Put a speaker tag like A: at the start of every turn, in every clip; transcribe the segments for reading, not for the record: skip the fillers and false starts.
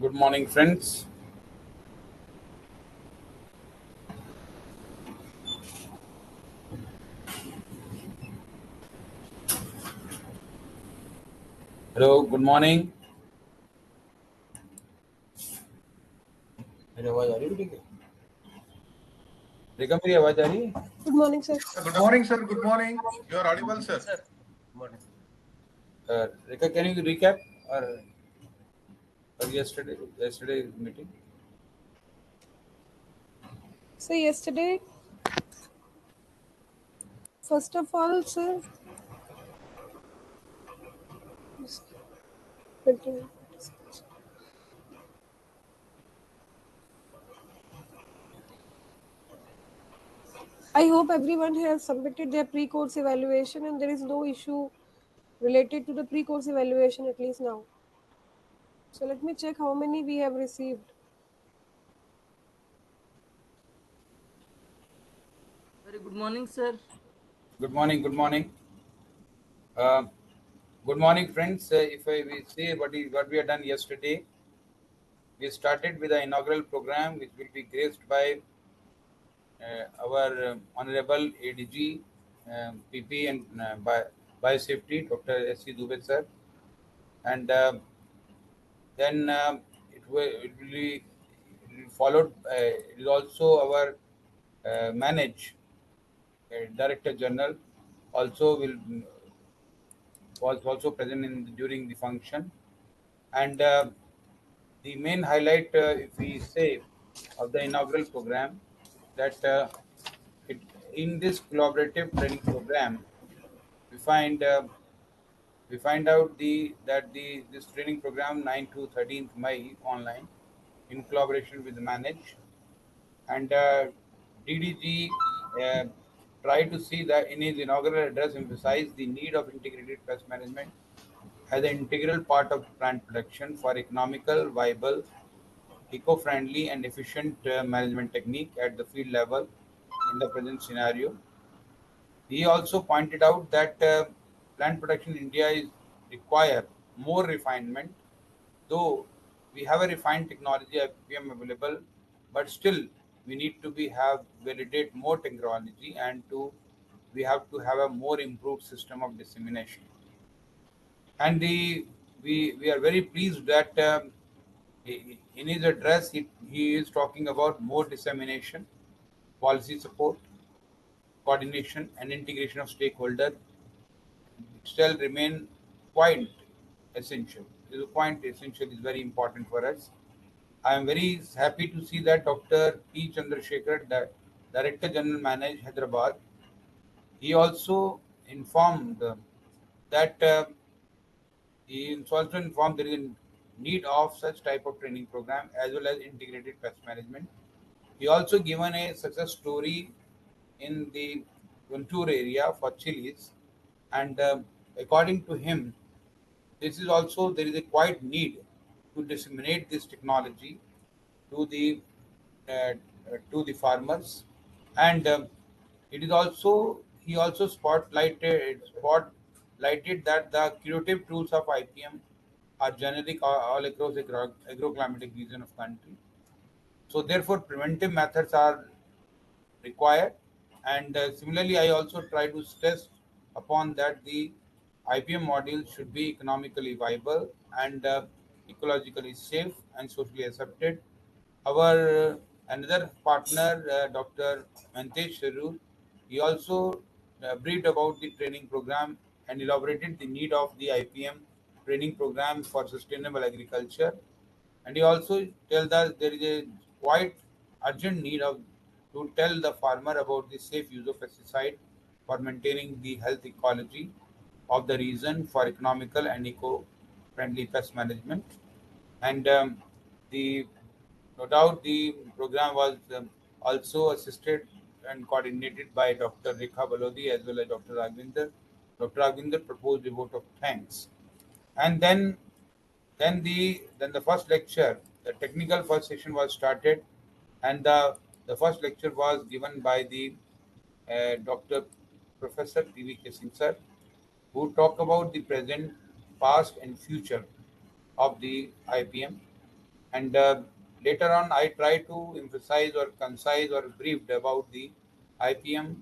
A: Good morning, friends. Hello, good morning. मेरी आवाज आ रही है ठीक है? रेखा मेरी आवाज आ रही है?
B: Good morning, sir.
C: Good morning, sir. Good morning. You are audible, sir.
A: Rekha, can you recap or yesterday meeting?
B: So yesterday, first of all, sir, continue. I hope everyone has submitted their pre-course evaluation and there is no issue related to the pre-course evaluation at least now. So let me check how many we have received.
D: Very good morning, sir.
A: Good morning, good morning. Uh, Good morning, friends. We say what we have done yesterday, we started with the inaugural program, which will be graced by our Honorable ADG, PP and Biosafety, Dr. S.C. Dubey sir, and then it will be followed. It is also our manage Director General also was also present during the function, and the main highlight, if we say, of the inaugural program, that it, in this collaborative training program, we find we find out that this training program 9 to 13th May online in collaboration with Manage, and DDG uh, tried to see that in his inaugural address emphasized the need of integrated pest management as an integral part of plant production for economical, viable, eco-friendly and efficient management technique at the field level in the present scenario. He also pointed out that plant production in India is require more refinement, though we have a refined technology IPM available, but still we need to be have validate more technology and to we have to have a more improved system of dissemination. And we are very pleased that in his address he is talking about more dissemination, policy support, coordination, and integration of stakeholders still remain quite essential. The point essential is very important for us. I am very happy to see that Dr. P. Chandrasekhar, the Director General Manage Hyderabad, he also informed that he is also informed there is a need of such type of training program as well as integrated pest management. He also given a success story in the Guntur area for chilies, and according to him, this is also there is a quite need to disseminate this technology to uh, the farmers, and it is also he also spotlighted that the curative tools of IPM are generic all across the agroclimatic region of country. So therefore, preventive methods are required. And similarly, I also try to stress upon that the IPM module should be economically viable and ecologically safe and socially accepted. Our another partner, Dr. Mantesh Sharur, he also briefed about the training program and elaborated the need of the IPM training program for sustainable agriculture, and he also tells us there is a quite urgent need of to tell the farmer about the safe use of pesticide for maintaining the health ecology of the region for economical and eco-friendly pest management. And the no doubt the program was also assisted and coordinated by Dr. Rekha Balodi as well as Dr. Ragvinder. Dr. Ragvinder proposed a vote of thanks, and then the first lecture, the technical first session was started, and the first lecture was given by the Dr. Professor P.V.K. Singh sir, who talked about the present, past, and future of the IPM. And later on, I try to emphasize or concise or briefed about the IPM,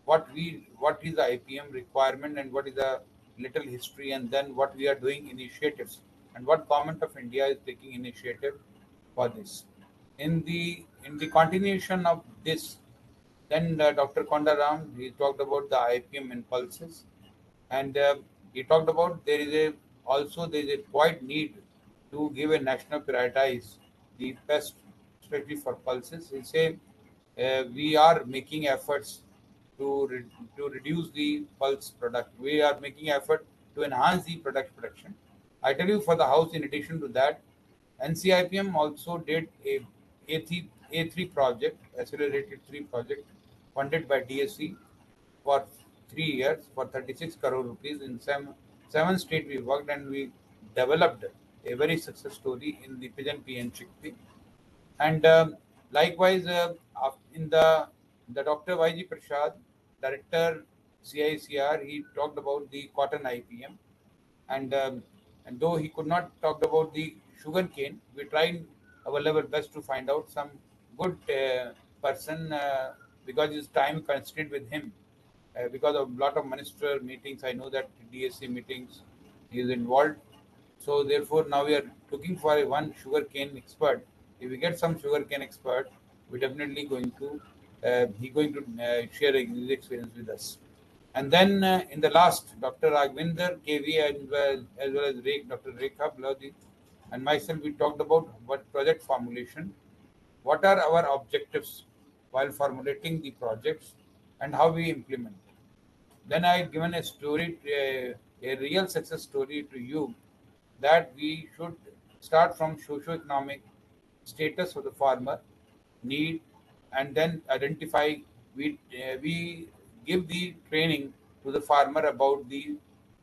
A: what is the IPM requirement, and what is the little history, and then what we are doing initiatives, and what government of India is taking initiative for this. In the continuation of this, then Dr. Kondaram, he talked about the IPM impulses, and he talked about there is a quite need to give a national prioritize the pest, especially for pulses. He say we are making efforts to reduce the pulse product. We are making effort to enhance the production. I tell you, for the house, in addition to that, NCIPM also did a A3 project, accelerated 3 project, funded by DSC for 3 years for 36 crore rupees in seven states we worked, and we developed a very success story in the pigeon pea and chickpea. And likewise, in the Dr. YG Prasad, Director CICR, he talked about the cotton IPM, and though he could not talk about the sugar cane, we tried our level best to find out some good person, because his time constrained with him, because of a lot of minister meetings. I know that DSC meetings he is involved. So therefore, now we are looking for a one sugarcane expert. If we get some sugarcane expert, we definitely going to he going to share his experience with us. And then in the last, Dr. Ragvinder KV, as well as Dr. Rekha Blodi and myself, we talked about what project formulation, what are our objectives while formulating the projects, and how we implement. Then I given a story, a real success story to you, that we should start from socio-economic status of the farmer, need, and then identify. We give the training to the farmer about the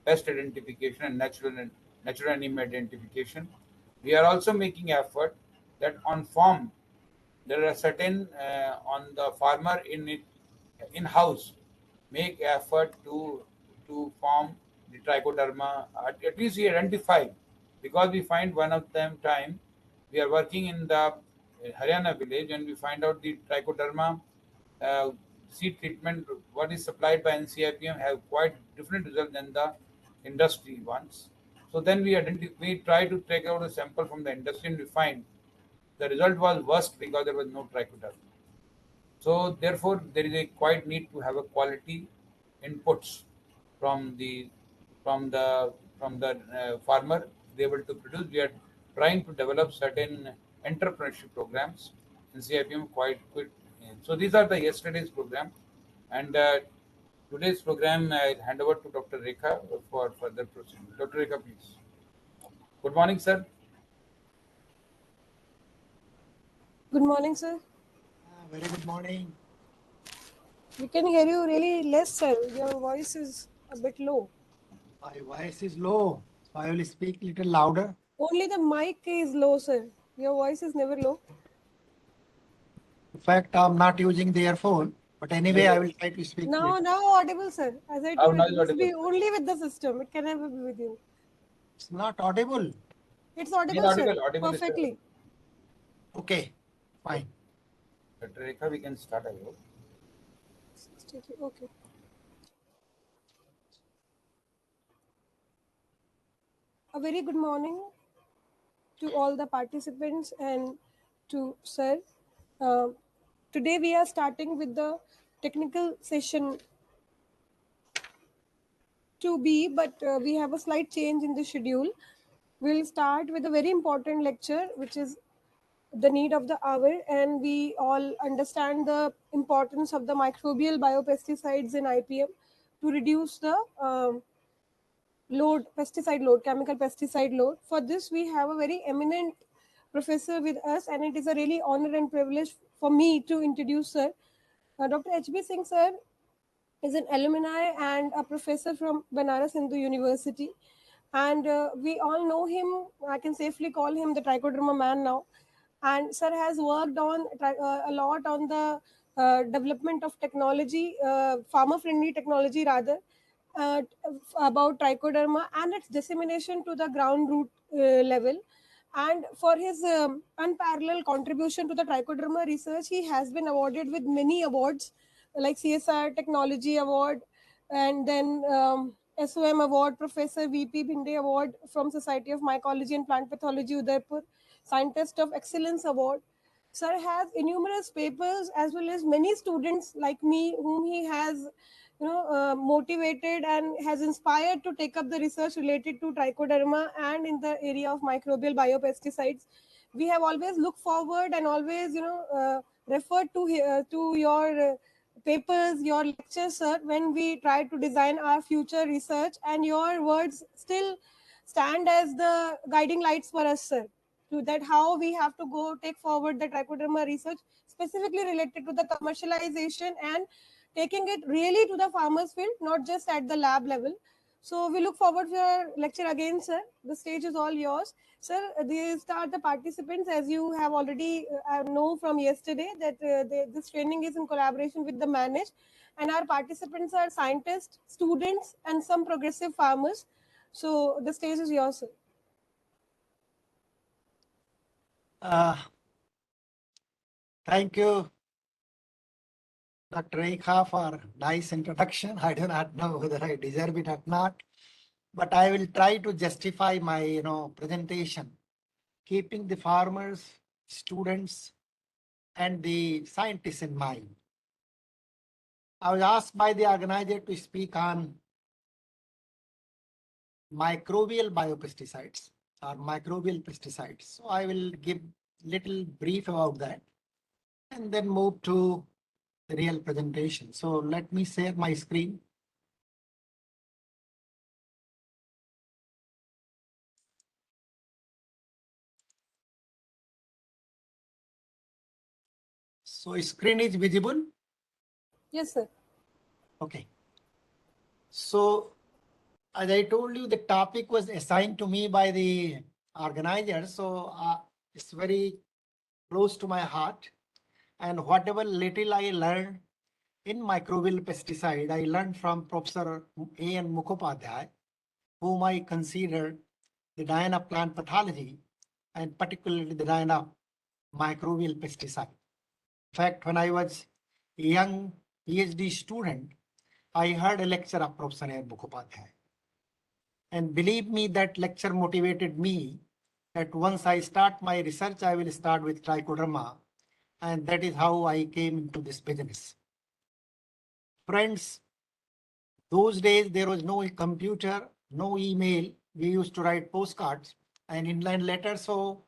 A: pest identification and natural enemy identification. We are also making effort that on farm there are certain on the farmer in house make effort to form the trichoderma, at least we identify, because we find one of them time we are working in the Haryana village, and we find out the trichoderma uh, seed treatment what is supplied by NCIPM have quite different result than the industry ones. So then we try to take out a sample from the industry, and we find the result was worst because there was no trichoderma. So therefore, there is a quite need to have a quality inputs from the from the from the farmer to be able to produce. We are trying to develop certain entrepreneurship programs in CIPM quite quick. So these are the yesterday's program, and today's program I hand over to Dr. Rekha for further proceeding. Dr. Rekha, please. Good morning, sir.
B: Good morning, sir.
E: Very good morning.
B: We can hear you really less, sir. Your voice is a bit low.
E: My voice is low, so I will speak little louder.
B: Only the mic is low, sir. Your voice is never low.
E: In fact, I'm not using the earphone, but anyway, I will try to speak.
B: Now audible, sir. As I
A: Now
B: told, it
A: is
B: must
A: audible.
B: be only with the system. It can never be with you.
E: It's not audible.
B: It's
A: Yes,
B: audible, sir.
A: audible, sir.
B: Perfectly.
E: Okay, fine.
A: Dr. Rekha, we can start. I hope.
B: Okay. A very good morning to all the participants and to sir. Uh, Today we are starting with the technical session 2B, but we have a slight change in the schedule. We'll start with a very important lecture, which is the need of the hour, and we all understand the importance of the microbial biopesticides in IPM to reduce the pesticide load, chemical pesticide load. For this, we have a very eminent professor with us, and it is a really honor and privilege for me to introduce sir. Dr. H.B. Singh, sir, is an alumni and a professor from Banaras Hindu University. And we all know him. I can safely call him the trichoderma man now. And sir has worked on a lot on the development of technology, farmer-friendly technology rather, about trichoderma and its dissemination to the ground root level. And for his unparalleled contribution to the trichoderma research, he has been awarded with many awards like CSR Technology Award, and then SOM Award, Professor VP Bhinde Award from Society of Mycology and Plant Pathology, Udaipur, Scientist of Excellence Award. Sir has innumerous papers as well as many students like me whom he has motivated and has inspired to take up the research related to trichoderma and in the area of microbial biopesticides. We have always looked forward and always referred to your papers, your lectures, sir, when we try to design our future research, and your words still stand as the guiding lights for us, sir, to that how we have to go take forward the trichoderma research specifically related to the commercialization and taking it really to the farmers field, not just at the lab level. So we look forward for your lecture again, sir. The stage is all yours. Sir, these are the participants, as you have already know from yesterday, that this training is in collaboration with the Manage, and our participants are scientists, students, and some progressive farmers. So the stage is yours, sir.
E: Thank you, Dr. Rekha, for nice introduction. I do not know whether I deserve it or not, but I will try to justify my presentation, keeping the farmers, students, and the scientists in mind. I was asked by the organizer to speak on microbial biopesticides or microbial pesticides. So I will give little brief about that and then move to the real presentation. So let me share my screen. So screen is visible.
B: Yes, sir.
E: Okay. So as I told you, the topic was assigned to me by the organizer. So it's very close to my heart. And whatever little I learned in microbial pesticide, I learned from Professor A.N. Mukhopadhyay, whom I consider the Diana plant pathology and particularly the Diana microbial pesticide. In fact, when I was a young PhD student, I heard a lecture of Professor A.N. Mukhopadhyay. And believe me, that lecture motivated me that once I start my research, I will start with trichoderma. And that is how I came into this business. Friends, those days there was no computer, no email. We used to write postcards and inline letters. So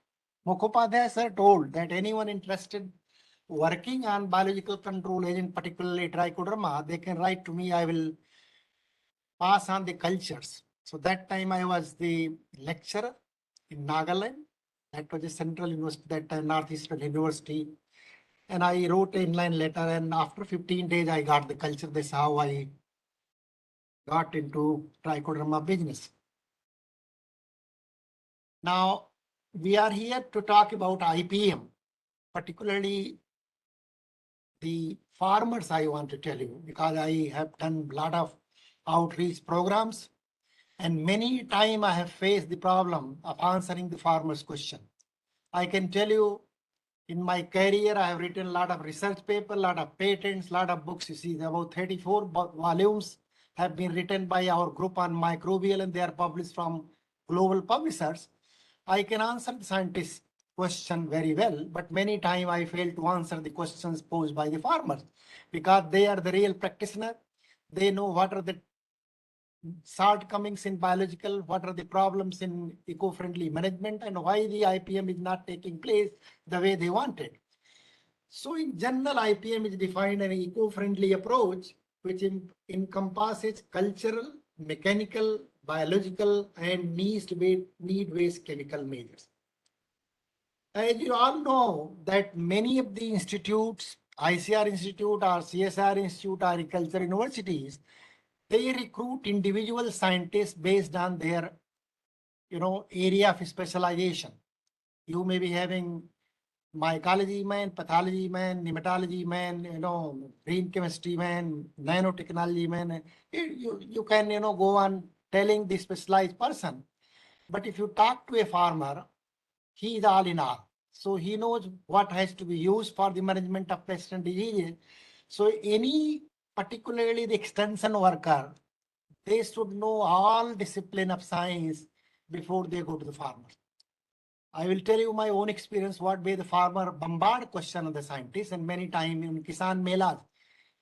E: Mukhopadhyay sir told that anyone interested working on biological control agent, particularly trichoderma, they can write to me. I will pass on the cultures. So that time I was the lecturer in Nagaland. That was a central university, that time Northeastern University. And I wrote an inline letter, and after 15 days, I got the culture. That's how I got into trichoderma business. Now, we are here to talk about IPM, particularly the farmers. I want to tell you, because I have done a lot of outreach programs, and many times I have faced the problem of answering the farmers' question. I can tell you, in my career, I have written a lot of research papers, a lot of patents, a lot of books. You see, about 34 volumes have been written by our group on microbial, and they are published from global publishers. I can answer the scientist question very well, but many times I fail to answer the questions posed by the farmers because they are the real practitioner. They know what are the shortcomings in biological, what are the problems in eco-friendly management, and why the IPM is not taking place the way they wanted. So in general, IPM is defined an eco-friendly approach which encompasses cultural, mechanical, biological, and need-based chemical measures. As you all know that many of the institutes, ICR Institute or CSR Institute or agriculture universities, they recruit individual scientists based on their area of specialization. You may be having mycology man, pathology man, nematology man, green chemistry man, nanotechnology man. You can go on telling the specialized person. But if you talk to a farmer, he is all in all. So he knows what has to be used for the management of pest and diseases. So any, particularly the extension worker, they should know all discipline of science before they go to the farmer. I will tell you my own experience, what way the farmer bombard question of the scientists, and many times in Kisan Melas,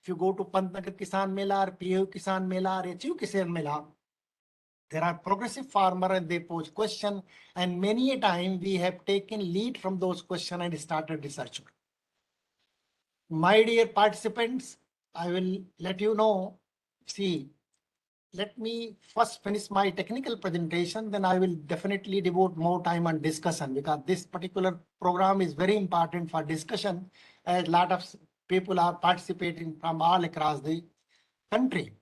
E: if you go to Pantnagar Kisan Mela or PU Kisan Mela or HU Kisan Mela, there are progressive farmer and they pose question, and many a time we have taken lead from those questions and started research. My dear participants, I will let you know, see, let me first finish my technical presentation, then I will definitely devote more time on discussion, because this particular program is very important for discussion, as a lot of people are participating from all across the country.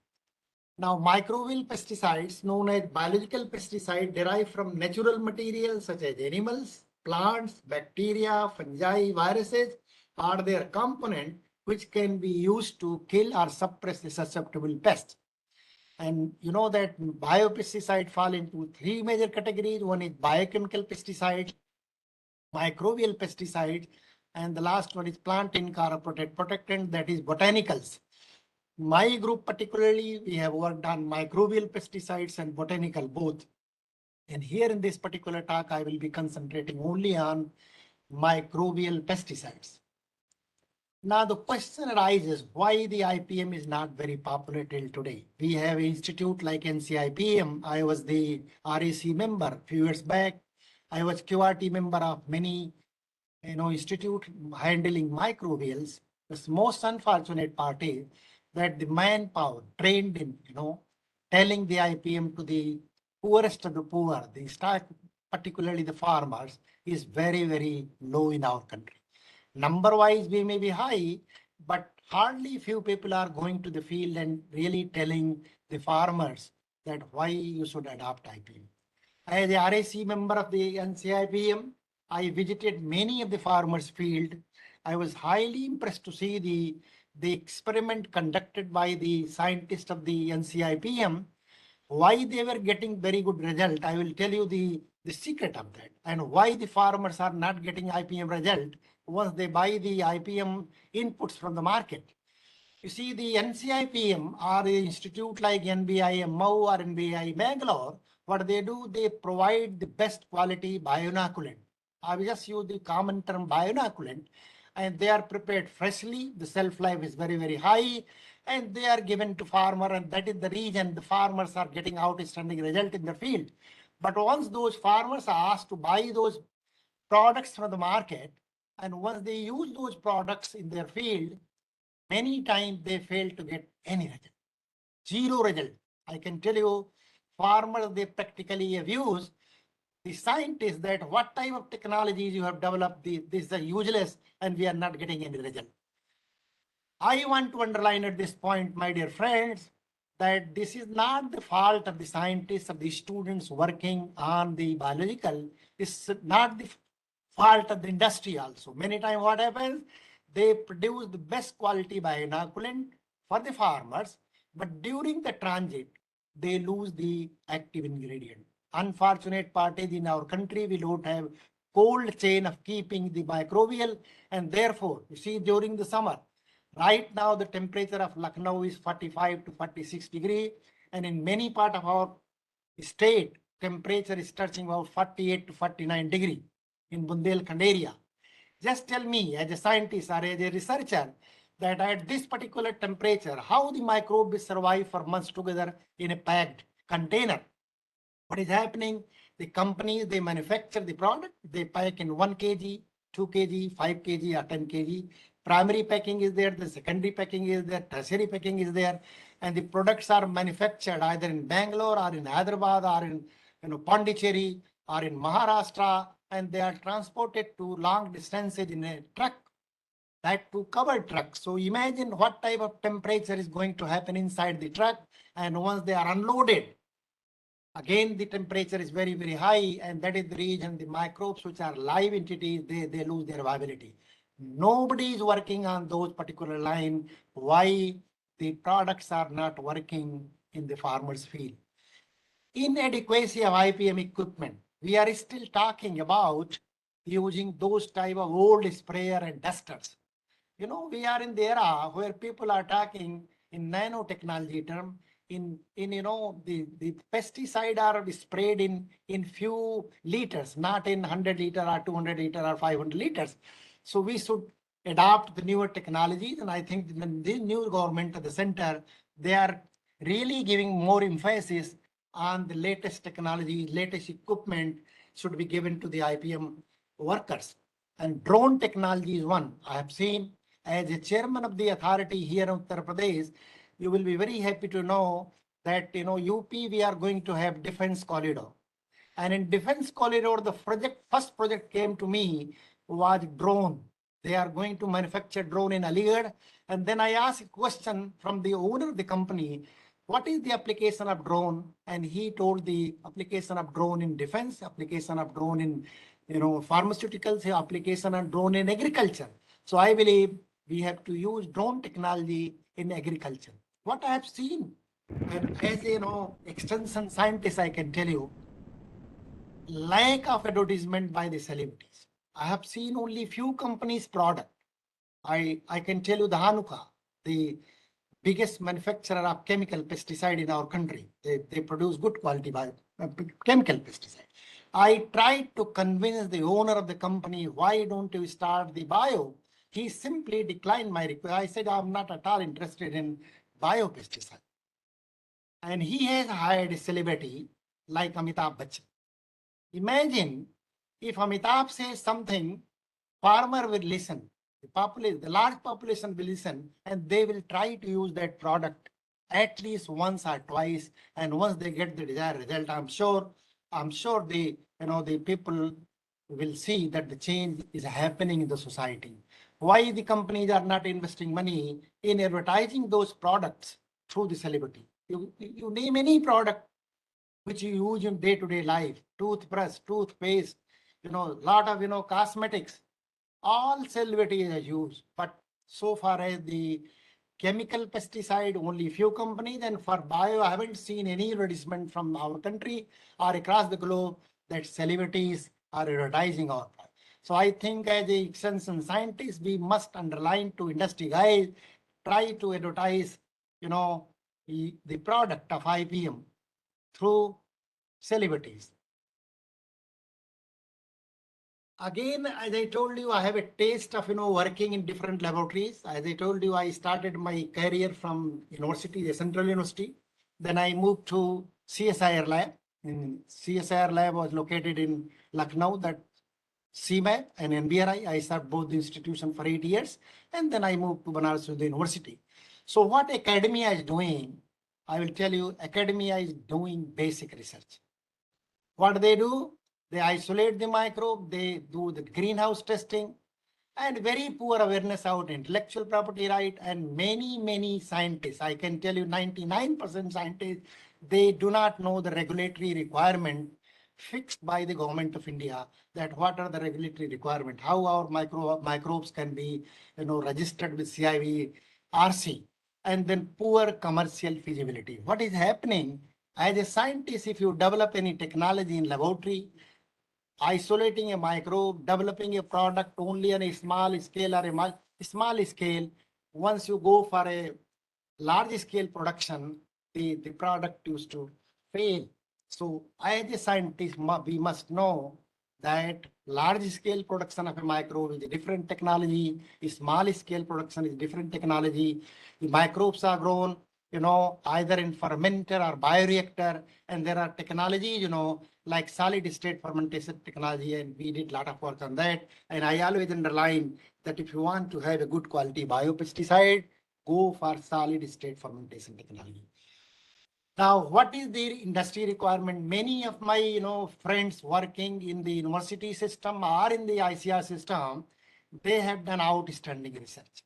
E: Now, microbial pesticides, known as biological pesticides, derive from natural materials such as animals, plants, bacteria, fungi, viruses, are their component which can be used to kill or suppress the susceptible pests. And you know that biopesticide fall into three major categories. One is biochemical pesticide, microbial pesticide, and the last one is plant incorporated protectant, that is botanicals. My group particularly, we have worked on microbial pesticides and botanical both. And here in this particular talk, I will be concentrating only on microbial pesticides. Now the question arises, why the IPM is not very popular till today? We have an institute like NCIPM. I was the RAC member a few years back. I was QRT member of many institute handling microbials. The most unfortunate part is that the manpower trained in telling the IPM to the poorest of the poor, the staff, particularly the farmers, is very, very low in our country. Number wise, we may be high, but hardly few people are going to the field and really telling the farmers that why you should adopt IPM. As a RAC member of the NCIPM, I visited many of the farmers' field. I was highly impressed to see the experiment conducted by the scientists of the NCIPM. Why they were getting very good result, I will tell you the secret of that, and why the farmers are not getting IPM result once they buy the IPM inputs from the market. You see, the NCIPM or the institute like NBI MO or NBI Bangalore, what they do, they provide the best quality bioinoculant. I will just use the common term bioinoculant, and they are prepared freshly. The shelf life is very, very high, and they are given to farmer, and that is the reason the farmers are getting outstanding result in the field. But once those farmers are asked to buy those products from the market, and once they use those products in their field, many times they fail to get any result. Zero result. I can tell you, farmers, they practically abuse the scientists that what type of technologies you have developed, this is useless and we are not getting any result. I want to underline at this point, my dear friends, that this is not the fault of the scientists, of the students working on the biological. It's not the fault of the industry also. Many times what happens, they produce the best quality bioinoculant for the farmers, but during the transit, they lose the active ingredient. Unfortunate part is in our country, we don't have cold chain of keeping the microbial, and therefore, you see, during the summer, right now the temperature of Lucknow is 45 to 46 degree, and in many part of our state, temperature is touching about 48 to 49 degree in Bundelkhand area. Just tell me, as a scientist or as a researcher, that at this particular temperature, how the microbes survive for months together in a packed container. What is happening? The companies, they manufacture the product, they pack in 1 kg, 2 kg, 5 kg, or 10 kg. Primary packing is there, the secondary packing is there, tertiary packing is there, and the products are manufactured either in Bangalore or in Hyderabad or in Pondicherry or in Maharashtra, and they are transported to long distances in a truck, that to covered truck. So imagine what type of temperature is going to happen inside the truck, and once they are unloaded, again the temperature is very, very high, and that is the reason the microbes, which are live entities, they lose their viability. Nobody is working on those particular line, why the products are not working in the farmer's field. Inadequacy of IPM equipment. We are still talking about using those type of old sprayer and dusters. We are in the era where people are talking in nanotechnology term. The pesticide are sprayed in few liters, not in 100 liter or 200 liter or 500 liters. So we should adopt the newer technologies, and I think the new government at the center, they are really giving more emphasis on the latest technology, latest equipment should be given to the IPM workers. And drone technology is one. I have seen as a chairman of the authority here in Uttar Pradesh, you will be very happy to know that UP we are going to have defense corridor. And in defense corridor, the first project came to me was drone. They are going to manufacture drone in Aligarh. And then I asked a question from the owner of the company, what is the application of drone? And he told the application of drone in defense, application of drone in pharmaceuticals, application of drone in agriculture. So I believe we have to use drone technology in agriculture. What I have seen, and as extension scientist, I can tell you, lack of advertisement by the celebrities. I have seen only few companies' product. I can tell you the Hanukkah, the biggest manufacturer of chemical pesticide in our country. They produce good quality chemical pesticide. I tried to convince the owner of the company, why don't you start the bio? He simply declined my request. I said, I'm not at all interested in bio pesticide. And he has hired a celebrity like Amitabh Bachchan. Imagine if Amitabh says something, farmer will listen. The large population will listen, and they will try to use that product at least once or twice. And once they get the desired result, I'm sure the people will see that the change is happening in the society. Why the companies are not investing money in advertising those products through the celebrity? You name any product which you use in day-to-day life, toothbrush, toothpaste, lot of cosmetics, all celebrities are used. But so far as the chemical pesticide, only few companies, and for bio, I haven't seen any advertisement from our country or across the globe that celebrities are advertising our product. So I think as a extension scientist, we must underline to industry guys, try to advertise, the product of IPM through celebrities. Again, as I told you, I have a taste of working in different laboratories. As I told you, I started my career from university, the Central University. Then I moved to CSIR lab. And CSIR lab was located in Lucknow, that CMAB and NBRI. I served both the institution for 8 years, and then I moved to Banaras University. So what academia is doing, I will tell you, academia is doing basic research. What they do? They isolate the microbe, they do the greenhouse testing, and very poor awareness about intellectual property right, and many scientists, I can tell you 99% scientists, they do not know the regulatory requirement fixed by the government of India, that what are the regulatory requirement, how our microbes can be registered with CIV, RC, and then poor commercial feasibility. What is happening? As a scientist, if you develop any technology in laboratory, isolating a microbe, developing a product only on a small scale or a small scale, once you go for a large scale production, the product used to fail. So as a scientist, we must know that large scale production of a microbe is a different technology, small scale production is different technology. The microbes are grown, either in fermenter or bioreactor, and there are technologies, like solid state fermentation technology, and we did a lot of work on that. And I always underline that if you want to have a good quality biopesticide, go for solid state fermentation technology. Now, what is the industry requirement? Many of my friends working in the university system or in the ICR system, they have done outstanding research.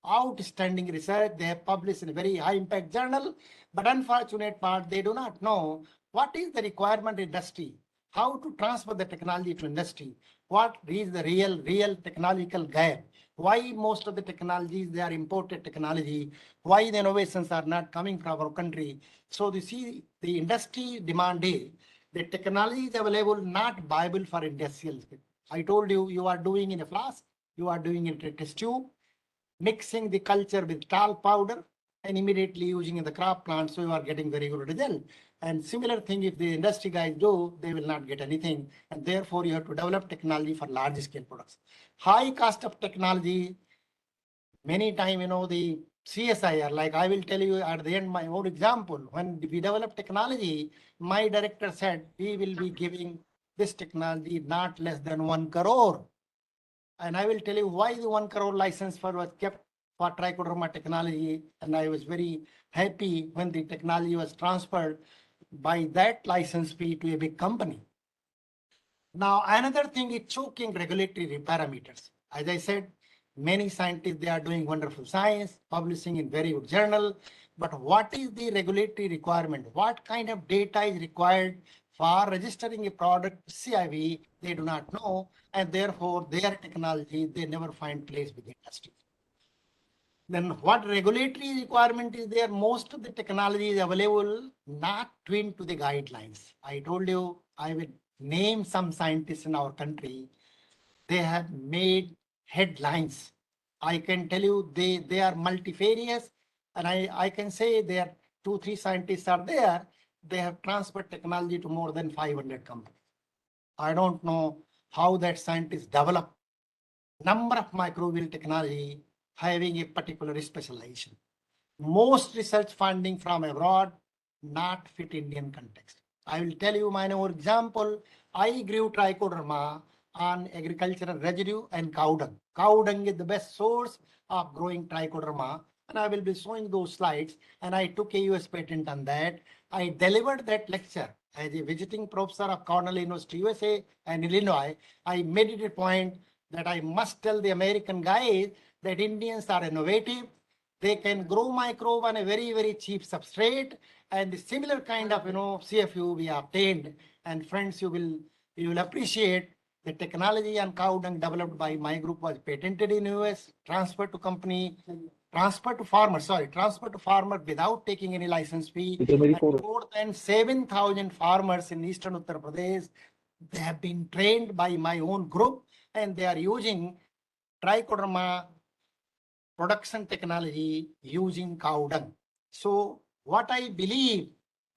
E: Outstanding research, they have published in a very high impact journal, but unfortunate part, they do not know what is the requirement industry, how to transfer the technology to industry, what is the real technological gap, why most of the technologies, they are imported technology, why the innovations are not coming from our country. So you see, the industry demand is the technology is available, not viable for industrial. I told you, you are doing in a flask, you are doing it in a test tube, mixing the culture with talc powder and immediately using in the crop plant. So you are getting very good result. And similar thing, if the industry guys do, they will not get anything. And therefore you have to develop technology for large scale products. High cost of technology, many time, the CSIR, like I will tell you at the end, my own example, when we develop technology, my director said, we will be giving this technology not less than 1 crore. And I will tell you why the 1 crore license for was kept for trichoderma technology. And I was very happy when the technology was transferred by that license fee to a big company. Now, another thing is choking regulatory parameters. As I said, many scientists, they are doing wonderful science, publishing in very good journal. But what is the regulatory requirement? What kind of data is required for registering a product CIV? They do not know. And therefore, their technology, they never find place with the industry. Then what regulatory requirement is there? Most of the technology is available, not twinned to the guidelines. I told you, I will name some scientists in our country. They have made headlines. I can tell you they are multifarious, and I can say there 2-3 scientists are there. They have transferred technology to more than 500 companies. I don't know how that scientist developed number of microbial technology having a particular specialization. Most research funding from abroad not fit Indian context. I will tell you my own example. I grew trichoderma on agricultural residue and cow dung. Cow dung is the best source of growing trichoderma, and I will be showing those slides. And I took a US patent on that. I delivered that lecture as a visiting professor of Cornell University, USA and Illinois. I made it a point that I must tell the American guys that Indians are innovative. They can grow microbe on a very, very cheap substrate, and the similar kind of, CFU we obtained. And friends, you will appreciate the technology on cow dung developed by my group was patented in US, transferred to farmer without taking any license fee. And more than 7,000 farmers in Eastern Uttar Pradesh, they have been trained by my own group, and they are using trichoderma production technology using cow dung. So what I believe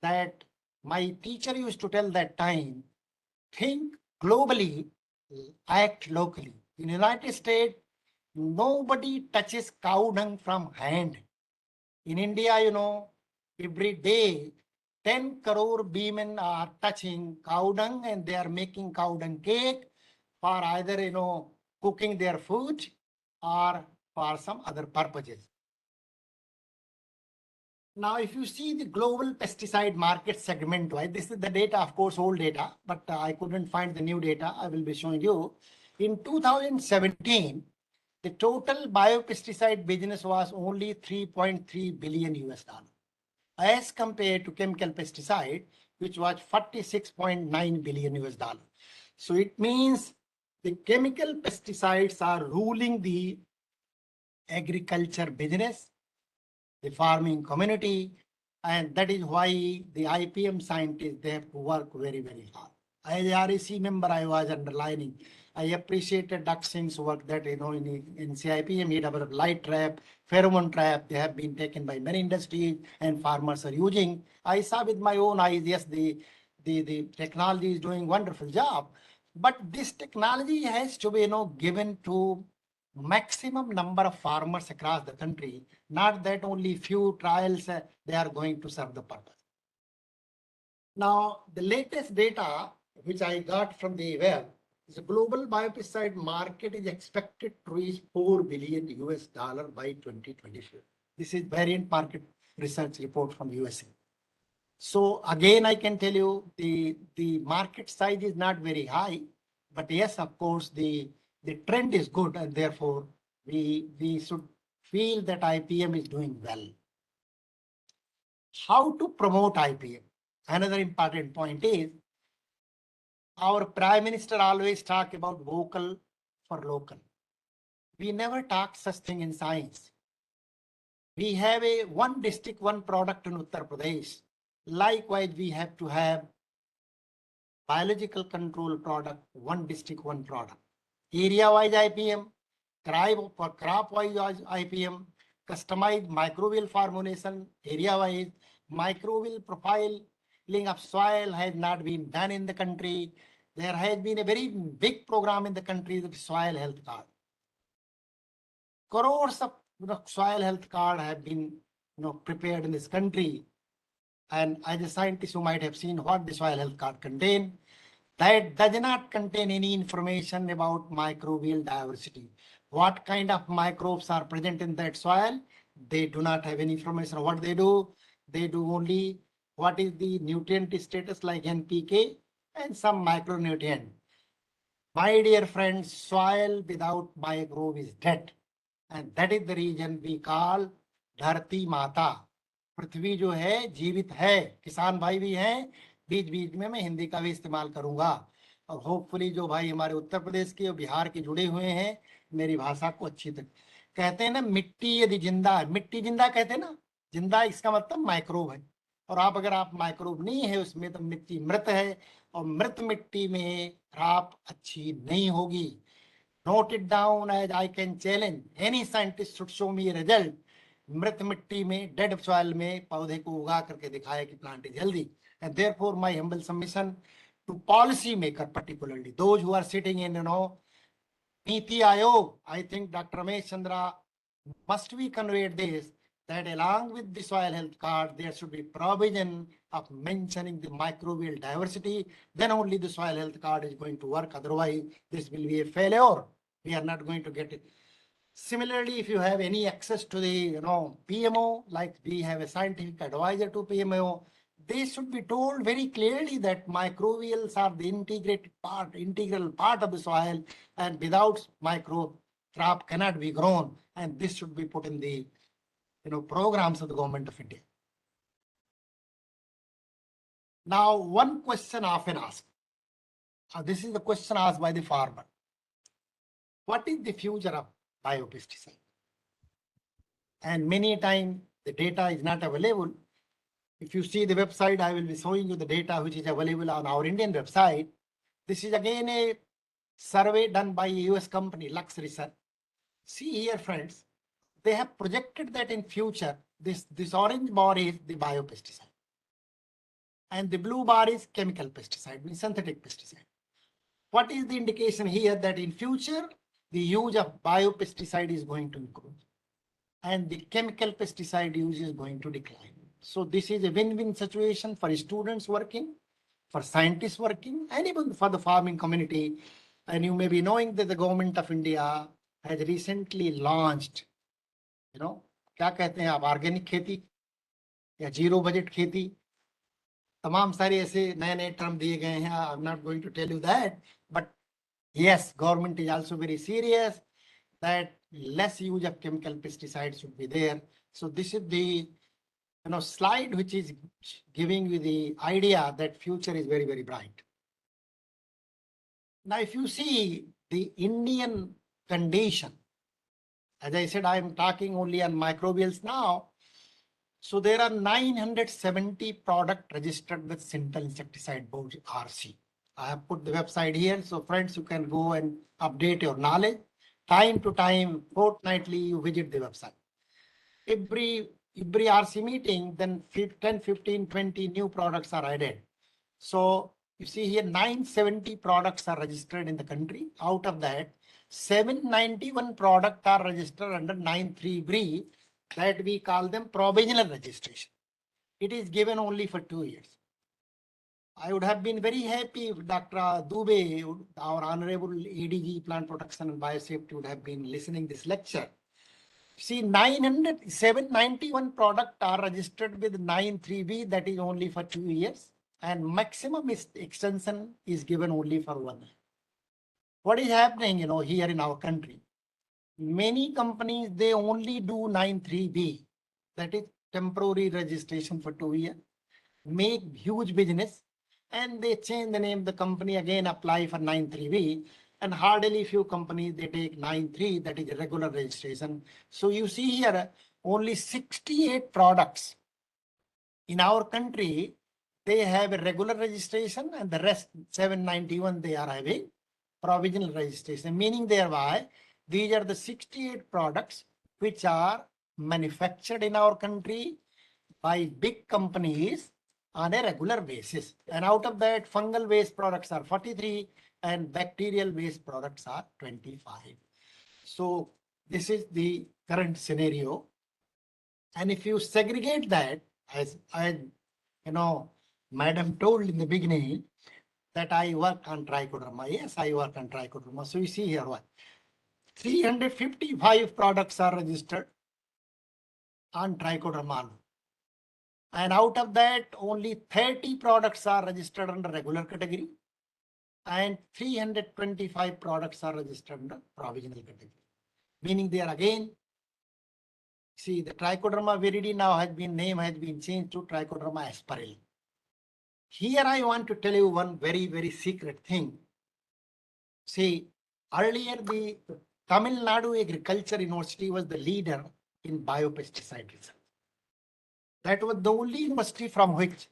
E: that my teacher used to tell that time, think globally, act locally. In the United States, nobody touches cow dung from hand. In India, every day, 10 crore women are touching cow dung, and they are making cow dung cake for either, cooking their food or for some other purposes. Now, if you see the global pesticide market segment, right, this is the data, of course, old data, but I couldn't find the new data. I will be showing you. In 2017, the total biopesticide business was only 3.3 billion US dollars, as compared to chemical pesticide, which was 46.9 billion US dollars. So it means the chemical pesticides are ruling the agriculture business, the farming community, and that is why the IPM scientists, they have to work very, very hard. As a REC member, I was underlining, I appreciated Dr. Singh's work that, in CIPM, he developed light trap, pheromone trap. They have been taken by many industries and farmers are using. I saw with my own eyes, yes, the technology is doing wonderful job, but this technology has to be, given to maximum number of farmers across the country, not that only few trials they are going to serve the purpose. Now, the latest data which I got from the web is the global biopesticide market is expected to reach 4 billion US dollar by 2024. This is variant market research report from USA. So again, I can tell you the market size is not very high, but yes, of course, the trend is good, and therefore we should feel that IPM is doing well. How to promote IPM? Another important point is our Prime Minister always talk about vocal for local. We never talk such thing in science. We have a one district, one product in Uttar Pradesh. Likewise, we have to have biological control product, one district, one product. area-wise IPM, crop-wise IPM, customized microbial formulation area-wise, microbial profiling of soil has not been done in the country. There has been a very big program in the country, the soil health card. Crores of soil health card have been prepared in this country. And as a scientist, you might have seen what the soil health card contain. That does not contain any information about microbial diversity. What kind of microbes are present in that soil? They do not have any information. What they do only what is the nutrient status like NPK and some micronutrient. My dear friends, soil without microbe is dead. And that is the reason we call धरती माता. पृथ्वी जो है जीवित है. किसान भाई भी हैं, बीच बीच में मैं हिंदी का भी इस्तेमाल करूंगा. और होपफुली जो भाई हमारे उत्तर प्रदेश के और बिहार के जुड़े हुए हैं मेरी भाषा को अच्छी तरह कहते हैं ना, मिट्टी यदि जिंदा है, मिट्टी जिंदा कहते हैं ना, जिंदा इसका मतलब माइक्रोब है. और अगर आप माइक्रोब नहीं है उसमें तो मिट्टी मृत है, और मृत मिट्टी में आप अच्छी नहीं होगी. Note it down as I can challenge any scientist should show me a result. मृत मिट्टी में, डेड सॉइल में पौधे को उगा करके दिखाया कि plant is healthy. And therefore my humble submission to policy maker, particularly those who are sitting in Niti Aayog, I think Dr. Ramesh Chandra must be conveyed this, that along with the soil health card, there should be provision of mentioning the microbial diversity. Then only the soil health card is going to work. Otherwise, this will be a failure. We are not going to get it. Similarly, if you have any access to the PMO, like we have a scientific advisor to PMO, they should be told very clearly that microbials are the integral part of the soil, and without microbe, crop cannot be grown. And this should be put in the programs of the government of India. Now, one question often asked. This is the question asked by the farmer. What is the future of biopesticide? And many times the data is not available. If you see the website, I will be showing you the data which is available on our Indian website. This is again a survey done by a US company, Lux Research. See here, friends, they have projected that in future, this orange bar is the biopesticide. And the blue bar is chemical pesticide, means synthetic pesticide. What is the indication here? That in future, the use of biopesticide is going to increase and the chemical pesticide use is going to decline. So this is a win-win situation for students working, for scientists working, and even for the farming community. And you may be knowing that the government of India has recently launched, क्या कहते हैं आप, organic खेती या zero budget खेती, तमाम सारे ऐसे नए नए टर्म दिए गए हैं. I am not going to tell you that, but yes, government is also very serious that less use of chemical pesticides should be there. So this is the slide which is giving you the idea that future is very, very bright. Now, if you see the Indian condition, as I said, I am talking only on microbials now. So there are 970 products registered with Central Insecticide Board, RC. I have put the website here. So friends, you can go and update your knowledge. Time to time, fortnightly, you visit the website. Every RC meeting, then 10, 15, 20 new products are added. So you see here, 970 products are registered in the country. Out of that, 791 products are registered under 93B, that we call them provisional registration. It is given only for 2 years. I would have been very happy if Dr. Dubey, our Honorable ADG Plant Protection and Biosafety, would have been listening this lecture. See, 791 products are registered with 93B, that is only for 2 years, and maximum extension is given only for 1 year. What is happening, here in our country? Many companies, they only do 93B, that is temporary registration for 2 years, make huge business, and they change the name of the company, again apply for 93B, and hardly few companies, they take 93, that is a regular registration. So you see here, only 68 products in our country, they have a regular registration, and the rest 791 they are having provisional registration, meaning thereby these are the 68 products which are manufactured in our country by big companies on a regular basis. And out of that, fungal waste products are 43 and bacterial waste products are 25. So this is the current scenario. And if you segregate that, as Madam told in the beginning, that I work on trichoderma. Yes, I work on trichoderma. So you see here what? 355 products are registered on trichoderma. And out of that, only 30 products are registered under regular category and 325 products are registered under provisional category. Meaning they are again, see the trichoderma viridi now name has been changed to trichoderma aspergillus. Here I want to tell you one very, very secret thing. See, earlier the Tamil Nadu Agriculture University was the leader in biopesticide research. That was the only university from which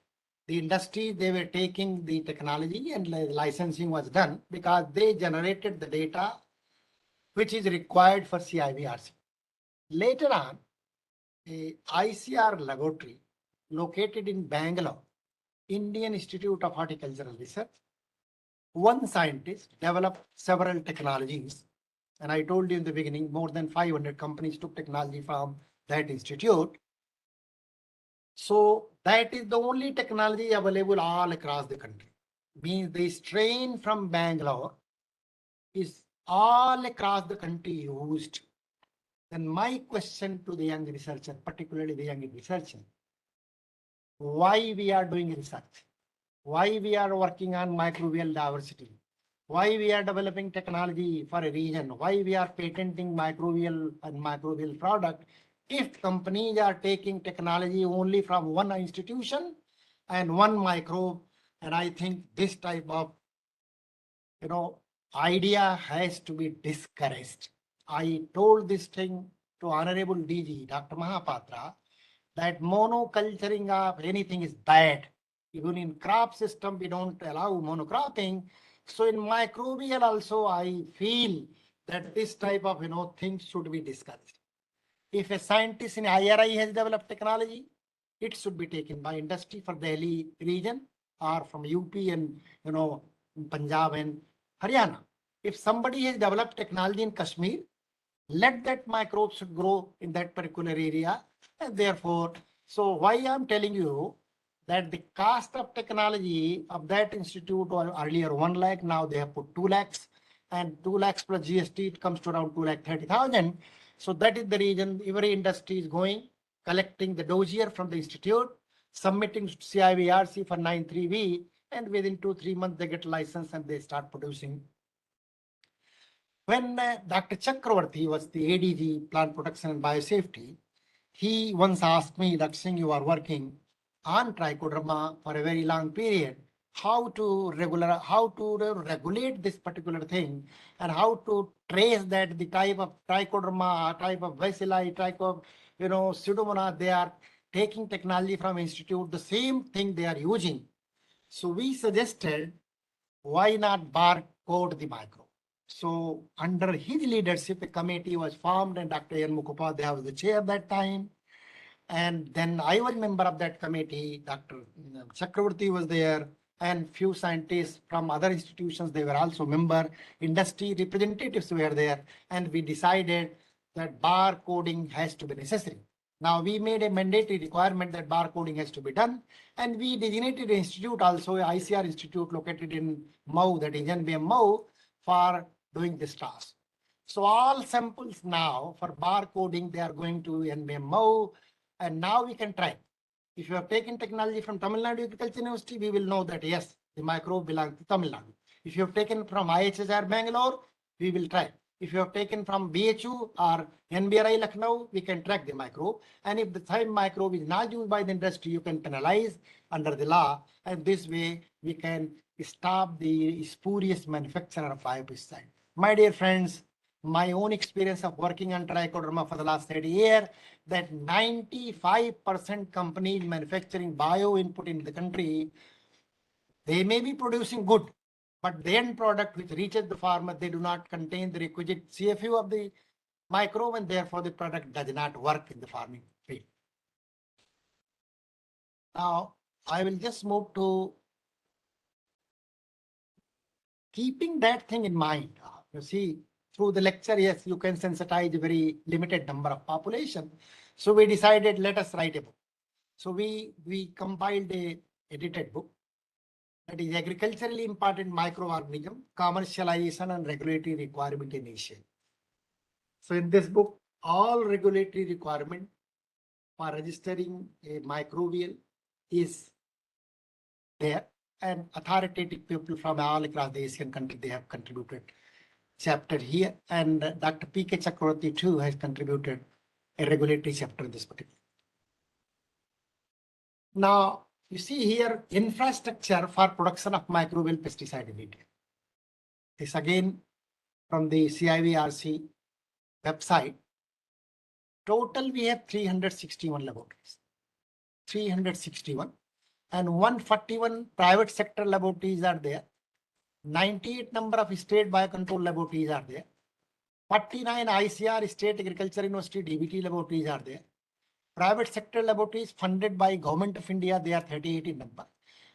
E: the industry, they were taking the technology and licensing was done because they generated the data which is required for CIVRC. Later on, a ICR laboratory located in Bangalore, Indian Institute of Horticultural Research, one scientist developed several technologies. And I told you in the beginning, more than 500 companies took technology from that institute. So that is the only technology available all across the country. Means the strain from Bangalore is all across the country used. Then my question to the young researcher, particularly the young researcher, why we are doing research? Why we are working on microbial diversity? Why we are developing technology for a region? Why we are patenting microbial and microbial product? If companies are taking technology only from one institution and one microbe, and I think this type of idea has to be discouraged. I told this thing to Honorable DG, Dr. Mahapatra, that monoculturing of anything is bad. Even in crop system, we don't allow monocropping. So in microbial also, I feel that this type of things should be discussed. If a scientist in IRI has developed technology, it should be taken by industry for Delhi region or from UP and Punjab and Haryana. If somebody has developed technology in Kashmir, let that microbe should grow in that particular area. And therefore, so why I'm telling you that the cost of technology of that institute was earlier 1 lakh, now they have put 2 lakhs, and 2 lakhs plus GST, it comes to around 2,30,000. So that is the reason every industry is going, collecting the dossier from the institute, submitting to CIVRC for 93V, and within 2-3 months they get license and they start producing. When Dr. Chakravarti was the ADG, Plant Protection and Biosafety, he once asked me, Dr. Singh, you are working on trichoderma for a very long period. How to regulate this particular thing and how to trace that the type of trichoderma, type of bacilli, type of pseudomonas, they are taking technology from institute, the same thing they are using. So we suggested, why not barcode the microbe? So under his leadership, a committee was formed and Dr. N. Mukhopadhyay was the chair at that time. And then I was member of that committee. Dr. Chakravarti was there and few scientists from other institutions, they were also member. Industry representatives were there. And we decided that barcoding has to be necessary. Now we made a mandatory requirement that barcoding has to be done. And we designated an institute also, ICR Institute located in Mau, that is NBM Mau, for doing this task. So all samples now for barcoding, they are going to NBM Mau. And now we can try. If you have taken technology from Tamil Nadu Agriculture University, we will know that yes, the microbe belongs to Tamil Nadu. If you have taken from IHSR Bangalore, we will try. If you have taken from BHU or NBRI Lucknow, we can track the microbe. And if the same microbe is not used by the industry, you can penalize under the law. And this way, we can stop the spurious manufacture of biopesticide. My dear friends, my own experience of working on trichoderma for the last 30 years, that 95% companies manufacturing bio input in the country, they may be producing good, but the end product which reaches the farmer, they do not contain the requisite CFU of the microbe, and therefore the product does not work in the farming field. Now, I will just move to keeping that thing in mind. You see, through the lecture, yes, you can sensitize a very limited number of population. So we decided, let us write a book. So we compiled a edited book, that is agriculturally important microorganism, commercialization and regulatory requirement in Asia. So in this book, all regulatory requirement for registering a microbial is there, and authoritative people from all across the Asian country, they have contributed chapter here, and Dr. P.K. Chakravarti too has contributed a regulatory chapter in this particular. Now, you see here infrastructure for production of microbial pesticide in India. This again from the CIVRC website. Total we have 361 laboratories, 361, and 141 private sector laboratories are there. 98 number of state biocontrol laboratories are there. 49 ICR State Agriculture University DBT laboratories are there. Private sector laboratories funded by Government of India, they are 38 in number.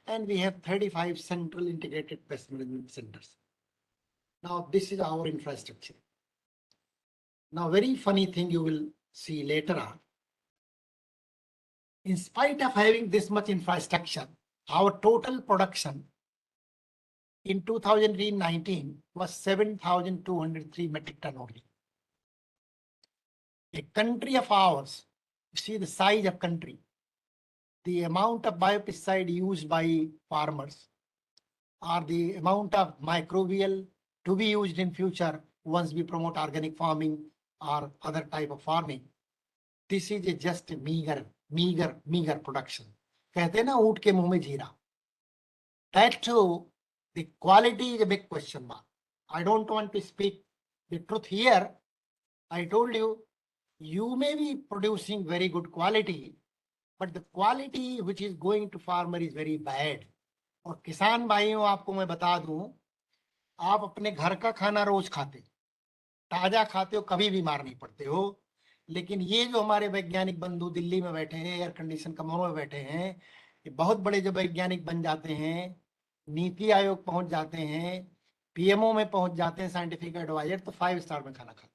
E: And we have 35 central integrated pest management centers. Now, this is our infrastructure. Now, very funny thing you will see later on. In spite of having this much infrastructure, our total production in 2019 was 7,203 metric ton only. A country of ours, you see the size of country, the amount of biopesticide used by farmers, or the amount of microbial to be used in future once we promote organic farming or other type of farming. This is just a meager production. कहते हैं ना ऊँट के मुंह में जीरा. That too, the quality is a big question mark. I don't want to speak the truth here. I told you, you may be producing very good quality, but the quality which is going to farmer is very bad. और किसान भाइयों आपको मैं बता दूं, आप अपने घर का खाना रोज खाते, ताजा खाते हो, कभी बीमार नहीं पड़ते हो. लेकिन ये जो हमारे वैज्ञानिक बंधु दिल्ली में बैठे हैं, एयर कंडीशन कमरों में बैठे हैं, ये बहुत बड़े जो वैज्ञानिक बन जाते हैं, नीति आयोग पहुंच जाते हैं, पीएमओ में पहुंच जाते हैं, साइंटिफिक एडवाइजर, तो 5 स्टार में खाना खाते,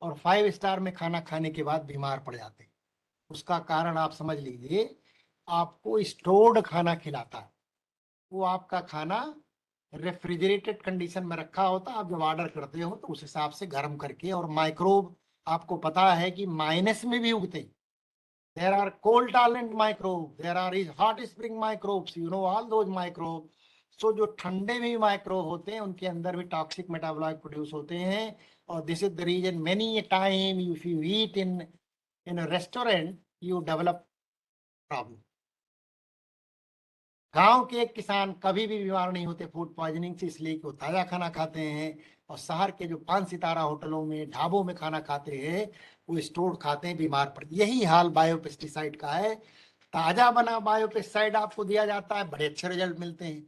E: और 5 स्टार में खाना खाने के बाद बीमार पड़ जाते. उसका कारण आप समझ लीजिए, आपको स्टोर्ड खाना खिलाता है. वो आपका खाना रेफ्रिजरेटेड कंडीशन में रखा होता है. आप जब ऑर्डर करते हो तो उस हिसाब से गर्म करके, और माइक्रोब आपको पता है कि माइनस में भी उगते. There are cold tolerant microbe, there are hot spring microbes, you know all those microbe. So जो ठंडे में भी माइक्रोब होते हैं, उनके अंदर भी टॉक्सिक मेटाबोलाइट प्रोड्यूस होते हैं. और this is the reason many a time if you eat in a restaurant you develop problem. गांव के एक किसान कभी भी बीमार नहीं होते फूड पॉइजनिंग से, इसलिए कि वो ताजा खाना खाते हैं. और शहर के जो 5 सितारा होटलों में, ढाबों में खाना खाते हैं, वो स्टोर खाते हैं, बीमार पड़ते. यही हाल बायोपेस्टिसाइड का है. ताजा बना बायोपेस्टिसाइड आपको दिया जाता है, बड़े अच्छे रिजल्ट मिलते हैं.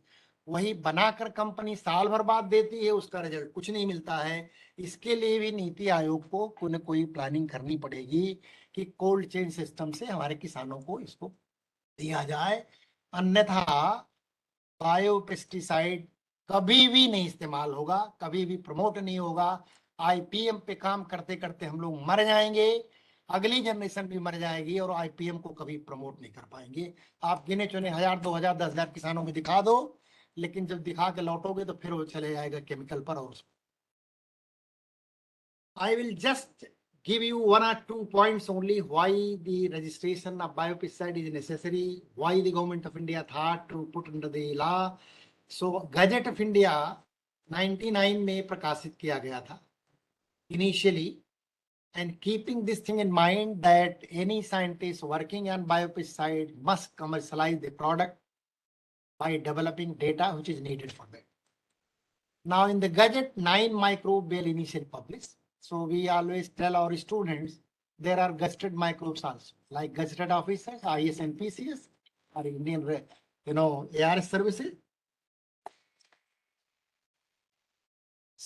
E: वही बनाकर कंपनी साल भर बाद देती है, उसका रिजल्ट कुछ नहीं मिलता है. इसके लिए भी नीति आयोग को कोई न कोई प्लानिंग करनी पड़ेगी कि कोल्ड चेन सिस्टम से हमारे किसानों को इसको दिया जाए. अन्यथा बायोपेस्टिसाइड कभी भी नहीं इस्तेमाल होगा, कभी भी प्रमोट नहीं होगा. आईपीएम पे काम करते करते हम लोग मर जाएंगे, अगली जनरेशन भी मर जाएगी, और आईपीएम को कभी प्रमोट नहीं कर पाएंगे. आप गिने चुने 1000, 2000, 10,000 किसानों में दिखा दो, लेकिन जब दिखा के लौटोगे तो फिर वो चले जाएगा केमिकल पर. और I will just give you 1 or 2 points only why the registration of biopesticide is necessary, why the government of India thought to put under the law. So Gazette of India 99 में प्रकाशित किया गया था initially, and keeping this thing in mind that any scientist working on biopesticide must commercialize the product by developing data which is needed for that. Now in the Gazette 9 microbe were initially published. So we always tell our students there are gazetted microbes also, like gazetted officers, ISNPCS, or Indian, ARS services.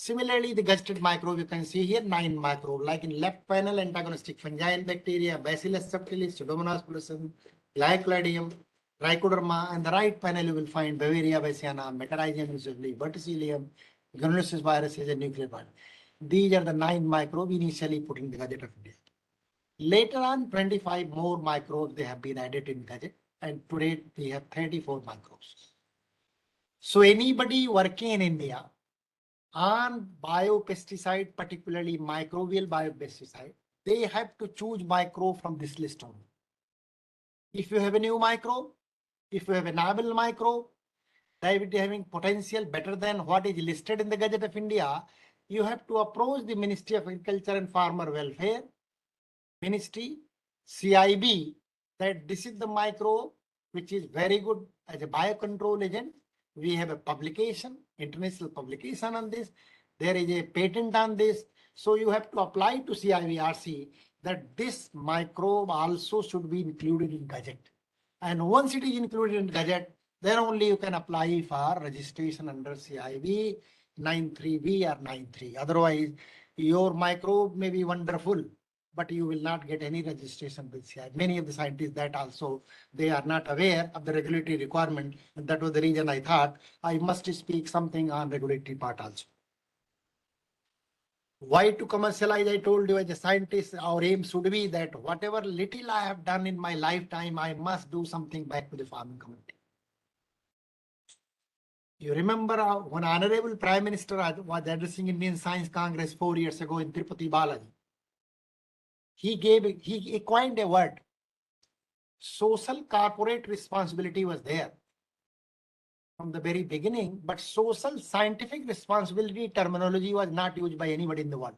E: Similarly, the gazetted microbe, you can see here 9 microbe, like in left panel, antagonistic fungi and bacteria, Bacillus subtilis, Pseudomonas fluorescens, Glycolidium, Trichoderma, and the right panel you will find Bavaria bassiana, Metarhizium usually, Verticillium, Granulosis viruses, and nuclear part. These are the 9 microbes initially put in the Gazette of India. Later on, 25 more microbes they have been added in Gazette, and today we have 34 microbes. So anybody working in India on biopesticide, particularly microbial biopesticide, they have to choose microbe from this list only. If you have a new microbe, if you have a novel microbe, that is having potential better than what is listed in the Gazette of India, you have to approach the Ministry of Agriculture and Farmer Welfare, Ministry, CIB, that this is the microbe which is very good as a biocontrol agent. We have a publication, international publication on this. There is a patent on this. So you have to apply to CIBRC that this microbe also should be included in Gazette. And once it is included in Gazette, then only you can apply for registration under CIB 93B or 93. Otherwise, your microbe may be wonderful, but you will not get any registration with CIB. Many of the scientists that also, they are not aware of the regulatory requirement. And that was the reason I thought I must speak something on regulatory part also. Why to commercialize? I told you as a scientist, our aim should be that whatever little I have done in my lifetime, I must do something back to the farming community. You remember when Honorable Prime Minister was addressing Indian Science Congress 4 years ago in Tirupati Balaji, he coined a word. Social corporate responsibility was there from the very beginning, but social scientific responsibility terminology was not used by anybody in the world.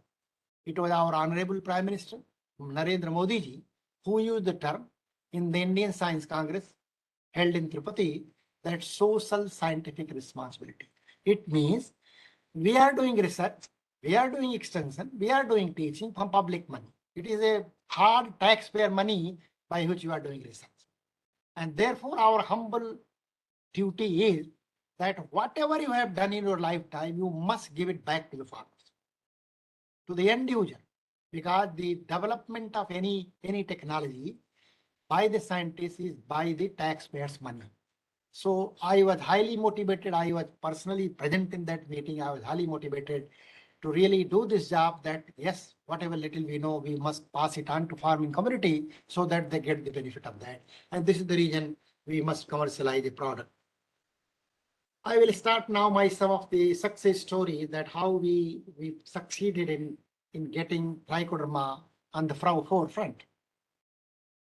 E: It was our Honorable Prime Minister, Narendra Modi ji, who used the term in the Indian Science Congress held in Tirupati, that social scientific responsibility. It means we are doing research, we are doing extension, we are doing teaching from public money. It is a hard taxpayer money by which you are doing research. And therefore, our humble duty is that whatever you have done in your lifetime, you must give it back to the farmers, to the end user, because the development of any technology by the scientists is by the taxpayers' money. So I was highly motivated. I was personally present in that meeting. I was highly motivated to really do this job, that yes, whatever little we know, we must pass it on to farming community so that they get the benefit of that. And this is the reason we must commercialize the product. I will start now some of the success stories, that how we succeeded in getting trichoderma on the forefront.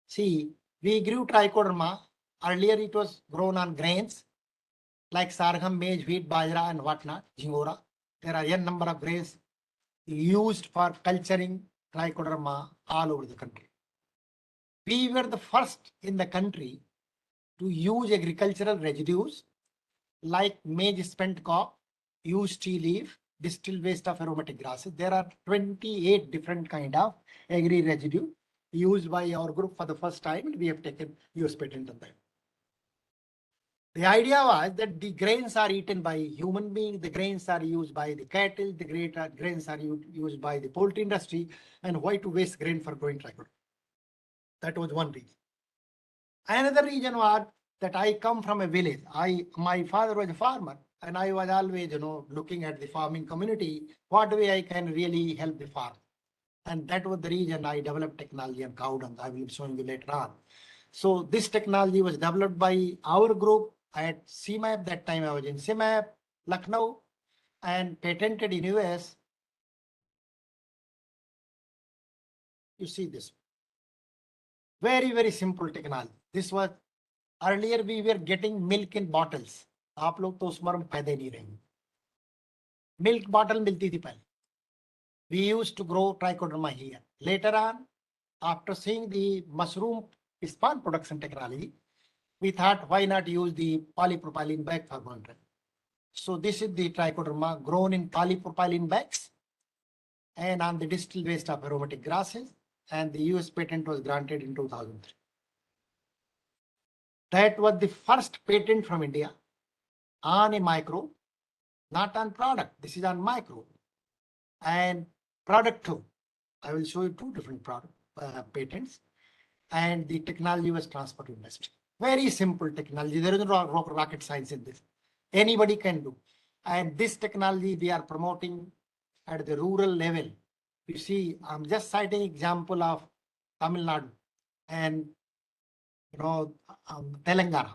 E: See, we grew trichoderma. Earlier it was grown on grains like sargam, maize, wheat, bajra, and whatnot, jingora. There are n number of grains used for culturing trichoderma all over the country. We were the first in the country to use agricultural residues like maize spent cob, used tea leaf, distilled waste of aromatic grasses. There are 28 different kind of agri residue used by our group for the first time, and we have taken US patent on that. The idea was that the grains are eaten by human beings, the grains are used by the cattle, the grains are used by the poultry industry, and why to waste grain for growing trichoderma? That was one reason. Another reason was that I come from a village. My father was a farmer, and I was always, looking at the farming community, what way I can really help the farm. And that was the reason I developed technology on cow dung. I will be showing you later on. So this technology was developed by our group at CMAP. That time I was in CMAP, Lucknow, and patented in US. You see this. Very, very simple technology. This was, earlier we were getting milk in bottles. आप लोग तो उस मर्म पैदे नहीं रहे. Milk bottle मिलती थी पहले. We used to grow trichoderma here. Later on, after seeing the mushroom spawn production technology, we thought, why not use the polypropylene bag for growing? So this is the trichoderma grown in polypropylene bags and on the distilled waste of aromatic grasses, and the US patent was granted in 2003. That was the first patent from India on a micro, not on product. This is on micro. And product 2, I will show you 2 different product patents, and the technology was transferred to industry. Very simple technology. There is no rocket science in this. Anybody can do. And this technology we are promoting at the rural level. You see, I'm just citing example of Tamil Nadu and Telangana.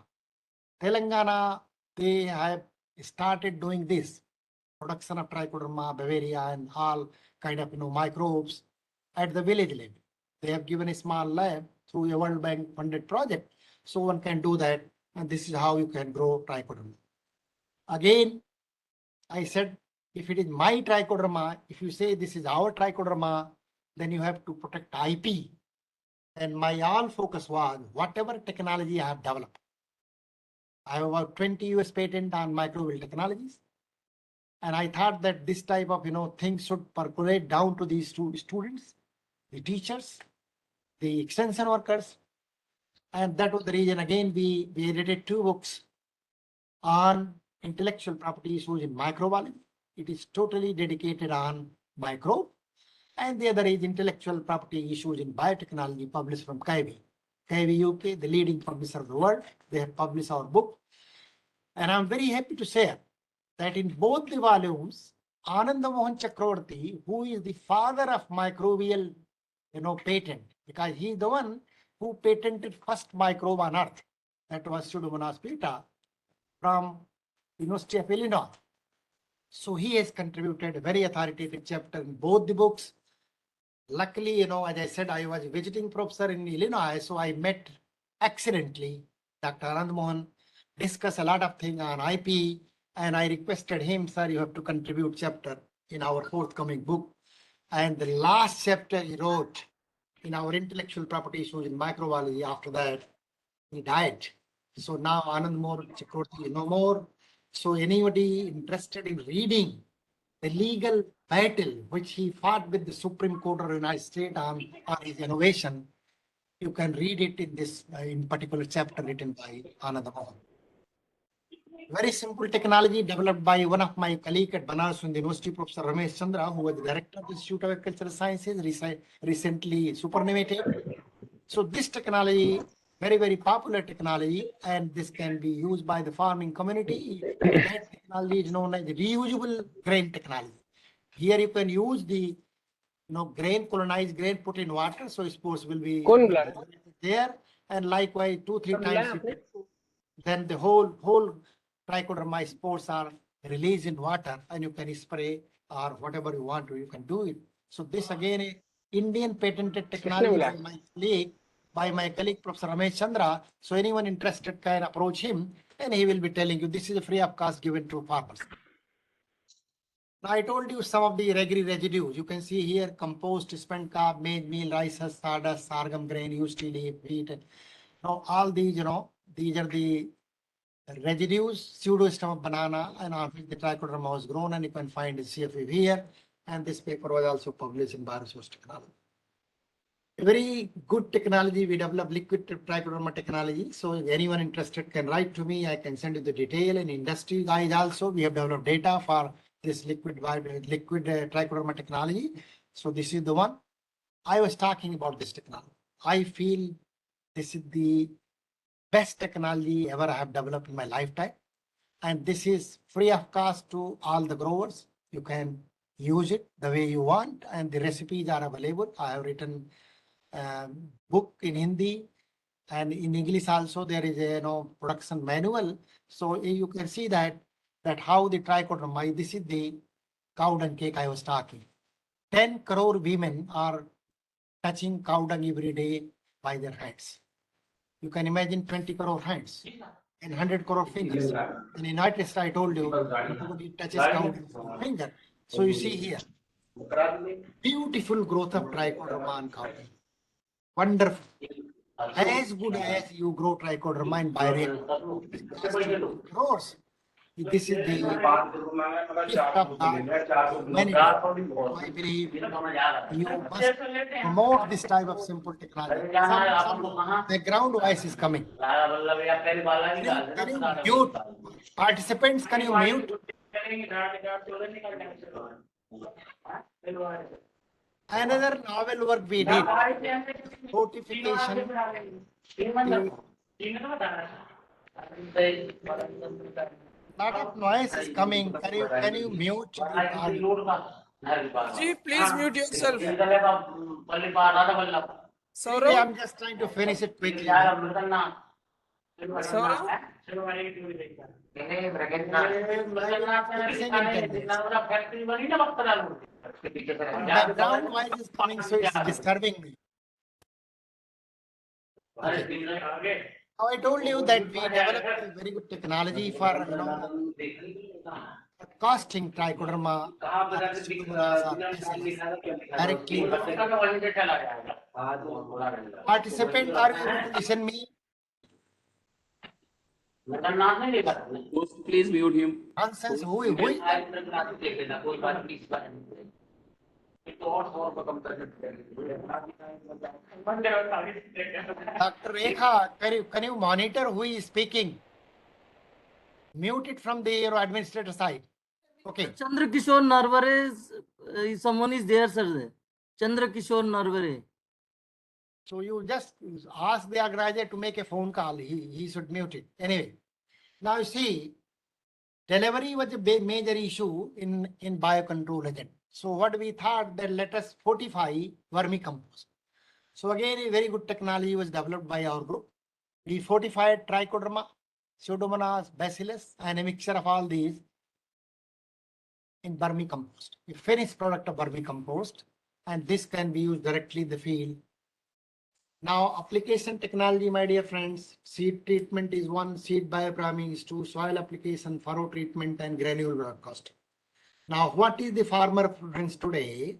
E: Telangana, they have started doing this production of trichoderma, Bavaria, and all kind of microbes at the village level. They have given a small lab through a World Bank funded project, so one can do that, and this is how you can grow trichoderma. Again, I said, if it is my trichoderma, if you say this is our trichoderma, then you have to protect IP. And my all focus was whatever technology I have developed. I have about 20 US patent on microbial technologies. And I thought that this type of things should percolate down to these students, the teachers, the extension workers. And that was the reason, again, we edited 2 books on intellectual property issues in microbiology. It is totally dedicated on microbe. And the other is intellectual property issues in biotechnology, published from KIV. KIV UK, the leading publisher of the world, they have published our book. And I'm very happy to say that in both the volumes, Ananda Mohan Chakravarti, who is the father of microbial patent, because he is the one who patented first microbe on earth, that was Pseudomonas beta from University of Illinois. So he has contributed a very authoritative chapter in both the books. Luckily, as I said, I was a visiting professor in Illinois, so I met accidentally Dr. Anand Mohan, discuss a lot of things on IP, and I requested him, sir, you have to contribute chapter in our forthcoming book. And the last chapter he wrote in our intellectual property issues in microbiology, after that, he died. So now Anand Mohan Chakravarti no more. So anybody interested in reading the legal battle which he fought with the Supreme Court of the United States on his innovation, you can read it in this in particular chapter written by Anand Mohan. Very simple technology developed by one of my colleagues at Banaras University, Professor Ramesh Chandra, who was the director of the Institute of Agricultural Sciences, recently superannuated. So this technology, very, very popular technology, and this can be used by the farming community. That technology is known as reusable grain technology. Here you can use the grain, colonized grain, put in water, so spores will be there, and likewise 2-3 times then the whole trichoderma spores are released in water, and you can spray or whatever you want to, you can do it. So this again a Indian patented technology by my colleague Professor Ramesh Chandra. So anyone interested can approach him, and he will be telling you this is a free of cost given to farmers. Now I told you some of the residues. You can see here compost, spent carb, maize meal, rice husk, sawdust, sorghum grain, used tea leaf, wheat. Now all these, these are the residues, pseudostem of banana, and on which the trichoderma was grown, and you can find the CFA here. And this paper was also published in Bioresource Technology. A very good technology. We developed liquid trichoderma technology. So if anyone interested can write to me. I can send you the detail. And industry guys also, we have developed data for this liquid trichoderma technology. So this is the one I was talking about. This technology, I feel this is the best technology ever I have developed in my lifetime. And this is free of cost to all the growers. You can use it the way you want, and the recipes are available. I have written book in Hindi, and in English also there is a production manual. So you can see that how the trichoderma, this is the cow dung cake I was talking. 10 crore women are touching cow dung every day by their hands. You can imagine 20 crore hands and 100 crore fingers. In the United States, I told you, nobody touches cow dung with a finger. So you see here, beautiful growth of trichoderma on cow dung. Wonderful. As good as you grow trichoderma in bioreactor. Crores. This is the gift of God to humanity. So I believe you must promote this type of simple technology. Some background voice is coming. Can you mute? Participants, can you mute? Another novel work we did, notification. Lot of noise is coming. Can you mute the audio?
D: Ji, please mute yourself.
E: Anyway,
D: Saurav?
E: I'm just trying to finish it quickly. No?
D: Saurav?
E: I will finishing in 10 minutes. Some background noise is coming, so it's disturbing me. Okay. Now I told you that we developed a very good technology for costing trichoderma or pseudomonas or bacillus directly. Participant, are you able to listen me?
F: Please mute him.
E: Nonsense. Who is that? Dr. Rekha, can you monitor who is speaking? Mute it from the your administrator side. Okay.
D: Chandra Kishore Narvare someone is there, sir. Chandra Kishore Narvare.
E: So you just ask the organizer to make a phone call. He should mute it. Anyway, now you see, delivery was a major issue in biocontrol agent. So what we thought that let us fortify vermicompost. So again, a very good technology was developed by our group. We fortified trichoderma, pseudomonas, bacillus, and a mixture of all these in vermicompost. A finished product of vermicompost, and this can be used directly in the field. Now, application technology, my dear friends, seed treatment is one, seed biopriming is two, soil application, furrow treatment, and granule broadcasting. Now, what is the farmer friends today?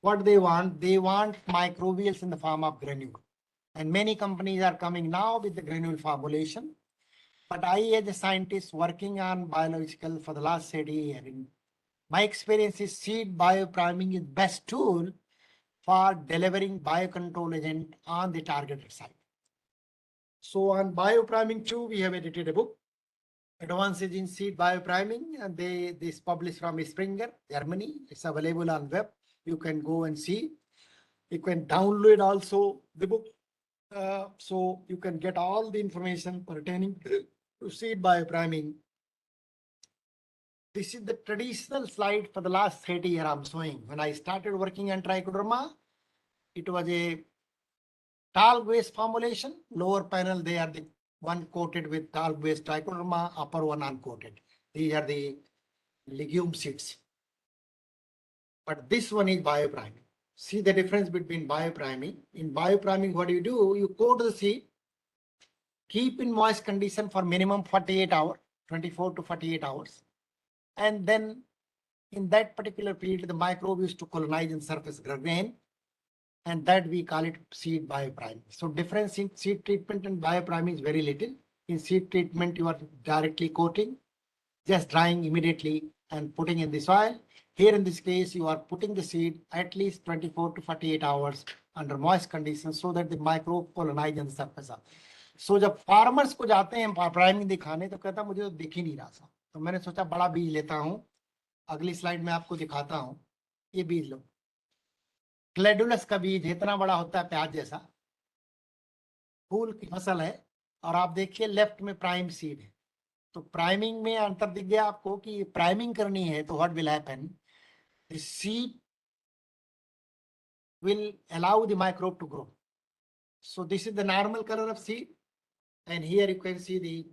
E: What they want? They want microbials in the form of granule. And many companies are coming now with the granule formulation. But I, as a scientist working on biological for the last 30 years, my experience is seed biopriming is best tool for delivering biocontrol agent on the targeted site. So on biopriming 2, we have edited a book, Advances in Seed Biopriming, and this published from Springer, Germany. It's available on web. You can go and see. You can download also the book. So you can get all the information pertaining to seed biopriming. This is the traditional slide for the last 30 years I'm showing. When I started working on trichoderma, it was a talc-based formulation. Lower panel, they are the one coated with talc-based trichoderma, upper one uncoated. These are the legume seeds. But this one is biopriming. See the difference between biopriming. In biopriming, what do? You coat the seed, keep in moist condition for minimum 48 hours, 24 to 48 hours. And then in that particular period, the microbe used to colonize in surface grain, and that we call it seed biopriming. So difference in seed treatment and biopriming is very little. In seed treatment, you are directly coating, just drying immediately and putting in the soil. Here in this case, you are putting the seed at least 24 to 48 hours under moist conditions so that the microbe colonize in the surface. So जब farmers को जाते हैं priming दिखाने तो कहता मुझे तो दिख ही नहीं रहा था, तो मैंने सोचा बड़ा बीज लेता हूँ. अगली स्लाइड में आपको दिखाता हूँ. ये बीज लो, क्लेडुलस का बीज इतना बड़ा होता है प्याज जैसा, फूल की फसल है. और आप देखिए लेफ्ट में प्राइम सीड है. तो प्राइमिंग में अंतर दिख गया आपको कि प्राइमिंग करनी है तो what will happen, the seed will allow the microbe to grow. So this is the normal color of seed, and here you can see the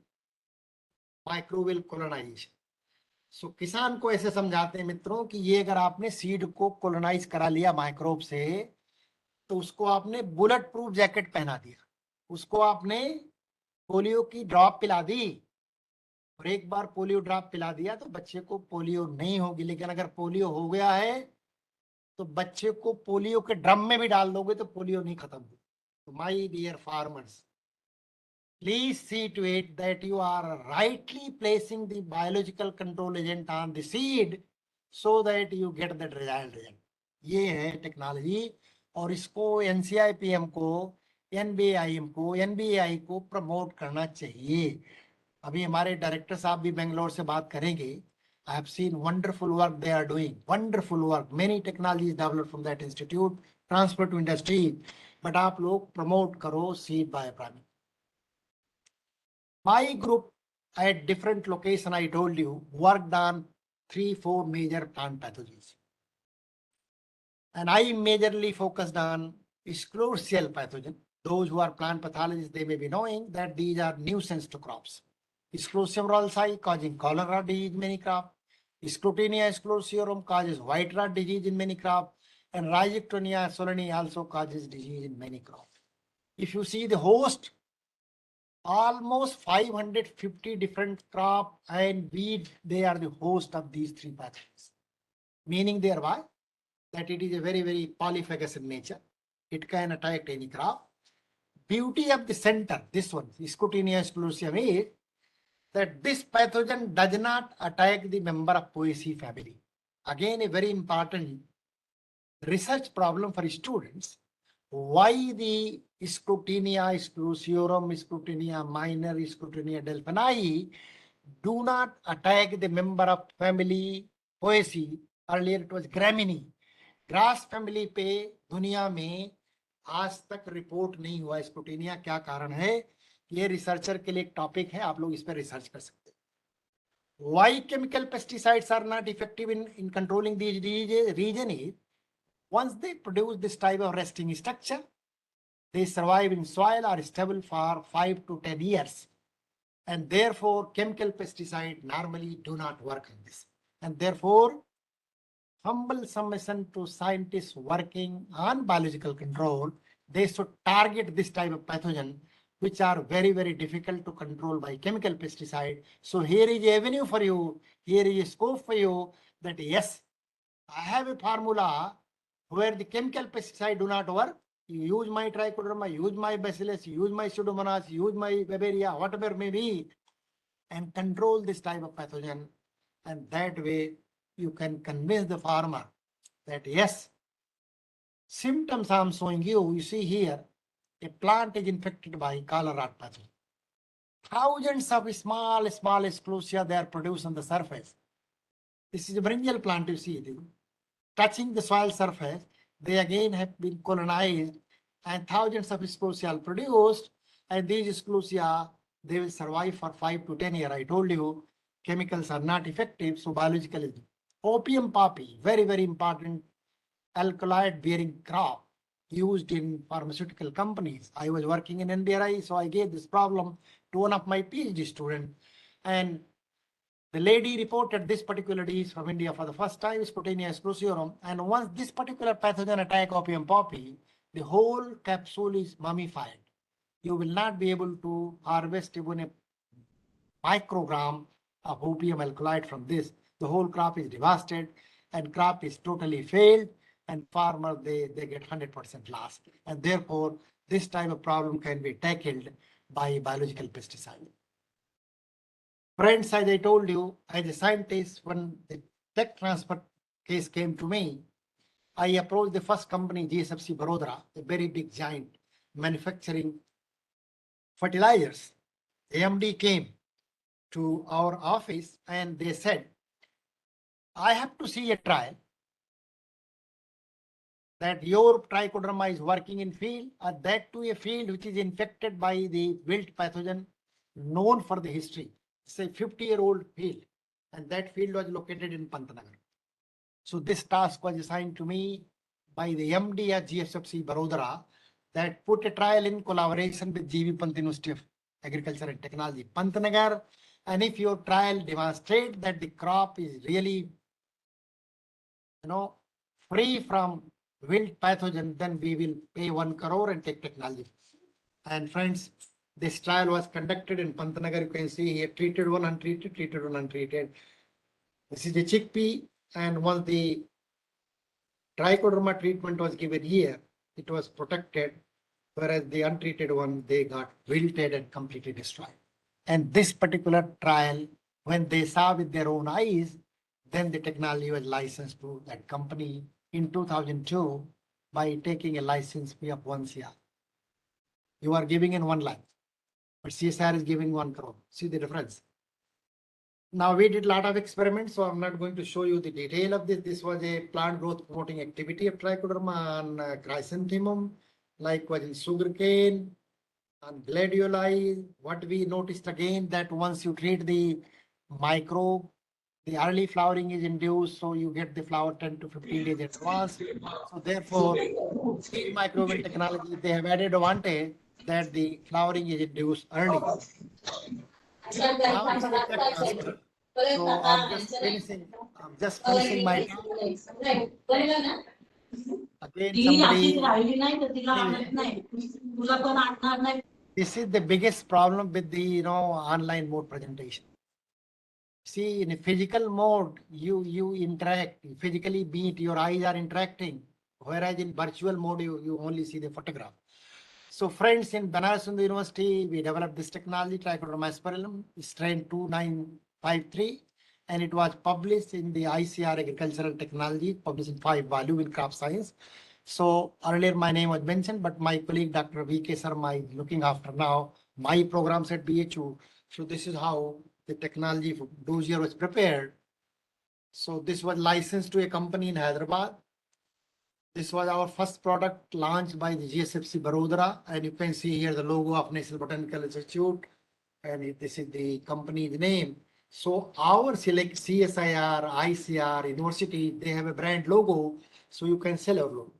E: microbial colonization. So किसान को ऐसे समझाते हैं मित्रों कि ये अगर आपने सीड को कोलोनाइज करा लिया माइक्रोब से, तो उसको आपने बुलेट प्रूफ जैकेट पहना दिया, उसको आपने पोलियो की ड्रॉप पिला दी. और एक बार पोलियो ड्रॉप पिला दिया तो बच्चे को पोलियो नहीं होगी. लेकिन अगर पोलियो हो गया है तो बच्चे को पोलियो के ड्रम में भी डाल दोगे तो पोलियो नहीं खत्म होगी. तो my dear farmers, please see to it that you are rightly placing the biological control agent on the seed so that you get the desired result. ये है टेक्नोलॉजी, और इसको NCIPM को, NBIM को, NBI को प्रमोट करना चाहिए. अभी हमारे डायरेक्टर साहब भी बेंगलोर से बात करेंगे I have seen wonderful work they are doing, wonderful work. Many technologies developed from that institute, transfer to industry. But आप लोग promote करो seed biopriming. My group at different location, I told you, worked on 3-4 major plant pathogens. And I majorly focused on sclerotial pathogen. Those who are plant pathologists, they may be knowing that these are nuisance to crops. Sclerotium ralsii causing cholera disease in many crops. Sclerotinia sclerotiorum causes white rot disease in many crops. And Rhizoctonia solani also causes disease in many crops. If you see the host, almost 550 different crop and weed, they are the host of these three pathogens. Meaning thereby that it is a very, very polyphagous in nature. It can attack any crop. Beauty of the center, this one, Sclerotinia sclerotiorum, is that this pathogen does not attack the member of Poaceae family. Again, a very important research problem for students. Why the Sclerotinia sclerotiorum, Sclerotinia minor, Sclerotinia delphini do not attack the member of family Poaceae? Earlier it was Graminea. Grass family पे दुनिया में आज तक report नहीं हुआ स्क्रूटिनिया. क्या कारण है? ये रिसर्चर के लिए एक टॉपिक है, आप लोग इस पर रिसर्च कर सकते हैं. Why chemical pesticides are not effective in controlling these region is, once they produce this type of resting structure, they survive in soil or stable for 5 to 10 years. And therefore, chemical pesticides normally do not work on this. And therefore, humble submission to scientists working on biological control, they should target this type of pathogen, which are very, very difficult to control by chemical pesticide. So here is a avenue for you, here is a scope for you that yes, I have a formula where the chemical pesticide do not work. You use my trichoderma, use my bacillus, use my pseudomonas, use my Weberia, whatever it may be, and control this type of pathogen. And that way you can convince the farmer that yes, symptoms I'm showing you, you see here, a plant is infected by cholera rot pathogen. Thousands of small sclerotia they are produced on the surface. This is a brinjal plant, you see, touching the soil surface, they again have been colonized and thousands of sclerotia are produced, and these sclerotia, they will survive for 5 to 10 years. I told you, chemicals are not effective, so biological is. Opium poppy, very, very important alkaloid bearing crop used in pharmaceutical companies. I was working in NBRI, so I gave this problem to one of my PhD students, and the lady reported this particular disease from India for the first time, Sclerotinia sclerotiorum, and once this particular pathogen attack opium poppy, the whole capsule is mummified. You will not be able to harvest even a microgram of opium alkaloid from this. The whole crop is devastated and crop is totally failed, and farmer they get 100% loss. And therefore, this type of problem can be tackled by biological pesticide. Friends, as I told you, as a scientist, when the tech transfer case came to me, I approached the first company, GSFC Barodara, a very big giant manufacturing fertilizers. The MD came to our office and they said, I have to see a trial that your trichoderma is working in field, or that to a field which is infected by the wilt pathogen known for the history. It's a 50-year-old field, and that field was located in Pantnagar. So this task was assigned to me by the MD at GSFC Barodara, that put a trial in collaboration with GV Pant University of Agriculture and Technology, Pantnagar. And if your trial demonstrates that the crop is really, free from wilt pathogen, then we will pay 1 crore and take technology. And friends, this trial was conducted in Pantnagar. You can see here, treated one, untreated, treated one, untreated. This is the chickpea, and once the trichoderma treatment was given here, it was protected, whereas the untreated one, they got wilted and completely destroyed. And this particular trial, when they saw with their own eyes, then the technology was licensed to that company in 2002 by taking a license fee of 1 CR. You are giving in 1 lakh, but CSR is giving 1 crore. See the difference. Now we did a lot of experiments, so I'm not going to show you the detail of this. This was a plant growth promoting activity of trichoderma on chrysanthemum, likewise in sugarcane, on gladioli. What we noticed again that once you treat the microbe, the early flowering is induced, so you get the flower 10 to 15 days in advance. So therefore, these microbial technology, they have added advantage that the flowering is induced early. Now this is the tech transfer. So I'm just finishing my talk. Again, somebody, anyway, this is the biggest problem with the online mode presentation. See, in a physical mode, you interact physically, be it your eyes are interacting, whereas in virtual mode, you only see the photograph. So friends, in Banaras Hindu University, we developed this technology, trichoderma aspergillum, strain 2953, and it was published in the ICR Agricultural Technology, published in 5 volume in crop science. So earlier my name was mentioned, but my colleague Dr. V.K. Sharma is looking after now my programs at BHU. So this is how the technology for dossier was prepared. So this was licensed to a company in Hyderabad. This was our first product launched by the GSFC Barodara, and you can see here the logo of National Botanical Institute, and this is the company's name. So our select CSIR, ICR, university, they have a brand logo, so you can sell our logo.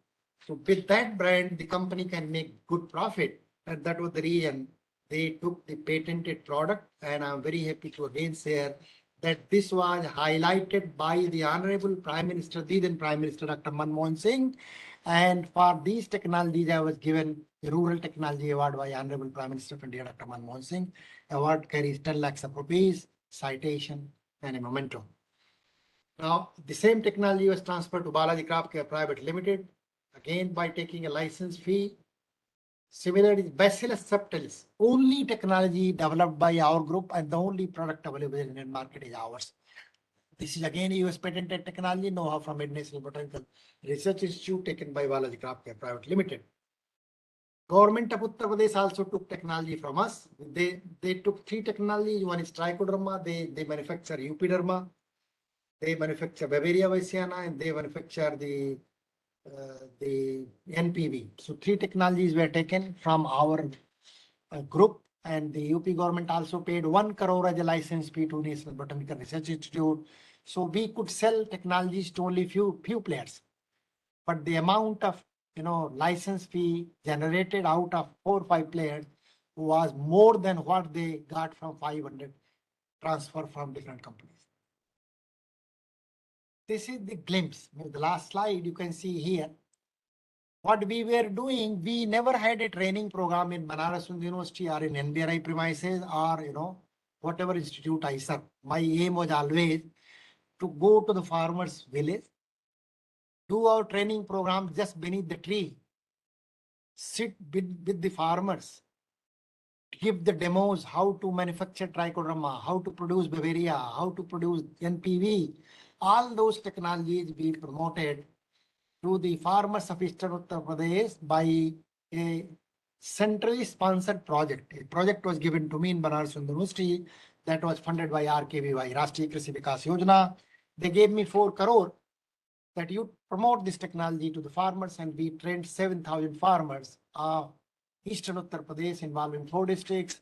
E: So with that brand, the company can make good profit, and that was the reason they took the patented product. And I'm very happy to again share that this was highlighted by the Honorable Prime Minister, the then Prime Minister Dr. Manmohan Singh. And for these technologies, I was given the Rural Technology Award by Honorable Prime Minister of India, Dr. Manmohan Singh. Award carries 10 lakhs of rupees, citation, and a memento. Now, the same technology was transferred to Balaji Crop Care Private Limited, again by taking a license fee. Similarly, Bacillus subtilis, only technology developed by our group and the only product available in the market is ours. This is again a US patented technology, know-how from National Botanical Research Institute taken by Balaji Crop Care Private Limited. Government of Uttar Pradesh also took technology from us. They took 3 technologies. One is trichoderma, they manufacture epiderma, they manufacture Bavaria viciana, and they manufacture the NPV. So 3 technologies were taken from our group, and the UP government also paid 1 crore as a license fee to National Botanical Research Institute. So we could sell technologies to only few players, but the amount of license fee generated out of 4 or 5 players was more than what they got from 500 transfer from different companies. This is the glimpse. The last slide you can see here. What we were doing, we never had a training program in Banaras Hindu University or in NBRI premises or whatever institute I serve. My aim was always to go to the farmers' village, do our training program just beneath the tree, sit with the farmers, give the demos how to manufacture trichoderma, how to produce Bavaria, how to produce NPV. All those technologies we promoted to the farmers of Eastern Uttar Pradesh by a centrally sponsored project. A project was given to me in Banaras Hindu University that was funded by RKVY, Rashtriya Krishi Vikas Yojana. They gave me 4 crore that you promote this technology to the farmers, and we trained 7,000 farmers of Eastern Uttar Pradesh involving 4 districts.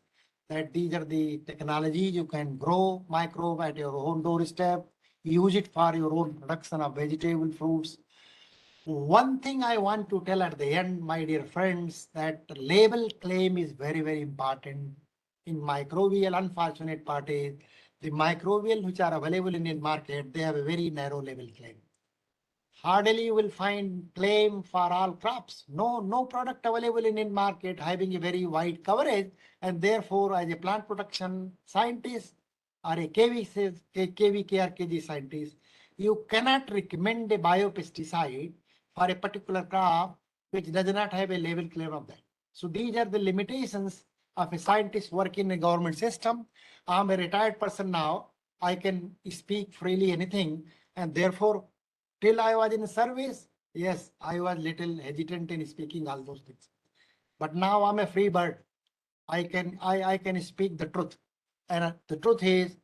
E: That these are the technologies you can grow microbe at your own doorstep, use it for your own production of vegetable, fruits. One thing I want to tell at the end, my dear friends, that label claim is very, very important. In microbial, unfortunate part is the microbial which are available in the market, they have a very narrow label claim. Hardly you will find claim for all crops. No product available in the market having a very wide coverage, and therefore as a plant protection scientist or a KVKRKG scientist, you cannot recommend a biopesticide for a particular crop which does not have a label claim of that. So these are the limitations of a scientist working in a government system. I'm a retired person now. I can speak freely anything, and therefore till I was in service, yes, I was little hesitant in speaking all those things. But now I'm a free bird. I can speak the truth. And the truth is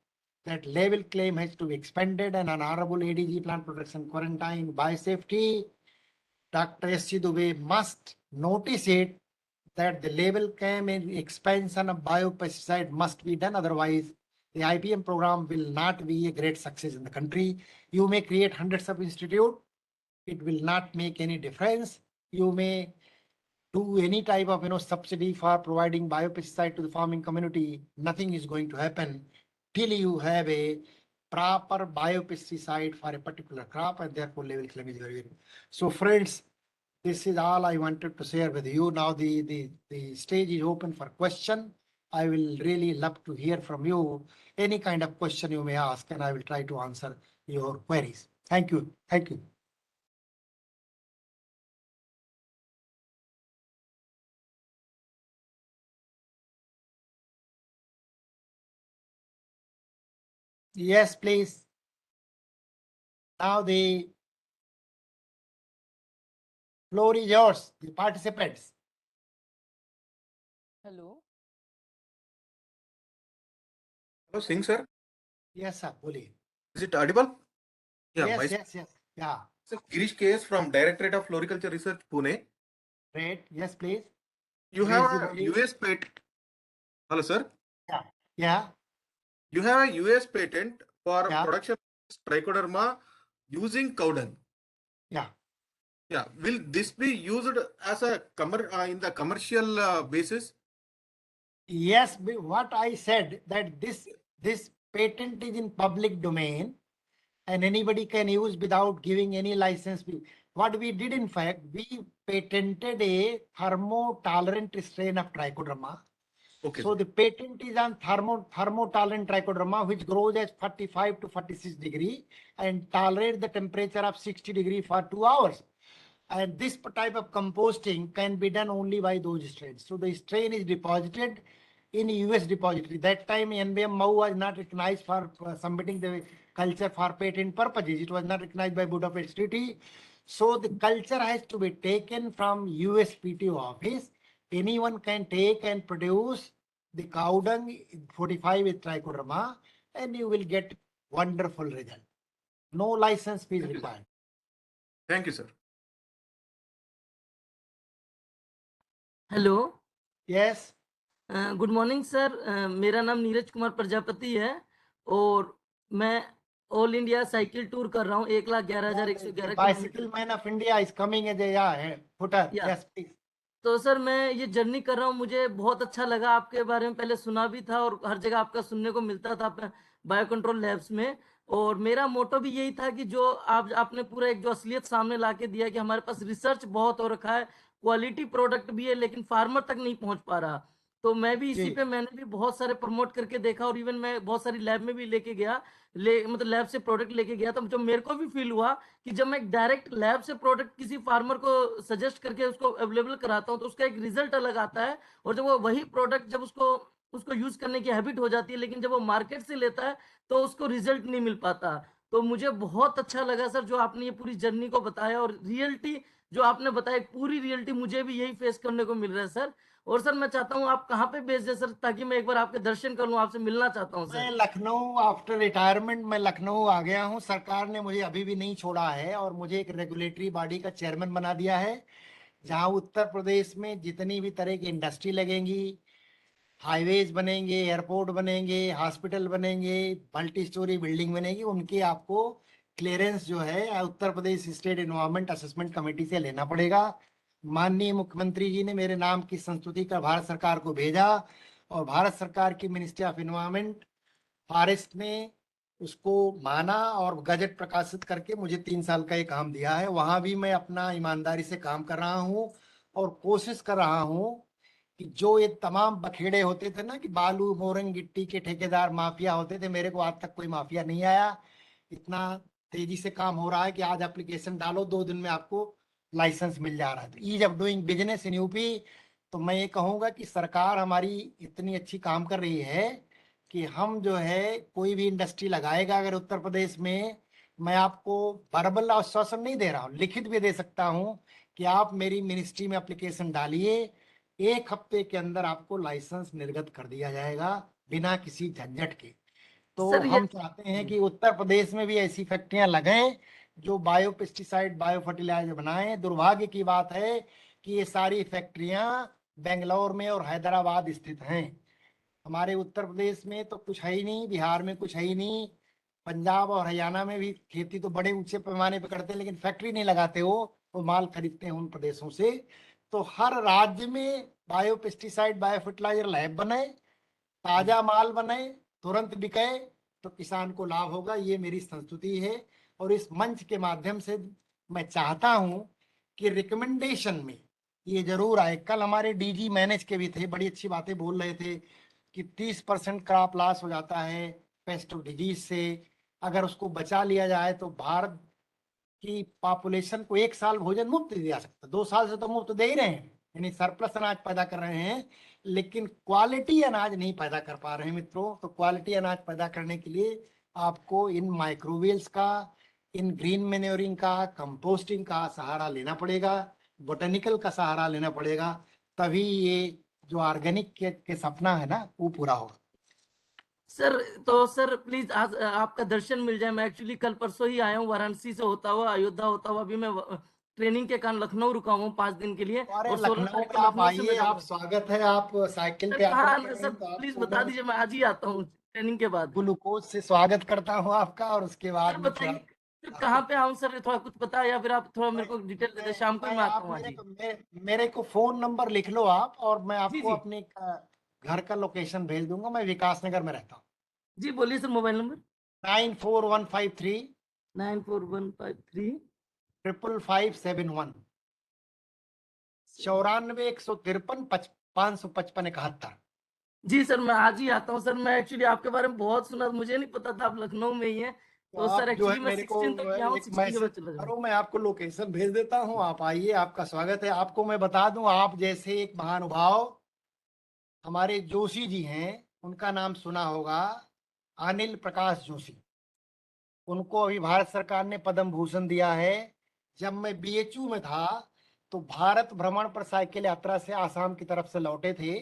E: that level claim has to be expanded, and Honorable ADG Plant Protection Quarantine Biosafety, Dr. S.C. Dubey must notice it that the level claim and expansion of biopesticide must be done. Otherwise, the IPM program will not be a great success in the country. You may create hundreds of institutes. It will not make any difference. You may do any type of subsidy for providing biopesticide to the farming community. Nothing is going to happen till you have a proper biopesticide for a particular crop, and therefore level claim is very. So friends, this is all I wanted to share with you. Now the stage is open for question. I will really love to hear from you. Any kind of question you may ask, and I will try to answer your queries. Thank you. Thank you. Yes, please. Now the floor is yours, the participants.
F: Hello.
C: Hello, Singh sir.
E: Yes, sir. Boliye.
C: Is it audible?
E: Yes, yes, yes. Yeah.
C: Sir, Girish KS from Directorate of Floriculture Research, Pune.
E: Great. Yes, please.
C: You
E: Please,
C: have a
E: Boliye.
C: US patent. Hello, sir.
E: Yeah. Yeah.
C: You have a US patent for
E: Yeah.
C: production of trichoderma using cow dung.
E: Yeah.
C: Yeah. Will this be used as a in the commercial basis?
E: Yes, what I said that this patent is in public domain and anybody can use without giving any license. What we did, in fact, we patented a thermo-tolerant strain of trichoderma.
C: Okay.
E: So the patent is on thermo-tolerant trichoderma, which grows at 45 to 46 degree and tolerate the temperature of 60 degree for 2 hours. And this type of composting can be done only by those strains. So the strain is deposited in US depository. That time NBM Mau was not recognized for submitting the culture for patent purposes. It was not recognized by Budapest Treaty. So the culture has to be taken from USPTO office. Anyone can take and produce the cow dung 45 with trichoderma, and you will get wonderful result. No license fee is required.
C: Thank you, sir.
D: Hello,
E: Yes.
D: Good morning sir. मेरा नाम नीरज कुमार प्रजापति है और मैं all India cycle tour कर रहा हूँ 1,11,111
E: Bicycle
D: kilometre.
E: man of India is coming as a footer.
D: Yeah.
E: Yes, please.
D: तो sir मैं ये जर्नी कर रहा हूँ, मुझे बहुत अच्छा लगा। आपके बारे में पहले सुना भी था और हर जगह आपका सुनने को मिलता था बायो कंट्रोल लैब्स में। और मेरा मोटो भी यही था कि जो आपने पूरा एक जो असलियत सामने ला के दिया कि हमारे पास रिसर्च बहुत हो रखा है, क्वालिटी प्रोडक्ट भी है, लेकिन फार्मर तक नहीं पहुंच पा रहा। तो मैं भी इसी पे मैंने भी बहुत सारे प्रमोट करके देखा और इवन मैं बहुत सारी लैब में भी लेके गया, मतलब लैब से प्रोडक्ट लेके गया। तो जो मेरे को भी फील हुआ कि जब मैं डायरेक्ट लैब से प्रोडक्ट किसी फार्मर को सजेस्ट करके उसको अवेलेबल कराता हूँ तो उसका एक रिजल्ट अलग आता है। और जब वो वही प्रोडक्ट जब उसको यूज करने की हैबिट हो जाती है, लेकिन जब वो मार्केट से लेता है तो उसको रिजल्ट नहीं मिल पाता। तो मुझे बहुत अच्छा लगा सर जो आपने ये पूरी जर्नी को बताया और रियलिटी जो आपने बताया, पूरी रियलिटी मुझे भी यही फेस करने को मिल रहा है सर। और सर मैं चाहता हूँ आप कहाँ पे भेज दें सर, ताकि मैं एक बार आपके दर्शन कर लूँ, आपसे मिलना चाहता हूँ
E: मैं
D: सर।
E: लखनऊ आफ्टर रिटायरमेंट में लखनऊ आ गया हूँ। सरकार ने मुझे अभी भी नहीं छोड़ा है और मुझे एक रेगुलेटरी बॉडी का चेयरमैन बना दिया है, जहाँ उत्तर प्रदेश में जितनी भी तरह की इंडस्ट्री लगेंगी, हाईवेज बनेंगे, एयरपोर्ट बनेंगे, हॉस्पिटल बनेंगे, मल्टी स्टोरी बिल्डिंग बनेगी, उनकी आपको क्लियरेंस जो है Uttar Pradesh state environment assessment committee से लेना पड़ेगा। माननीय मुख्यमंत्री जी ने मेरे नाम की संस्तुति का भारत सरकार को भेजा और भारत सरकार की मिनिस्ट्री ऑफ एनवायरमेंट फॉरेस्ट ने उसको माना और गजट प्रकाशित करके मुझे 3 साल का ये काम दिया है। वहां भी मैं अपना ईमानदारी से काम कर रहा हूँ और कोशिश कर रहा हूँ कि जो ये तमाम बखेड़े होते थे ना कि बालू मोरंग गिट्टी के ठेकेदार माफिया होते थे, मेरे को आज तक कोई माफिया नहीं आया। इतना तेजी से काम हो रहा है कि आज एप्लीकेशन डालो 2 दिन में आपको लाइसेंस मिल जा रहा है। तो ease of doing business in UP. तो मैं ये कहूँगा कि सरकार हमारी इतनी अच्छी काम कर रही है कि हम जो है कोई भी इंडस्ट्री लगाएगा अगर उत्तर प्रदेश में, मैं आपको वर्बल आश्वासन नहीं दे रहा हूँ, लिखित भी दे सकता हूँ कि आप मेरी मिनिस्ट्री में एप्लीकेशन डालिए, 1 हफ्ते के अंदर आपको लाइसेंस निर्गत कर दिया जाएगा बिना किसी झंझट के। तो
D: सर ये
E: हम चाहते हैं कि उत्तर प्रदेश में भी ऐसी फैक्ट्रियां लगें जो बायो पेस्टिसाइड बायो फर्टिलाइजर बनाएं। दुर्भाग्य की बात है कि ये सारी फैक्ट्रियां बेंगलोर में और हैदराबाद स्थित हैं। हमारे उत्तर प्रदेश में तो कुछ है ही नहीं, बिहार में कुछ है ही नहीं, पंजाब और हरियाणा में भी खेती तो बड़े ऊंचे पैमाने पर करते हैं, लेकिन फैक्ट्री नहीं लगाते वो माल खरीदते हैं उन प्रदेशों से। तो हर राज्य में bio pesticide bio fertiliser lab बने, ताजा माल बने, तुरंत बिके, तो किसान को लाभ होगा। ये मेरी संस्तुति है। और इस मंच के माध्यम से मैं चाहता हूं कि रिकमेंडेशन में ये जरूर आए। कल हमारे डीजी मैनेज के भी थे, बड़ी अच्छी बातें बोल रहे थे कि 30% क्रॉप लॉस हो जाता है पेस्ट और डिजीज से। अगर उसको बचा लिया जाए तो भारत की पॉपुलेशन को 1 साल भोजन मुफ्त दिया जा सकता है। 2 साल से तो मुफ्त दे ही रहे हैं, यानी सरप्लस अनाज पैदा कर रहे हैं, लेकिन क्वालिटी अनाज नहीं पैदा कर पा रहे हैं मित्रों। तो क्वालिटी अनाज पैदा करने के लिए आपको इन माइक्रोवेल्स का, इन ग्रीन मैन्योरिंग का, कंपोस्टिंग का सहारा लेना पड़ेगा, बोटेनिकल का सहारा लेना पड़ेगा, तभी ये जो ऑर्गेनिक के सपना है ना वो पूरा होगा।
D: सर तो सर प्लीज आज आपका दर्शन मिल जाए। मैं एक्चुअली कल परसों ही आया हूँ वाराणसी से होता हुआ, अयोध्या होता हुआ। अभी मैं ट्रेनिंग के कारण लखनऊ रुका हूँ 5 दिन के लिए,
E: अरे
D: और 16
E: लखनऊ
D: तारीख
E: में
D: को
E: आप
D: लखनऊ से मैं
E: आइए, आप
D: जाऊंगा।
E: स्वागत है। आप साइकिल
D: सर
E: पे यात्रा
D: कहाँ
E: कर
D: आना
E: रहे
D: सर,
E: हैं तो
D: प्लीज
E: आपको
D: बता
E: मैं
D: दीजिए, मैं आज ही आता हूँ ट्रेनिंग के बाद।
E: ग्लूकोज से स्वागत करता हूँ आपका, और उसके
D: सर
E: बाद में फिर
D: बताइए,
E: आप
D: सर
E: आपको
D: कहाँ पे आऊँ सर, थोड़ा कुछ पता है या फिर आप थोड़ा
E: मैं
D: मेरे को डिटेल दे
E: मैं
D: दे। शाम को ही
E: मैं
D: मैं आता
E: आप
D: हूँ आज ही।
E: मेरे को फोन नंबर लिख लो आप, और मैं
D: जी
E: आपको
D: जी
E: अपने घर का लोकेशन भेज दूंगा। मैं विकास नगर में रहता हूँ।
D: जी, बोलिए सर। Mobile number
E: 9415371551।
D: 941553।
E: 94 153 555 71।
D: जी सर, मैं आज ही आता हूँ सर। मैं एक्चुअली आपके बारे में बहुत सुना, मुझे नहीं पता था आप लखनऊ में ही हैं।
E: तो
D: तो सर
E: आप जो है
D: एक्चुअली मैं
E: मेरे को
D: 16 तक यहाँ हूँ,
E: एक
D: 16 के बाद
E: मैसेज
D: चला जाऊँ।
E: करो, मैं आपको लोकेशन भेज देता हूँ। आप आइए, आपका स्वागत है। आपको मैं बता दूं, आप जैसे एक महानुभाव हमारे जोशी जी हैं, उनका नाम सुना होगा, अनिल प्रकाश जोशी। उनको अभी भारत सरकार ने पद्म भूषण दिया है। जब मैं बीएचयू में था तो भारत भ्रमण पर साइकिल यात्रा से आसाम की तरफ से लौटे थे,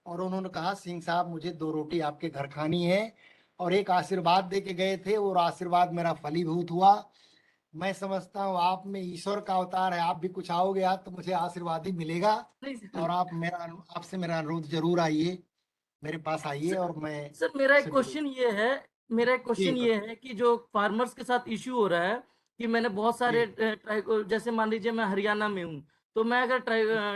E: और उन्होंने कहा सिंह साहब मुझे 2 रोटी आपके घर खानी है, और एक आशीर्वाद दे के गए थे, और आशीर्वाद मेरा फलीभूत हुआ। मैं समझता हूँ आप में ईश्वर का अवतार है। आप भी कुछ आओगे आज तो मुझे आशीर्वाद ही मिलेगा।
D: नहीं
E: और
D: सर।
E: आप आपसे मेरा अनुरोध जरूर आइए, मेरे पास आइए
D: सर
E: और मैं
D: सर, मेरा एक
E: से मिलूँ।
D: क्वेश्चन ये है, मेरा एक
E: जी
D: क्वेश्चन ये है कि जो फार्मर्स के साथ इश्यू हो रहा है कि मैंने बहुत सारे
E: जी
D: जैसे मान लीजिए मैं हरियाणा में हूँ, तो मैं अगर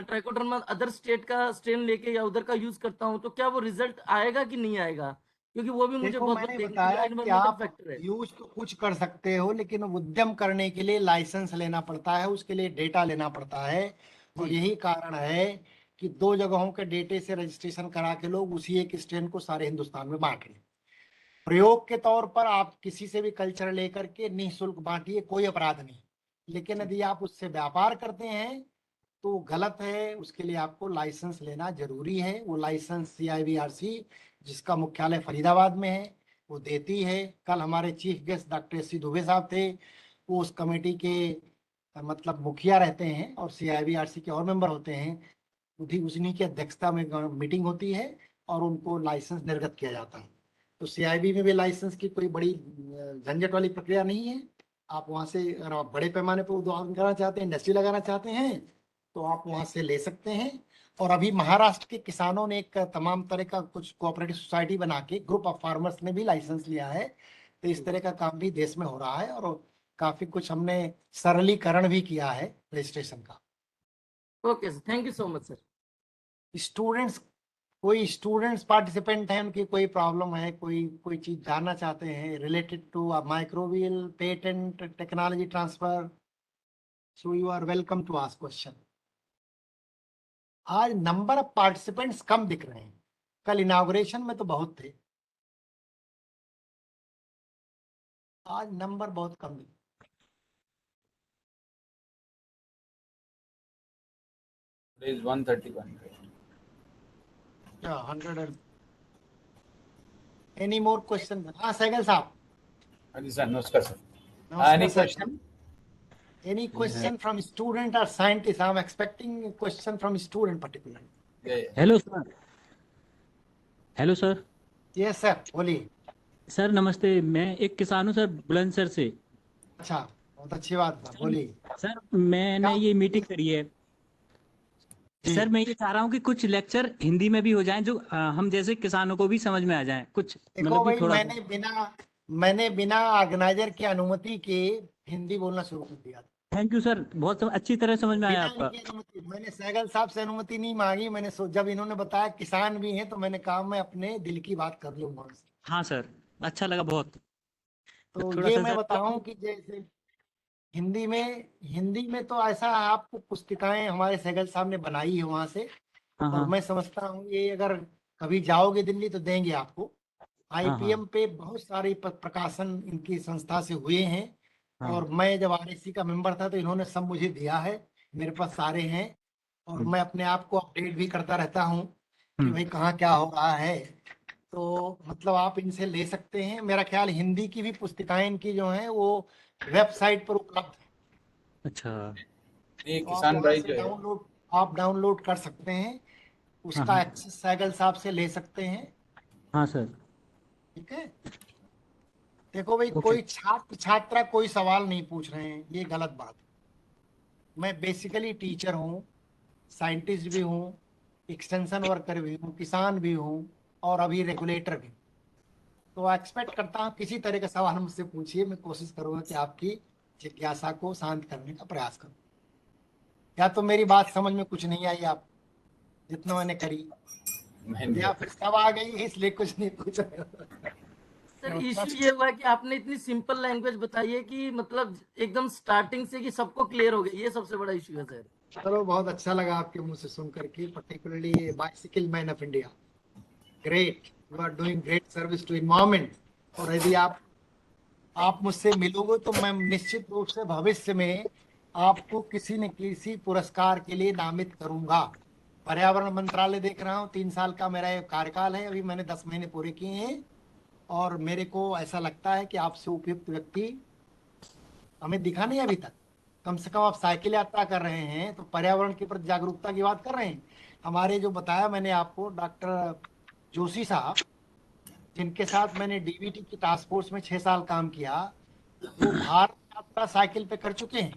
D: ट्राइकोडर्मा अदर स्टेट का स्ट्रेन लेके या उधर का यूज करता हूँ, तो क्या वो रिजल्ट आएगा कि नहीं आएगा? क्योंकि वो भी मुझे
E: देखो,
D: बहुत बहुत
E: मैंने
D: देखने को
E: बताया कि
D: एनवायरमेंटल
E: आप
D: फैक्टर है।
E: यूज तो कुछ कर सकते हो, लेकिन उद्यम करने के लिए लाइसेंस लेना पड़ता है, उसके लिए डेटा लेना पड़ता है। और
D: जी
E: यही कारण है कि 2 जगहों के डेटे से रजिस्ट्रेशन करा के लोग उसी एक स्ट्रेन को सारे हिंदुस्तान में बांट रहे हैं। प्रयोग के तौर पर आप किसी से भी कल्चर लेकर के निःशुल्क बांटिए, कोई अपराध नहीं। लेकिन
D: जी
E: यदि आप उससे व्यापार करते हैं तो वो गलत है। उसके लिए आपको लाइसेंस लेना जरूरी है। वो लाइसेंस सीआईबीआरसी, जिसका मुख्यालय फरीदाबाद में है, वो देती है। कल हमारे chief guest doctor S C Dubey साहब थे, वो उस कमेटी के मतलब मुखिया रहते हैं, और सीआईबीआरसी के और मेंबर होते हैं। उन्हीं की अध्यक्षता में मीटिंग होती है, और उनको लाइसेंस निर्गत किया जाता है। तो सीआईबी में भी लाइसेंस की कोई बड़ी झंझट वाली प्रक्रिया नहीं है। आप वहाँ से, अगर आप बड़े पैमाने पर उद्योग करना चाहते हैं, इंडस्ट्री लगाना चाहते हैं, तो आप वहाँ से ले सकते हैं। और अभी महाराष्ट्र के किसानों ने एक तमाम तरह का कुछ कोऑपरेटिव सोसाइटी बना के, ग्रुप ऑफ फार्मर्स ने भी लाइसेंस लिया है। तो इस तरह का काम भी देश में हो रहा है, और काफी कुछ हमने सरलीकरण भी किया है रजिस्ट्रेशन का।
D: Okay sir, thank you so much sir.
E: Students, कोई स्टूडेंट्स पार्टिसिपेंट हैं, उनकी कोई प्रॉब्लम है, कोई कोई चीज जानना चाहते हैं related to microbial patent technology transfer, so you are welcome to ask question. आज नंबर ऑफ पार्टिसिपेंट्स कम दिख रहे हैं, कल इनाग्रेशन में तो बहुत थे, आज नंबर बहुत कम दिख।
A: There is 131.
E: क्या 100? Any more question? हाँ सहगल साहब।
A: हाँ जी सर, नमस्कार सर।
E: नमस्कार
A: any
E: sir.
A: Question?
E: Any question from student or scientist? I'm expecting a question from student particularly.
A: Yeah, yeah.
F: Hello sir. Hello sir.
E: Yes sir, बोलिए।
F: Sir नमस्ते, मैं एक किसान हूँ सर, बुलंदशहर से।
E: अच्छा, बहुत अच्छी बात है, बोलिए।
F: सर मैंने
E: क्या
F: ये मीटिंग करी है।
E: जी,
F: सर मैं ये चाह रहा हूँ कि कुछ लेक्चर हिंदी में भी हो जाएं, जो हम जैसे किसानों को भी समझ में आ जाएं कुछ,
E: देखो
F: मतलब कि
E: भाई,
F: थोड़ा
E: मैंने बिना ऑर्गेनाइजर की अनुमति के हिंदी बोलना शुरू कर दिया।
F: थैंक यू सर, बहुत अच्छी तरह समझ में आया
E: बिना
F: आपका।
E: इनकी अनुमति, मैंने सहगल साहब से अनुमति नहीं मांगी। जब इन्होंने बताया किसान भी हैं, तो मैंने कहा मैं अपने दिल की बात कर लूंगा उनसे।
F: हाँ सर, अच्छा लगा बहुत। तो
E: तो
F: थोड़ा
E: ये
F: सा
E: मैं
F: सर
E: बताऊं कि जैसे हिंदी में तो ऐसा आपको पुस्तिकाएं हमारे सहगल साहब ने बनाई है वहां से।
F: हाँ
E: और
F: हाँ
E: मैं समझता हूँ ये अगर कभी जाओगे दिल्ली तो देंगे आपको।
F: हाँ हाँ
E: आईपीएम पे बहुत सारे प्रकाशन इनकी संस्था से हुए हैं।
F: हाँ।
E: और मैं जब आरएससी का मेंबर था तो इन्होंने सब मुझे दिया है। मेरे पास सारे हैं। और
F: हम्म
E: मैं अपने आप को अपडेट भी करता रहता हूँ कि
F: हम्म,
E: भाई कहाँ क्या हो रहा है। तो मतलब आप इनसे ले सकते हैं। मेरा ख्याल हिंदी की भी पुस्तिकाएं इनकी जो हैं वो वेबसाइट पर उपलब्ध है।
A: ये
E: तो आप
A: किसान
E: वहां
A: भाई
E: से
A: जो है,
E: डाउनलोड कर सकते हैं।
F: हाँ
E: उसका
F: हाँ
E: एक्सेस सैगल साहब से ले सकते हैं।
F: हाँ सर।
E: ठीक है। देखो भाई,
F: ओके।
E: कोई छात्र छात्रा कोई सवाल नहीं पूछ रहे हैं, ये गलत बात है। मैं बेसिकली टीचर हूँ, साइंटिस्ट भी हूँ, एक्सटेंशन वर्कर भी हूँ, किसान भी हूँ, और अभी रेगुलेटर भी हूँ। तो एक्सपेक्ट करता हूँ किसी तरह का सवाल मुझसे पूछिए, मैं कोशिश करूंगा कि आपकी जिज्ञासा को शांत करने का प्रयास करूँ। या तो मेरी बात समझ में कुछ नहीं आई आप, जितना मैंने करी,
A: मैंने
E: या फिर सब आ गई है इसलिए कुछ नहीं पूछ रहे हो।
D: सर इश्यू ये हुआ है कि आपने इतनी सिंपल लैंग्वेज बताई है कि मतलब एकदम स्टार्टिंग से कि सबको क्लियर हो गया, ये सबसे बड़ा इश्यू है सर।
E: चलो, बहुत अच्छा लगा आपके मुंह से सुन करके, particularly bicycle man of India. Great, you are doing great service to environment. और यदि आप मुझसे मिलोगे तो मैं निश्चित रूप से भविष्य में आपको किसी न किसी पुरस्कार के लिए नामित करूंगा। पर्यावरण मंत्रालय देख रहा हूँ, 3 साल का मेरा ये कार्यकाल है, अभी मैंने 10 महीने पूरे किए हैं। और मेरे को ऐसा लगता है कि आपसे उपयुक्त व्यक्ति हमें दिखा नहीं अभी तक। कम से कम आप साइकिल यात्रा कर रहे हैं तो पर्यावरण के प्रति जागरूकता की बात कर रहे हैं। हमारे जो बताया मैंने आपको, डॉक्टर जोशी साहब, जिनके साथ मैंने डीबीटी की टास्क फोर्स में 6 साल काम किया, वो भारत यात्रा साइकिल पे कर चुके हैं।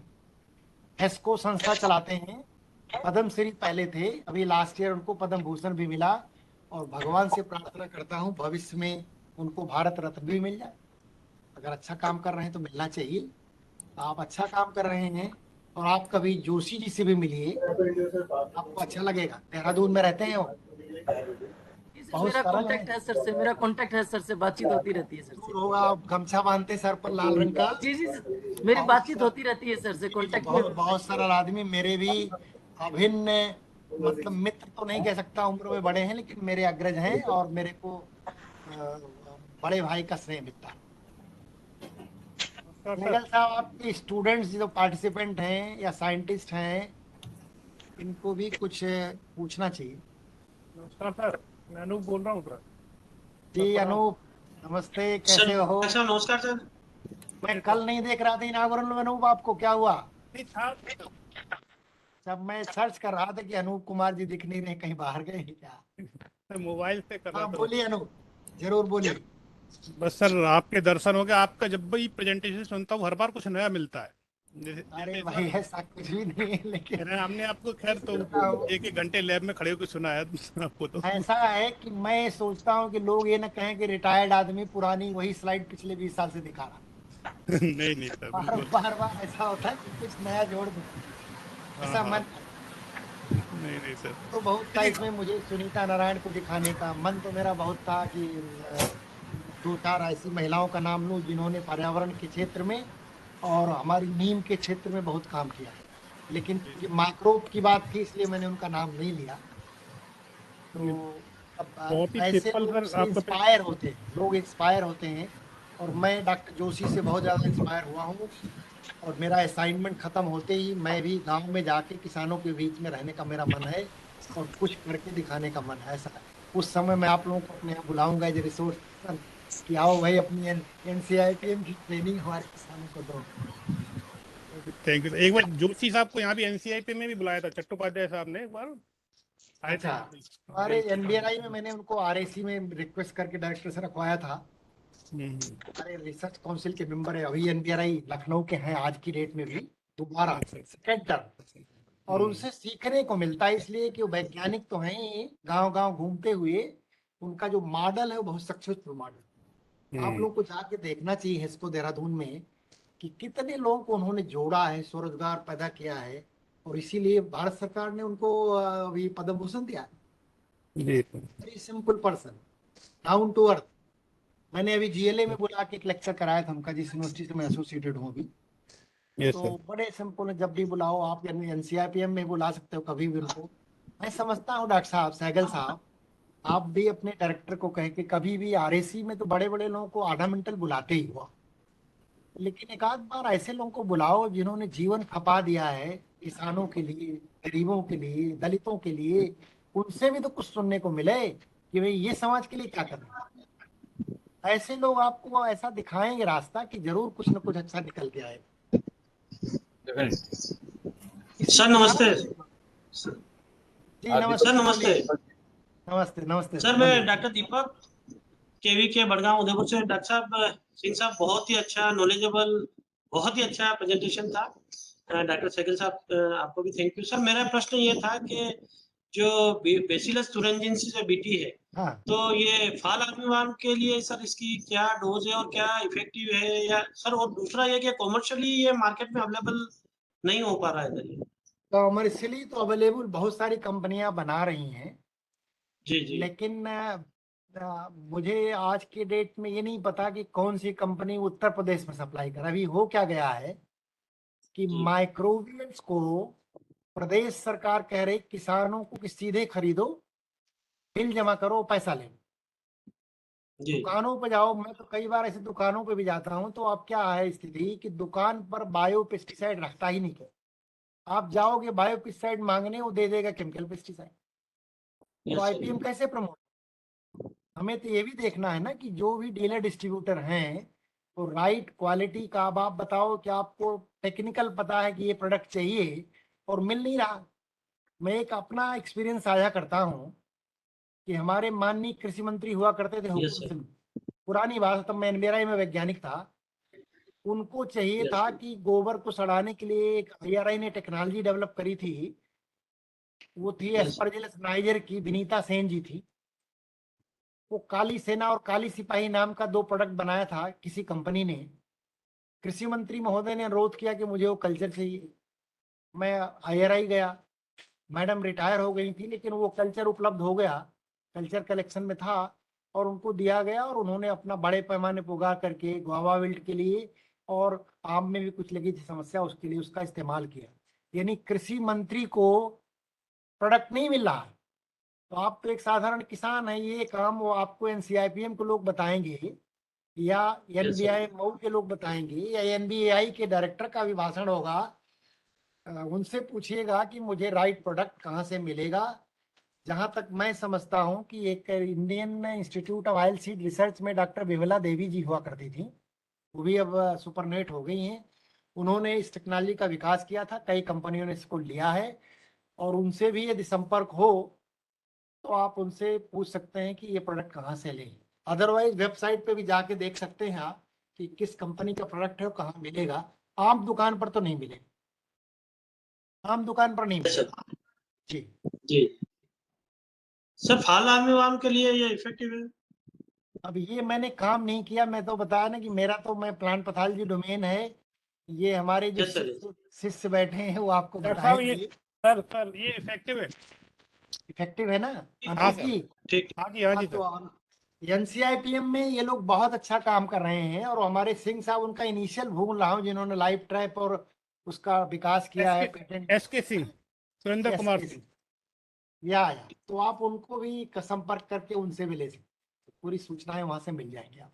E: हेस्को संस्था चलाते हैं। पद्म श्री पहले थे, अभी लास्ट ईयर उनको पद्म भूषण भी मिला। और भगवान से प्रार्थना करता हूँ भविष्य में उनको भारत रत्न भी मिल जाए। अगर अच्छा काम कर रहे हैं तो मिलना चाहिए। आप अच्छा काम कर रहे हैं। और आप कभी जोशी जी से भी मिलिए, आपको अच्छा लगेगा। देहरादून में रहते हैं वो,
D: जी सर,
E: बहुत
D: मेरा
E: सरल है।
D: कांटेक्ट है सर से, मेरा कांटेक्ट है सर से, बातचीत होती रहती है सर से।
E: दूर होगा, आप गमछा बांधते सर पर लाल रंग का।
D: जी जी सर, मेरी
E: बहुत
D: बातचीत
E: सर,
D: होती रहती है सर से,
E: जी जी,
D: कांटेक्ट में।
E: बहुत बहुत सरल आदमी। मेरे भी अभिन्न, मतलब मित्र तो नहीं कह सकता, उम्र में बड़े हैं, लेकिन मेरे अग्रज हैं और मेरे को बड़े भाई का स्नेह मिलता है। सहगल साहब, आपके स्टूडेंट्स जो पार्टिसिपेंट हैं या साइंटिस्ट हैं, इनको भी कुछ पूछना चाहिए।
G: नमस्कार सर, मैं अनूप बोल रहा हूँ सर।
E: जी अनूप, नमस्ते, कैसे हो?
H: सर नमस्कार सर।
E: मैं कल नहीं देख रहा था इनागुरल में। अनूप, आपको क्या हुआ?
G: नहीं था।
E: जब मैं सर्च कर रहा था कि अनूप कुमार जी दिख नहीं रहे, कहीं बाहर गए हैं क्या?
G: मैं मोबाइल से कर रहा
E: हाँ,
G: था।
E: बोलिए अनूप, जरूर बोलिए।
G: बस सर, आपके दर्शन हो गए। आपका जब भी प्रेजेंटेशन सुनता हूँ हर बार कुछ नया मिलता है। जैसे
E: अरे
G: जैसे इस
E: भाई,
G: बार
E: ऐसा कुछ भी नहीं है, लेकिन
G: हमने आपको खैर तो
E: बताओ,
G: एक एक घंटे लैब में खड़े होकर सुना है आपको तो।
E: ऐसा है कि मैं सोचता हूँ कि लोग ये ना कहें कि रिटायर्ड आदमी पुरानी वही स्लाइड पिछले 20 साल से दिखा रहा।
G: नहीं नहीं सर,
E: बार
G: बिल्कुल।
E: बार बार ऐसा होता है कि कुछ नया जोड़ दूं,
G: हाँ
E: ऐसा
G: हाँ।
E: मन।
G: नहीं नहीं सर।
E: तो बहुत था इसमें मुझे सुनीता नारायण को दिखाने का मन, तो मेरा बहुत था कि 2-4 ऐसी महिलाओं का नाम लूं जिन्होंने पर्यावरण के क्षेत्र में और हमारी नीम के क्षेत्र में बहुत काम किया है। लेकिन ये माइक्रोब की बात थी, इसलिए मैंने उनका नाम नहीं लिया। तो अब
G: बहुत ही
E: ऐसे
G: सिंपल
E: लोग
G: सर
E: से
G: आपका
E: इंस्पायर होते हैं, लोग इंस्पायर होते हैं। और मैं डॉक्टर जोशी से बहुत ज़्यादा इंस्पायर हुआ हूँ। और मेरा असाइनमेंट खत्म होते ही मैं भी गांव में जाके किसानों के बीच में रहने का मेरा मन है। और कुछ करके दिखाने का मन है। ऐसा है, उस समय मैं आप लोगों को अपने यहाँ बुलाऊंगा एज रिसोर्स पर्सन, कि आओ भाई अपनी एनसीआईपीएम की ट्रेनिंग हमारे किसानों को दो।
G: Thank you. एक बार जोशी साहब को यहाँ भी एनसीआईपी में भी बुलाया था, चट्टोपाध्याय साहब ने एक बार आए थे
E: अच्छा,
G: यहाँ पे।
E: अरे एनबीआरआई में मैंने उनको आरएसी में रिक्वेस्ट करके डायरेक्टर से रखवाया था। हमारे रिसर्च काउंसिल के मेंबर है, अभी एनबीआरआई लखनऊ के हैं आज की डेट में भी, दोबारा सेकेंड टर्म, और उनसे सीखने को मिलता है, इसलिए कि वो वैज्ञानिक तो हैं ही, गांव गांव घूमते हुए उनका जो मॉडल है वो बहुत सक्सेसफुल मॉडल। आप लोग को जाके देखना चाहिए इसको देहरादून में कि कितने लोगों को उन्होंने जोड़ा है, स्वरोजगार पैदा किया है, और इसीलिए भारत सरकार ने उनको अभी पद्म भूषण दिया है।
G: जी
E: very simple person, down to earth. मैंने अभी जीएलए में बुला के एक लेक्चर कराया था उनका, जिस यूनिवर्सिटी से मैं एसोसिएटेड हूँ अभी।
G: यस
E: तो
G: सर।
E: बड़े सिंपल है, जब भी बुलाओ आप, एनसीआईपीएम में बुला सकते हो कभी भी उनको। मैं समझता हूँ डॉक्टर साहब, सहगल साहब, आप भी अपने डायरेक्टर को कह के कभी भी आरएसी में तो बड़े बड़े लोगों को आधा मिनटल बुलाते ही हुआ, लेकिन एक आध बार ऐसे लोगों को बुलाओ जिन्होंने जीवन खपा दिया है किसानों के लिए, गरीबों के लिए, दलितों के लिए। उनसे भी तो कुछ सुनने को मिले कि भाई ये समाज के लिए क्या कर रहे हैं। ऐसे लोग आपको ऐसा दिखाएंगे रास्ता कि जरूर कुछ ना कुछ अच्छा निकल के आए।
A: Definitely.
E: किसी
H: सर
E: प्रकार
H: नमस्ते।
E: से। जी
A: दीपक
H: सर
E: नमस्ते,
A: जी,
H: नमस्ते।
E: बोलिए। नमस्ते नमस्ते
H: सर मैं
E: बोलिए।
H: डॉक्टर दीपक, केवी के बड़गांव उदयपुर से। डॉक्टर साहब सिंह साहब, बहुत ही अच्छा, नॉलेजेबल, बहुत ही अच्छा प्रेजेंटेशन था। डॉक्टर सहगल साहब, आपको भी थैंक यू। सर मेरा प्रश्न ये था कि जो बेसिलस तुरंजिनसिस जो बीटी है,
E: हाँ,
H: तो ये फाल आर्मीवार्म के लिए सर इसकी क्या डोज है और क्या इफेक्टिव है, या सर, और दूसरा ये कि कॉमर्शियली ये मार्केट में अवेलेबल नहीं हो पा रहा है सर ये।
E: कॉमर्शियली तो अवेलेबल बहुत सारी कंपनियां बना रही हैं,
H: जी जी
E: लेकिन मुझे आज के डेट में ये नहीं पता कि कौन सी कंपनी उत्तर प्रदेश में सप्लाई कर। अभी हो क्या गया है कि
H: जी
E: माइक्रोवियंस को प्रदेश सरकार कह रही किसानों को कि सीधे खरीदो, बिल जमा करो, पैसा ले लो।
H: जी।
E: दुकानों पे जाओ, मैं तो कई बार ऐसे दुकानों पे भी जाता हूँ, तो अब क्या है स्थिति कि दुकान पर बायो पेस्टिसाइड रखता ही नहीं है। आप जाओगे बायो पेस्टिसाइड मांगने, वो दे देगा केमिकल पेस्टिसाइड। तो
H: यस सर।
E: आईपीएम कैसे प्रमोट? हमें तो ये भी देखना है ना कि जो भी डीलर डिस्ट्रीब्यूटर हैं, तो राइट क्वालिटी का। अब आप बताओ कि आपको टेक्निकल पता है कि ये प्रोडक्ट चाहिए और मिल नहीं रहा। मैं एक अपना एक्सपीरियंस साझा करता हूँ कि हमारे माननीय कृषि मंत्री हुआ करते थे
H: यस
E: हुकुम
H: सर।
E: सिंह, पुरानी बात, तब मैं एनबीआरआई में वैज्ञानिक था। उनको चाहिए
H: यस
E: था कि गोबर को सड़ाने के लिए एक आईआरआई ने टेक्नोलॉजी डेवलप करी थी, वो थी
H: यस
E: एस्परजिलस नाइजर की, विनीता सेन जी थी। वो काली सेना और काली सिपाही नाम का दो प्रोडक्ट बनाया था किसी कंपनी ने। कृषि मंत्री महोदय ने अनुरोध किया कि मुझे वो कल्चर चाहिए। मैं आईआरआई गया, मैडम रिटायर हो गई थी, लेकिन वो कल्चर उपलब्ध हो गया, कल्चर कलेक्शन में था, और उनको दिया गया, और उन्होंने अपना बड़े पैमाने पर उगा करके गुआवा विल्ट के लिए और आम में भी कुछ लगी थी समस्या, उसके लिए उसका इस्तेमाल किया। यानी कृषि मंत्री को प्रोडक्ट नहीं मिल रहा है, तो आप तो एक साधारण किसान है, ये काम वो आपको एनसीआईपीएम के लोग बताएंगे, या
H: यस सर।
E: एनबीआई मऊ के लोग बताएंगे, या एनबीआई के डायरेक्टर का भी भाषण होगा। उनसे पूछिएगा कि मुझे राइट प्रोडक्ट कहाँ से मिलेगा। जहां तक मैं समझता हूं कि एक Indian institute of oil seed research में डॉक्टर विमला देवी जी हुआ करती थी, वो भी अब सुपरनेट हो गई हैं। उन्होंने इस टेक्नोलॉजी का विकास किया था, कई कंपनियों ने इसको लिया है, और उनसे भी यदि संपर्क हो तो आप उनसे पूछ सकते हैं कि ये प्रोडक्ट कहाँ से लें। अदरवाइज वेबसाइट पे भी जाके देख सकते हैं आप कि किस कंपनी का प्रोडक्ट है और कहाँ मिलेगा। आम दुकान पर तो नहीं मिलेगा, आम दुकान पर नहीं
H: यस
E: मिलेगा।
H: सर।
E: जी।
H: जी सर, फाल आर्मीवार्म के लिए ये इफेक्टिव है?
E: अब ये मैंने काम नहीं किया, मैं तो बताया ना कि मेरा तो मैं प्लांट पैथोलॉजी डोमेन है। ये हमारे जो
H: यस सर।
E: शिष्य शिष्य बैठे हैं वो आपको
G: डॉक्टर साहब ये
E: बताएंगे।
G: सर ये इफेक्टिव है।
E: इफेक्टिव है ना
G: हाँ
E: अनुज
G: सर।
E: जी?
H: ठीक।
G: हाँ जी, हाँ
E: हाँ,
G: जी सर।
E: तो एनसीआईपीएम में ये लोग बहुत अच्छा काम कर रहे हैं, और हमारे सिंह साहब उनका इनिशियल भूल रहा हूँ, जिन्होंने लाइफ ट्रैप और उसका विकास किया है, पेटेंट।
G: एस के सिंह, सुरेंद्र
E: एस
G: कुमार
E: के
G: सिंह।
E: सिंह, या तो आप उनको भी संपर्क करके उनसे भी ले सकते हैं। पूरी सूचनाएं वहां से मिल जाएंगी आप।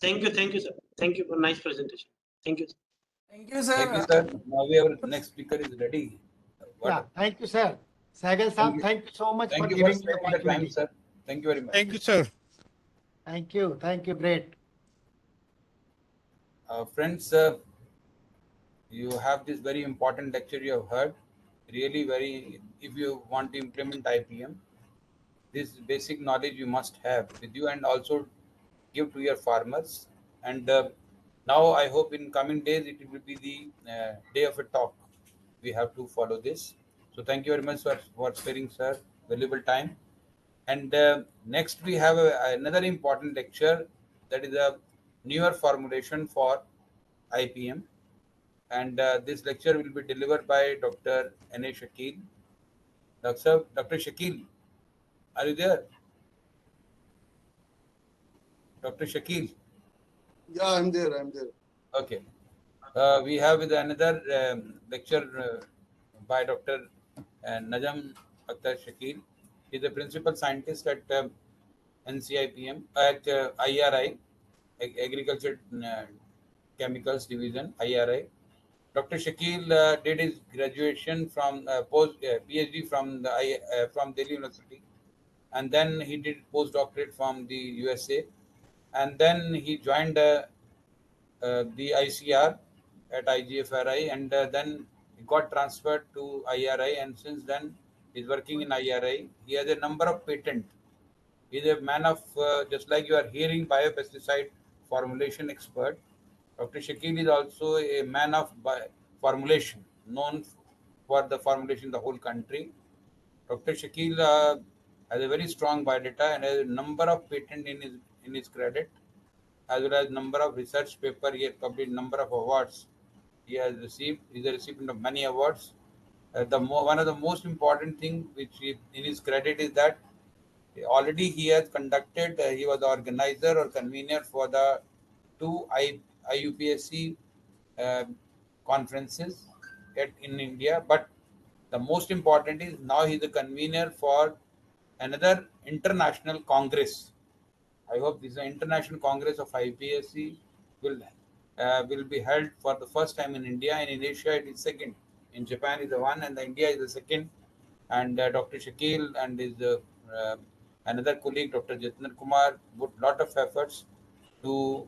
H: Thank you sir, thank you for nice presentation. Thank you.
I: Thank you,
A: Thank you,
I: sir.
A: sir. Now we have next speaker is ready.
E: या
A: What?
E: Thank you sir, Sehgal
A: Thank
E: साहब,
A: you.
E: Thank you so much
A: Thank
E: for
A: you for
E: giving me
A: sparing the time,
E: opportunity.
A: sir. Thank you very much.
G: Thank you sir.
E: Thank you, great.
A: Friends, you have this very important lecture you have heard. Really, very. If you want to implement IPM, this basic knowledge you must have with you, and also give to your farmers. And now I hope in coming days it will be the day of a talk. We have to follow this. So thank you very much for sparing, sir, valuable time. And next we have another important lecture, that is a newer formulation for IPM. And this lecture will be delivered by Dr. N.A. Shakil. Dr. Shakil, are you there? Dr. Shakil.
I: Yeah, I'm there. I'm there.
A: Okay. We have with another lecture by Dr. Najam Akhtar Shakil. He is the principal scientist at NCIPM, at IRI, Agriculture Chemicals Division, IRI. Dr. Shakil did his graduation from PhD from from Delhi University, and then he did postdoctorate from the USA, and then he joined the ICR at IGFRI, and then he got transferred to IRI, and since then he's working in IRI. He has a number of patents. He's a man of, just like you are hearing, biopesticide formulation expert. Dr. Shakil is also a man of formulation, known for the formulation in the whole country. Dr. Shakil has a very strong biodata and has a number of patents in his credit, as well as number of research paper. He has published number of awards. He has received. He is a recipient of many awards. One of the most important thing which in his credit is that already he has conducted. He was the organizer or convener for the two IUPAC uh, conferences in India. But the most important is now he is the convener for another international congress. I hope this international congress of IPSC will be held for the first time in India, and in Asia it is second. In Japan is the one, and the India is the second. And Dr. Shakil and his another colleague, Dr. Jitendra Kumar, put lot of efforts to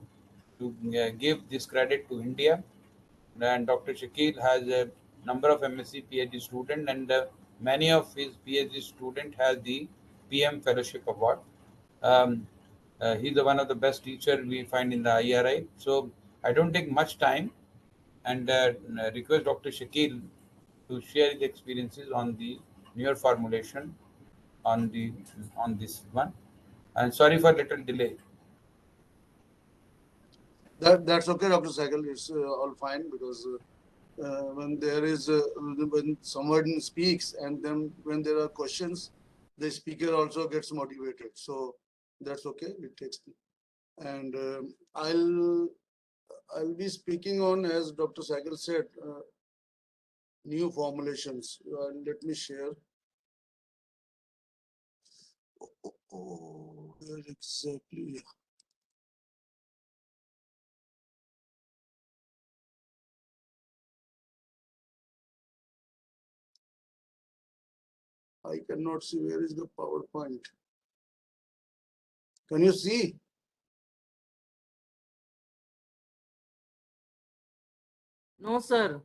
A: give this credit to India. And Dr. Shakil has a number of MSc PhD students, and many of his PhD students has the PM Fellowship Award. Um, he's one of the best teacher we find in the IRI. So I don't take much time, and request Dr. Shakil to share his experiences on the newer formulation on this one. And sorry for little delay.
I: That's okay, Dr. Saigal. It's all fine because when there is when someone speaks and then when there are questions, the speaker also gets motivated. So that's okay. It takes. And I'll be speaking on, as Dr. Saigal said, new formulations. Let me share. Where exactly? I cannot see where is the PowerPoint. Can you see?
D: No, sir.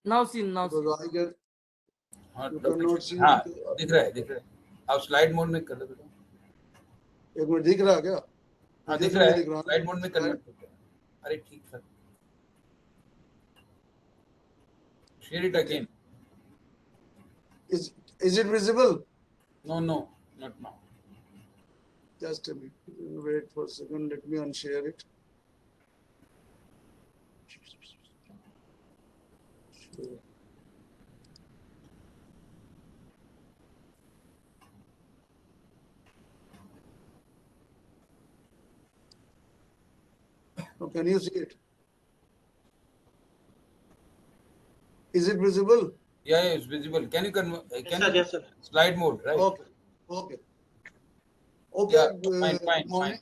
D: Now see, now see.
I: Because I get
A: हाँ,
I: you
A: doctor
I: cannot
A: Shakeel,
I: see.
A: हाँ, दिख रहा है आप slide mode में कर लो बेटा.
I: एक मिनट दिख रहा है क्या?
A: हाँ,
I: मुझे
A: दिख
I: तो
A: रहा
I: नहीं
A: है,
I: दिख रहा.
A: स्लाइड मोड में कन्वर्ट करते हैं. अरे ठीक sir, share it again.
I: Is it visible?
A: No, not now.
I: Just a minute. Wait for a second. Let me unshare it. Sure. Oh, can you see it? Is it visible?
A: Yeah, it's visible. Can you convert?
H: Yes, sir.
A: Slide mode, right?
I: Okay. Okay.
A: Yeah, fine.
I: Morning.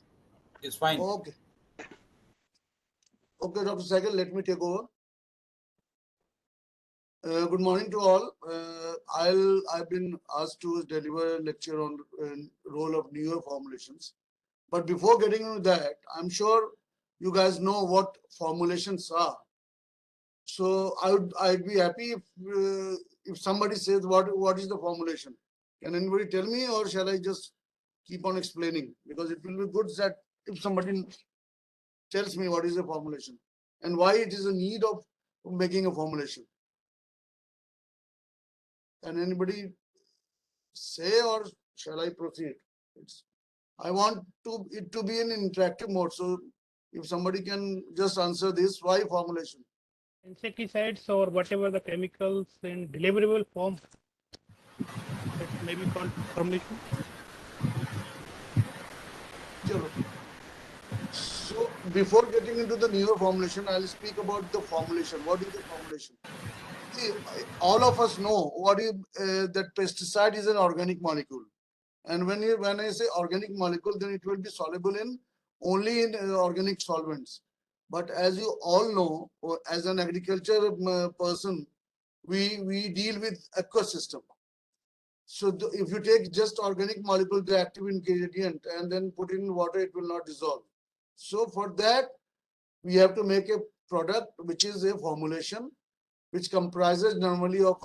A: It's fine.
I: Okay. Okay, Dr. Saigal, let me take over. Good morning to all. I've been asked to deliver a lecture on role of newer formulations. But before getting into that, I'm sure you guys know what formulations are. So I'd be happy if somebody says what is the formulation. Can anybody tell me, or shall I just keep on explaining, because it will be good that if somebody tells me what is a formulation and why it is a need of making a formulation. Can anybody say, or shall I proceed? I want it to be in interactive mode. So if somebody can just answer this, why formulation?
G: Insecticides or whatever the chemicals in deliverable form, that may be called formulation.
I: Chalo. So before getting into the newer formulation, I'll speak about the formulation. What is the formulation? See, all of us know what is that pesticide is an organic molecule. And when I say organic molecule, then it will be soluble in only in organic solvents. But as you all know, as an agriculture person, we deal with ecosystem. So if you take just organic molecule, the active ingredient, and then put in water, it will not dissolve. So for that, we have to make a product which is a formulation, which comprises normally of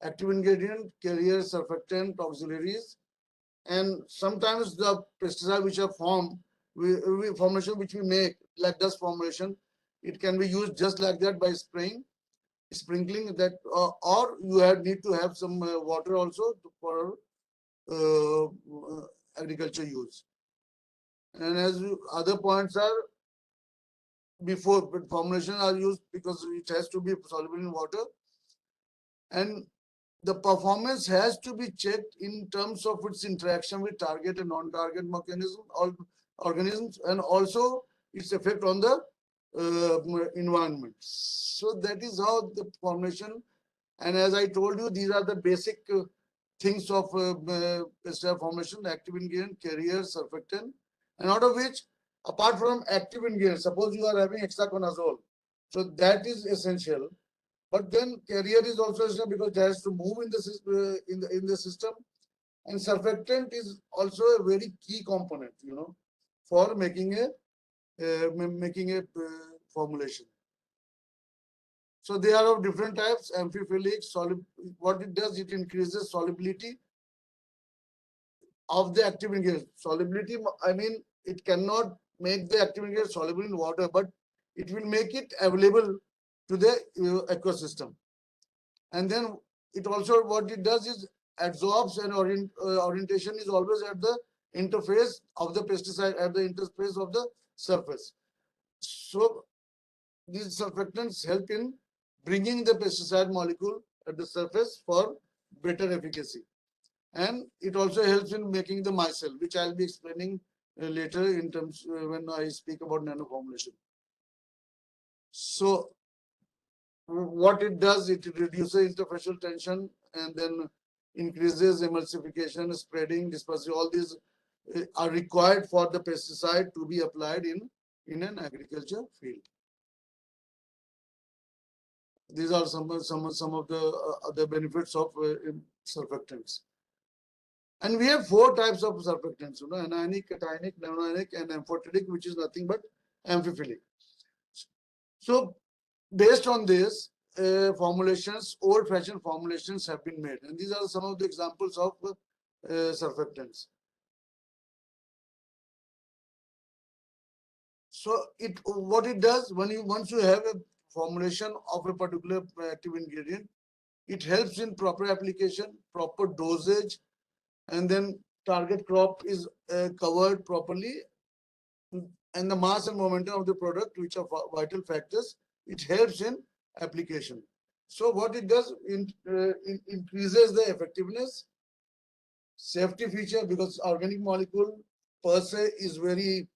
I: active ingredient, carrier, surfactant, auxiliaries, and sometimes the pesticide which are formed, formulation which we make, like dust formulation, it can be used just like that by sprinkling that, or you need to have some water also for agriculture use. And as other points are, before formulation are used because it has to be soluble in water, and the performance has to be checked in terms of its interaction with target and non-target mechanism or organisms, and also its effect on the environment. So that is how the formulation, and as I told you, these are the basic things of pesticide formulation: active ingredient, carrier, surfactant, and out of which, apart from active ingredient, suppose you are having hexaconazole, so that is essential. But then carrier is also essential because it has to move in the system, and surfactant is also a very key component, for making a formulation. So they are of different types. Amphiphilic, what it does, it increases solubility of the active ingredient. Solubility, I mean, it cannot make the active ingredient soluble in water, but it will make it available to the ecosystem. And then it also, what it does is absorbs, and orientation is always at the interface of the pesticide, at the interface of the surface. So these surfactants help in bringing the pesticide molecule at the surface for better efficacy. And it also helps in making the micelle, which I'll be explaining later in terms when I speak about nanoformulation. So what it does, it reduces interfacial tension and then increases emulsification, spreading, dispersing. All these are required for the pesticide to be applied in an agriculture field. These are some of the other benefits of surfactants. And we have 4 types of surfactants, anionic, cationic, nanoionic, and amphoteric, which is nothing but amphiphilic. So based on this, formulations, old-fashioned formulations have been made, and these are some of the examples of surfactants. So what it does, once you have a formulation of a particular active ingredient, it helps in proper application, proper dosage, and then target crop is covered properly, and the mass and momentum of the product, which are vital factors, it helps in application. So what it does, it increases the effectiveness, safety feature, because organic molecule per se is very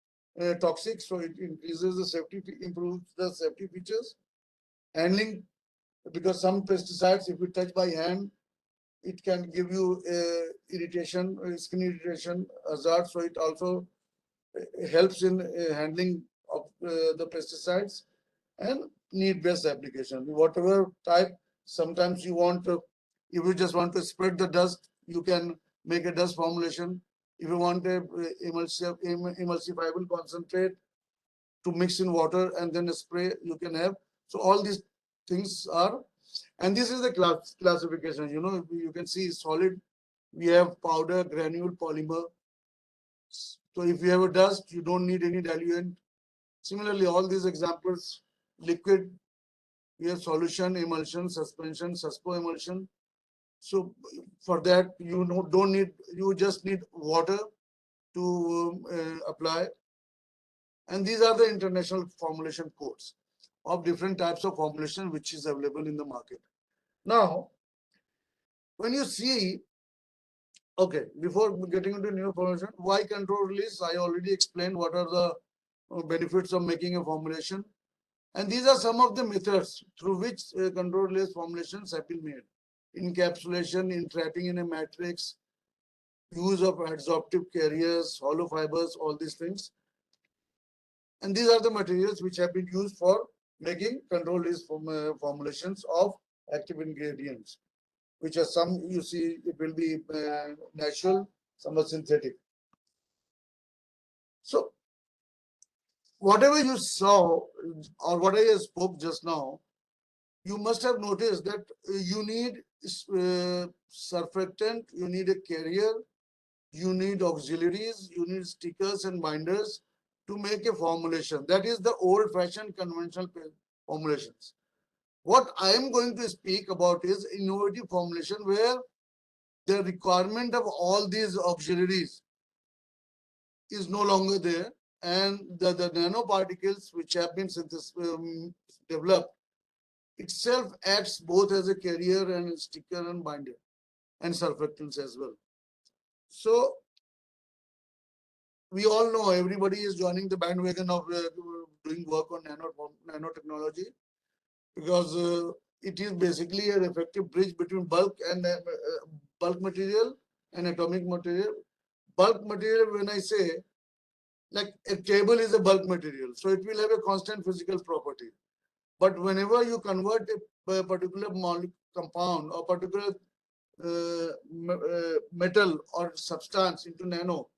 I: toxic, so it increases the safety, improves the safety features. Handling, because some pesticides, if you touch by hand, it can give you irritation, skin irritation, hazard. So it also helps in handling of the pesticides and need-based application. Whatever type, sometimes you want to, if you just want to spread the dust, you can make a dust formulation. If you want a emulsifiable concentrate to mix in water and then spray, you can have. So all these things are, and this is the classification. You can see solid, we have powder, granule, polymer, So if you have a dust, you don't need any diluent. Similarly, all these examples, liquid, we have solution, emulsion, suspension, suspo emulsion. So for that, don't need, you just need water to apply. And these are the international formulation codes of different types of formulation which is available in the market. Now, when you see, okay, before getting into new formulation, why control release? I already explained what are the benefits of making a formulation. And these are some of the methods through which control release formulations have been made. Encapsulation, entrapping in a matrix, use of adsorptive carriers, hollow fibers, all these things. And these are the materials which have been used for making control release formulations of active ingredients, which are some, you see, it will be natural, some are synthetic. So whatever you saw or what I spoke just now, you must have noticed that you need surfactant, you need a carrier, you need auxiliaries, you need stickers and binders to make a formulation. That is the old-fashioned conventional formulations. What I am going to speak about is innovative formulation where the requirement of all these auxiliaries is no longer there, and the nanoparticles which have been developed itself acts both as a carrier and a sticker and binder and surfactants as well. So we all know everybody is joining the bandwagon of doing work on nanotechnology because it is basically an effective bridge between bulk and bulk material and atomic material. Bulk material, when I say, like a cable is a bulk material, so it will have a constant physical property. But whenever you convert a particular compound or particular metal or substance into nano,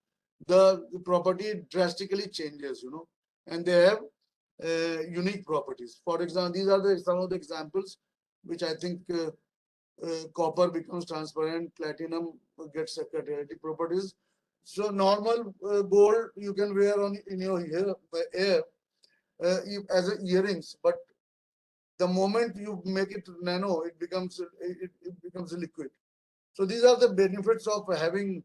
I: the property drastically changes, and they have unique properties. For example, these are some of the examples which I think copper becomes transparent, platinum gets catalytic properties. So normal gold you can wear in your hair as a earrings, but the moment you make it nano, it becomes a liquid. So these are the benefits of having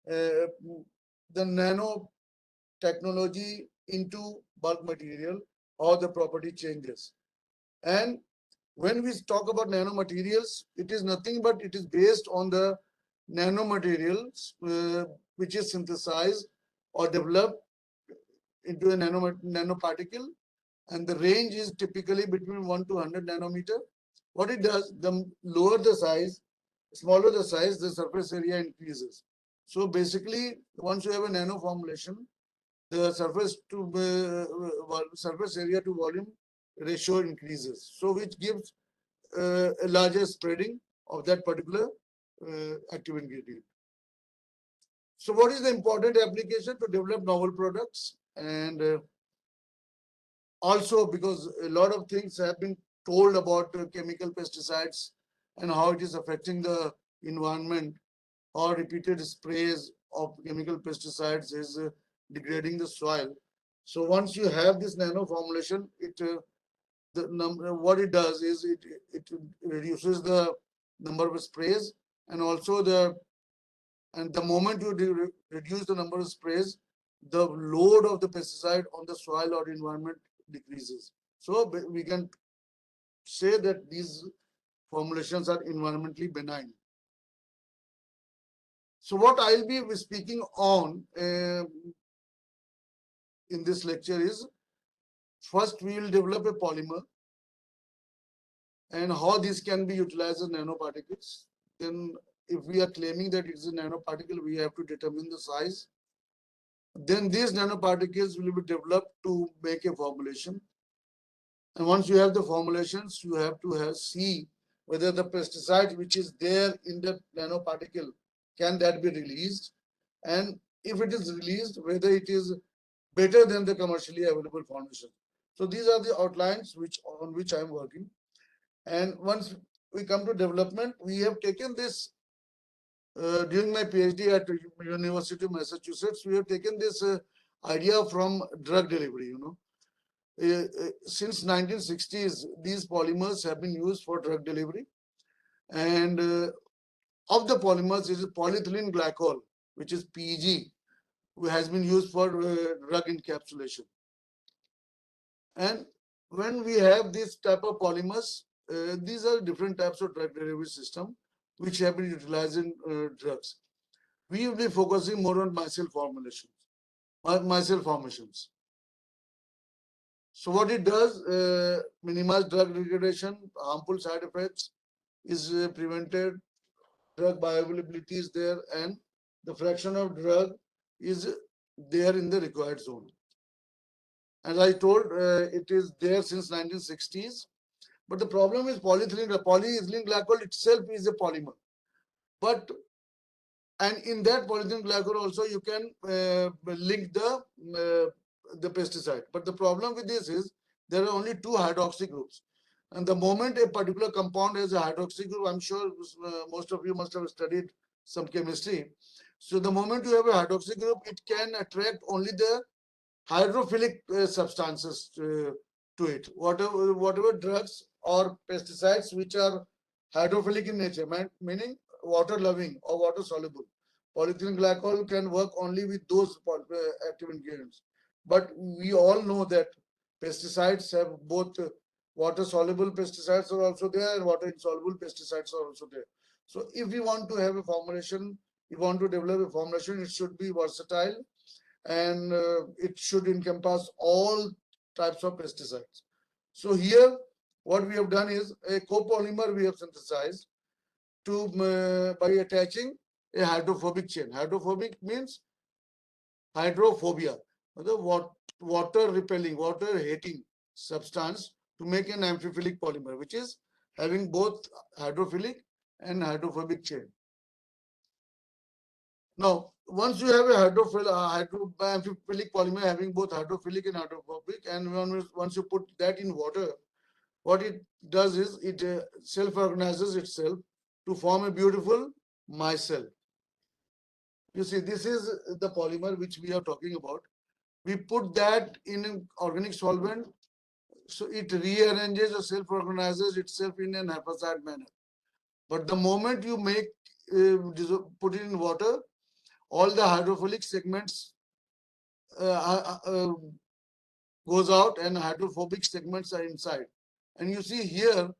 I: the nano technology into bulk material, or the property changes. And when we talk about nanomaterials, it is nothing but it is based on the nanomaterials which is synthesized or developed into a nanoparticle, and the range is typically between 1 to 100 nanometer. What it does, the lower the size, smaller the size, the surface area increases. So basically, once you have a nano formulation, the surface area to volume ratio increases. So which gives a larger spreading of that particular active ingredient. So what is the important application to develop novel products? And also because a lot of things have been told about chemical pesticides and how it is affecting the environment, or repeated sprays of chemical pesticides is degrading the soil. So once you have this nano formulation, what it does is it reduces the number of sprays, and also the moment you reduce the number of sprays, the load of the pesticide on the soil or environment decreases. So we can say that these formulations are environmentally benign. So what I'll be speaking on in this lecture is, first we will develop a polymer and how this can be utilized as nanoparticles. Then if we are claiming that it is a nanoparticle, we have to determine the size. Then these nanoparticles will be developed to make a formulation. And once you have the formulations, you have to see whether the pesticide which is there in the nanoparticle, can that be released? And if it is released, whether it is better than the commercially available formulation. So these are the outlines on which I am working. And once we come to development, we have taken this during my PhD at University of Massachusetts, we have taken this idea from drug delivery. Since 1960s, these polymers have been used for drug delivery, and of the polymers is polyethylene glycol, which is PEG, which has been used for drug encapsulation. And when we have this type of polymers, these are different types of drug delivery system which have been utilized in drugs. We will be focusing more on micelle formulations, micelle formations. So what it does, minimize drug degradation, harmful side effects is prevented, drug bioavailability is there, and the fraction of drug is there in the required zone. As I told, it is there since 1960s. But the problem is polyethylene glycol itself is a polymer. But and in that polyethylene glycol also you can link the pesticide. But the problem with this is there are only two hydroxy groups. And the moment a particular compound has a hydroxy group, I'm sure most of you must have studied some chemistry. So the moment you have a hydroxy group, it can attract only the hydrophilic substances to it. Whatever drugs or pesticides which are hydrophilic in nature, meaning water loving or water soluble. Polyethylene glycol can work only with those active ingredients. But we all know that pesticides have both water soluble pesticides are also there and water insoluble pesticides are also there. So if we want to have a formulation, we want to develop a formulation, it should be versatile and it should encompass all types of pesticides. So here, what we have done is a copolymer we have synthesized to by attaching a hydrophobic chain. Hydrophobic means hydrophobia, the water repelling, water hating substance to make an amphiphilic polymer, which is having both hydrophilic and hydrophobic chain. Now, once you have a amphiphilic polymer having both hydrophilic and hydrophobic, and once you put that in water, what it does is it self-organizes itself to form a beautiful micelle. You see, this is the polymer which we are talking about. We put that in an organic solvent, so it rearranges or self-organizes itself in an haphazard manner. But the moment you put it in water, all the hydrophilic segments goes out and hydrophobic segments are inside. And you see here,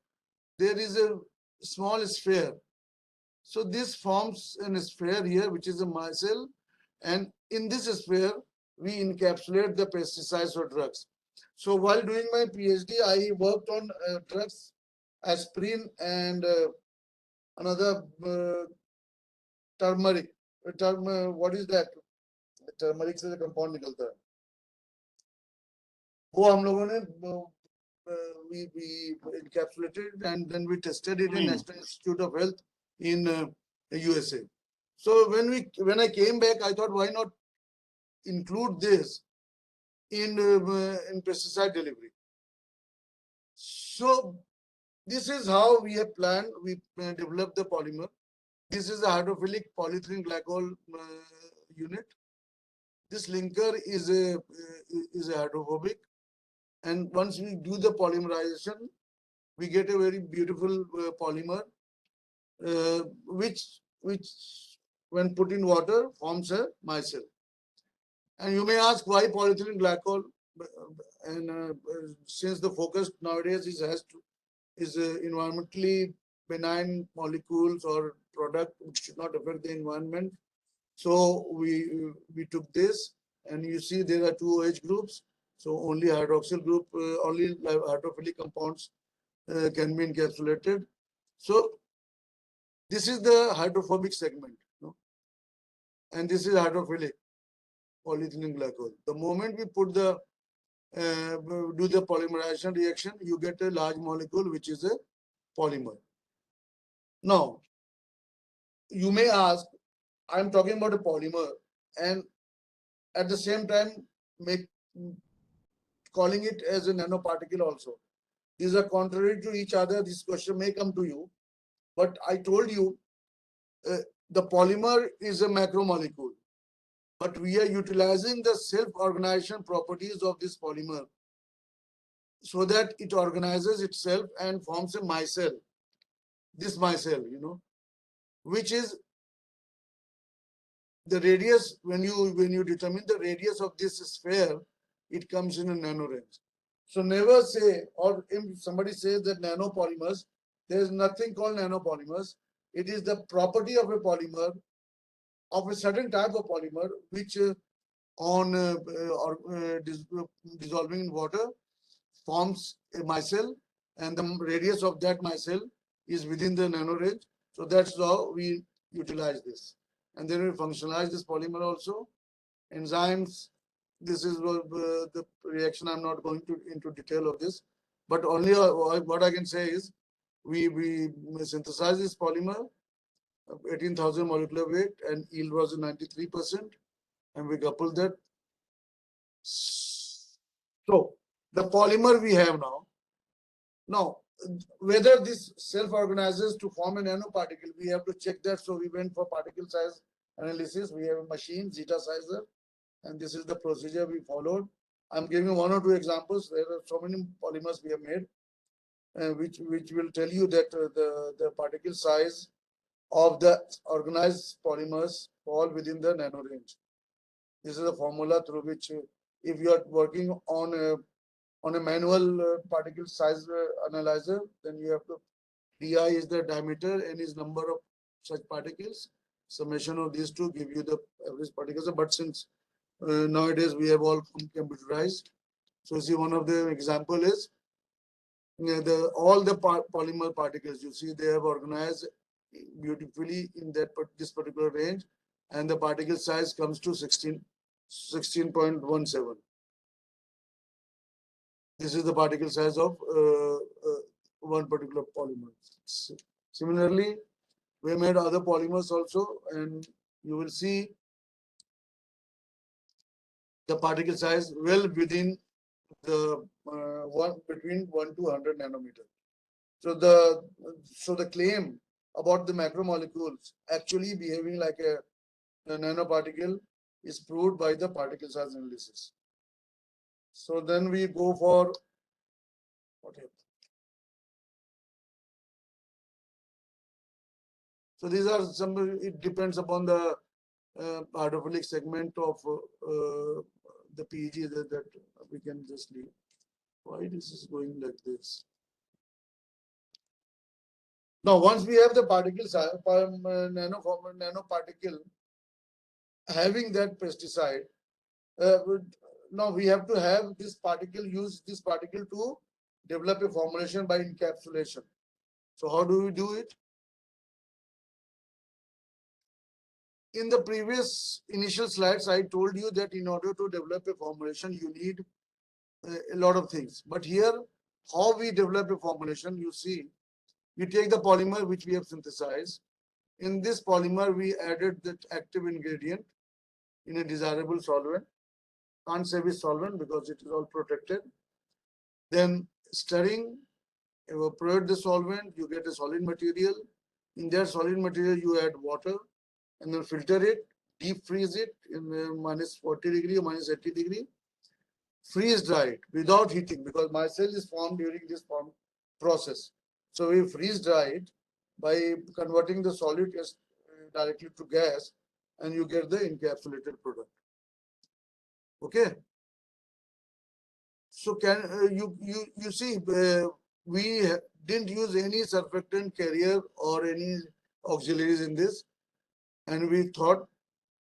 I: there is a small sphere. So this forms a sphere here, which is a micelle. And in this sphere, we encapsulate the pesticides or drugs. So while doing my PhD, I worked on drugs, aspirin and another turmeric. What is that? Turmeric से compound निकलता है. वो हम लोगों ने we encapsulated and then we tested it in National Institute of Health in USA. So when I came back, I thought, why not include this in pesticide delivery? So this is how we have planned. We developed the polymer. This is a hydrophilic polyethylene glycol unit. This linker is a hydrophobic, and once we do the polymerization, we get a very beautiful polymer, which when put in water forms a micelle. And you may ask why polyethylene glycol, and since the focus nowadays is environmentally benign molecules or product which should not affect the environment. So we took this, and you see there are two OH groups. So only hydroxyl group, only hydrophilic compounds can be encapsulated. So this is the hydrophobic segment, and this is hydrophilic polyethylene glycol. The moment we put the do the polymerization reaction, you get a large molecule which is a polymer. Now, you may ask, I'm talking about a polymer, and at the same time calling it as a nanoparticle also. These are contrary to each other. This question may come to you, but I told you the polymer is a macromolecule, but we are utilizing the self-organization properties of this polymer so that it organizes itself and forms a micelle. This micelle, which is the radius. When you determine the radius of this sphere, it comes in a nano range. So never say, or if somebody says that nanopolymers, there is nothing called nanopolymers. It is the property of a polymer, of a certain type of polymer, which dissolving in water forms a micelle, and the radius of that micelle is within the nano range. So that's how we utilize this. And then we functionalize this polymer also. Enzymes, this is the reaction. I'm not going into detail of this, but only what I can say is we synthesize this polymer, 18,000 molecular weight, and yield was 93%, and we couple that. So the polymer we have now, whether this self-organizes to form a nanoparticle, we have to check that. So we went for particle size analysis. We have a machine, zeta sizer, and this is the procedure we followed. I'm giving one or two examples. There are so many polymers we have made, which will tell you that the particle size of the organized polymers fall within the nano range. This is a formula through which, if you are working on a manual particle size analyzer, then you have to, di is the diameter, n is number of such particles. Summation of these two give you the average particles. But since nowadays we have all computerized, so see, one of the example is all the polymer particles. You see, they have organized beautifully in this particular range, and the particle size comes to 16.17. This is the particle size of one particular polymer. Similarly, we made other polymers also, and you will see the particle size well within the between 1 to 100 nanometer. So the claim about the macromolecules actually behaving like a nanoparticle is proved by the particle size analysis. So then we go for whatever. So these are some. It depends upon the hydrophilic segment of the PEG that we can just leave. Why this is going like this? Now, once we have the particle size, nanoparticle having that pesticide, now we have to have this particle, use this particle to develop a formulation by encapsulation. So how do we do it? In the previous initial slides, I told you that in order to develop a formulation, you need a lot of things. But here, how we develop a formulation, you see, we take the polymer which we have synthesized. In this polymer, we added that active ingredient in a desirable solvent. Can't say which solvent because it is all protected. Then stirring, evaporate the solvent, you get a solid material. In that solid material, you add water and then filter it, deep freeze it in minus 40 degree or minus 80 degree. Freeze dry it without heating because micelle is formed during this process. So we freeze dry it by converting the solid directly to gas, and you get the encapsulated product. Okay. So can you see we didn't use any surfactant carrier or any auxiliaries in this, and we thought,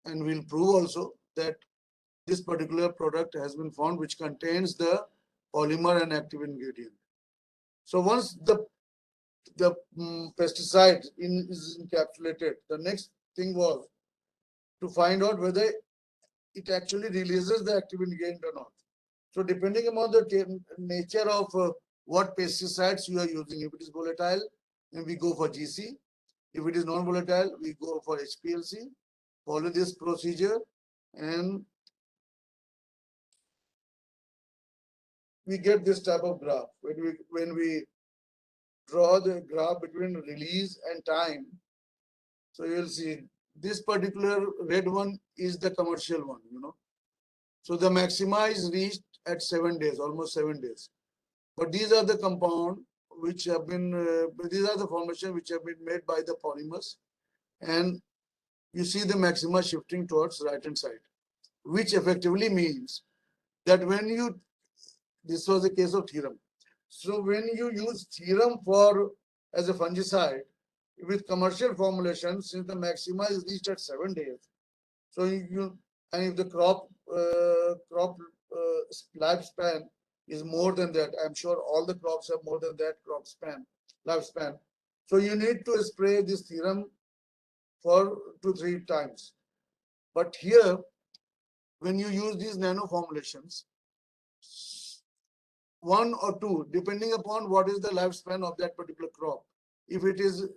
I: and we'll prove also that this particular product has been found which contains the polymer and active ingredient. So once the pesticide is encapsulated, the next thing was to find out whether it actually releases the active ingredient or not. So depending upon the nature of what pesticides you are using, if it is volatile, then we go for GC. If it is non-volatile, we go for HPLC. Follow this procedure, and we get this type of graph. When we draw the graph between release and time, So you will see this particular red one is the commercial one, you know. So the maxima is reached at 7 days, almost 7 days. But these are the compound which have been, these are the formation which have been made by the polymers. And you see the maxima shifting towards right hand side, which effectively means that when you, this was a case of theorem. So when you use theorem for as a fungicide with commercial formulation, since the maxima is reached at 7 days, so you, and if the crop lifespan is more than that, I'm sure all the crops have more than that lifespan. So you need to spray this theorem for 2-3 times. But here, when you use these nano formulations, 1 or 2, depending upon what is the lifespan of that particular crop. If it is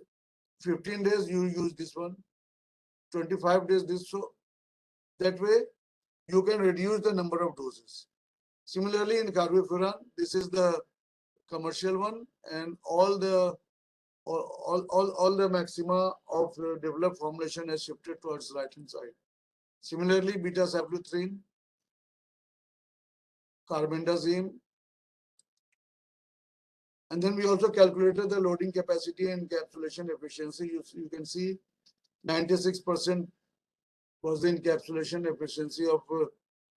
I: 15 days, you use this one, 25 days, this. So that way, you can reduce the number of doses. Similarly, in carbofuran, this is the commercial one, and all the maxima of developed formulation has shifted towards right hand side. Similarly, beta-saplothrin, carbendazim, and then we also calculated the loading capacity and encapsulation efficiency. You can see 96% was the encapsulation efficiency of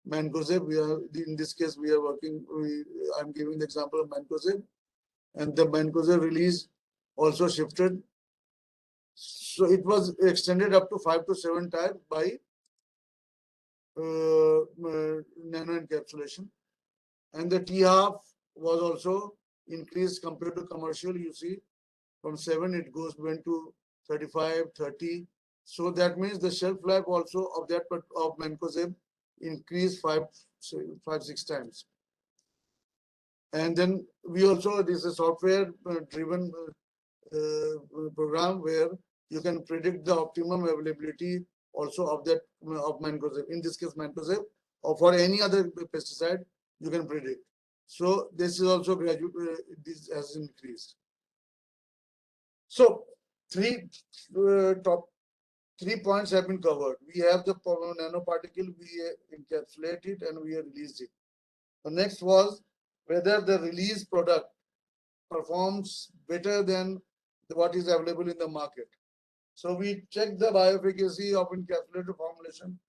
I: mancozeb. We are, in this case, we are working. I'm giving the example of mancozeb, and the mancozeb release also shifted. So it was extended up to 5 to 7 times by nano encapsulation, and the T half was also increased compared to commercial. You see, from 7 it went to 35, 30. So that means the shelf life also of that of mancozeb increased 5-6 times. And then we also, this is a software driven program where you can predict the optimum availability also of that of mancozeb. In this case, mancozeb, or for any other pesticide, you can predict. So this is also gradual. This has increased. So top 3 points have been covered. We have the nanoparticle, we encapsulate it, and we released it. The next was whether the release product performs better than what is available in the market. So we checked the bioefficacy of encapsulated formulation.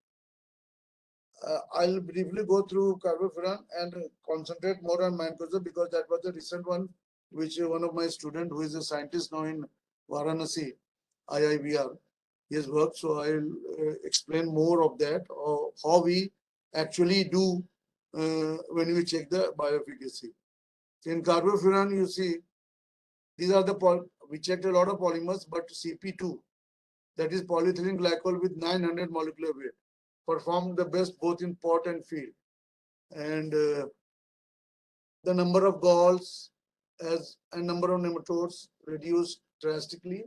I: I'll briefly go through carbofuran and concentrate more on mancozeb because that was the recent one, which one of my students who is a scientist now in Varanasi, IIBR, he has worked. So I'll explain more of that, or how we actually do when we check the bioefficacy. In carbofuran, you see, these are the, we checked a lot of polymers, but CP2, that is polyethylene glycol with 900 molecular weight, performed the best both in pot and field. And the number of galls and number of nematodes reduced drastically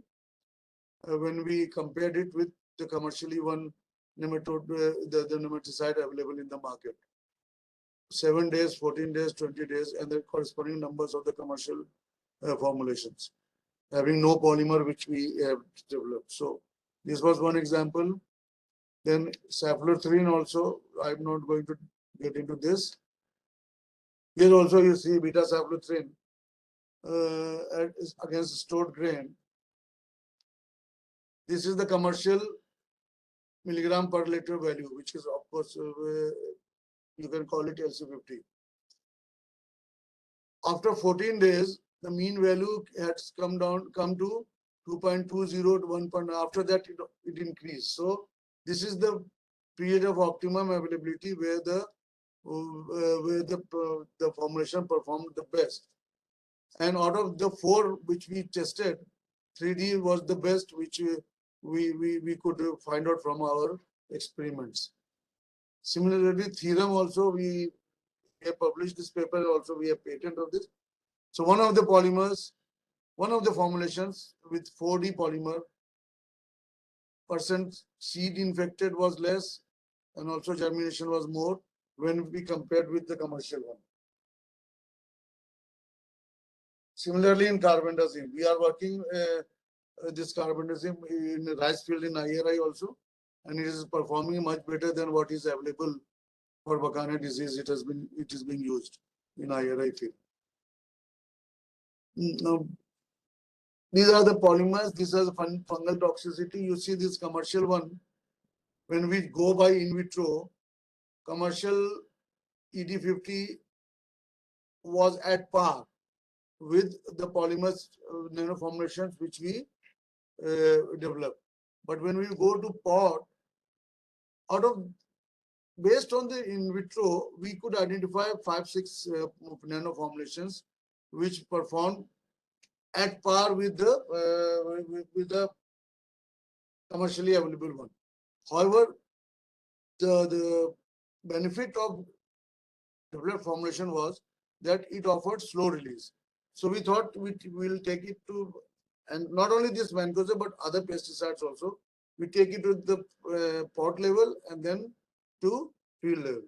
I: when we compared it with the commercially one nematode, the nematicide available in the market. 7 days, 14 days, 20 days, and the corresponding numbers of the commercial formulations, having no polymer which we have developed. So this was one example. Then saplothrin also, I'm not going to get into this. Here also you see beta-saplothrin against stored grain. This is the commercial milligram per liter value, which is of course, you can call it LC50. After 14 days, the mean value has come to 2.20 to 1. After that, it increased. So this is the period of optimum availability where the formulation performed the best. And out of the 4 which we tested, 3D was the best, which we could find out from our experiments. Similarly, theorem also, we have published this paper, also we have patent of this. So one of the polymers, one of the formulations with 4D polymer, percent seed infected was less, and also germination was more when we compared with the commercial one. Similarly, in carbendazim, we are working this carbendazim in the rice field in IRI also, and it is performing much better than what is available for Bacana disease. It is being used in IRI field. Now, these are the polymers. These are the fungal toxicity. You see this commercial one. When we go by in vitro, commercial ED50 was at par with the polymers nanoformulations which we developed. But when we go to pod, based on the in vitro, we could identify 5-6 nanoformulations which perform at par with the commercially available one. However, the benefit of developed formulation was that it offered slow release. So we thought we will take it to, and not only this mancozeb but other pesticides also, we take it to the pot level and then to field level.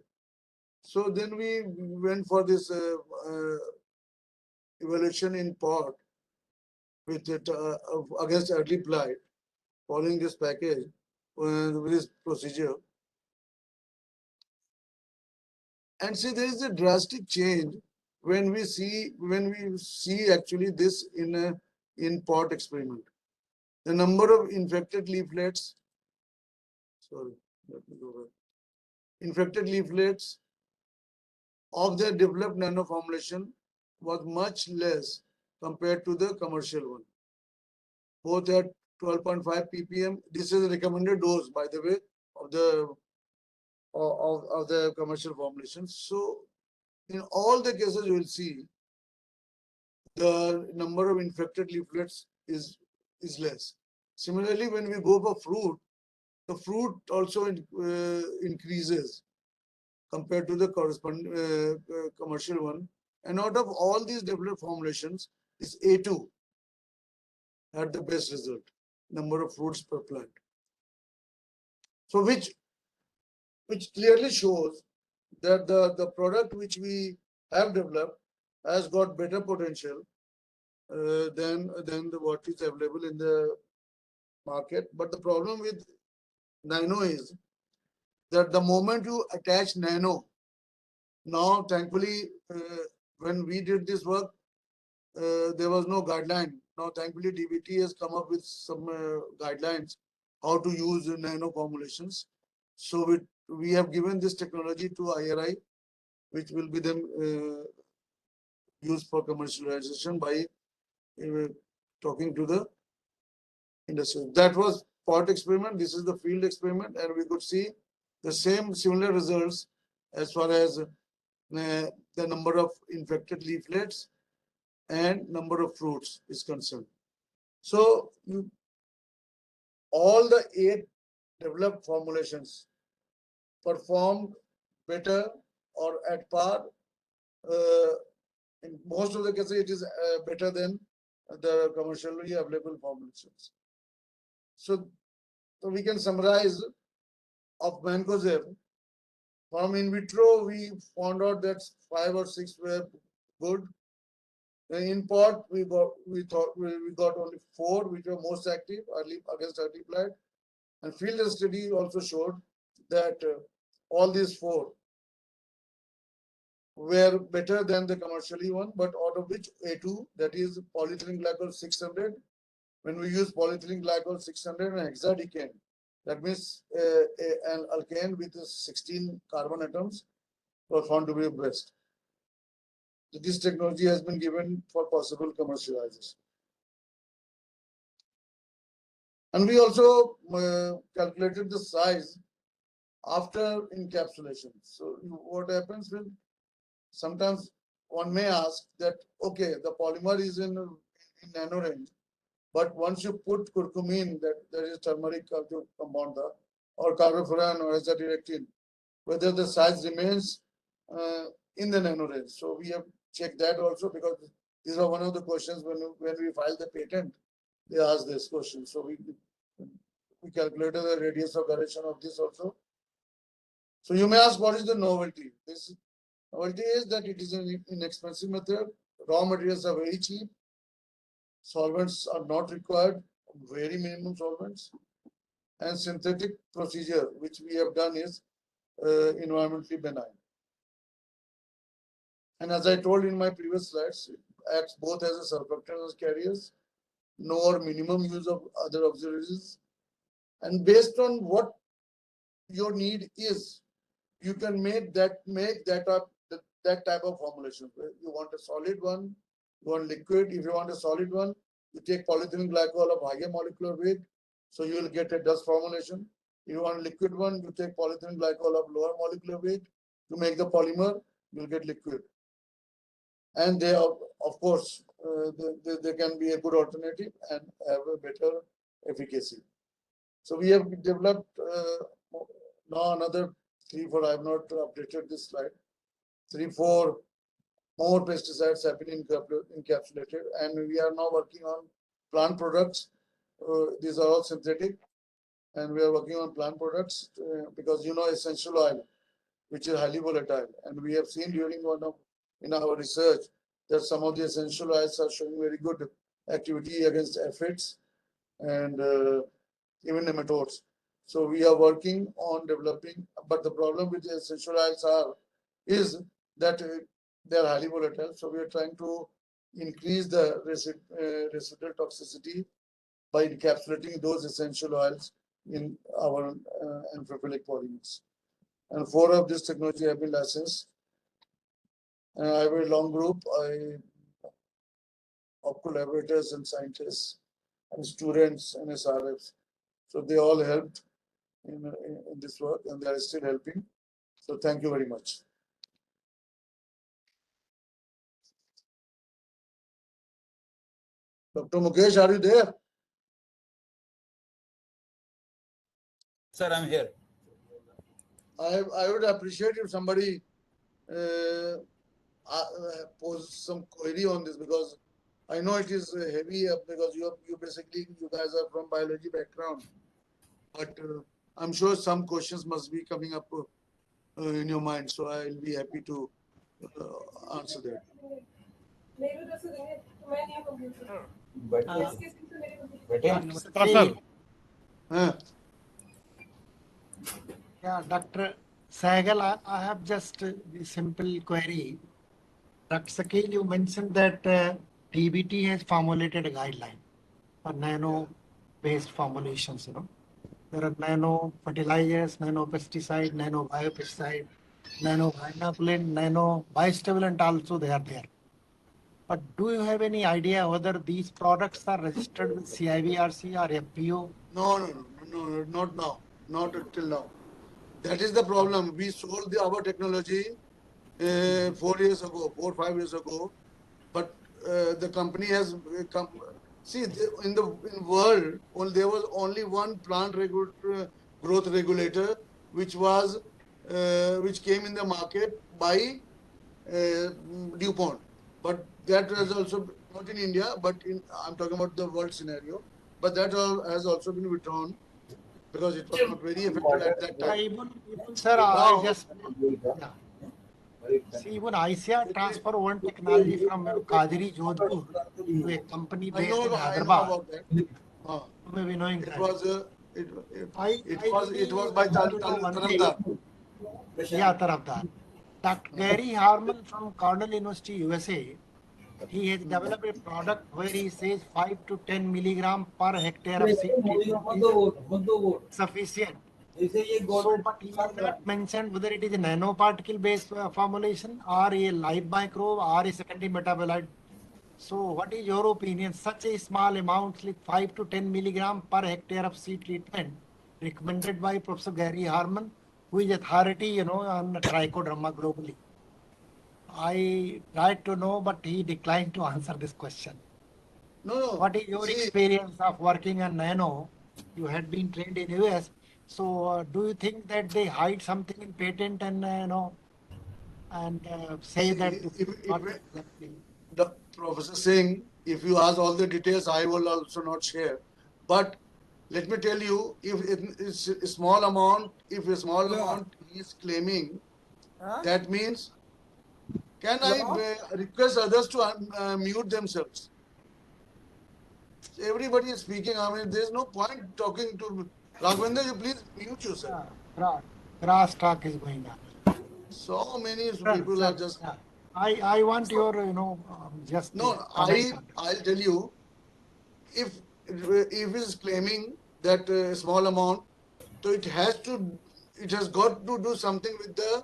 I: So then we went for this evaluation in pot with it against early blight, following this package with this procedure. And see, there is a drastic change when we see actually this in pot experiment. The number of infected leaflets, sorry, let me go back. Infected leaflets of the developed nano formulation was much less compared to the commercial one. Both at 12.5 ppm. This is a recommended dose, by the way, of the commercial formulations. So in all the cases, you will see the number of infected leaflets is less. Similarly, when we go for fruit, the fruit also increases compared to the corresponding commercial one. And out of all these developed formulations, this A2 had the best result, number of fruits per plant. So which clearly shows that the product which we have developed has got better potential than what is available in the market. But the problem with nano is that the moment you attach nano, now thankfully when we did this work, there was no guideline. Now thankfully DBT has come up with some guidelines how to use nano formulations. So we have given this technology to IRI, which will be then used for commercialization by talking to the industry. That was pot experiment. This is the field experiment, and we could see the similar results as far as the number of infected leaflets and number of fruits is concerned. So all the 8 developed formulations performed better or at par. In most of the cases, it is better than the commercially available formulations. So we can summarize of mancozeb. From in vitro, we found out that 5 or 6 were good. In pot, we got only 4 which were most active against early blight. And field study also showed that all these 4 were better than the commercially one, but out of which A2, that is polyethylene glycol 600. When we use polyethylene glycol 600 and hexadecane, that means an alkane with 16 carbon atoms were found to be best. So this technology has been given for possible commercialization. And we also calculated the size after encapsulation. So what happens when sometimes one may ask that, okay, the polymer is in nano range, but once you put curcumin, that there is turmeric compound or carbofuran or azadirachtin, whether the size remains in the nano range. So we have checked that also, because these are one of the questions when we file the patent, they ask this question. So we calculated the radius of gyration of this also. So you may ask, what is the novelty? This novelty is that it is an inexpensive method. Raw materials are very cheap. Solvents are not required. very minimum solvents, and synthetic procedure, which we have done, is environmentally benign. And as I told in my previous slides, it acts both as a surfactant as carriers, no or minimum use of other auxiliaries, and based on what your need is, you can make that up, that type of formulation. You want a solid one, you want liquid. If you want a solid one, you take polyethylene glycol of higher molecular weight, so you will get a dust formulation. If you want a liquid one, you take polyethylene glycol of lower molecular weight to make the polymer, you'll get liquid. And they are, of course, they can be a good alternative and have a better efficacy. So we have developed now another 3-4. I have not updated this slide. 3-4 more pesticides have been encapsulated, and we are now working on plant products. These are all synthetic, and we are working on plant products because essential oil, which is highly volatile, and we have seen during in our research that some of the essential oils are showing very good activity against aphids and even nematodes. So we are working on developing, but the problem with the essential oils is that they are highly volatile. So we are trying to increase the residual toxicity by encapsulating those essential oils in our amphiphilic polymers. And 4 of this technology have been licensed. I have a long group of collaborators and scientists and students and SRFs. So they all helped in this work, and they are still helping. So thank you very much. Dr. Mukesh, are you there?
A: Sir, I'm here.
I: I would appreciate if somebody pose some query on this, because I know it is heavy because you guys are from biology background, but I'm sure some questions must be coming up in your mind. So I'll be happy to answer that.
E: Dr.
I: Huh?
E: Yeah, Dr. Sahgal, I have just a simple query. Dr. Sakil, you mentioned that DBT has formulated a guideline for nano-based formulations. There are nano fertilizers, nano pesticide, nano biopesticide, nano inoculant, nano biostimulant also they are there. But do you have any idea whether these products are registered with CIVRC or FPO?
I: No, not now, not until now. That is the problem. We sold our technology 4 years ago, 4 or 5 years ago, but the company has come. See, in the world, there was only one plant growth regulator, which came in the market by DuPont. But that was also not in India, but I'm talking about the world scenario. But that has also been withdrawn because it was not very effective at that time.
E: Even sir, I just see even ICAR transfer one technology from Kadiri Jodhpur to a company based in Hyderabad.
I: I know about that.
E: You may be knowing that.
I: It was by Tarafdar.
E: Yeah, Tarafdar. Dr. Gary Harman from Cornell University, USA, he has developed a product where he says 5 to 10 milligram per hectare of seed is sufficient. So, but he has not mentioned whether it is a nanoparticle based formulation or a live microbe or a secondary metabolite. So, what is your opinion? Such a small amount, like 5 to 10 milligram per hectare of seed treatment, recommended by Professor Gary Harman, who is authority, on trichoderma globally. I tried to know, but he declined to answer this question.
I: No.
E: What is your experience of working on nano? You had been trained in US. So, do you think that they hide something in patent and say that
I: the Professor Singh, if you ask all the details, I will also not share. But let me tell you, if it's a small amount, he is claiming, that means, can I request others to mute themselves? Everybody is speaking. I mean, there's no point talking to Raghavendra. You please mute yourself.
E: Grass talk is going on.
I: So many
E: Sir,
I: people are just.
E: yeah. I want your, just
I: No,
E: comment on
I: I'll tell you, if he's claiming that small amount, so it has got to do something with the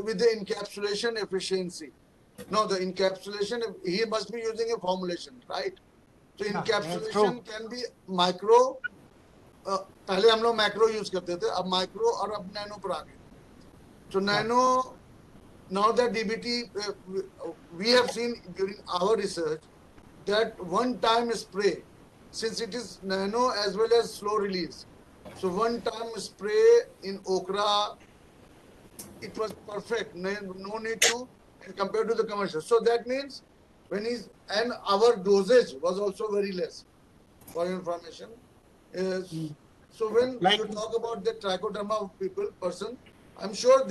I: with the encapsulation efficiency. No, the encapsulation, he must be using a formulation, right? So
E: that. Yeah, that's true.
I: encapsulation can be micro. पहले हम लोग macro use करते थे, अब micro और अब nano पर आ गए. So nano, now that DBT, we have seen during our research that one-time spray, since it is nano as well as slow release, so one-time spray in okra, it was perfect. No need to compared to the commercial. So that means when he's, and our dosage was also very less, for your information. So when you talk about the trichoderma person, I'm sure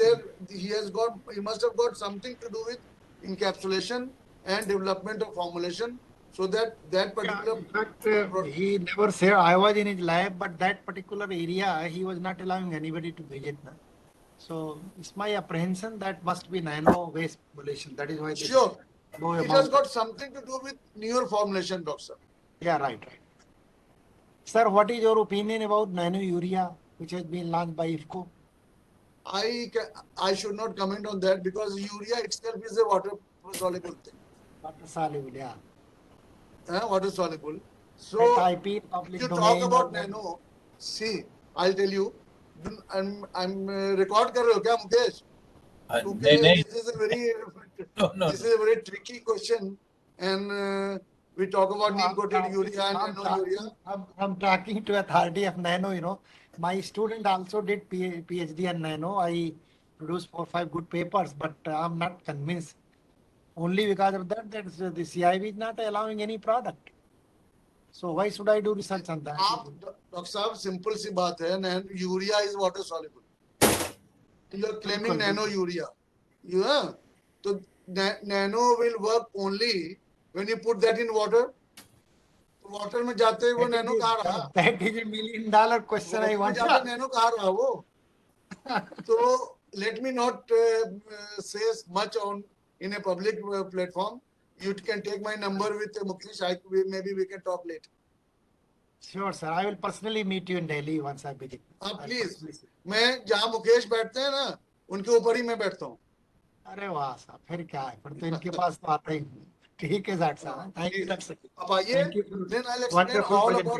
I: he must have got something to do with encapsulation and development of formulation, so that particular.
E: In fact, he never said I was in his lab, but that particular area he was not allowing anybody to visit. So it's my apprehension that must be nano-based formulation. That is why this
I: Sure,
E: low
I: it has
E: amount.
I: got something to do with newer formulation, doctor.
E: Yeah, right. Sir, what is your opinion about nano urea, which has been launched by IFCO?
I: I should not comment on that because urea itself is a water soluble thing.
E: Water soluble, yeah.
I: Water soluble. So
E: IP public
I: you
E: domain
I: talk about nano. See, I'll tell you. I'm record कर रहे हो क्या मुकेश?
A: नहीं,
I: This is a very
A: no.
I: this is a very tricky question, and we talk about neem coated urea and nano urea.
E: I'm talking to authority of nano. My student also did PhD on nano. I produced 4 or 5 good papers, but I'm not convinced. Only because of that, the CIB is not allowing any product. So why should I do research on that?
I: Dr. Saab, simple सी बात है. Urea is water soluble. You are claiming nano urea. So nano will work only when you put that in water. Water में जाते वो nano कहाँ रहा?
E: That is $1 million question I want to
I: जाते
E: ask.
I: nano कहाँ रहा वो? So let me not say much on in a public platform. You can take my number with Mukesh. Maybe we can talk later.
E: Sure, sir. I will personally meet you in Delhi once I visit.
I: Please. मैं जहाँ मुकेश बैठते हैं ना, उनके ऊपर ही मैं बैठता हूँ.
E: अरे वाह साहब, फिर क्या है? फिर तो इनके पास तो आता ही नहीं. ठीक है डॉक्टर साहब. Thank you, doctor.
I: अब आइए. Then I'll explain all about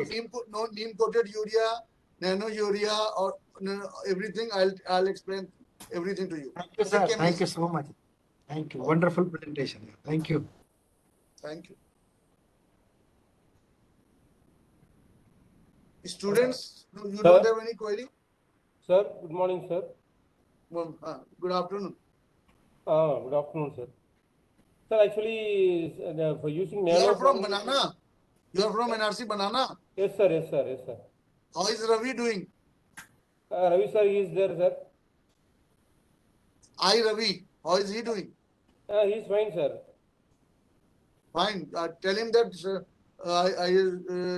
I: neem coated urea, nano urea, or everything. I'll explain everything to you.
E: Thank you, sir. Thank you so much. Thank you. Wonderful presentation. Thank you.
I: Thank you. Students, you don't have any query?
J: Sir, good morning, sir.
I: Well, good afternoon.
J: Good afternoon, sir. Sir, actually, for using nano.
I: You are from Banana? You are from NRC Banana?
J: Yes, sir. Yes, sir. Yes, sir.
I: How is Ravi doing?
J: Ravi, sir, he is there, sir.
I: Ravi, how is he doing?
J: He is fine, sir.
I: Fine. Tell him that I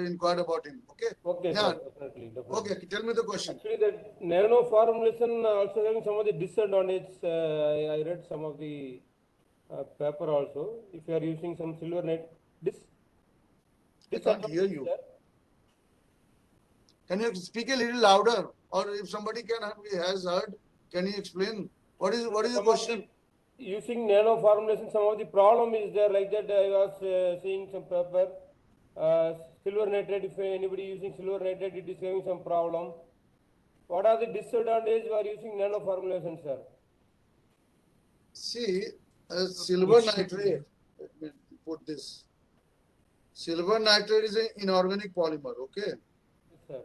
I: inquired about him. Okay?
J: Okay,
I: yeah.
J: sir. Definitely.
I: Okay, tell me the question.
J: Actually, the nano formulation also having some of the disadvantages. I read some of the paper also. If you are using some silver net,
I: I can't hear you. Can you speak a little louder? Or if somebody has heard, can you explain? What is the question?
J: Using nano formulation, some of the problem is there, like that I was seeing some paper. Silver nitrate, if anybody using silver nitrate, it is having some problem. What are the disadvantages for using nano formulation, sir?
I: See, silver nitrate, let me put this. Silver nitrate is an inorganic polymer, okay?
J: Yes, sir.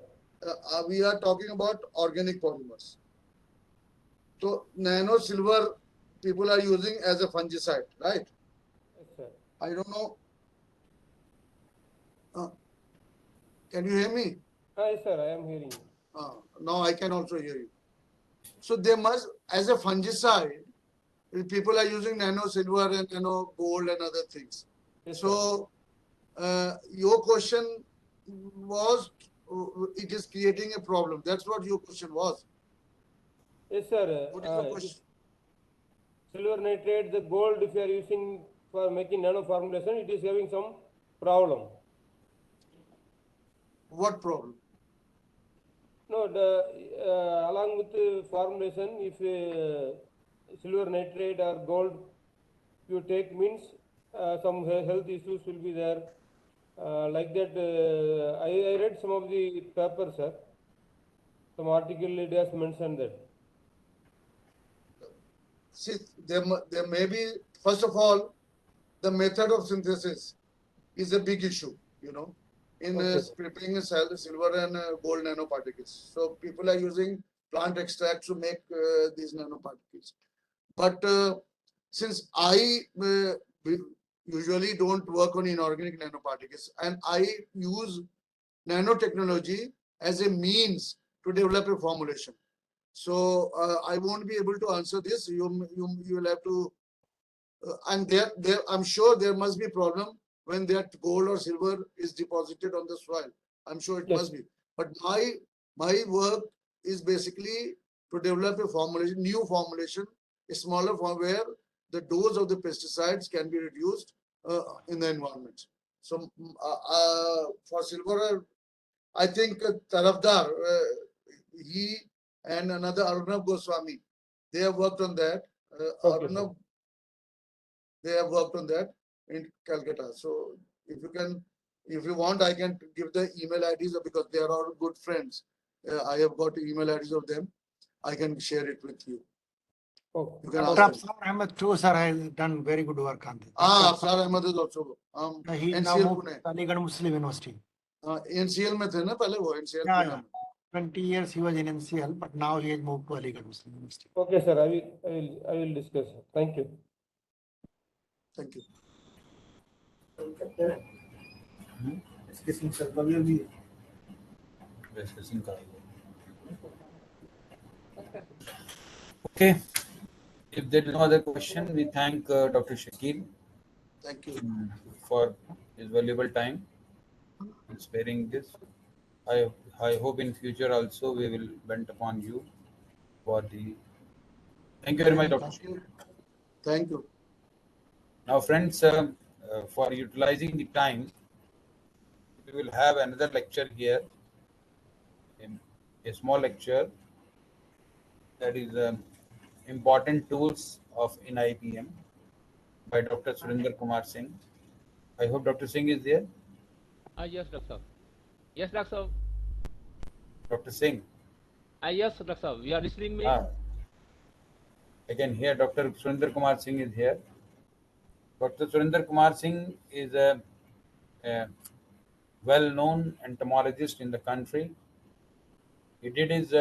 I: We are talking about organic polymers. So, nano silver people are using as a fungicide, right?
J: Yes, sir.
I: I don't know. Can you hear me?
J: Yes, sir, I am hearing you.
I: Now I can also hear you. So they must, as a fungicide, people are using nano silver and nano gold and other things. Yes, so your question was it is creating a problem. That's what your question was.
J: Yes, sir.
I: What is your question?
J: Silver nitrate, the gold, if you are using for making nano formulation, it is having some problem.
I: What problem?
J: No, along with the formulation, if silver nitrate or gold you take means some health issues will be there. Like that, I read some of the papers, sir. Some article it has mentioned that.
I: See, there may be, first of all, the method of synthesis is a big issue, you know, in preparing silver and gold nanoparticles. So people are using plant extracts to make these nanoparticles. But since I usually don't work on inorganic nanoparticles, and I use nanotechnology as a means to develop a formulation. So I won't be able to answer this. You will have to, and there I'm sure there must be a problem when that gold or silver is deposited on the soil. I'm sure it must be. But my work is basically to develop a formulation, new formulation, a smaller form where the dose of the pesticides can be reduced in the environment. So for silver, I think Tarafdar, he and another Arunab Goswami, they have worked on that. Arunab, they have worked on that in Calcutta. So if you want, I can give the email IDs because they are all good friends. I have got email IDs of them. I can share it with you.
E: Oh,
I: you can
E: Dr.
I: ask them.
E: Afsar Ahmed too, sir, has done very good work on this.
I: Afsar Ahmed is also.
E: He now
I: NCL
E: moved
I: Pune.
E: to Aligarh Muslim University.
I: NCL में थे ना पहले वो NCL
E: Yeah,
I: Pune
E: yeah.
I: में.
E: 20 years he was in NCL, but now he has moved to Aligarh Muslim University.
J: Okay, sir. I will discuss. Thank you.
I: Thank you.
A: Okay. If there is no other question, we thank Dr. Shakil.
I: Thank you
A: for his valuable time in sparing this. I hope in future also we will bend upon you for the. Thank you very much, Dr. Shakil.
I: Thank you.
A: Now, friends, for utilizing the time, we will have another lecture here, a small lecture that is important tools of NIIPM by Dr. Surinder Kumar Singh. I hope Dr. Singh is there.
K: Yes, Doctor. Yes, Doctor.
A: Dr. Singh.
K: Yes, Doctor. We are listening me.
A: Again, here Dr. Surinder Kumar Singh is here. Dr. Surinder Kumar Singh is a well-known entomologist in the country. He did his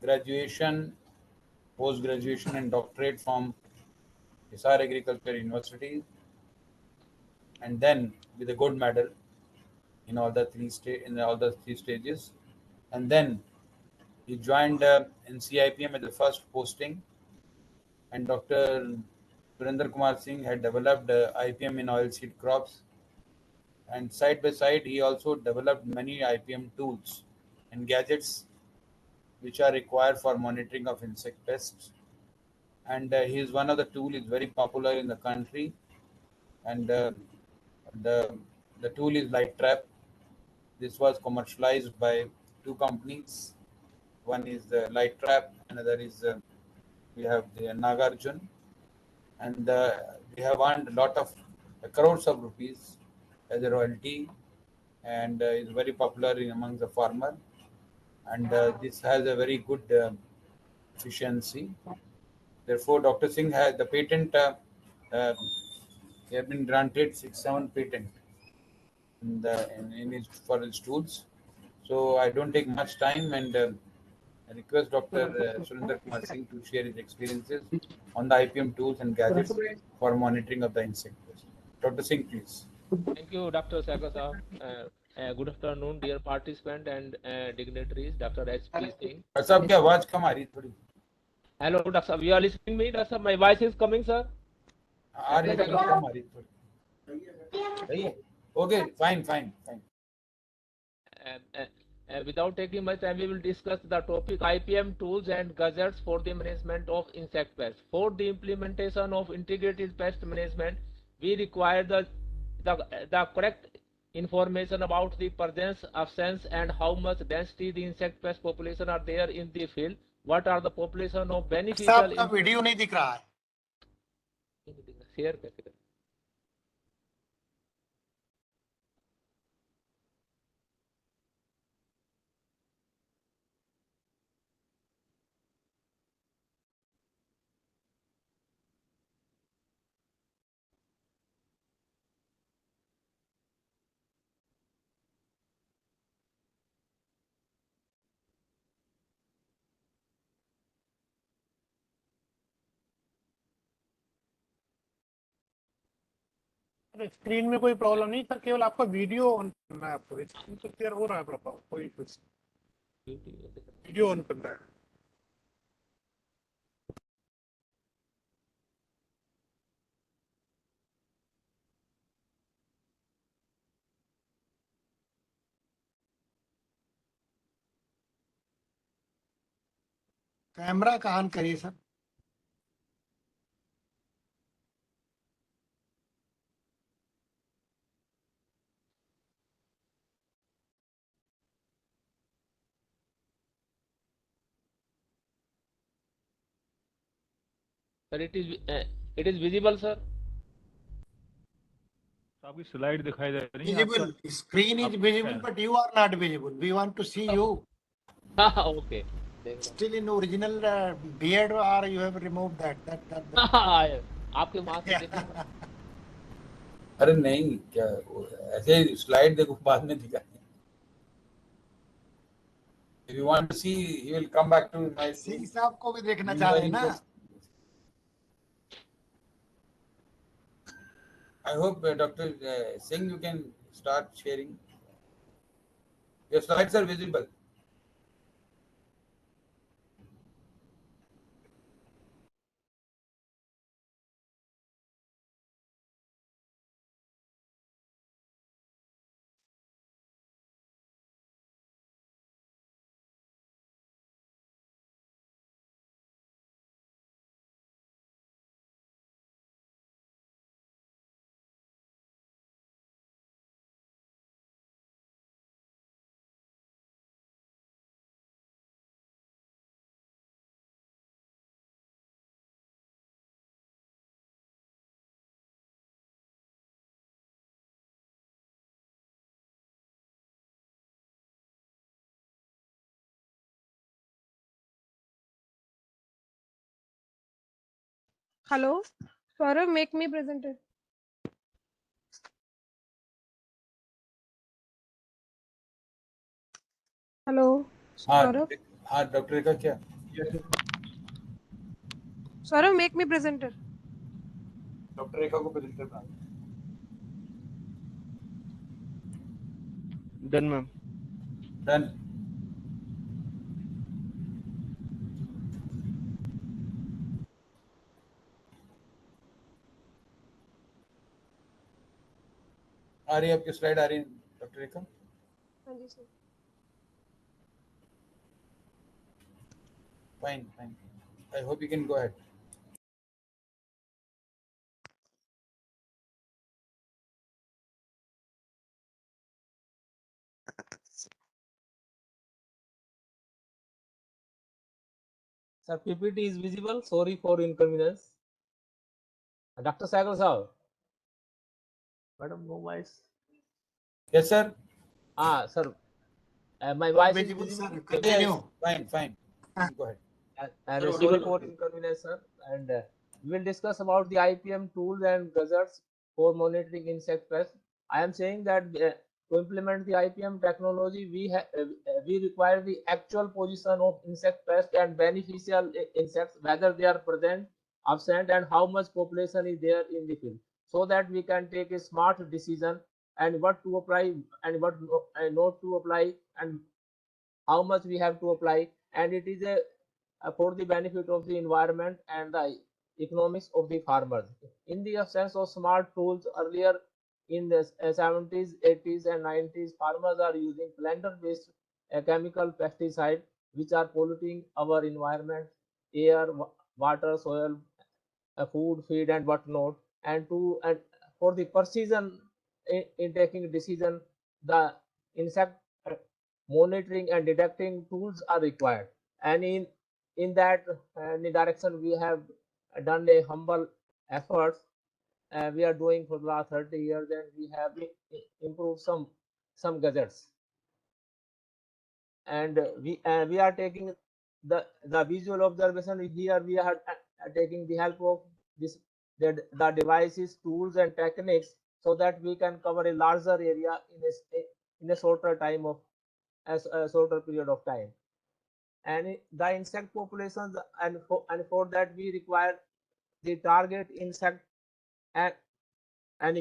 A: graduation, post-graduation and doctorate from ICAR Agriculture University, and then with a gold medal in all the three stages. And then he joined NCIPM at the first posting, and Dr. Surinder Kumar Singh had developed IPM in oilseed crops. And side by side, he also developed many IPM tools and gadgets which are required for monitoring of insect pests. And he is one of the tool is very popular in the country. And the tool is Light Trap. This was commercialized by two companies. One is the Light Trap, another is we have the Nagarjun, and we have earned a lot of crores of rupees as a royalty, and is very popular among the farmer. And this has a very good efficiency. Therefore, Dr. Singh has the patent. He have been granted 6-7 patent in his for his tools. So I don't take much time, and I request Dr. Surinder Kumar Singh to share his experiences on the IPM tools and gadgets for monitoring of the insect pest. Dr. Singh, please.
K: Thank you, Dr. Sagar. Good afternoon, dear participant and dignitaries. Dr. H.P. Singh.
A: साहब की आवाज कम आ रही थोड़ी.
K: Hello, Doctor. You are listening me, Doctor. My voice is coming, sir.
A: आ रही है कम आ रही थोड़ी. सही है. Okay, fine, fine, fine.
K: Without taking much time, we will discuss the topic IPM tools and gadgets for the management of insect pests. For the implementation of integrated pest management, we require the correct information about the presence, absence, and how much density the insect pest population are there in the field. What are the population of beneficial
E: आपका video नहीं दिख रहा है.
K: Share कैसे करें?
G: Screen में कोई problem नहीं सर, केवल आपका वीडियो ऑन करना है. आपको स्क्रीन तो क्लियर हो रहा है प्रॉपर, कोई कुछ वीडियो ऑन करना है.
E: कैमरा का ऑन करिए sir.
K: Sir, it is visible, sir.
L: आपकी स्लाइड दिखाई दे रही है.
E: Visible. Screen is visible, but you are not visible. We want to see you.
K: Okay.
E: Still in original beard, or you have removed that.
K: आपके वहां से देखिए.
A: अरे नहीं, क्या ऐसे ही स्लाइड देखो, बाद में दिखाएंगे. If you want to see, you will come back to my
E: Singh साहब को भी देखना चाह रहे हैं ना.
A: I hope Dr. Singh, you can start sharing. Your slides are visible.
B: Hello, Saurav, make me presenter. Hello, Saurav.
A: हाँ डॉक्टर का क्या?
B: Saurav, make me presenter.
A: Doctor Rekha को प्रेजेंटर बना.
L: Done ma'am.
A: डन. आ रही है आपकी स्लाइड, आ रही है डॉक्टर रेखा?
B: हाँ जी sir.
A: Fine, fine. I hope you can go ahead.
K: Sir, PPT is visible. Sorry for inconvenience. Dr. Sagar Saab. Madam, no voice.
A: Yes, sir.
K: Sir. My voice is
E: Visible,
K: visible.
E: sir. Continue.
A: Fine, fine. Go ahead.
K: And sorry for inconvenience, sir. And we will discuss about the IPM tools and gadgets for monitoring insect pests. I am saying that to implement the IPM technology, we require the actual position of insect pests and beneficial insects, whether they are present, absent, and how much population is there in the field, so that we can take a smart decision and what to apply and what not to apply, and how much we have to apply, and it is a for the benefit of the environment and the economics of the farmers. In the absence of smart tools, earlier in the 70s, 80s, and 90s, farmers are using blender-based chemical pesticide, which are polluting our environment, air, water, soil, food, feed, and whatnot. And for the precision in taking decision, the insect monitoring and detecting tools are required. And in that direction, we have done a humble efforts we are doing for the last 30 years, and we have improved some gadgets. And we are taking the visual observation. Here we are taking the help of this the devices, tools, and techniques, so that we can cover a larger area in a shorter time of a shorter period of time. And the insect populations, and for that we require the target insect, and and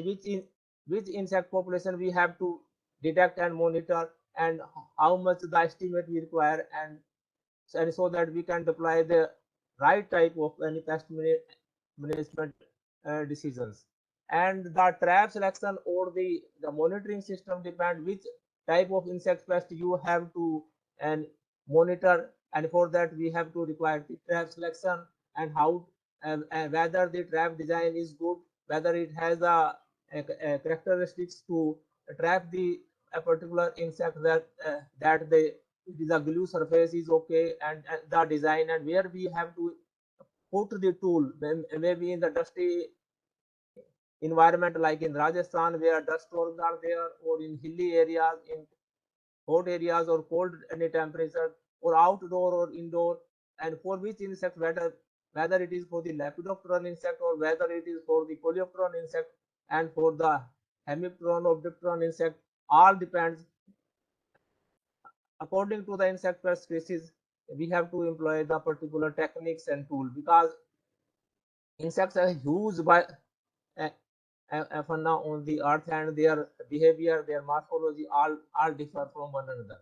K: which insect population we have to detect and monitor, and how much the estimate we require, and so that we can deploy the right type of any pest management decisions. And the trap selection or the monitoring system depend which type of insect pest you have to and monitor, and for that we have to require the trap selection, and how and whether the trap design is good, whether it has a characteristics to trap a particular insect, that it is a glue surface is okay, and the design, and where we have to put the tool, maybe in the dusty environment like in Rajasthan, where dust storms are there, or in hilly areas, in hot areas or cold any temperature, or outdoor or indoor, and for which insect, whether it is for the lepidopteran insect, or whether it is for the coleopteran insect, and for the hemipteran or dipteran insect, all depends according to the insect pest species. We have to employ the particular techniques and tool, because insects are huge by phenomena on the earth, and their behavior, their morphology, all differ from one another.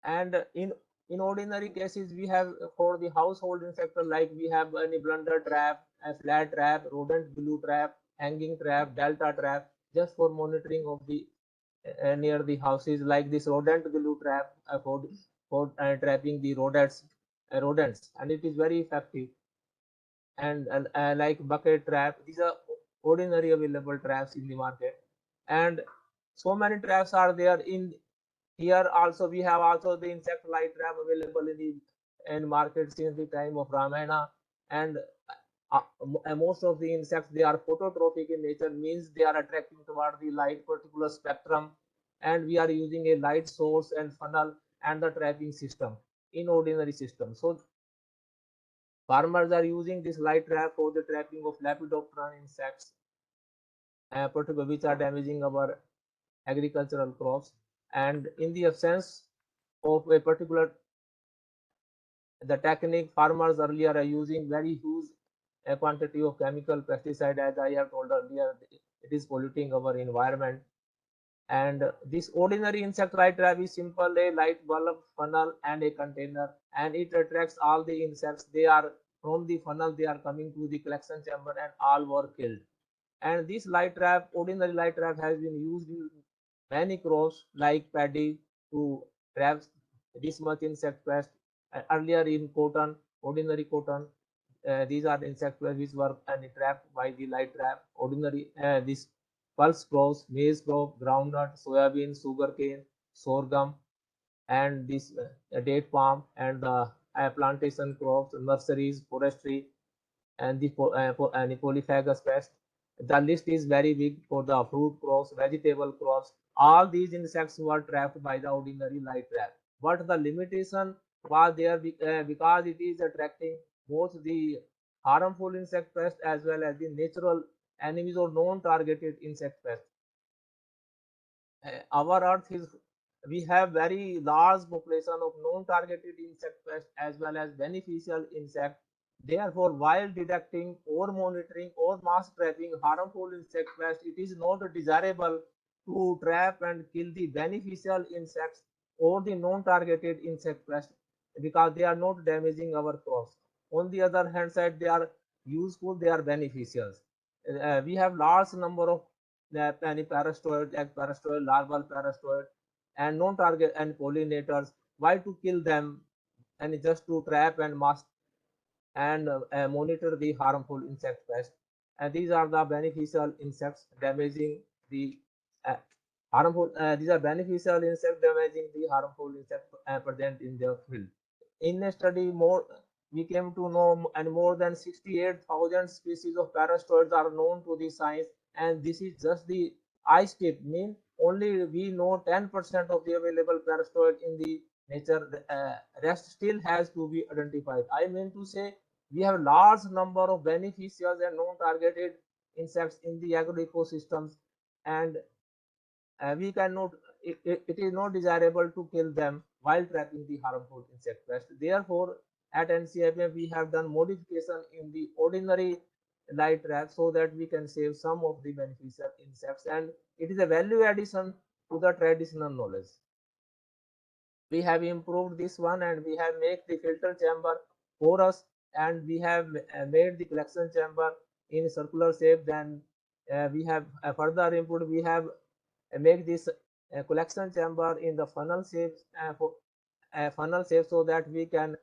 K: And in ordinary cases, we have for the household insect, like we have any blunder trap, a flat trap, rodent glue trap, hanging trap, delta trap, just for monitoring of the near the houses, like this rodent glue trap for trapping the rodents, and it is very effective. And like bucket trap, these are ordinary available traps in the market. And so many traps are there in here. Also we have also the insect light trap available in market since the time of Ramayana. And most of the insects, they are phototropic in nature, means they are attracting toward the light particular spectrum, and we are using a light source and funnel and the trapping system in ordinary system. So farmers are using this light trap for the trapping of lepidopteran insects, particularly which are damaging our agricultural crops. And in the absence of a particular the technique, farmers earlier are using very huge quantity of chemical pesticide. As I have told earlier, it is polluting our environment. And this ordinary insect light trap is simple, a light bulb, funnel, and a container, and it attracts all the insects. They are from the funnel, they are coming to the collection chamber, and all were killed. And this light trap, ordinary light trap, has been used in many crops like paddy to trap this much insect pest. Earlier in cotton, ordinary cotton, these are insect pests which were trapped by the light trap. Ordinary this pulse crops, maize crop, groundnut, soybean, sugarcane, sorghum, and this date palm, and the plantation crops, nurseries, forestry, and the polyphagous pest. The list is very big for the fruit crops, vegetable crops. All these insects were trapped by the ordinary light trap. But the limitation was there because it is attracting both the harmful insect pest as well as the natural enemies or non-targeted insect pest. Our earth is, we have very large population of non-targeted insect pests as well as beneficial insect. Therefore, while detecting or monitoring or mass trapping harmful insect pests, it is not desirable to trap and kill the beneficial insects or the non-targeted insect pests, because they are not damaging our crops. On the other hand side, they are useful, they are beneficial. We have large number of any parastoid, egg parastoid, larval parastoid, and non-target and pollinators. Why to kill them? And just to trap and mask and monitor the harmful insect pest. And these are the beneficial insects damaging the uh, harmful. These are beneficial insect damaging the harmful insect present in the field. In a study, we came to know and more than 68,000 species of parastoids are known to the science, and this is just the ice tip. Mean only we know 10% of the available parastoid in the nature. Rest still has to be identified. I mean to say we have large number of beneficial and non-targeted insects in the agro ecosystems, and we cannot it is not desirable to kill them while trapping the harmful insect pest. Therefore, at NCIPM we have done modification in the ordinary light trap so that we can save some of the beneficial insects, and it is a value addition to the traditional knowledge. We have improved this one, and we have made the filter chamber porous, and we have made the collection chamber in circular shape. Then we have further improved. We have make this collection chamber in the funnel shape so that we can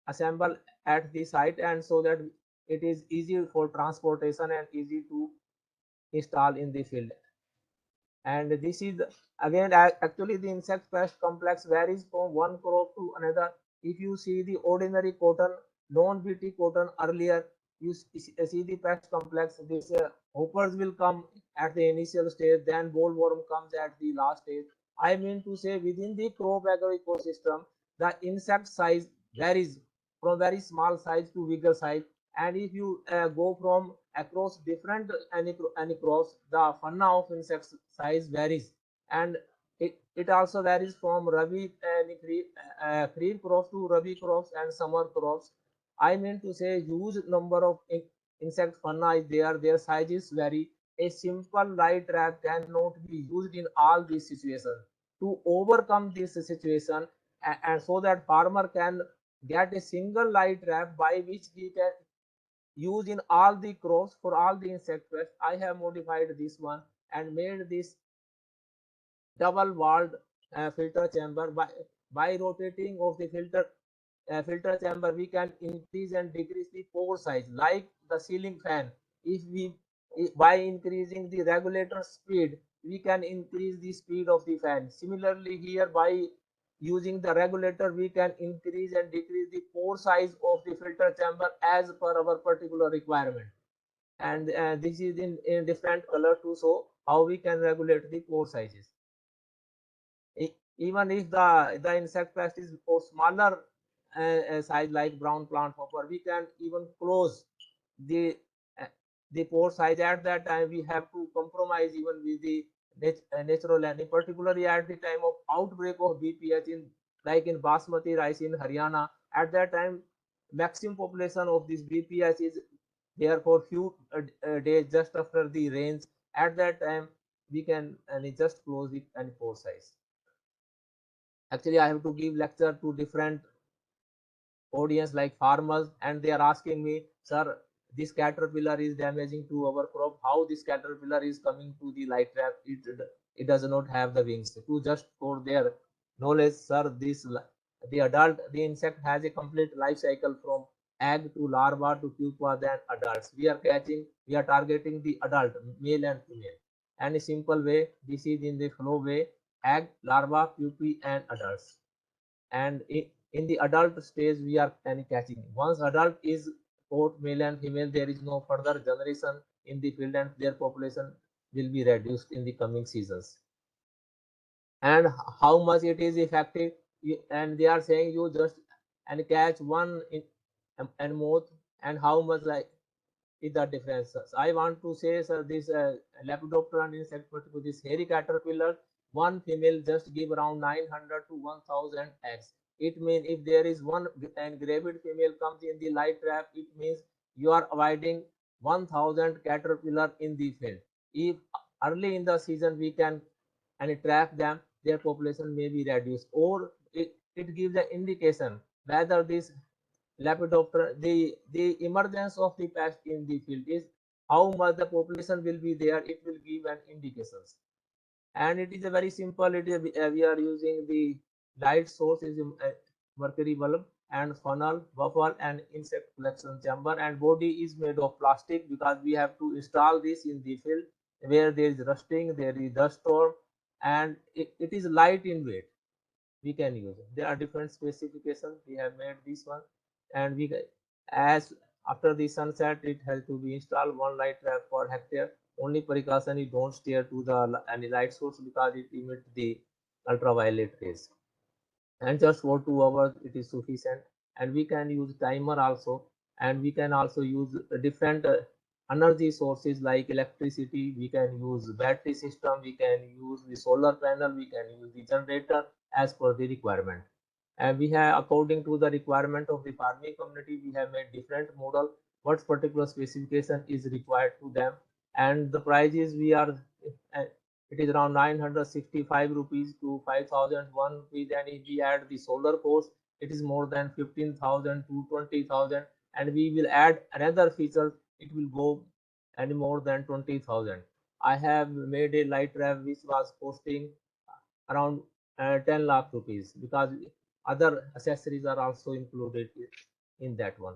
K: assemble at the site, and so that it is easy for transportation and easy to install in the field. And this is again actually the insect pest complex varies from one crop to another. If you see the ordinary cotton, non-bt cotton earlier, you see the pest complex. This hoppers will come at the initial stage, then bollworm comes at the last stage. I mean to say within the crop agro ecosystem, the insect size varies from very small size to bigger size. And if you go from across different any crops, the fauna of insects size varies, and it also varies from rabi and kharif crops to rabi crops and summer crops. I mean to say huge number of insect fauna is there, their sizes vary. A simple light trap cannot be used in all these situations. To overcome this situation, and so that farmer can get a single light trap by which he can use in all the crops for all the insect pests, I have modified this one and made this double walled filter chamber. By rotating of the filter chamber, we can increase and decrease the pore size like the ceiling fan. If we by increasing the regulator speed, we can increase the speed of the fan. Similarly here, by using the regulator, we can increase and decrease the pore size of the filter chamber as per our particular requirement. And this is in different color to show how we can regulate the pore sizes. Even if the insect pest is for smaller size like brown plant hopper, we can even close the uh, the pore size. At that time we have to compromise even with the natural landing, particularly at the time of outbreak of BPH in like in basmati rice in Haryana. At that time maximum population of this BPH is there for few days just after the rains. At that time we can just close it and pore size. Actually I have to give lecture to different audience like farmers, and they are asking me, sir, this caterpillar is damaging to our crop. How this caterpillar is coming to the light trap? It does not have the wings. To just for their knowledge, sir, the insect has a complete life cycle from egg to larva to pupa, then adults. We are targeting the adult, male and female. And a simple way, this is in the flow way: egg, larva, pupae, and adults. And in the adult stage we are catching. Once adult is both male and female, there is no further generation in the field, and their population will be reduced in the coming seasons. And how much it is effective, and they are saying you just and catch one in and more, and how much like is the difference. I want to say, sir, this Lepidopteran insect, particularly this hairy caterpillar, one female just give around 900 to 1000 eggs. It means if there is one and gravid female comes in the light trap, it means you are avoiding 1000 caterpillar in the field. If early in the season we can and trap them, their population may be reduced, or it gives an indication whether this Lepidoptera, the emergence of the pest in the field is how much the population will be there, it will give an indications. And it is a very simple. It is we are using the light source is a mercury bulb and funnel, buffer, and insect collection chamber, and body is made of plastic because we have to install this in the field where there is rusting, there is dust storm, and it is light in weight. We can use it. There are different specifications. We have made this one, and we as after the sunset, it has to be installed one light trap per hectare. Only precaution you don't steer to the any light source because it emits the ultraviolet rays. And just for 2 hours it is sufficient. And we can use timer also, and we can also use different energy sources like electricity. We can use battery system, we can use the solar panel, we can use the generator as per the requirement. And we have, according to the requirement of the farming community, we have made different model what particular specification is required to them. And the prices we are it is around 965 rupees to 5001 rupees, and if we add the solar cost, it is more than 15,000 to 20,000, and we will add another feature, it will go any more than 20,000. I have made a light trap which was costing around 10 lakh rupees because other accessories are also included in that one.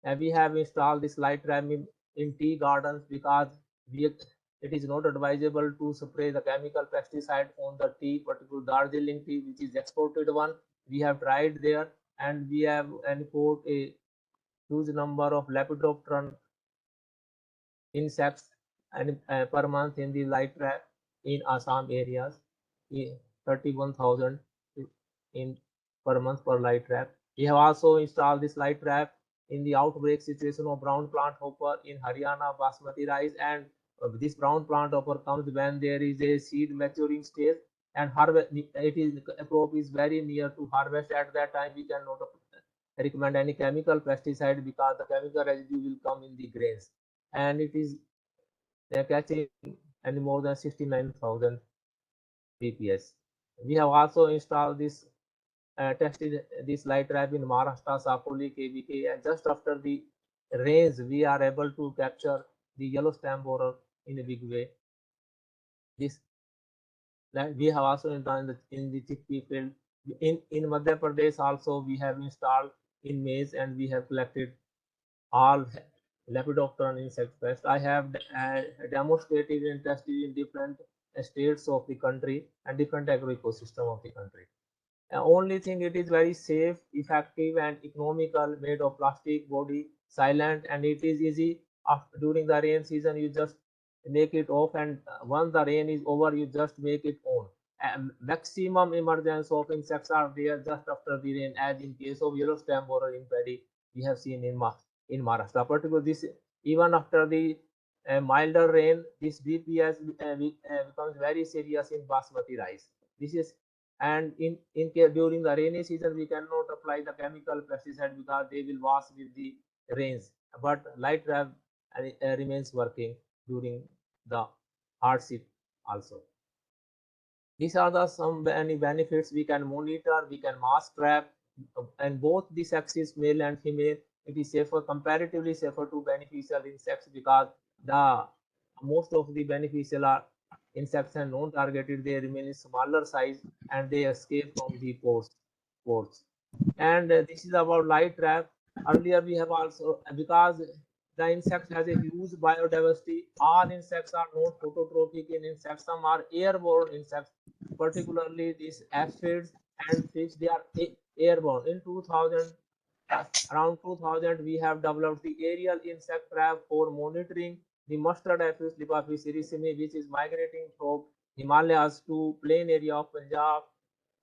K: And we have installed this light ram in tea gardens because it is not advisable to spray the chemical pesticide on the tea, particular Darjeeling tea, which is exported one. We have tried there, and we have encountered a huge number of lepidopteran insects and per month in the light trap in Assam areas, 31,000 in per month per light trap. We have also installed this light trap in the outbreak situation of brown plant hopper in Haryana basmati rice, and this brown plant hopper comes when there is a seed maturing stage and harvest. It is crop is very near to harvest. At that time, we cannot recommend any chemical pesticide because the chemical residue will come in the grains, and it is catching any more than 69,000 bps. We have also installed this tested this light trap in Maharashtra, Sakoli, KVK, and just after the rains, we are able to capture the yellow stem borer in a big way. This we have also done in the chickpea field. In Madhya Pradesh also we have installed in maize, and we have collected all Lepidopteran insect pest. I have demonstrated and tested in different states of the country and different agro ecosystem of the country. Only thing, it is very safe, effective, and economical, made of plastic body, silent, and it is easy. After, during the rain season, you just make it off, and once the rain is over, you just make it on. And maximum emergence of insects are there just after the rain, as in case of yellow stem borer in paddy we have seen in Maharashtra. Particularly this, even after the milder rain, this BPS becomes very serious in basmati rice. This is, and in case during the rainy season we cannot apply the chemical pesticide because they will wash with the rains, but light trap remains working during the hardship also. These are the some any benefits. We can monitor, we can mask trap, and both the sexes, male and female, it is safer, comparatively safer to beneficial insects because the most of the beneficial are insects and non-targeted. They remain in smaller size and they escape from the pores. And this is about light trap. Earlier we have also, because the insect has a huge biodiversity, all insects are not phototrophic in insects, some are airborne insects, particularly these aphids and fish, they are airborne. In 2000, around 2000, we have developed the aerial insect trap for monitoring the mustard aphis, Lipaphis irissimi, which is migrating from Himalayas to plain area of Punjab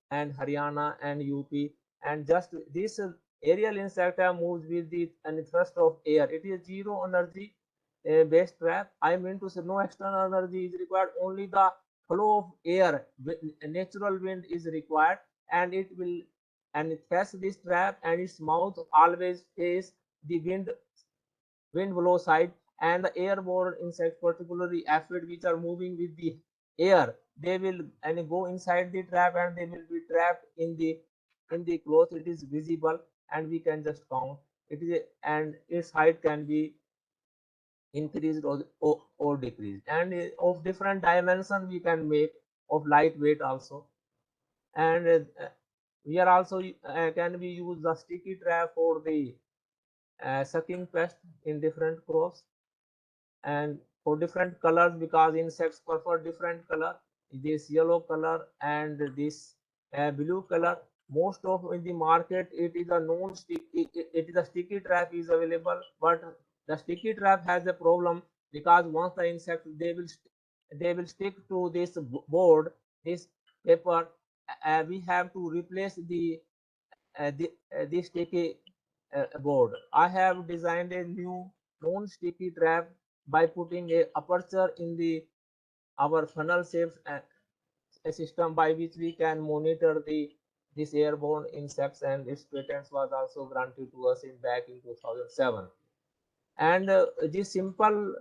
K: and Haryana and UP. And just this aerial insect moves with the thrust of air. It is zero energy based trap. I mean to say no external energy is required, only the flow of air, natural wind is required, and it will and it press this trap, and its mouth always face the wind blow side, and the airborne insects, particularly aphid, which are moving with the air, they will and go inside the trap, and they will be trapped in the cloth. It is visible, and we can just count it is, and its height can be increased or decreased, and of different dimension we can make, of lightweight also. And we are also can we use the sticky trap for the sucking pest in different crops, and for different colors, because insects prefer different color, this yellow color and this blue color. Most of in the market it is a non stick, it is a sticky trap is available, but the sticky trap has a problem, because once the insect they will stick to this board, this paper. We have to replace the sticky board. I have designed a new non-sticky trap by putting a aperture in the our funnel shaped a system by which we can monitor the this airborne insects, and its patent was also granted to us in back in 2007. And this simple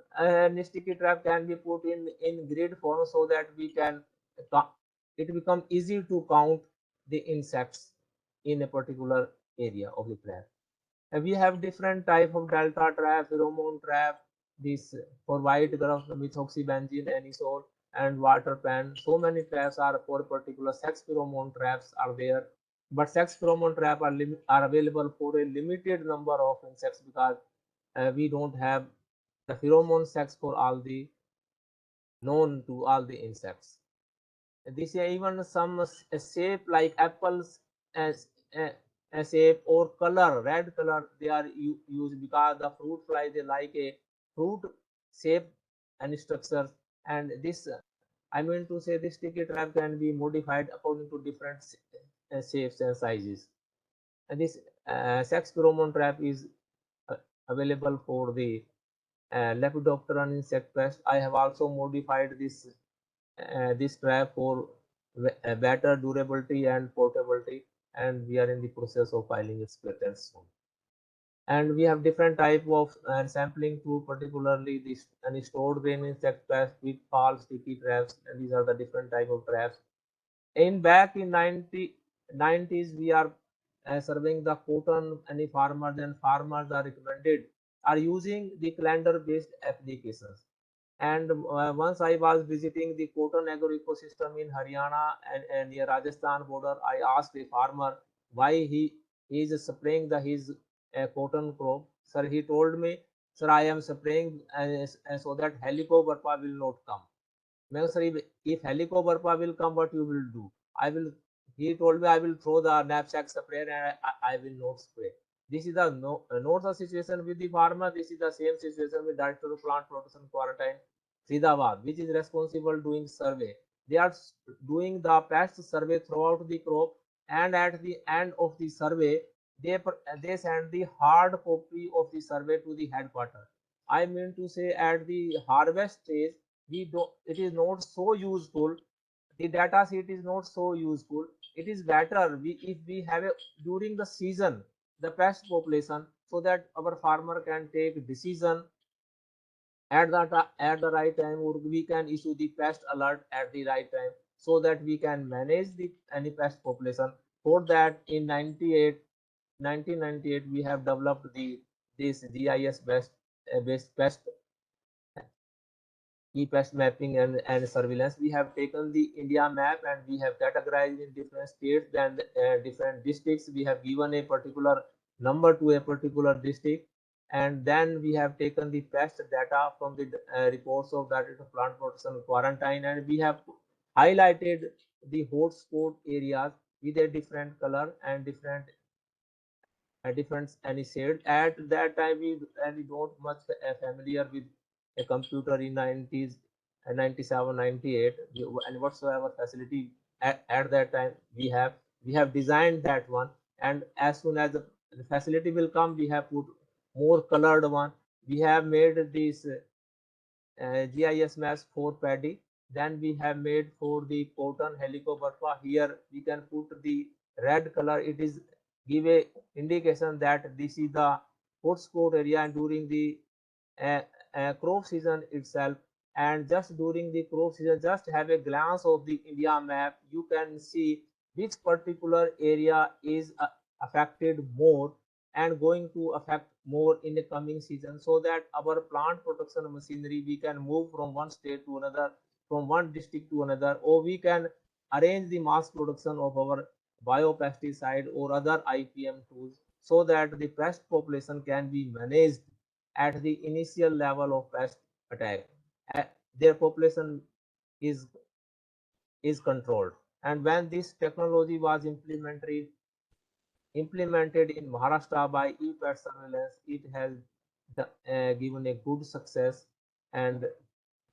K: sticky trap can be put in grid form, so that we can it become easy to count the insects in a particular area of the trap. And we have different type of delta trap, pheromone trap, this for white graph, methoxybenzene, anisole, and water pan. So many traps are for particular sex pheromone traps are there, but sex pheromone trap are available for a limited number of insects, because we don't have the pheromone sex for all the known to all the insects. This even some shape like apples as a shape or color, red color they are used, because the fruit fly they like a fruit shape and structures. And this I mean to say, this sticky trap can be modified according to different shapes and sizes. And this sex pheromone trap is available for the Lepidoptera and insect pest. I have also modified this trap for better durability and portability, and we are in the process of filing its patent soon. And we have different type of sampling tool, particularly this and stored grain insect pest, with fall sticky traps, and these are the different type of traps. In back in 90s, we are serving the cotton. Any farmers and farmers are recommended are using the calendar based applications. And once I was visiting the cotton agro ecosystem in Haryana and near Rajasthan border, I asked a farmer why he is spraying his cotton crop. Sir, he told me, sir, I am spraying so that Helicobacter will not come. Ma'am, sir, if Helicobacter will come, what you will do? I will. He told me I will throw the knapsack sprayer and I will not spray. This is the not the situation with the farmer. This is the same situation with Director of Plant Protection Quarantine, Fridabad, which is responsible doing survey. They are doing the pest survey throughout the crop, and at the end of the survey, they send the hard copy of the survey to the headquarters. I mean to say, at the harvest stage, it is not so useful, the data sheet is not so useful. It is better if we have a during the season the pest population, so that our farmer can take decision at the right time, or we can issue the pest alert at the right time, so that we can manage the any pest population. For that, in 1998 we have developed this GIS based pest pest mapping and surveillance. We have taken the India map and we have categorized in different states and different districts. We have given a particular number to a particular district, and then we have taken the pest data from the reports of Director of Plant Protection Quarantine, and we have highlighted the hotspot areas with a different color and different any shade. At that time, we really don't much familiar with a computer in 90s, 97, 98, and whatsoever facility at that time we have designed that one. And as soon as the facility will come, we have put more colored one. We have made this GIS maps for paddy. Then we have made for the cotton Helicobacter. Here we can put the red color. It is give a indication that this is the hotspot area, and during the crop season itself. And just during the crop season, just have a glance of the India map. You can see which particular area is affected more, and going to affect more in the coming season, so that our plant protection machinery, we can move from one state to another, from one district to another, or we can arrange the mass production of our biopesticide or other IPM tools, so that the pest population can be managed at the initial level of pest attack. Their population is controlled. And when this technology was implemented in Maharashtra by e-pest surveillance, it has given a good success, and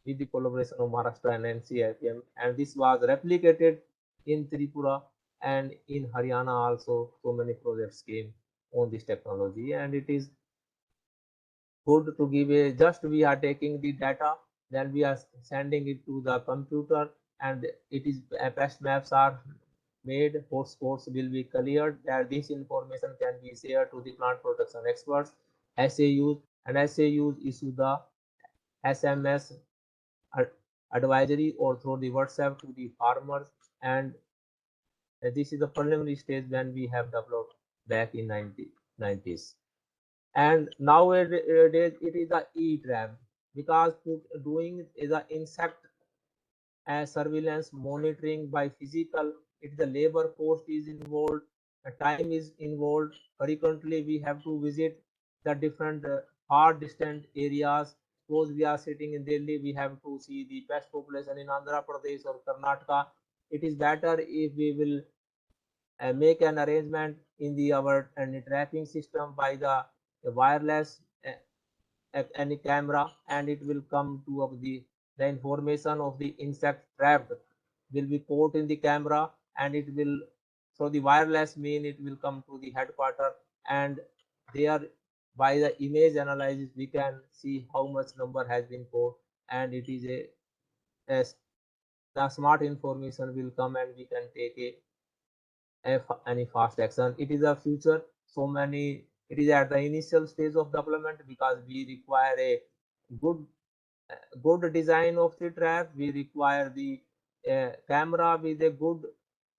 K: with the collaboration of Maharashtra and ICAR-NRIIPM, and this was replicated in Tripura and in Haryana also. So many projects came on this technology, and it is good to give a, just we are taking the data, then we are sending it to the computer, and it is pest maps are made, hotspots will be cleared, that this information can be shared to the plant protection experts, SAUs, and SAUs issue the SMS advisory or through the WhatsApp to the farmers. And this is the preliminary stage when we have developed back in 90s. And nowadays it is a e-trap, because doing is a insect surveillance monitoring by physical, it the labor cost is involved, time is involved. Frequently we have to visit the different far distant areas. Suppose we are sitting in Delhi, we have to see the pest population in Andhra Pradesh or Karnataka. It is better if we will make an arrangement in the our trapping system by the wireless any camera, and it will come to of the information of the insect trapped will be caught in the camera, and it will, so the wireless mean it will come to the headquarter, and there by the image analysis we can see how much number has been caught, and it is a the smart information will come, and we can take any fast action. It is a future. So many, it is at the initial stage of development, because we require a good good design of the trap. We require the camera with a good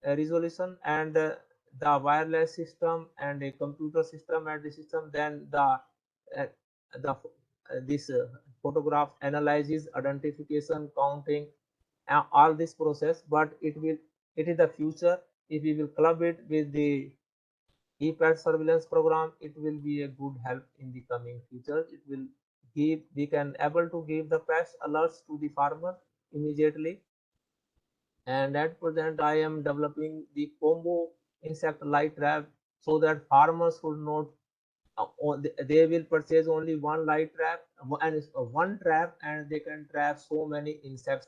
K: resolution, and the wireless system, and a computer system at the system. Then the this photograph analysis, identification, counting, all this process. But it is the future. If we will club it with the e-pest surveillance program, it will be a good help in the coming future. It will give, we can able to give the pest alerts to the farmer immediately. And at present I am developing the combo insect light trap, so that farmers would not they will purchase only one light trap and one trap, and they can trap so many insects.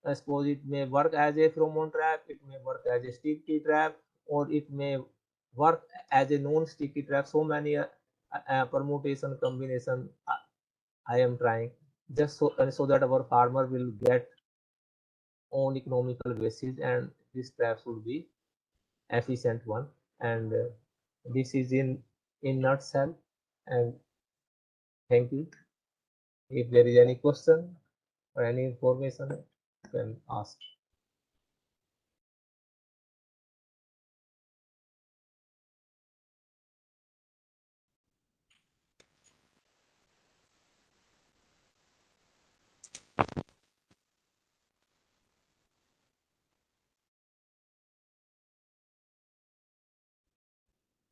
K: I suppose it may work as a pheromone trap, it may work as a sticky trap, or it may work as a non-sticky trap. So many permutation combination I am trying, just so that our farmer will get on economical basis, and this trap should be efficient one. And this is in nutshell. And thank you. If there is any question or any information, you can ask.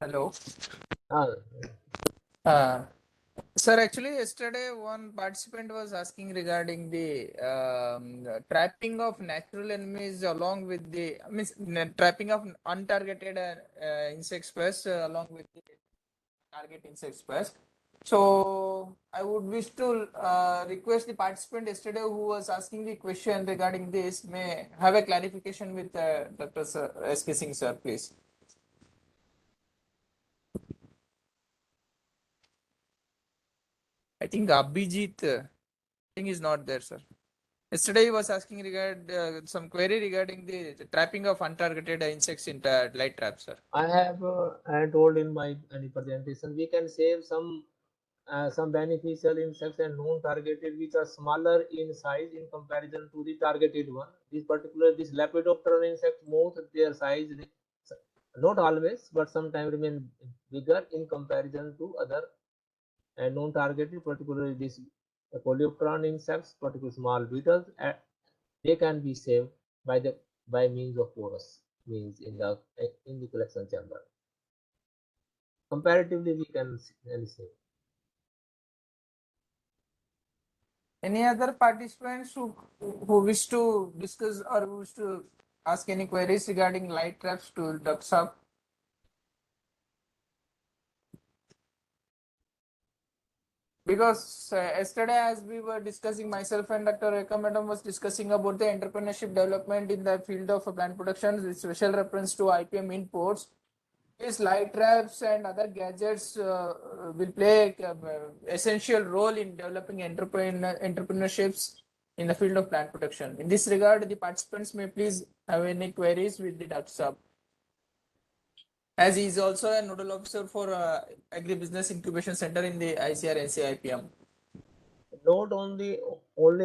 M: Hello.
K: Ah,
M: Uh, Sir, actually, yesterday one participant was asking regarding the trapping of natural enemies along with the trapping of untargeted insect pests along with the target insect pests. So I would wish to request the participant yesterday who was asking the question regarding this may have a clarification with Dr. Sir, S.K. Singh sir, please. I think Abhijit thing is not there, sir. Yesterday he was asking regard some query regarding the trapping of untargeted insects in light traps, sir.
K: I have told in my any presentation, we can save some beneficial insects and non-targeted, which are smaller in size in comparison to the targeted one. This Lepidopteran insect, most their size not always, but sometimes remain bigger in comparison to other non-targeted, particularly this coleoptera insects, particularly small beetles. They can be saved by means of porous means in the collection chamber. Comparatively, we can save.
M: Any other participants who wish to discuss or who wish to ask any queries regarding light traps to ducks up? Because yesterday, as we were discussing, myself and Dr. Rekha Madam was discussing about the entrepreneurship development in the field of plant production with special reference to IPM imports. These light traps and other gadgets will play an essential role in developing entrepreneurships in the field of plant protection. In this regard, the participants may please have any queries with the Dr. Saab, as he is also a nodal officer for Agribusiness Incubation Center in the ICAR-NRIIPM.
K: Not only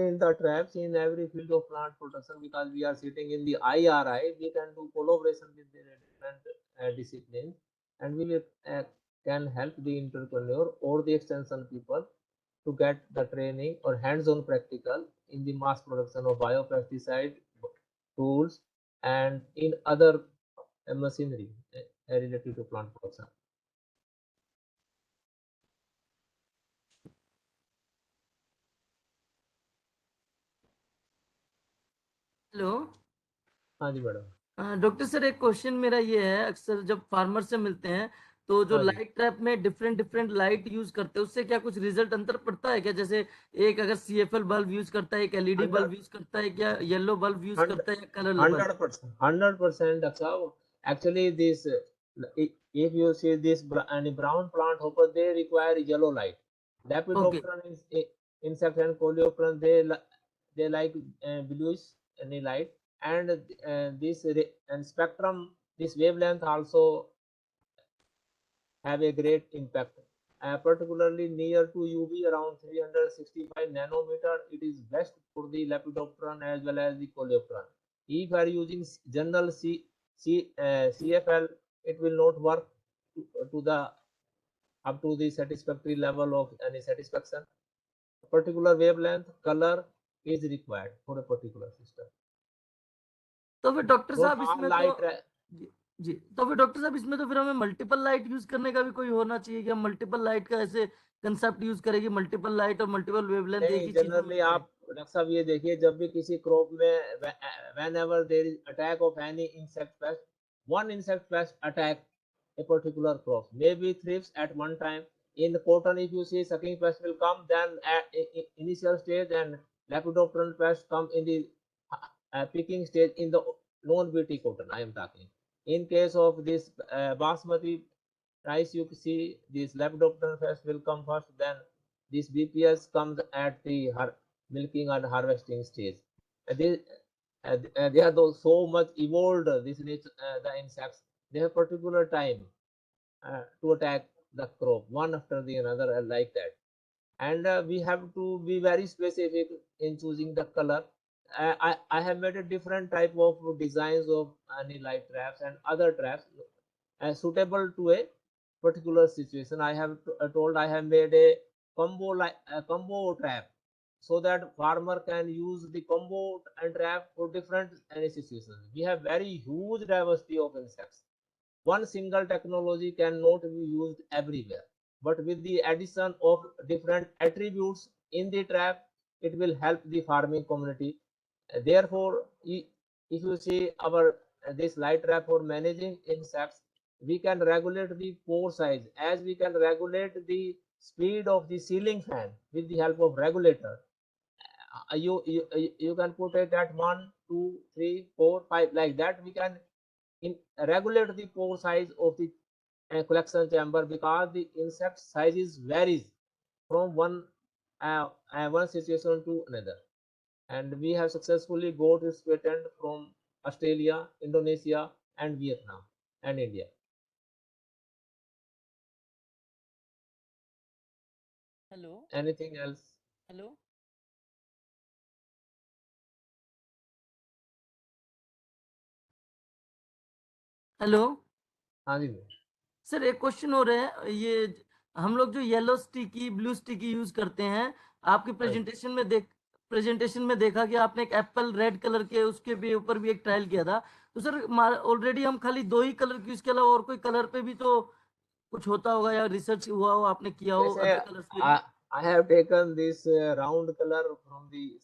K: in the traps, in every field of plant protection, because we are sitting in the IRI, we can do collaboration with the different disciplines, and we can help the entrepreneur or the extension people to get the training or hands-on practical in the mass production of biopesticide tools and in other machinery related to plant production.
D: Hello
K: हाँ जी madam.
D: Doctor sir, एक question मेरा ये है, अक्सर जब farmer से मिलते हैं तो जो
K: हाँ जी।
D: लाइट ट्रैप में डिफरेंट डिफरेंट लाइट यूज करते हैं, उससे क्या कुछ रिजल्ट अंतर पड़ता है क्या? जैसे एक अगर CFL बल्ब यूज करता है, एक LED बल्ब यूज करता है, क्या येलो बल्ब यूज करता है, या colour bulb?
K: 100%, Akshay. Actually, this if you see this any brown plant hopper, they require yellow light. Lepidopteran is insect and coleoptera, they like bluish any light, and this and spectrum, this wavelength also have a great impact. Particularly near to UV around 365 nanometer, it is best for the Lepidopteran as well as the Coleopteran. If you are using general CFL, it will not work to the up to the satisfactory level of any satisfaction. A particular wavelength, color is required for a particular system.
D: तो फिर doctor
K: Not
D: साहब
K: all
D: इसमें
K: light
D: जी, तो फिर doctor साहब इसमें तो फिर हमें मल्टीपल लाइट यूज करने का भी कोई होना चाहिए कि हम मल्टीपल लाइट का ऐसे कंसेप्ट यूज करेंगे, मल्टीपल लाइट और मल्टीपल वेवलेंथ एक ही चीज में
K: जनरली आप डॉक्टर साहब ये देखिए, जब भी किसी क्रॉप में whenever there is attack of any insect pest, one insect pest attack a particular crop, maybe thrips at one time. In the cotton, if you see sucking pest will come, then at initial stage, and lepidopteran pest come in the picking stage in the non-BT cotton I am talking. In case of this basmati rice, you see this lepidopteran pest will come first, then this BPS comes at the milking and harvesting stage. They are so much evolved, this the insects. They have particular time to attack the crop one after the another, like that. And we have to be very specific in choosing the color. I have made a different type of designs of any light traps and other traps suitable to a particular situation. I have told I have made a combo trap, so that farmer can use the combo and trap for different any situations. We have very huge diversity of insects. One single technology cannot be used everywhere, but with the addition of different attributes in the trap, it will help the farming community. Therefore, if you see our this light trap for managing insects, we can regulate the pore size as we can regulate the speed of the ceiling fan with the help of regulator. You can put it at 1, 2, 3, 4, 5, like that. We can regulate the pore size of the collection chamber, because the insect sizes varies from one situation to another. And we have successfully got its patent from Australia, Indonesia, and Vietnam, and India.
D: Hello.
K: Anything else?
D: Hello. Hello.
K: हाँ जी
D: sir एक question हो रहा है, ये हम लोग जो yellow sticky blue sticky use करते हैं, आपके प्रेजेंटेशन में देखा कि आपने एक एप्पल रेड कलर के उसके भी ऊपर भी एक ट्रायल किया था। तो सर ऑलरेडी हम खाली 2 ही कलर की, इसके अलावा और कोई कलर पे भी तो कुछ होता होगा या रिसर्च हुआ हो, आपने किया हो
K: जैसे
D: अदर कलर्स पे भी?
K: I have taken this round color from the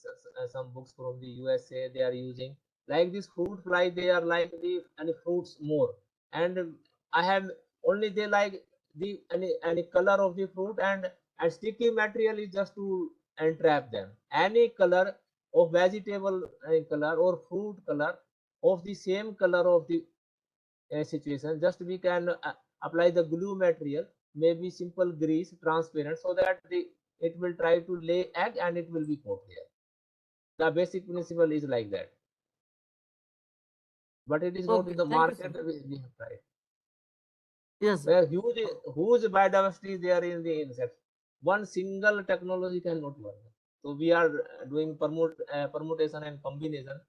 K: some books from the USA. They are using like this fruit fly. They are like the any fruits more, and I have only they like the any color of the fruit, and sticky material is just to entrap them. Any color of vegetable color or fruit color of the same color of the situation, just we can apply the glue material, maybe simple grease transparent, so that it will try to lay egg and it will be caught there. The basic principle is like that, but it is not in
D: Okay,
K: the
D: thank you
K: market.
D: sir.
K: We have tried.
D: Yes sir.
K: Where huge biodiversity is there in the insects, one single technology cannot work. So we are doing permutation and combination,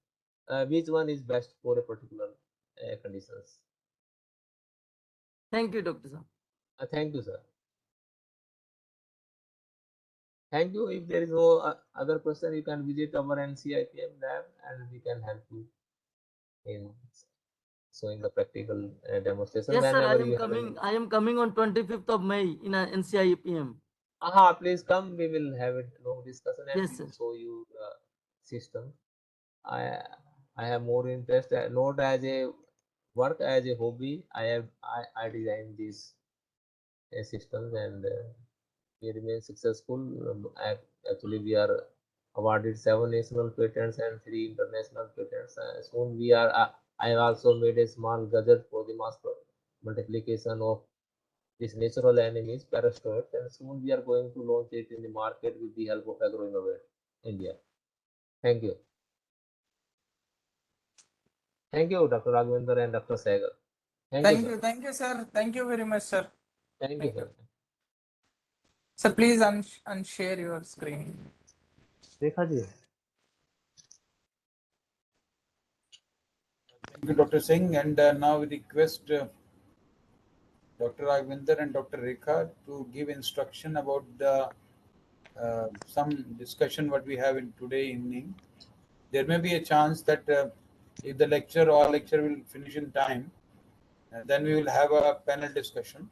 K: which one is best for a particular conditions.
D: Thank you Dr. sir.
K: Thank you, sir. Thank you. If there is no other question, you can visit our NCIPM lab and we can help you in showing the practical demonstration
D: Yes sir,
K: whenever you have any.
D: I am coming on 25th of May in NCIPM.
K: Please come. We will have a long discussion and
D: Yes
K: we
D: sir.
K: will show you the system. I I have more interest, not as a work, as a hobby. I designed these systems and we remain successful. Actually, we are awarded 7 national patents and 3 international patents. Soon we are. I also made a small gadget for the mass multiplication of these natural enemies, parasitoids, and soon we are going to launch it in the market with the help of AgroInnovate India. Thank you. Thank you, Dr. Raghavendra and Dr. Sagar. Thank you, sir.
M: Thank you, sir. Thank you very much, sir.
K: Thank you, sir.
M: Sir, please unshare your screen.
K: Rekha ji.
A: Thank you, Dr. Singh. And now we request Dr. Raghavinder and Dr. Rekha to give instruction about the some discussion what we have in today evening. There may be a chance that if the lecture or lecture will finish in time, then we will have a panel discussion.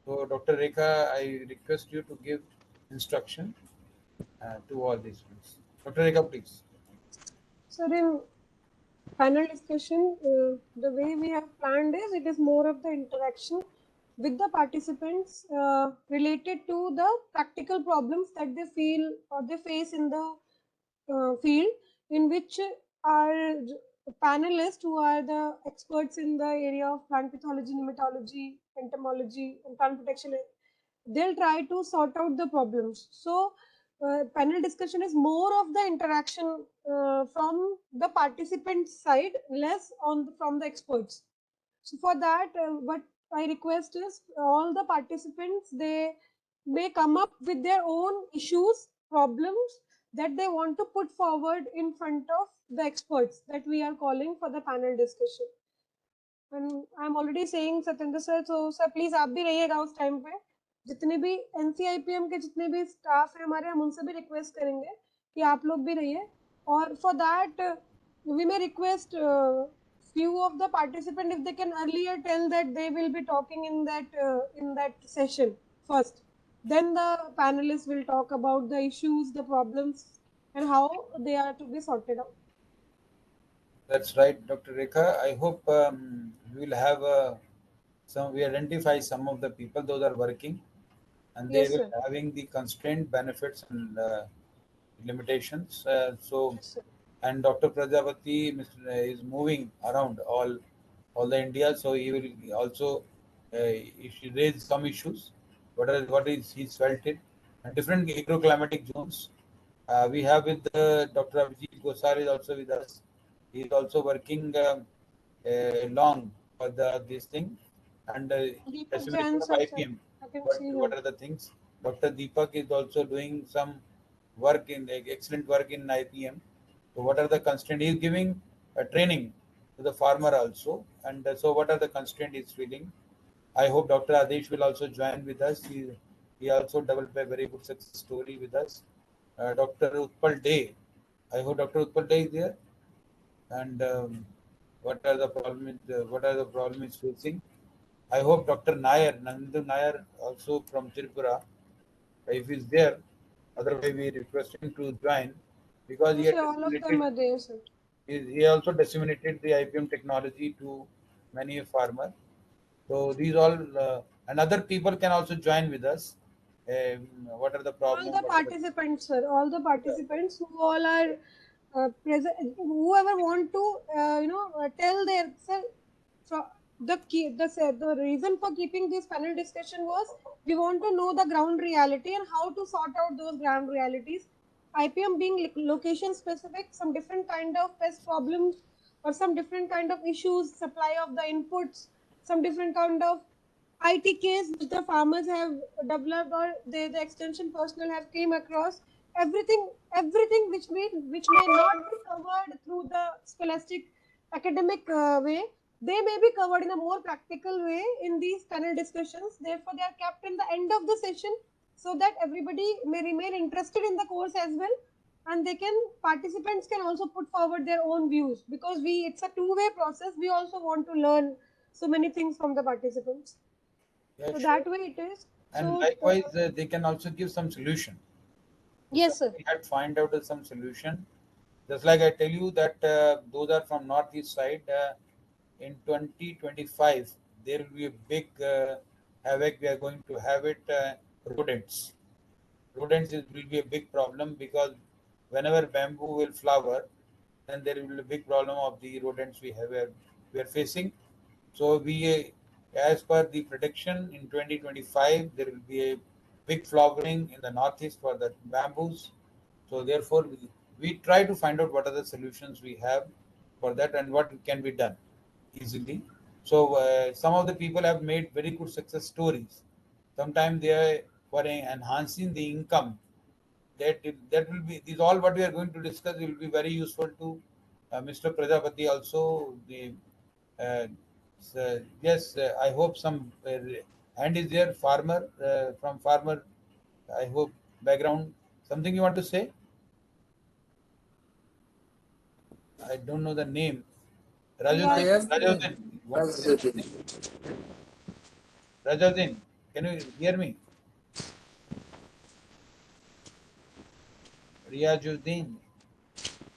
A: So, Dr. Rekha, I request you to give instruction to all these ones. Dr. Rekha, please.
B: So in panel discussion, the way we have planned is it is more of the interaction with the participants related to the practical problems that they feel or they face in the field, in which our panelists who are the experts in the area of plant pathology, nematology, entomology and plant protection, they'll try to sort out the problems. So panel discussion is more of the interaction from the participants side, less from the experts. So for that, what I request is all the participants, they may come up with their own issues, problems that they want to put forward in front of the experts that we are calling for the panel discussion. And I'm already saying Satyendra sir, so sir please आप भी रहिएगा उस time पे. जितने भी NCIPM के जितने भी स्टाफ है हमारे, हम उनसे भी रिक्वेस्ट करेंगे कि आप लोग भी रहिए. और for that we may request few of the participants, if they can earlier tell that they will be talking in that session first, then the panelists will talk about the issues, the problems and how they are to be sorted out.
A: That's right, Dr. Rekha. I hope we will have we identify some of the people, those are working, and they
B: Yes
A: will
B: sir.
A: having the constraint benefits and limitations.
B: Yes sir.
A: And Dr. Prajapati is moving around all the India, so he will also raise some issues. What is he's felt it, and different agroclimatic zones. We have with Dr. Abhijit Gosar is also with us. He is also working long for this thing, and
B: Deepak
A: specifically
B: Jain
A: of
B: sir,
A: IPM.
B: I can
A: What
B: see
A: what
B: him.
A: are the things? Dr. Deepak is also doing some work in excellent work in IPM. So what are the constraints? He is giving training to the farmer also, and so what are the constraints he is feeling? I hope Dr. Adesh will also join with us. He also developed a very good success story with us. Dr. Utpal Day. I hope Dr. Utpal Day is there. And what are the problems facing? I hope Dr. Nair, Nandu Nair, also from Tripura, if he's there. Otherwise, we request him to join because
B: No,
A: he had
B: sir, all of them
A: disseminated.
B: are there, sir.
A: He also disseminated the IPM technology to many farmers. So these all and other people can also join with us. What are the
B: All
A: problems?
B: the
A: What are the
B: participants, sir, all the participants who all are present, whoever want to, tell their, sir, so the reason for keeping this panel discussion was we want to know the ground reality and how to sort out those ground realities. IPM being location specific, some different kind of pest problems or some different kind of issues, supply of the inputs, some different kind of ITKs which the farmers have developed or the extension personnel have came across, everything which may not be covered through the scholastic academic way, they may be covered in a more practical way in these panel discussions. Therefore, they are kept in the end of the session so that everybody may remain interested in the course as well, and participants can also put forward their own views because it's a two-way process. We also want to learn so many things from the participants.
A: Yeah,
B: So
A: sure.
B: that way it is.
A: And
B: So
A: likewise, they can also give some solution. If
B: yes, sir.
A: somebody had find out some solution, just like I tell you that those are from northeast side. In 2025, there will be a big havoc. We are going to have it. Rodents. Will be a big problem because whenever bamboo will flower, then there will be a big problem of the rodents we are facing. So as per the prediction in 2025, there will be a big flowering in the northeast for the bamboos. So therefore, we try to find out what are the solutions we have for that and what can be done easily. So some of the people have made very good success stories. Sometimes they are for enhancing the income. That will be these all what we are going to discuss will be very useful to Mr. Prajapati also. Uh, yes, I hope some hand is there. Farmer from farmer. I hope background. Something you want to say? I don't know the name. Rajuddin.
B: Riyaz,
A: Rajuddin. You want to say something? Rajuddin, can you hear me? Riyajuddin.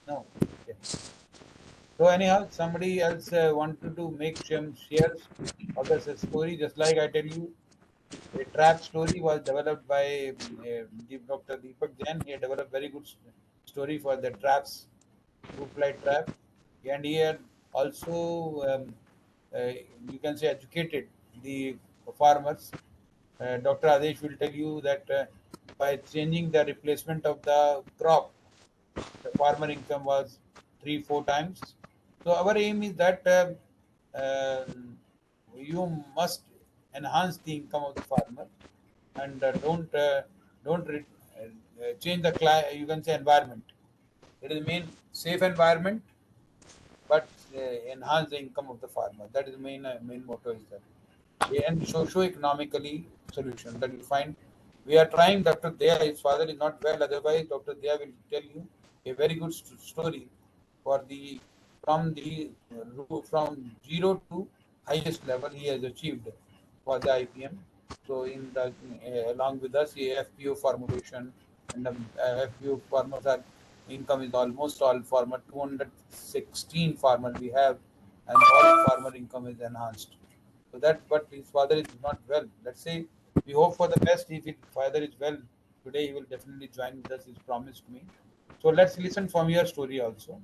A: No. Okay. So anyhow, somebody else wanted to make some shares of the story, just like I tell you, a trap story was developed by Dr. Deepak Jain. He had developed very good story for the traps, fruit fly trap, and he had also uh, you can say educated the farmers. Dr. Adesh will tell you that by changing the replacement of the crop, the farmer income was 3 4 times. So our aim is that you must enhance the income of the farmer and don't change the you can say environment. It is main safe environment, but enhance the income of the farmer. That is the main motto is that. And socio-economically solution that you find. We are trying. Dr. Dea, his father is not well. Otherwise, Dr. Dea will tell you a very good story for the from zero to highest level he has achieved for the IPM. So in the along with us, a FPO formulation and the FPO farmers are income is almost all farmer 216 farmer we have, and all farmer income is enhanced. So that, but his father is not well. Let's say we hope for the best. If his father is well today, he will definitely join with us. He's promised me. So let's listen from your story also.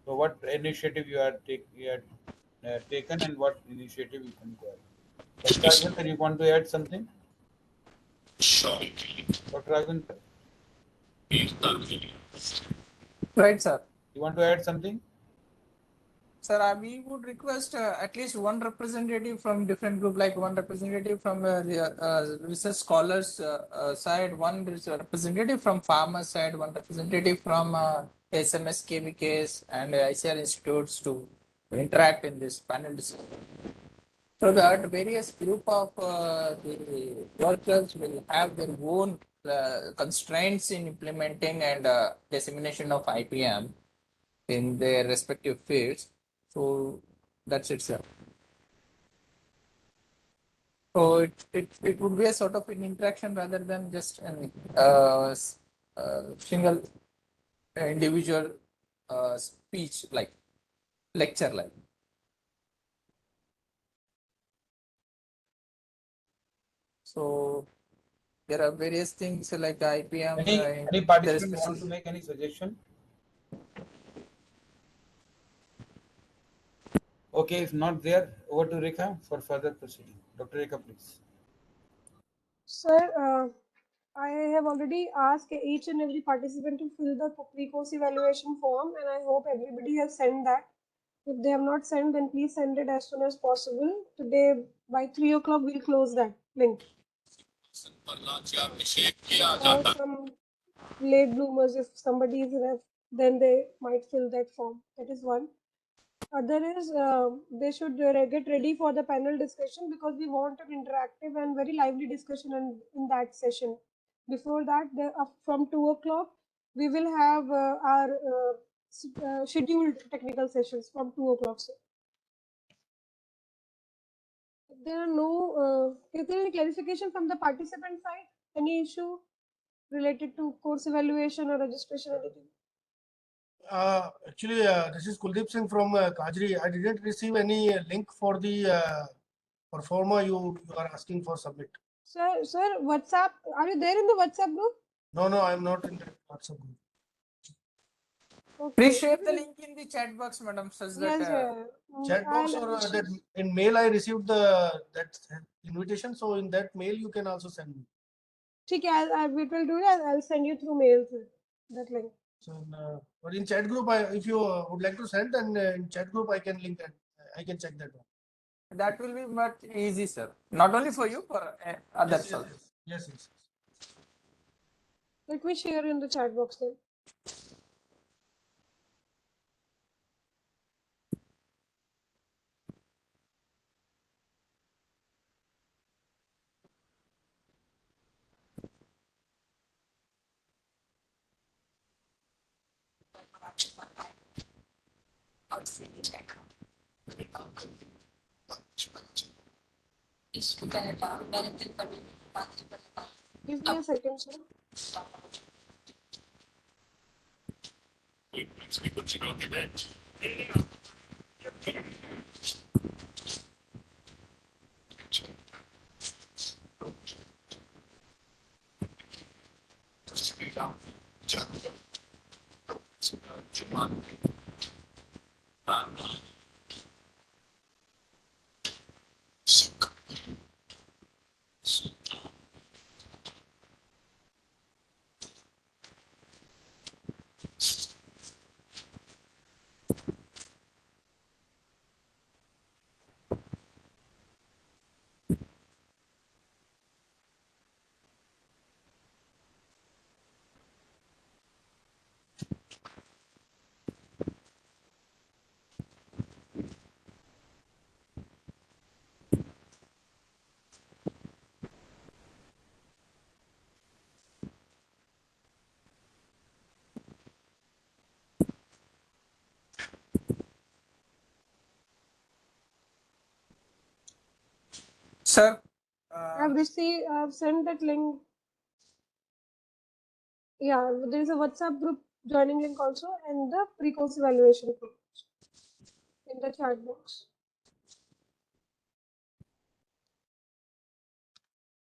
A: So what initiative you had taken and what initiative you can go ahead. Dr. Rajendra, you want to add something? Dr. Rajendra,
M: Right, sir.
A: you want to add something?
M: Sir, we would request at least one representative from different group, like one representative from the research scholars side, one representative from farmer side, one representative from SMS, KVKs, and ICR institutes to interact in this panel discussion. So that various group of the workers will have their own constraints in implementing and dissemination of IPM in their respective fields. So that's it, sir. So it would be a sort of an interaction rather than just an single individual speech like lecture like. So there are various things like IPM.
A: Any
M: there is
A: participant want to make any suggestion? Okay, if not there, over to Rekha for further proceeding. Dr. Rekha, please.
B: Sir, I have already asked each and every participant to fill the pre-course evaluation form, and I hope everybody has sent that. If they have not sent, then please send it as soon as possible. Today by 3 o'clock, we'll close that link. Or some late bloomers, if somebody is left, then they might fill that form. That is one. Other is they should get ready for the panel discussion because we want an interactive and very lively discussion in that session. Before that, from 2 o'clock, we will have our scheduled technical sessions from 2 o'clock. So, if there are no, is there any clarification from the participant side? Any issue related to course evaluation or registration or anything?
G: Actually, this is Kuldeep Singh from Kajri. I didn't receive any link for the performer you are asking for submit.
B: Sir, WhatsApp, are you there in the WhatsApp group?
G: No, I am not in that WhatsApp group.
B: Okay.
M: Please share the link in the chat box, madam, such that
B: Yes,
G: Chat box or that in mail I received that invitation. So in that mail you can also send me.
B: Okay, we will do it. I'll send you through mail, sir, that link.
G: So but in chat group, if you would like to send, then in chat group I can link and I can check that one.
M: that will be much easy, sir. Not only for you, for others
G: Yes,
M: also.
G: yes.
B: Let me share in the chat box then. Give me a second, sir.
M: Sir,
B: I've sent that link. Yeah, there is a WhatsApp group joining link also and the pre-course evaluation group in the chat box.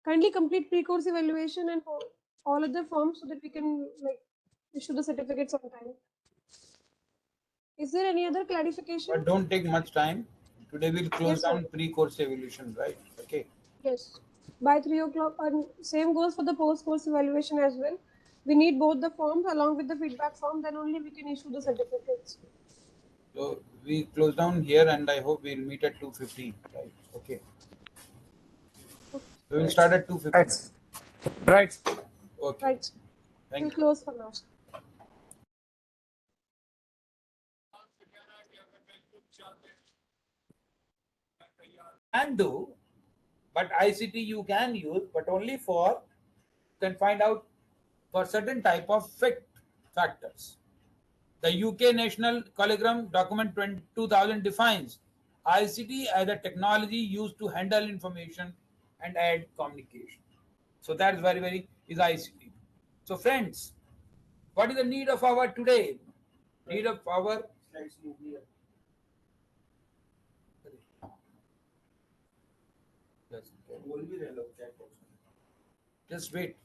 B: Kindly complete pre-course evaluation and all other forms so that we can issue the certificates on time. Is there any other clarification?
A: But don't take much time. Today we'll close
B: Yes, sir.
A: down pre-course evaluation, right? Okay.
B: Yes. By 3 o'clock, and same goes for the post-course evaluation as well. We need both the forms along with the feedback form, then only we can issue the certificates.
A: So we close down here, and I hope we'll meet at 2:15. Right? Okay. So we'll start at 2:15.
M: right.
A: Okay.
B: Right.
A: Thank
B: We'll
A: you.
B: close for now.
A: can do, but ICT you can use, but only for, you can find out for certain type of factors. The UK National Calligram Document 2000 defines ICT as a technology used to handle information and add communication. So that is very is ICT. So friends, what is the need of our today? Need of our just wait.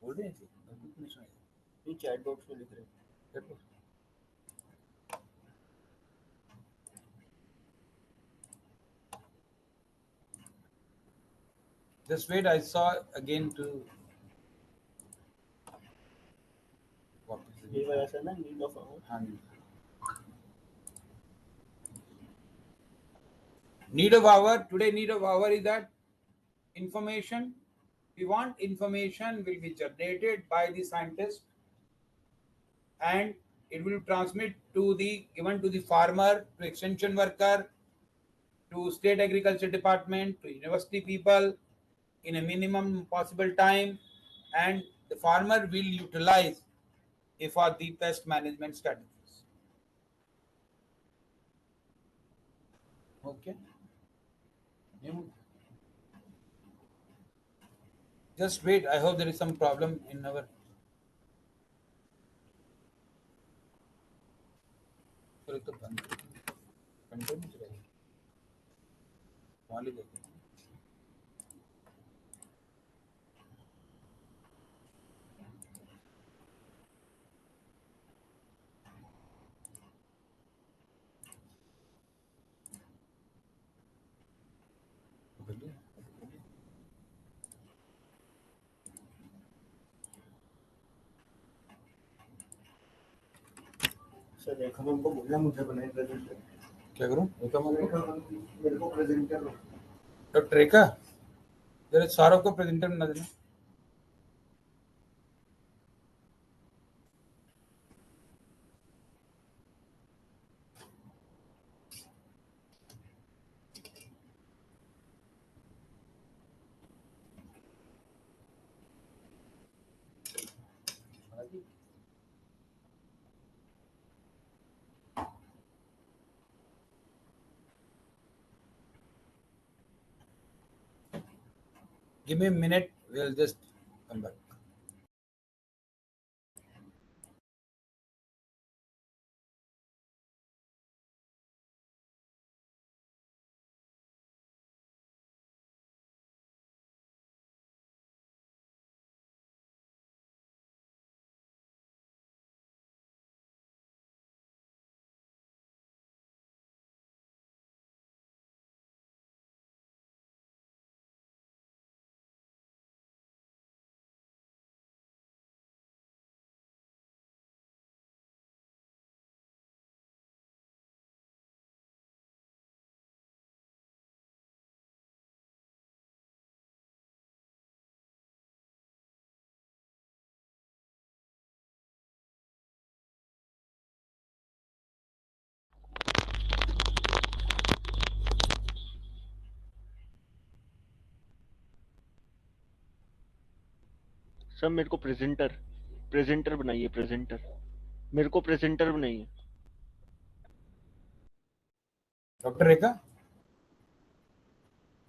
A: बोल रहे हैं कुछ नहीं सुनाई ये chat box में लिख रहे हैं just wait, I saw again to ये वजह से ना नीड ऑफ आवर हाँ need of hour today need of hour is that information we want information will be generated by the scientist and it will transmit to the given to the farmer, to extension worker, to state agriculture department, to university people in a minimum possible time, and the farmer will utilize it for the pest management strategies. Okay. Just wait. I hope there is some problem in our. Sir Rekha ma'am को बोलना मुझे बनाए presenter क्या करूं रेखा ma'am को मेरे को presenter doctor रेखा जरा सौरभ को प्रेजेंटर बना देना Give me a minute, we'll just come back.
N: Sir मेरे को प्रेजेंटर बनाइए प्रेजेंटर मेरे को प्रेजेंटर बनाइए
A: doctor Rekha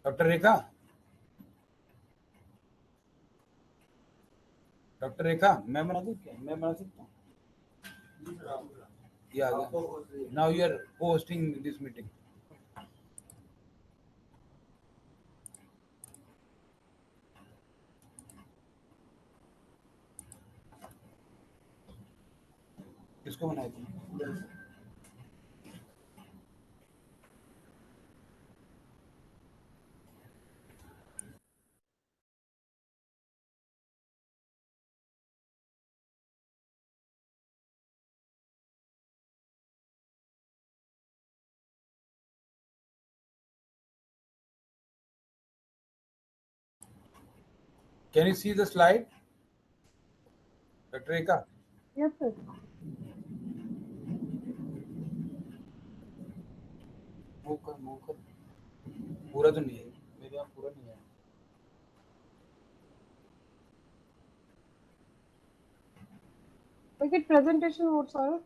A: doctor Rekha doctor Rekha मैं बना दूं क्या मैं बना सकता हूँ या now you are hosting this meeting किसको बनाया तुमने Can you see the slide? Dr. Rekha?
B: Yes, sir.
A: Move कर पूरा तो नहीं है मेरे यहाँ, पूरा नहीं है.
B: Make it presentation mode, sir.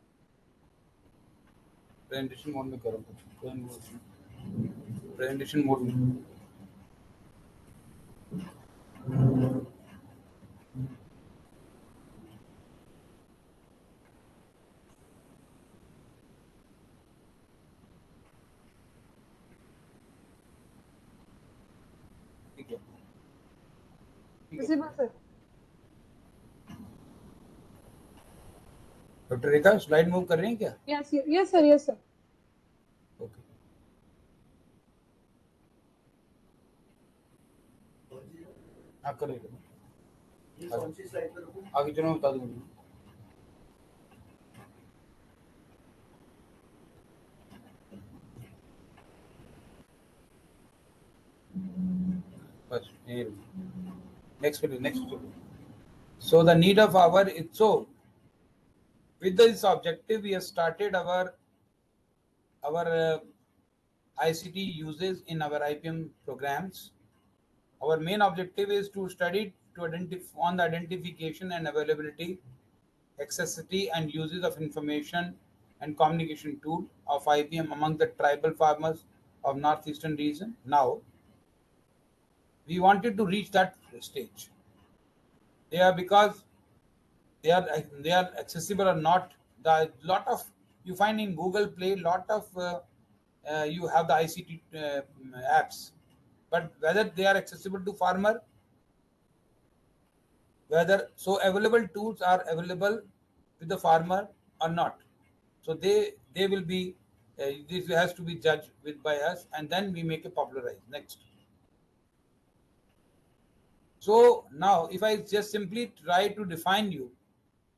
A: Presentation mode में करो. प्रेजेंटेशन मोड में. ठीक है.
B: Visible, sir.
A: डॉक्टर रेखा स्लाइड मूव कर रही हैं क्या?
B: Yes, yes, sir. Yes, sir.
A: Okay. हाँ करेगा. आगे चलो बता दूंगी. बस next video, next video. So the need of our, so with this objective we have started our ICT uses in our IPM programs. Our main objective is to study to identify on the identification and availability, accessibility and uses of information and communication tool of IPM among the tribal farmers of northeastern region. Now we wanted to reach that stage. Because they are accessible or not. The lot of you find in Google Play, lot of you have the ICT apps, but whether they are accessible to farmer, whether so available tools are available with the farmer or not. So they will be this has to be judged with by us, and then we make it popularize. Next. So now if I just simply try to define you,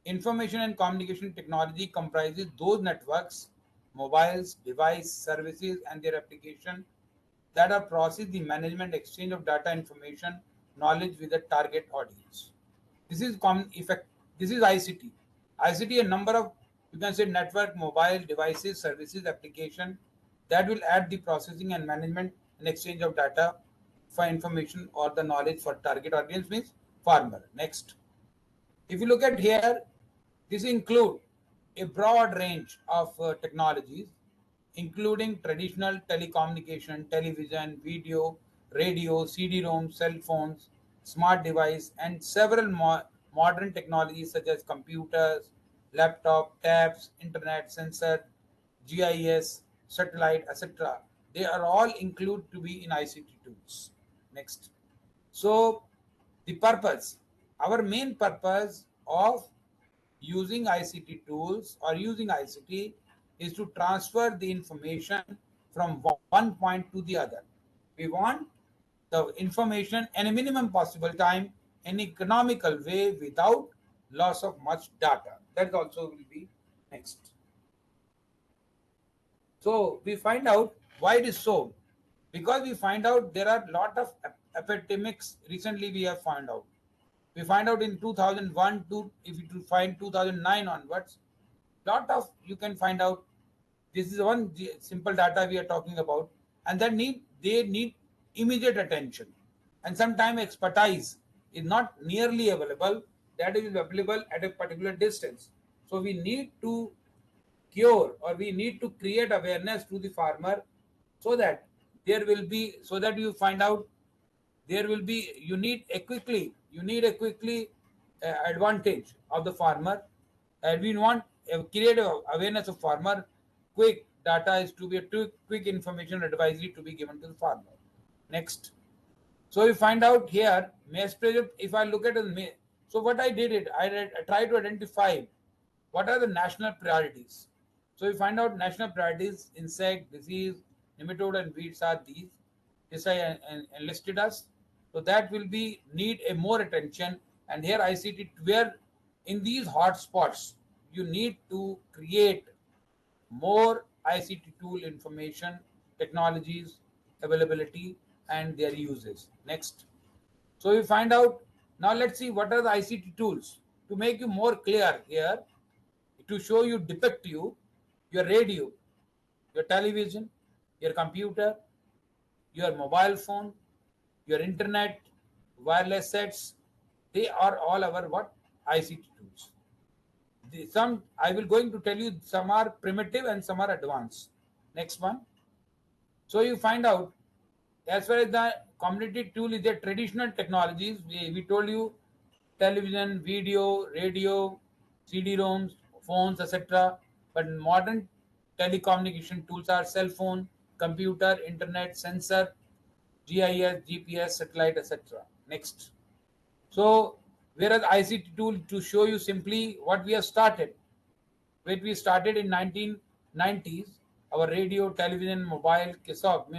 A: information and communication technology comprises those networks, mobiles, device, services, and their application that are process the management exchange of data, information, knowledge with the target audience. This is common effect. This is ICT. ICT, a number of, you can say, network, mobile devices, services, application that will add the processing and management and exchange of data for information or the knowledge for target audience means farmer. Next. If you look at here, this include a broad range of technologies, including traditional telecommunication, television, video, radio, CD-ROM, cell phones, smart device, and several modern technologies such as computers, laptop, tabs, internet, sensor, GIS, satellite, etc. They are all included to be in ICT tools. Next. So the purpose, our main purpose of using ICT tools or using ICT is to transfer the information from one point to the other. We want the information in a minimum possible time in economical way without loss of much data. That also will be next. So we find out why it is so, because we find out there are a lot of epidemics recently we have found out. We find out in 2001 to, if you find 2009 onwards, lot of you can find out. This is one simple data we are talking about, and they need immediate attention, and sometimes expertise is not nearly available. That is available at a particular distance. So we need to cure, or we need to create awareness to the farmer, so that there will be, so that you find out there will be, you need a quickly advantage of the farmer, and we want create awareness of farmer. Quick data is to be a quick information advisory to be given to the farmer. Next. So we find out here, if I look at it, so what I did I tried to identify what are the national priorities. So we find out national priorities: insect, disease, nematode, and weeds are these. This I enlisted us. So that will be need a more attention. And here I see it where in these hotspots you need to create more ICT tool information, technologies, availability, and their uses. Next. So we find out, now let's see what are the ICT tools to make you more clear here, to show you, depict you, your radio, your television, your computer, your mobile phone, your internet, wireless sets, they are all our what? ICT tools. Some I will going to tell you, some are primitive and some are advanced. Next one. So you find out, as far as the community tool is the traditional technologies, we told you television, video, radio, CD-ROMs, phones, etc. But modern telecommunication tools are cell phone, computer, internet, sensor, GIS, GPS, satellite, etc. Next. So, whereas ICT tool, to show you simply what we have started, when we started in 1990s, our radio, television, mobile,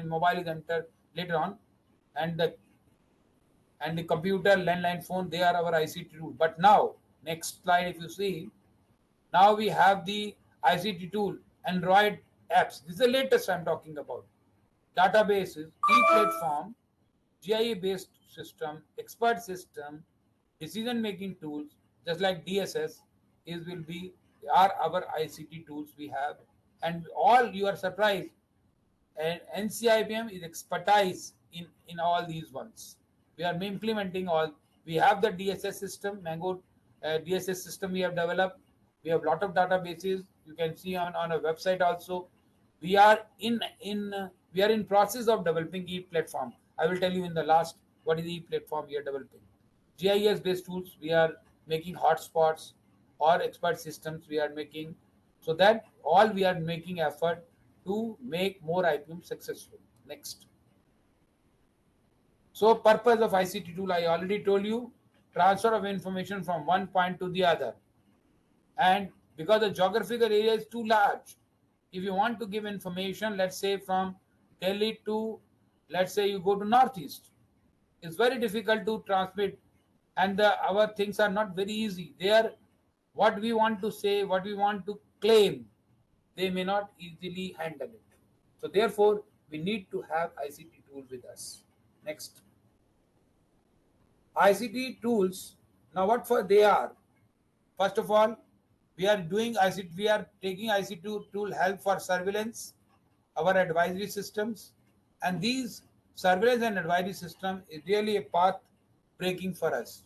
A: mobile is entered later on, and the computer, landline phone, they are our ICT tool. But now, next slide, if you see, now we have the ICT tool, Android apps. This is the latest I'm talking about. Databases, e-platform, GIA-based system, expert system, decision-making tools, just like DSS, will be are our ICT tools we have, and all you are surprised. And NCIPM is expertise in all these ones. We are implementing all. We have the DSS system, Mango DSS system we have developed. We have a lot of databases. You can see on a website also. We are in process of developing e-platform. I will tell you in the last what is the e-platform we are developing. GIS based tools we are making, hotspots or expert systems we are making, so that all we are making effort to make more IPM successful. Next. So purpose of ICT tool, I already told you, transfer of information from one point to the other. And because the geographical area is too large, if you want to give information, let's say from Delhi to, let's say you go to Northeast, it's very difficult to transmit, and our things are not very easy. They are what we want to say, what we want to claim, they may not easily handle it. So therefore, we need to have ICT tool with us. Next. ICT tools, now what for they are? First of all, we are doing ICT, we are taking ICT tool help for surveillance, our advisory systems, and these surveillance and advisory system is really a path breaking for us.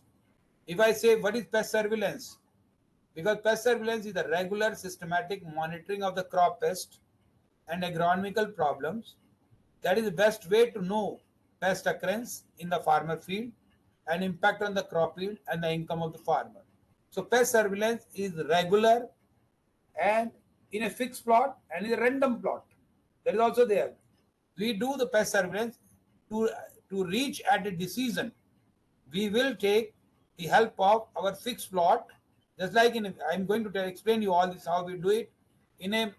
A: If I say what is pest surveillance, because pest surveillance is the regular systematic monitoring of the crop pest and agronomical problems, that is the best way to know pest occurrence in the farmer field and impact on the crop yield and the income of the farmer. So pest surveillance is regular and in a fixed plot and in a random plot. That is also there. We do the pest surveillance to reach at a decision. We will take the help of our fixed plot, just like I'm going to explain you all this how we do it. In a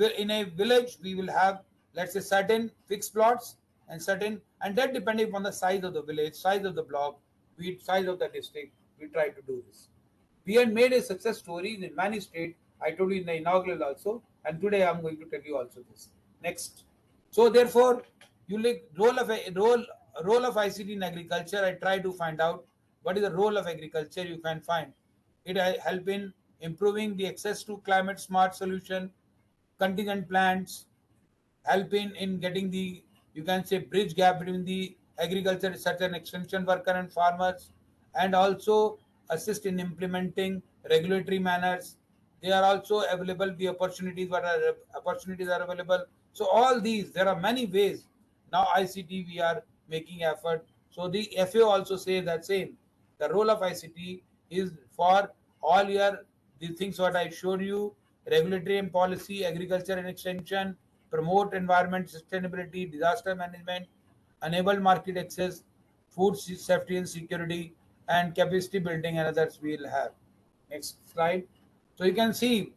A: village, we will have, let's say, certain fixed plots and that depending upon the size of the village, size of the block, size of the district, we try to do this. We had made a success story in many states. I told you in the inaugural also, and today I'm going to tell you also this. Next. So therefore, you like role of ICT in agriculture. I try to find out what is the role of agriculture. You can find it help in improving the access to climate smart solution, contingent plants, help in getting the, you can say, bridge gap between the agriculture research and extension worker and farmers, and also assist in implementing regulatory manners. They are also available, the opportunities are available. So all these, there are many ways. Now ICT we are making effort. So the FAO also says that same. The role of ICT is for all your the things what I showed you: regulatory and policy, agriculture and extension, promote environment sustainability, disaster management, enable market access, food safety and security, and capacity building, and others we will have. Next slide. So you can see,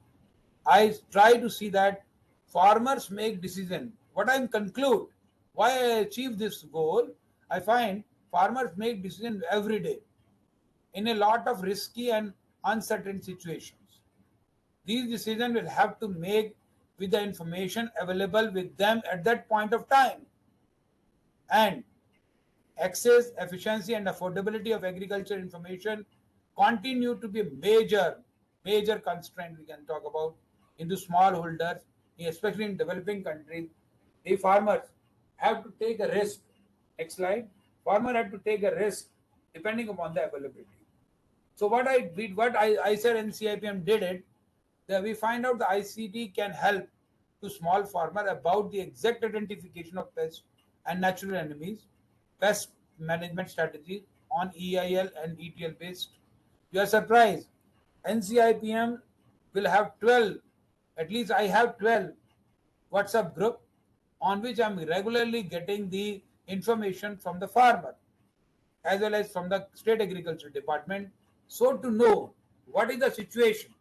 A: I try to see that farmers make decision. What I conclude, why I achieve this goal, I find farmers make decision every day in a lot of risky and uncertain situations. These decisions will have to make with the information available with them at that point of time. And access, efficiency, and affordability of agriculture information continue to be a major constraint we can talk about into smallholders, especially in developing countries. The farmers have to take a risk. Next slide. Farmer had to take a risk depending upon the availability. So what I said NCIPM did it, that we find out the ICT can help to small farmer about the exact identification of pests and natural enemies, pest management strategies on EIL and ETL based. You are surprised. NCIPM will have 12, at least I have 12 WhatsApp group on which I'm regularly getting the information from the farmer as well as from the state agriculture department, so to know what is the situation,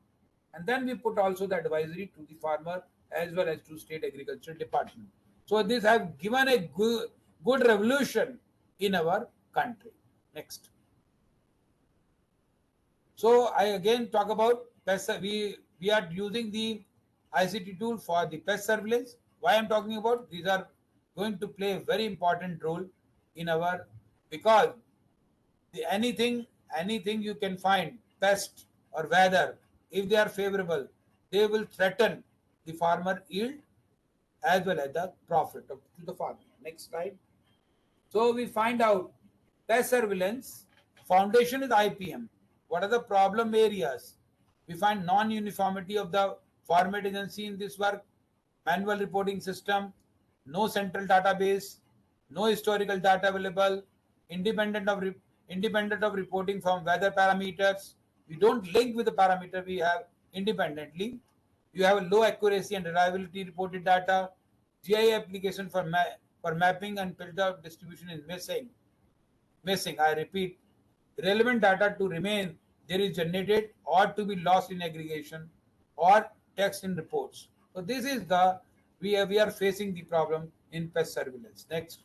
A: and then we put also the advisory to the farmer as well as to state agriculture department. So this has given a good revolution in our country. Next. So I again talk about pest. We are using the ICT tool for the pest surveillance. Why I'm talking about, these are going to play a very important role in our, because anything you can find, pest or weather, if they are favorable, they will threaten the farmer yield as well as the profit to the farmer. Next slide. So we find out pest surveillance foundation is IPM. What are the problem areas? We find non-uniformity of the format agency in this work, manual reporting system, no central database, no historical data available, independent of independent of reporting from weather parameters. We don't link with the parameter we have independently. You have a low accuracy and reliability reported data. GI application for mapping and filter distribution is missing. I repeat, relevant data to remain there is generated or to be lost in aggregation or text in reports. So this is the we are facing the problem in pest surveillance. Next.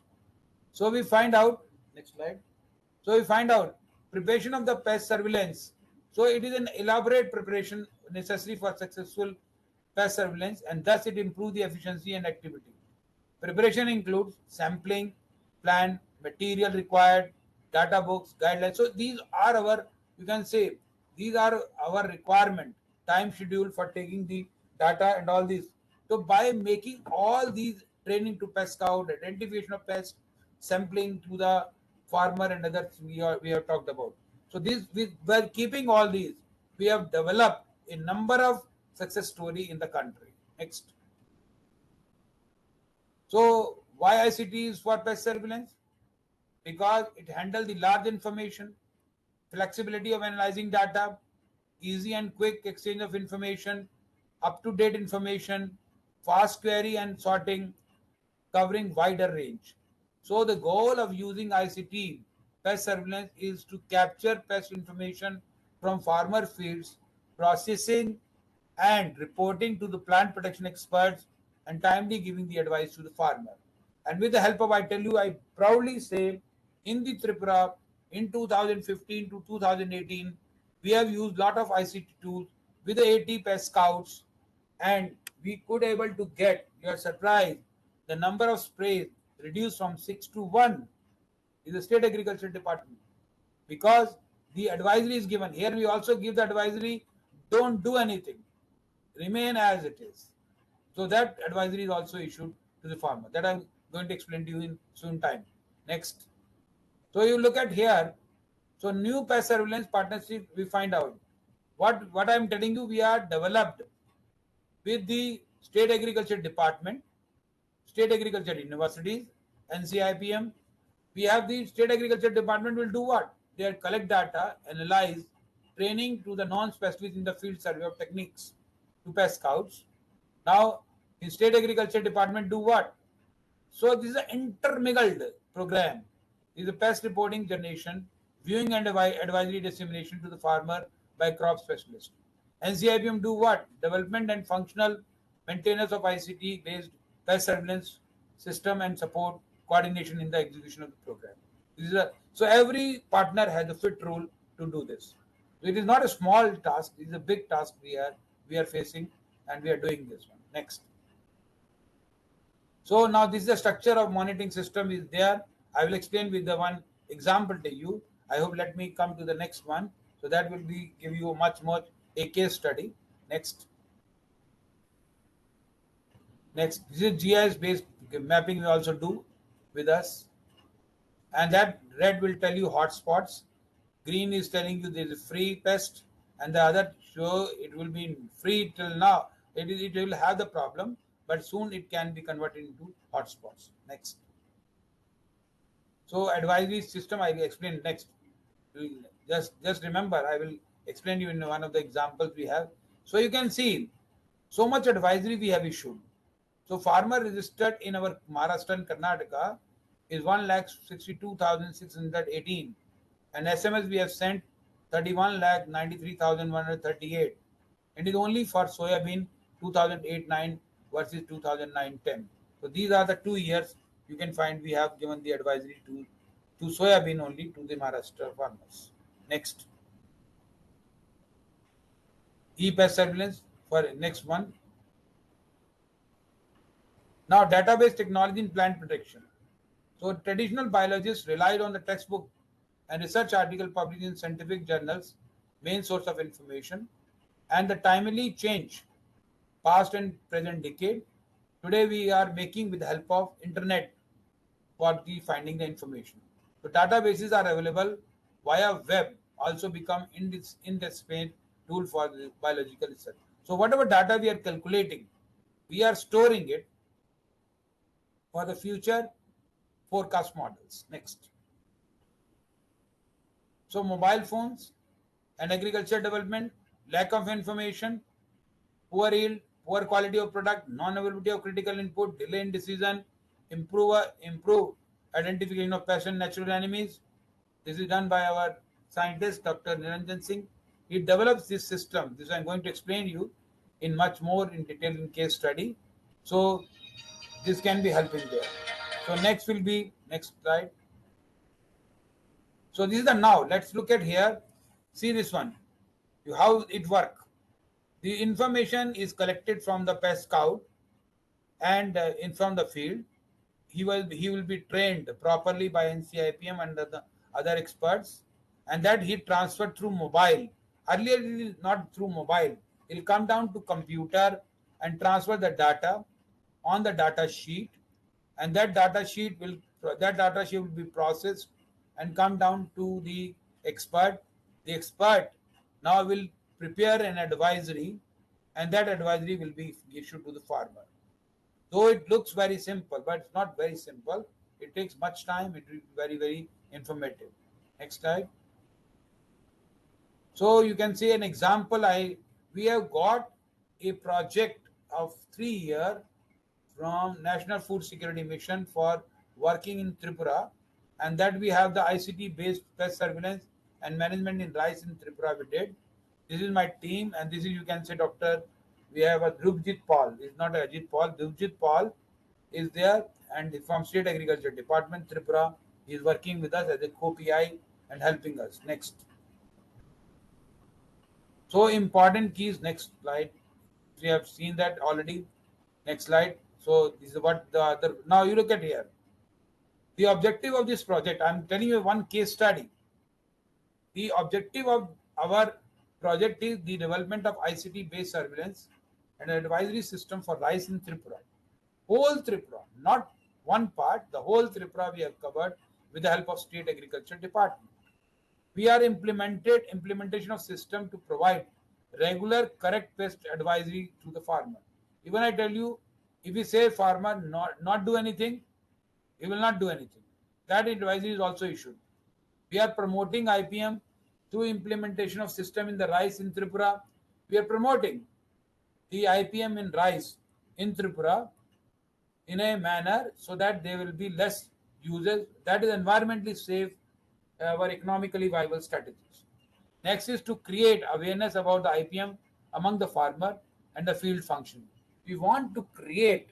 A: So we find out, next slide. So we find out preparation of the pest surveillance. So it is an elaborate preparation necessary for successful pest surveillance, and thus it improves the efficiency and activity. Preparation includes sampling, plan, material required, data books, guidelines. So these are our, you can say, these are our requirement, time schedule for taking the data and all these. So by making all these training to pest scout, identification of pests, sampling to the farmer and others we have talked about. So this by keeping all these, we have developed a number of success story in the country. Next. So why ICT is for pest surveillance? Because it handles the large information, flexibility of analyzing data, easy and quick exchange of information, up-to-date information, fast query and sorting, covering wider range. So the goal of using ICT pest surveillance is to capture pest information from farmer fields, processing and reporting to the plant protection experts, and timely giving the advice to the farmer. And with the help of, I tell you, I proudly say, in the Tripura in 2015 to 2018, we have used lot of ICT tools with the 80 pest scouts, and we could able to get, you are surprised, the number of sprays reduced from 6 to 1 is the state agriculture department, because the advisory is given. Here we also give the advisory, don't do anything, remain as it is. So that advisory is also issued to the farmer. That I'm going to explain to you in soon time. Next. So you look at here. So new pest surveillance partnership, we find out. What I'm telling you, we are developed with the state agriculture department, state agriculture universities, NCIPM. We have the state agriculture department will do what? They collect data, analyze, training to the non-specialists in the field survey of techniques to pest scouts. Now, the state agriculture department do what? So this is an intermingled program. This is a pest reporting generation, viewing and advisory dissemination to the farmer by crop specialist. NCIPM do what? Development and functional maintenance of ICT based pest surveillance system and support coordination in the execution of the program. So every partner has a fit role to do this. So it is not a small task, it is a big task we are facing, and we are doing this one. Next. So now this is the structure of monitoring system is there. I will explain with the one example to you. I hope let me come to the next one. So that will be give you much more a case study. Next. Next, this is GIS based mapping we also do. with us, and that red will tell you hotspots. Green is telling you there is free pest, and the other show it will be free till now. It will have the problem, but soon it can be converted into hotspots. Next. So advisory system I will explain next. Just remember, I will explain you in one of the examples we have. So you can see so much advisory we have issued. So farmer registered in our Maharashtra and Karnataka is 1,62,618, and SMS we have sent 31,93,138. It is only for soybean 2008-9 versus 2009-10. So these are the 2 years you can find we have given the advisory to soybean only to the Maharashtra farmers. Next. E-pest surveillance for next one. Now database technology in plant protection. So traditional biologists relied on the textbook and research article published in scientific journals, main source of information, and the timely change, past and present decade. Today we are making with the help of internet for the finding the information. So databases are available via web, also become indispensable tool for the biological research. So whatever data we are calculating, we are storing it for the future forecast models. Next. So mobile phones and agriculture development, lack of information, poor yield, poor quality of product, non-availability of critical input, delay in decision, improve identification of pest and natural enemies. This is done by our scientist, Dr. Niranjan Singh. He develops this system. This I'm going to explain you in much more in detail in case study. So this can be helping there. So next will be next slide. So this is the now. Let's look at here. See this one. How it work. The information is collected from the pest scout and in from the field. He will be trained properly by NCIPM and the other experts, and that he transferred through mobile. Earlier it is not through mobile. It will come down to computer and transfer the data on the data sheet, and that data sheet will be processed and come down to the expert. The expert now will prepare an advisory, and that advisory will be issued to the farmer. Though it looks very simple, but it's not very simple. It takes much time. It will be very, very informative. Next slide. So you can see an example. We have got a project of 3 years from National Food Security Mission for working in Tripura, and that we have the ICT-based pest surveillance and management in rice in Tripura we did. This is my team, and this is, you can say, Dr. We have a Dhrupjit Paul. It's not Ajit Paul. Dhrupjit Paul is there, and from State Agriculture Department, Tripura. He is working with us as a co-PI and helping us. Next. So important keys. Next slide. We have seen that already. Next slide. So this is what the other. Now you look at here. The objective of this project. I'm telling you one case study. The objective of our project is the development of ICT-based surveillance and advisory system for rice in Tripura. Whole Tripura, not one part. The whole Tripura we have covered with the help of State Agriculture Department. We are implementation of system to provide regular correct pest advisory to the farmer. Even I tell you, if we say farmer not do anything, he will not do anything. That advisory is also issued. We are promoting IPM through implementation of system in the rice in Tripura. We are promoting the IPM in rice in Tripura in a manner so that there will be less users. That is environmentally safe, our economically viable strategies. Next is to create awareness about the IPM among the farmer and the field function. We want to create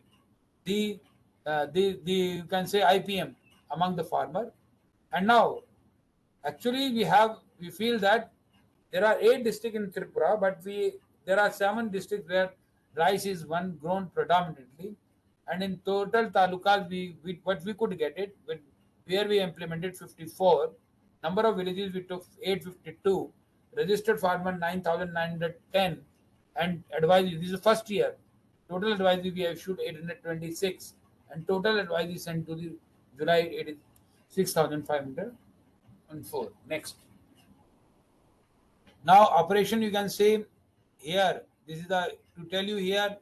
A: the you can say IPM among the farmer. And now actually we feel that there are 8 districts in Tripura, but there are 7 districts where rice is one grown predominantly, and in total talukas but we could get it where we implemented 54. Number of villages we took 852, registered farmer 9,910, and advisory. This is the first year. Total advisory we have issued 826, and total advisory sent to the July it is 6,504. Next. Now operation, you can say here, this is the to tell you here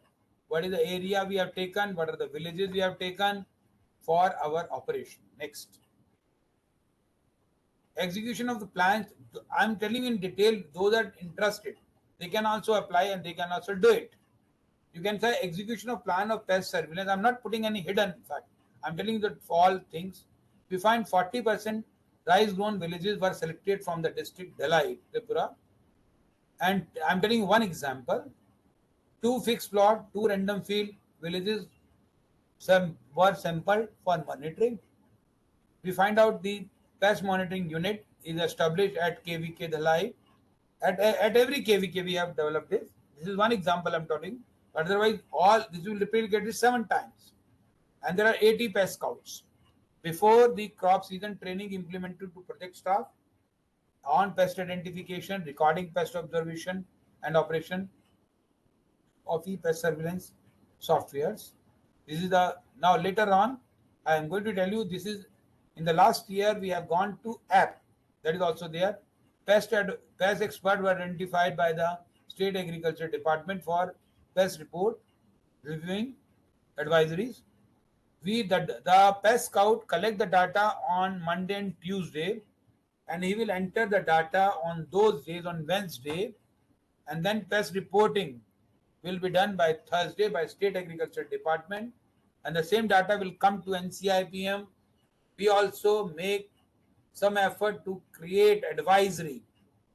A: what is the area we have taken, what are the villages we have taken for our operation. Next. Execution of the plans, I'm telling in detail, those are interested, they can also apply and they can also do it. You can say execution of plan of pest surveillance. I'm not putting any hidden fact. I'm telling you that for all things, we find 40% rice grown villages were selected from the district Delhi, Tripura. And I'm telling you one example. 2 fixed plot, 2 random field villages were sampled for monitoring. We find out the pest monitoring unit is established at KVK Dhalai. At every KVK we have developed this. This is one example I'm talking. Otherwise, all this will replicate it 7 times. And there are 80 pest scouts. Before the crop season, training implemented to protect staff on pest identification, recording pest observation and operation of e-pest surveillance softwares. This is the now later on. I am going to tell you this is in the last year we have gone to app, that is also there. Pest expert were identified by the State Agriculture Department for pest report reviewing advisories. The pest scout collect the data on Monday and Tuesday, and he will enter the data on those days on Wednesday, and then pest reporting will be done by Thursday by State Agriculture Department, and the same data will come to NCIPM. We also make some effort to create advisory.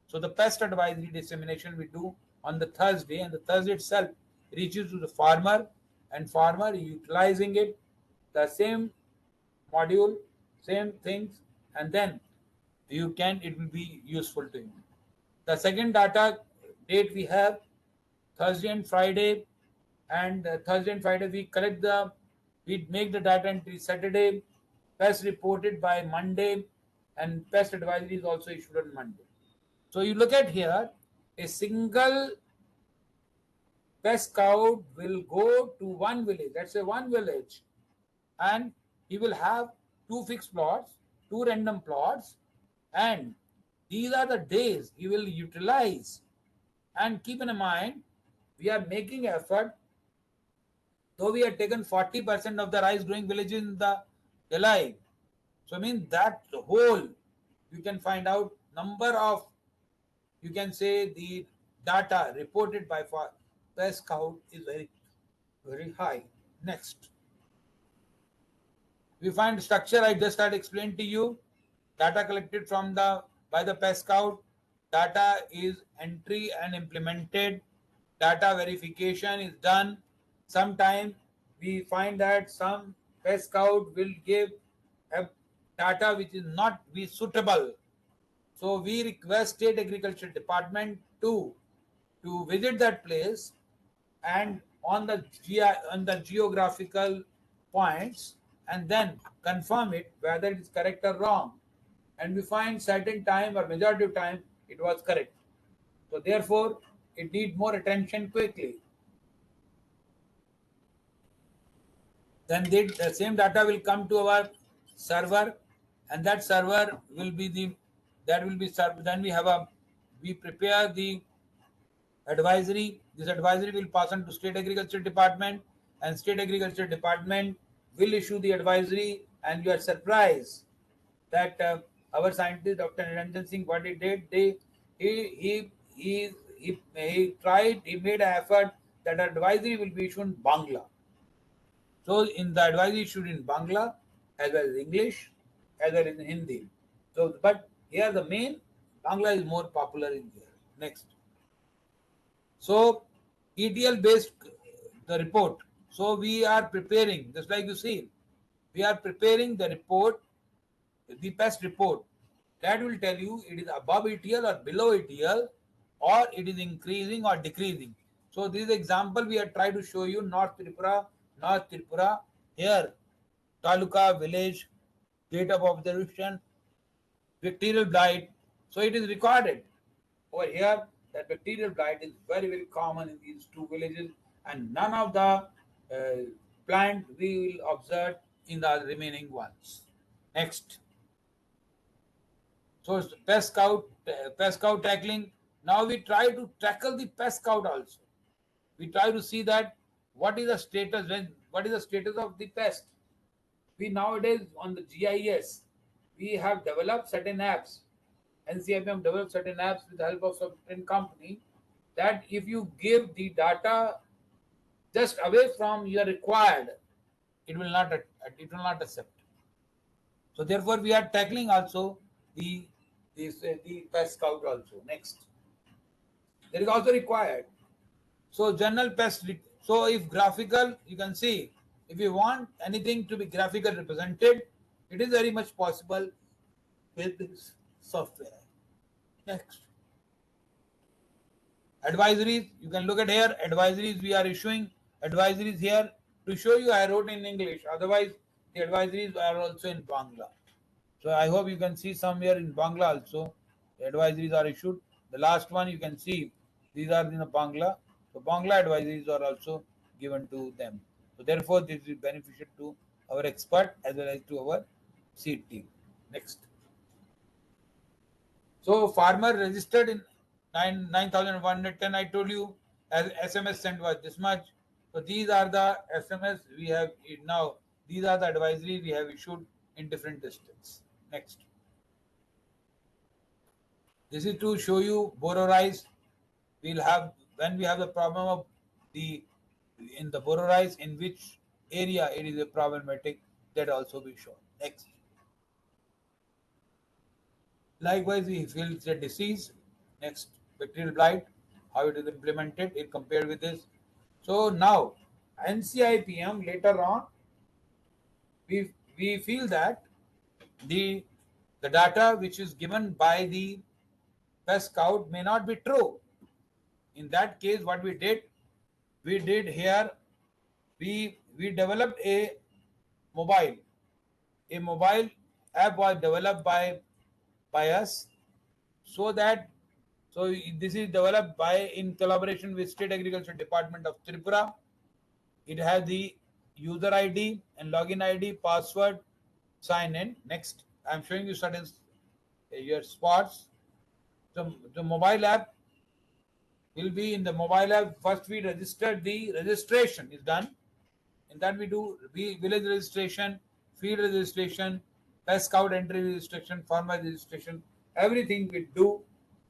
A: So the pest advisory dissemination we do on the Thursday, and the Thursday itself reaches to the farmer, and farmer utilizing it, the same module, same things, and then it will be useful to you. The second data date we have Thursday and Friday, and Thursday and Friday we make the data entry Saturday, pest reported by Monday, and pest advisory is also issued on Monday. So you look at here, a single pest scout will go to one village, let's say one village, and he will have 2 fixed plots, 2 random plots, and these are the days he will utilize. And keep in mind, we are making effort, though we have taken 40% of the rice growing villages in the Delhi. So I mean that whole, you can find out number of, you can say the data reported by pest scout is very, very high. Next. We find structure I just had explained to you. Data collected by the pest scout. Data is entry and implemented. Data verification is done. Sometimes we find that some pest scout will give a data which is not be suitable. So we request State Agriculture Department to visit that place and on the geographical points, and then confirm it whether it is correct or wrong. And we find certain time or majority of time it was correct. So therefore, it needs more attention quickly. Then the same data will come to our server, and that server will be then we prepare the advisory. This advisory will pass on to State Agriculture Department, and State Agriculture Department will issue the advisory, and you are surprised that our scientist Dr. Niranjan Singh, what he did, he tried, he made an effort that advisory will be issued in Bangla. So in the advisory issued in Bangla, as well as English, as well as in Hindi. So, but here the main Bangla is more popular in here. Next. So ETL based the report. So we are preparing, just like you see, we are preparing the report, the pest report. That will tell you it is above ETL or below ETL, or it is increasing or decreasing. So this is example we are trying to show you North Tripura, here, Taluka, village, date of observation, bacterial blight. So it is recorded. Over here, that bacterial blight is very, very common in these 2 villages, and none of the plant we will observe in the remaining ones. Next. So pest scout tackling. Now we try to tackle the pest scout also. We try to see that what is the status of the pest. We nowadays on the GIS, we have developed certain apps. NCIPM developed certain apps with the help of certain company that if you give the data just away from your required, it will not accept. So therefore, we are tackling also the the pest scout also. Next, there is also required. So general pest. So if graphical, you can see if you want anything to be graphical represented, it is very much possible with this software. Next, advisories. You can look at here. Advisories we are issuing advisories here to show you. I wrote in English. Otherwise, the advisories are also in Bangla. So I hope you can see somewhere in Bangla also. The advisories are issued. The last one you can see these are in Bangla. So Bangla advisories are also given to them. So therefore, this is beneficial to our expert as well as to our seed team. Next. So farmer registered in 9,110. I told you as SMS sent was this much. So these are the SMS we have now. These are the advisories we have issued in different districts. Next. This is to show you bororize. We'll have when we have the problem of the in the bororize in which area it is a problematic, that also be shown. Next. Likewise, we feel it's a disease. Next, bacterial blight, how it is implemented in compared with this. So now NCIPM later on we feel that the the data which is given by the pest scout may not be true. In that case, what we did here, we developed mobile a mobile app was developed by us, so that so this is developed by in collaboration with State Agriculture Department of Tripura. It has the user ID and login ID, password, sign in. Next, I'm showing you certain your spots. The mobile app will be in the mobile app. First, we registered the registration is done. In that we do village registration, field registration, pest scout entry registration, farmer registration. Everything we do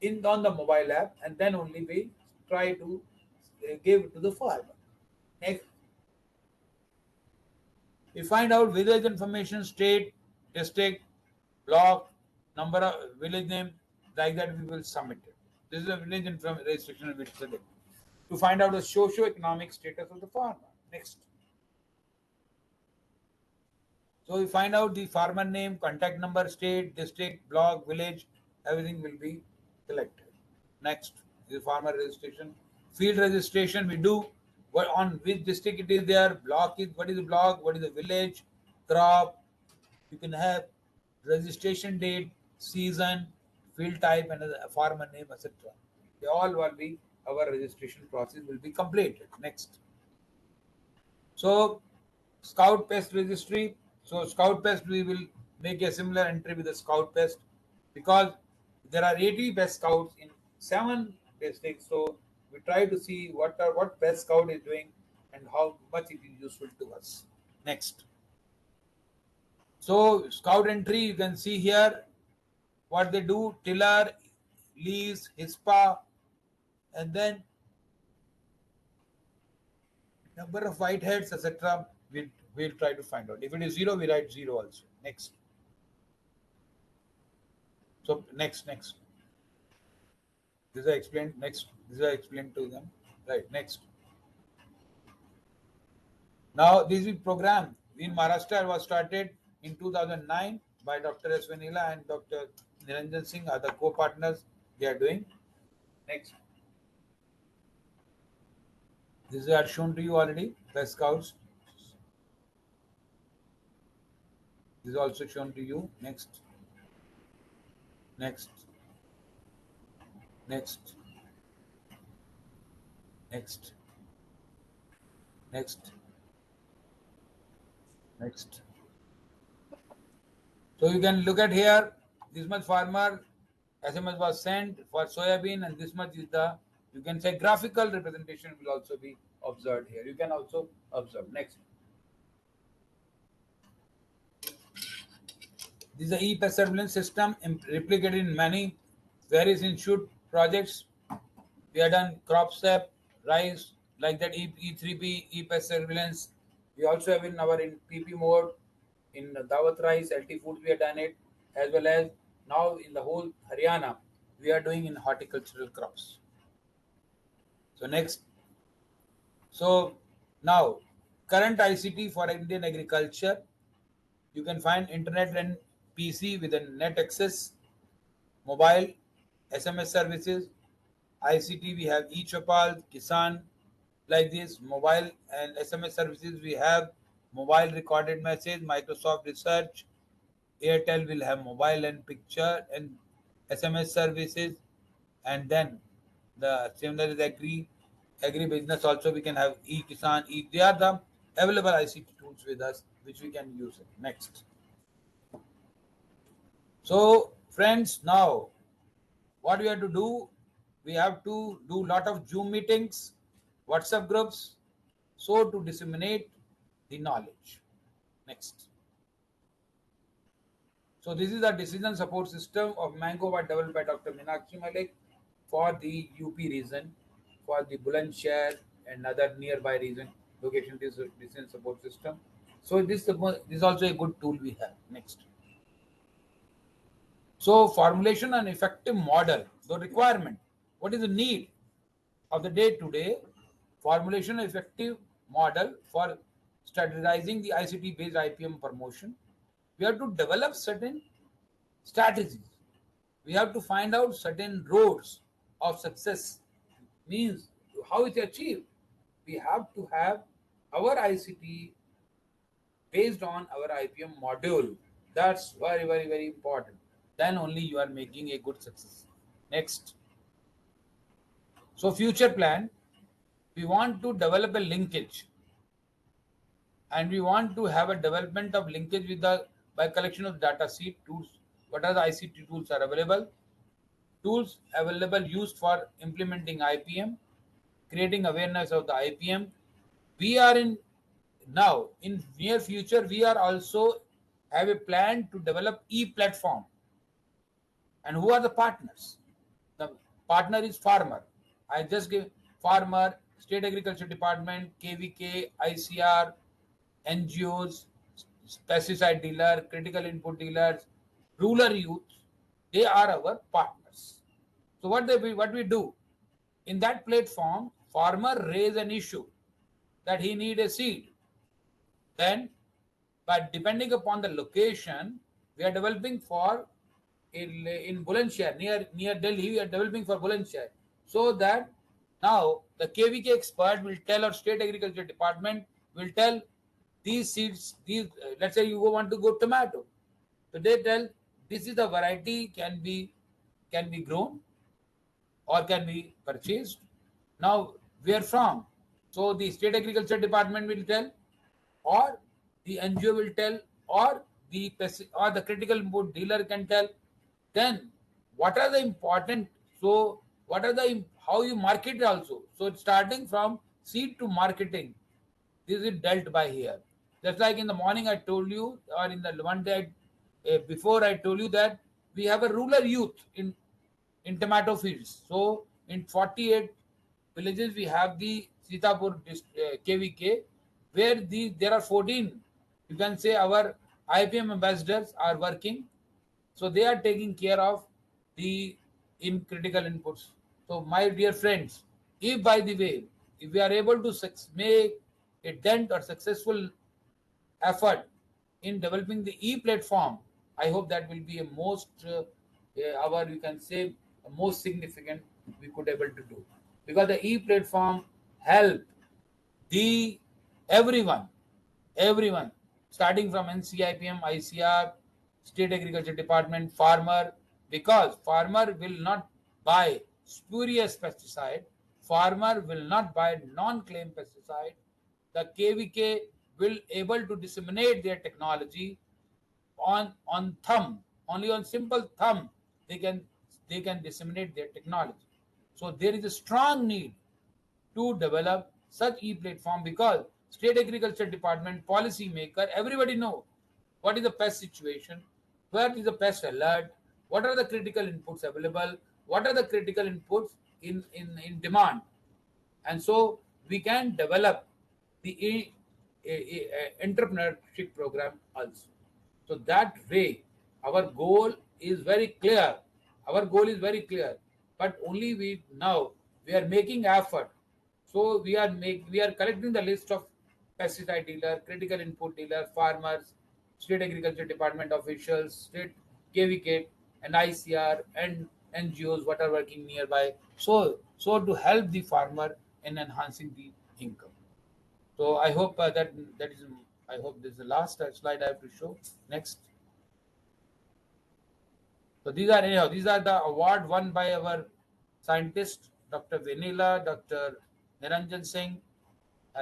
A: in on the mobile app, and then only we try to give to the farmer. Next, we find out village information, state, district, block, number of village name, like that we will submit it. This is a village information registration we select to find out the socio-economic status of the farmer. Next. So we find out the farmer name, contact number, state, district, block, village, everything will be collected. Next is farmer registration. Field registration we do what on which district it is there, block is what is the block, what is the village, crop, you can have registration date, season, field type, and a farmer name, etc. They all will be our registration process will be completed. Next. So Scout Pest Registry. So Scout Pest, we will make a similar entry with the Scout Pest because there are 80 Pest Scouts in 7 districts. So we try to see what Pest Scout is doing and how much it is useful to us. Next. So Scout entry, you can see here what they do: tiller, lease, HISPA, and then number of whiteheads, etc. We'll try to find out. If it is 0, we write 0 also. Next. So next. This I explained. Next. This I explained to them. Right. Next. Now this is program in Maharashtra was started in 2009 by Dr. S. Vanilla and Dr. Niranjan Singh, other co-partners. They are doing. Next. This are shown to you already. Pest Scouts. This is also shown to you. Next. Next. Next. Next. Next. Next. So you can look at here, this much farmer SMS was sent for soybean, and this much is the, you can say, graphical representation will also be observed here. You can also observe. Next. This is the e-pest surveillance system replicated in many various institute projects. We have done crop step, rice, like that E3P, e-pest surveillance. We also have in our in PP mode, in Dawat rice, LT foods, we have done it, as well as now in the whole Haryana, we are doing in horticultural crops. So next, so now current ICT for Indian agriculture, you can find internet and PC with a net access, mobile, SMS services, ICT, we have eChopal, Kisan, like this, mobile and SMS services, we have mobile recorded message, Microsoft Research, Airtel will have mobile and picture and SMS services, and then the similar is agri business also we can have e-Kisan, they are the available ICT tools with us which we can use it. Next. So friends, now what we have to do, we have to do lot of Zoom meetings, WhatsApp groups, so to disseminate the knowledge. Next. So this is the decision support system of Mango by developed by Dr. Meenakshi Malik for the UP region, for the Bulandshahr and other nearby region location. This decision support system. So this is also a good tool we have. Next. So formulation and effective model, the requirement. What is the need of the day to day? Formulation of effective model for strategizing the ICT based IPM promotion. We have to develop certain strategies. We have to find out certain roads of success, means how it's achieved. We have to have our ICT based on our IPM module. That's very, very, very important. Then only you are making a good success. Next. So future plan, we want to develop a linkage, and we want to have a development of linkage with the by collection of data sheet tools. What are the ICT tools are available? Tools available used for implementing IPM, creating awareness of the IPM. We are in now in near future. We are also have a plan to develop e-platform. And who are the partners? The partner is farmer. I just give farmer, State Agriculture Department, KVK, ICR, NGOs, pesticide dealer, critical input dealers, rural youth. They are our partners. So what we do in that platform, farmer raise an issue that he need a seed. Then, but depending upon the location, we are developing for in Bulandshahr, near Delhi, we are developing for Bulandshahr, so that now the KVK expert will tell, our state agriculture department will tell these seeds, these let's say you want to go tomato, so they tell this is the variety can be grown or can be purchased. Now, where from? So the state agriculture department will tell, or the NGO will tell, or the critical input dealer can tell. Then, what are the important? So, what are the how you market also? So, it's starting from seed to marketing. This is dealt by here. Just like in the morning I told you, or in the one day before I told you that we have a rural youth in tomato fields. So in 48 villages we have the Sitapur KVK, where there are 14. You can say our IPM ambassadors are working, so they are taking care of the in critical inputs. So my dear friends, if by the way, if we are able to make a dent or successful effort in developing the e-platform, I hope that will be a most our you can say most significant we could able to do, because the e-platform help the everyone, everyone, starting from NCIPM, ICR, State Agriculture Department, farmer, because farmer will not buy spurious pesticide, farmer will not buy non-claim pesticide. The KVK will able to disseminate their technology on thumb, only on simple thumb, they can disseminate their technology. So there is a strong need to develop such e-platform, because state agriculture department, policy maker, everybody know what is the pest situation, where is the pest alert, what are the critical inputs available, what are the critical inputs in demand. And so we can develop the entrepreneurship program also. So that way, our goal is very clear. Our goal is very clear. But only we are making effort. So we are collecting the list of pesticide dealer, critical input dealer, farmers, state agriculture department officials, state KVK and ICR and NGOs what are working nearby. So to help the farmer in enhancing the income. So I hope that is. I hope this is the last slide I have to show. Next. So these are the award won by our scientists, Dr. Vanilla, Dr. Niranjan Singh.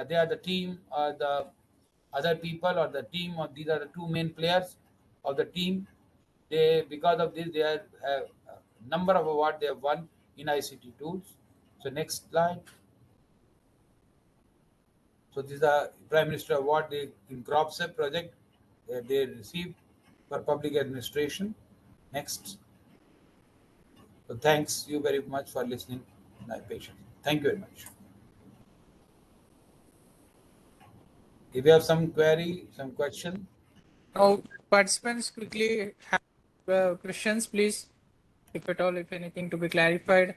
A: They are the team, the other people or the team, or these are the two main players of the team. They, because of this, they have a number of awards they have won in ICT tools. So next slide. So this is a Prime Minister Award they, in CropSep project they received for public administration. Next. So thanks you very much for listening my patience. Thank you very much. If you have some query, some question.
M: Now, participants quickly have questions, please, if at all, if anything to be clarified.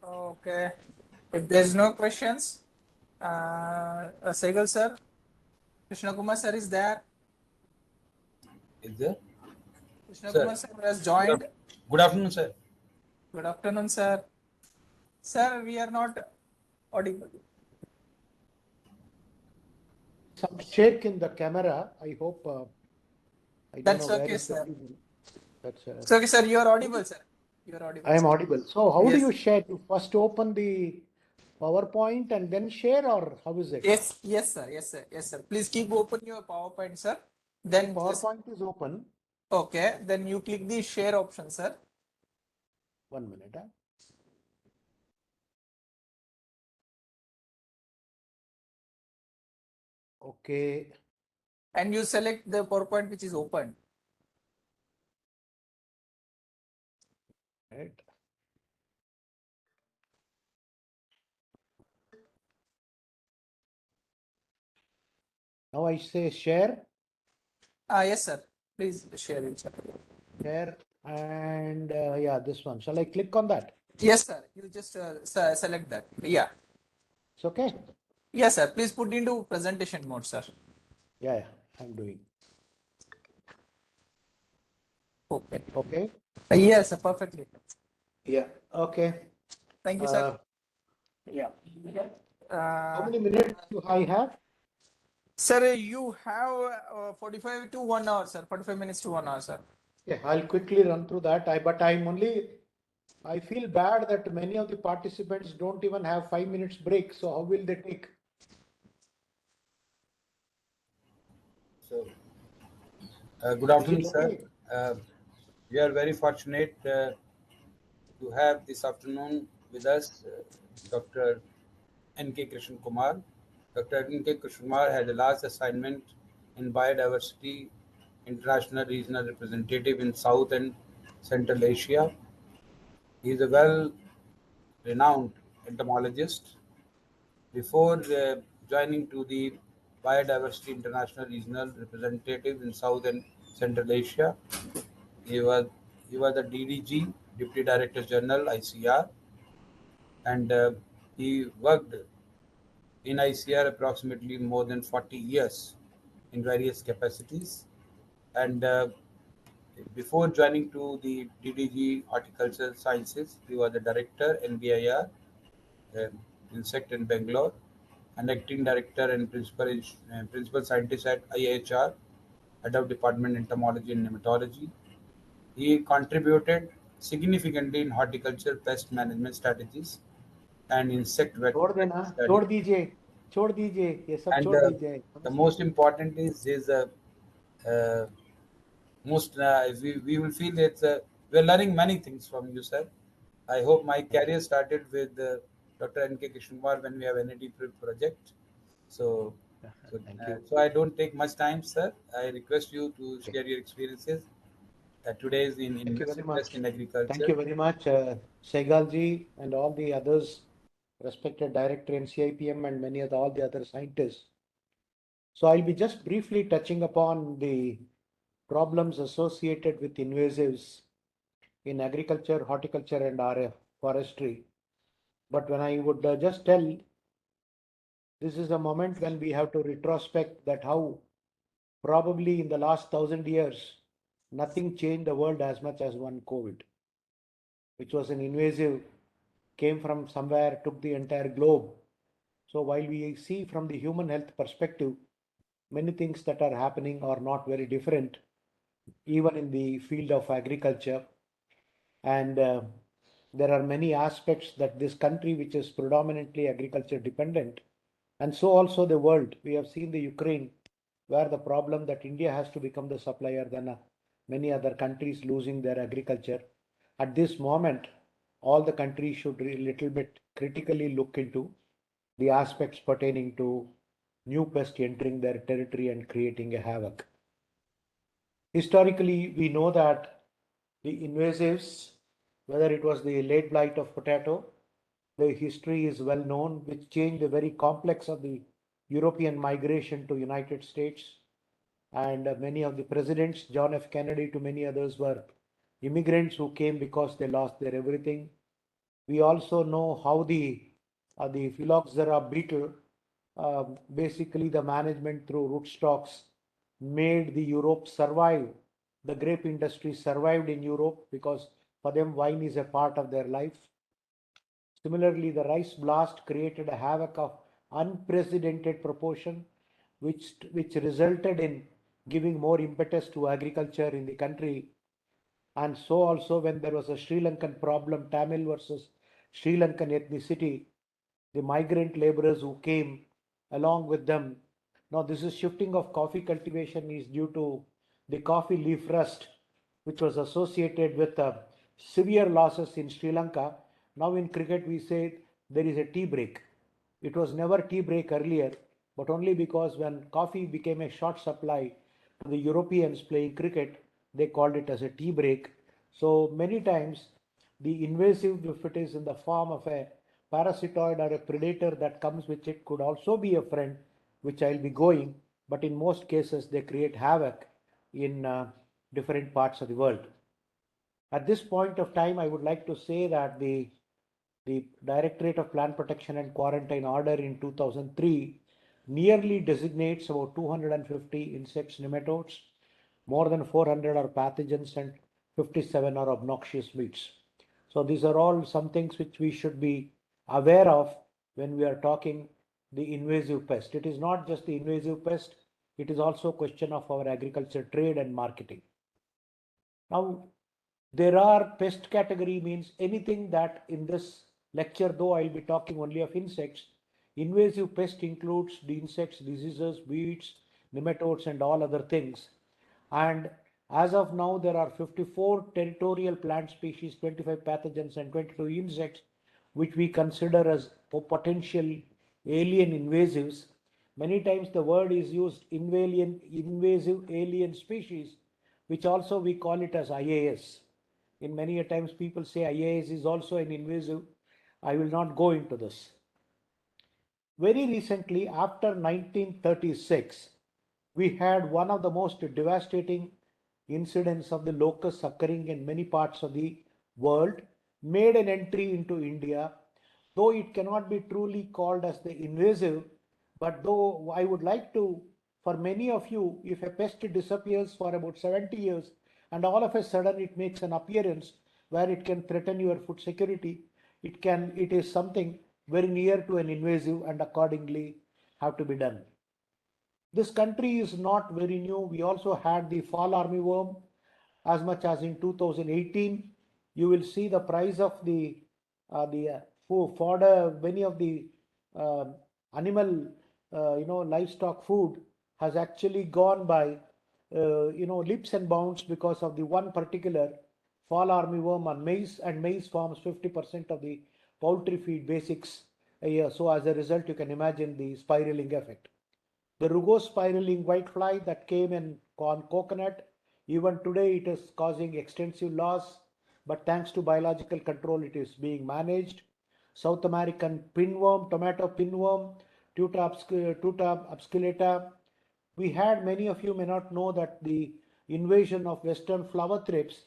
M: Okay. If there's no questions, Segal sir, Krishna Kumar sir is there.
A: Is there?
M: Krishna
A: Sir.
M: Kumar sir has joined.
A: Good afternoon, sir.
M: Good afternoon, sir. Sir, we are not audible.
E: Some shake in the camera. I hope. I don't
M: That's
E: know where
M: okay,
E: is the
M: sir.
E: audible. That's.
M: It's okay, sir. You are audible, sir. You are audible.
E: I am
M: sir.
E: audible. So how do
M: Yes.
E: you share? You first open the PowerPoint and then share, or how is it?
M: Yes, yes, sir. Yes, sir. Yes, sir. Please keep open your PowerPoint, sir. Then
E: PowerPoint is open.
M: Okay. Then you click the share option, sir.
E: 1 minute. Okay.
M: And you select the PowerPoint which is open.
E: Right. Now I say share.
M: Yes, sir. Please share it, sir.
E: Share and yeah, this one. Shall I click on that?
M: Yes, sir. You just select that. Yeah.
E: It's okay.
M: Yes, sir. Please put into presentation mode, sir.
E: Yeah, I'm doing.
M: Okay.
E: Okay.
M: Yes, sir. Perfectly.
E: Yeah. Okay.
M: Thank you, sir.
E: Yeah. How
M: How
E: many minutes do I have?
M: Sir, you have 45 to 1 hour, sir. 45 minutes to 1 hour, sir.
E: Yeah, I'll quickly run through that. I feel bad that many of the participants don't even have 5 minutes break. So how will they take?
A: So, good afternoon,
E: Okay?
A: sir. We are very fortunate to have this afternoon with us Dr. N.K. Krishna Kumar. Dr. N.K. Krishna Kumar had a last assignment in biodiversity, international regional representative in South and Central Asia. He is a well-renowned entomologist. Before joining to the Biodiversity International Regional Representative in South and Central Asia, he was the DDG, Deputy Director General, ICR, and he worked in ICR approximately more than 40 years in various capacities. And before joining to the DDG Horticultural Sciences, he was the Director NBIR, insect in Bangalore. and acting director and principal scientist at IHR, head of department entomology and nematology. He contributed significantly in horticulture pest management strategies and insect
E: छोड़
A: vector
E: देना,
A: study.
E: छोड़ दीजिए, ये सब
A: And
E: छोड़ दीजिए.
A: the most important is his uh, most we will feel that we're learning many things from you, sir. I hope my career started with Dr. N.K. Kishankumar when we have NAD project. So,
E: Thank you.
A: so I don't take much time, sir. I request you to share your experiences. Today is in
E: Thank you very
A: invasive pest
E: much.
A: in
E: Thank
A: agriculture.
E: you very much, Sehgal and all the others, respected director in CIPM and many of all the other scientists. So I'll be just briefly touching upon the problems associated with invasives in agriculture, horticulture, and forestry. But when I would just tell, this is a moment when we have to retrospect that how probably in the last 1,000 years, nothing changed the world as much as one COVID, which was an invasive, came from somewhere, took the entire globe. So while we see from the human health perspective, many things that are happening are not very different, even in the field of agriculture. And there are many aspects that this country, which is predominantly agriculture dependent, and so also the world. We have seen the Ukraine, where the problem that India has to become the supplier, then many other countries losing their agriculture. At this moment, all the countries should a little bit critically look into the aspects pertaining to new pest entering their territory and creating a havoc. Historically, we know that the invasives, whether it was the late blight of potato, the history is well known, which changed the very complex of the European migration to United States. And many of the presidents, John F. Kennedy to many others, were immigrants who came because they lost their everything. We also know how the phylloxera beetle, basically the management through rootstocks, made the Europe survive. The grape industry survived in Europe because for them wine is a part of their life. Similarly, the rice blast created a havoc of unprecedented proportion, which resulted in giving more impetus to agriculture in the country. And so also when there was a Sri Lankan problem, Tamil versus Sri Lankan ethnicity, the migrant laborers who came along with them. Now this is shifting of coffee cultivation is due to the coffee leaf rust, which was associated with severe losses in Sri Lanka. Now in cricket we say there is a tea break. It was never tea break earlier, but only because when coffee became a short supply to the Europeans playing cricket, they called it as a tea break. So many times the invasive, if it is in the form of a parasitoid or a predator that comes with it, could also be a friend, which I'll be going, but in most cases they create havoc in different parts of the world. At this point of time, I would like to say that the Directorate of Plant Protection and Quarantine Order in 2003 nearly designates about 250 insects, nematodes, more than 400 are pathogens, and 57 are obnoxious weeds. So these are all some things which we should be aware of when we are talking the invasive pest. It is not just the invasive pest, it is also a question of our agriculture trade and marketing. Now, there are pest category means anything that in this lecture, though I'll be talking only of insects, invasive pest includes the insects, diseases, weeds, nematodes, and all other things. And as of now, there are 54 territorial plant species, 25 pathogens, and 22 insects, which we consider as potential alien invasives. Many times the word is used invasive alien species, which also we call it as IAS. In many a times people say IAS is also an invasive. I will not go into this. Very recently, after 1936, we had one of the most devastating incidents of the locusts occurring in many parts of the world, made an entry into India, though it cannot be truly called as the invasive, but though I would like to, for many of you, if a pest disappears for about 70 years and all of a sudden it makes an appearance where it can threaten your food security, it is something very near to an invasive, and accordingly have to be done. This country is not very new. We also had the fall armyworm as much as in 2018. You will see the price of the fodder, many of the uh, animal, livestock food has actually gone by, leaps and bounds because of the one particular fall armyworm on maize, and maize forms 50% of the poultry feed basics a year. So as a result, you can imagine the spiraling effect. The rugose spiraling whitefly that came in on coconut, even today it is causing extensive loss, but thanks to biological control, it is being managed. South American pinworm, tomato pinworm, Tuta obsculata. We had, many of you may not know that the invasion of western flower thrips,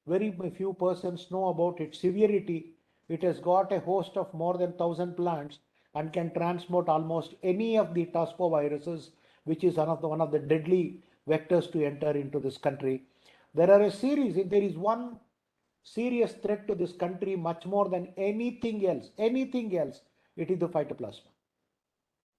E: very few persons know about its severity. It has got a host of more than 1,000 plants and can transport almost any of the taspoviruses, which is one of the deadly vectors to enter into this country. There are a series, if there is one serious threat to this country much more than anything else, it is the phytoplasma.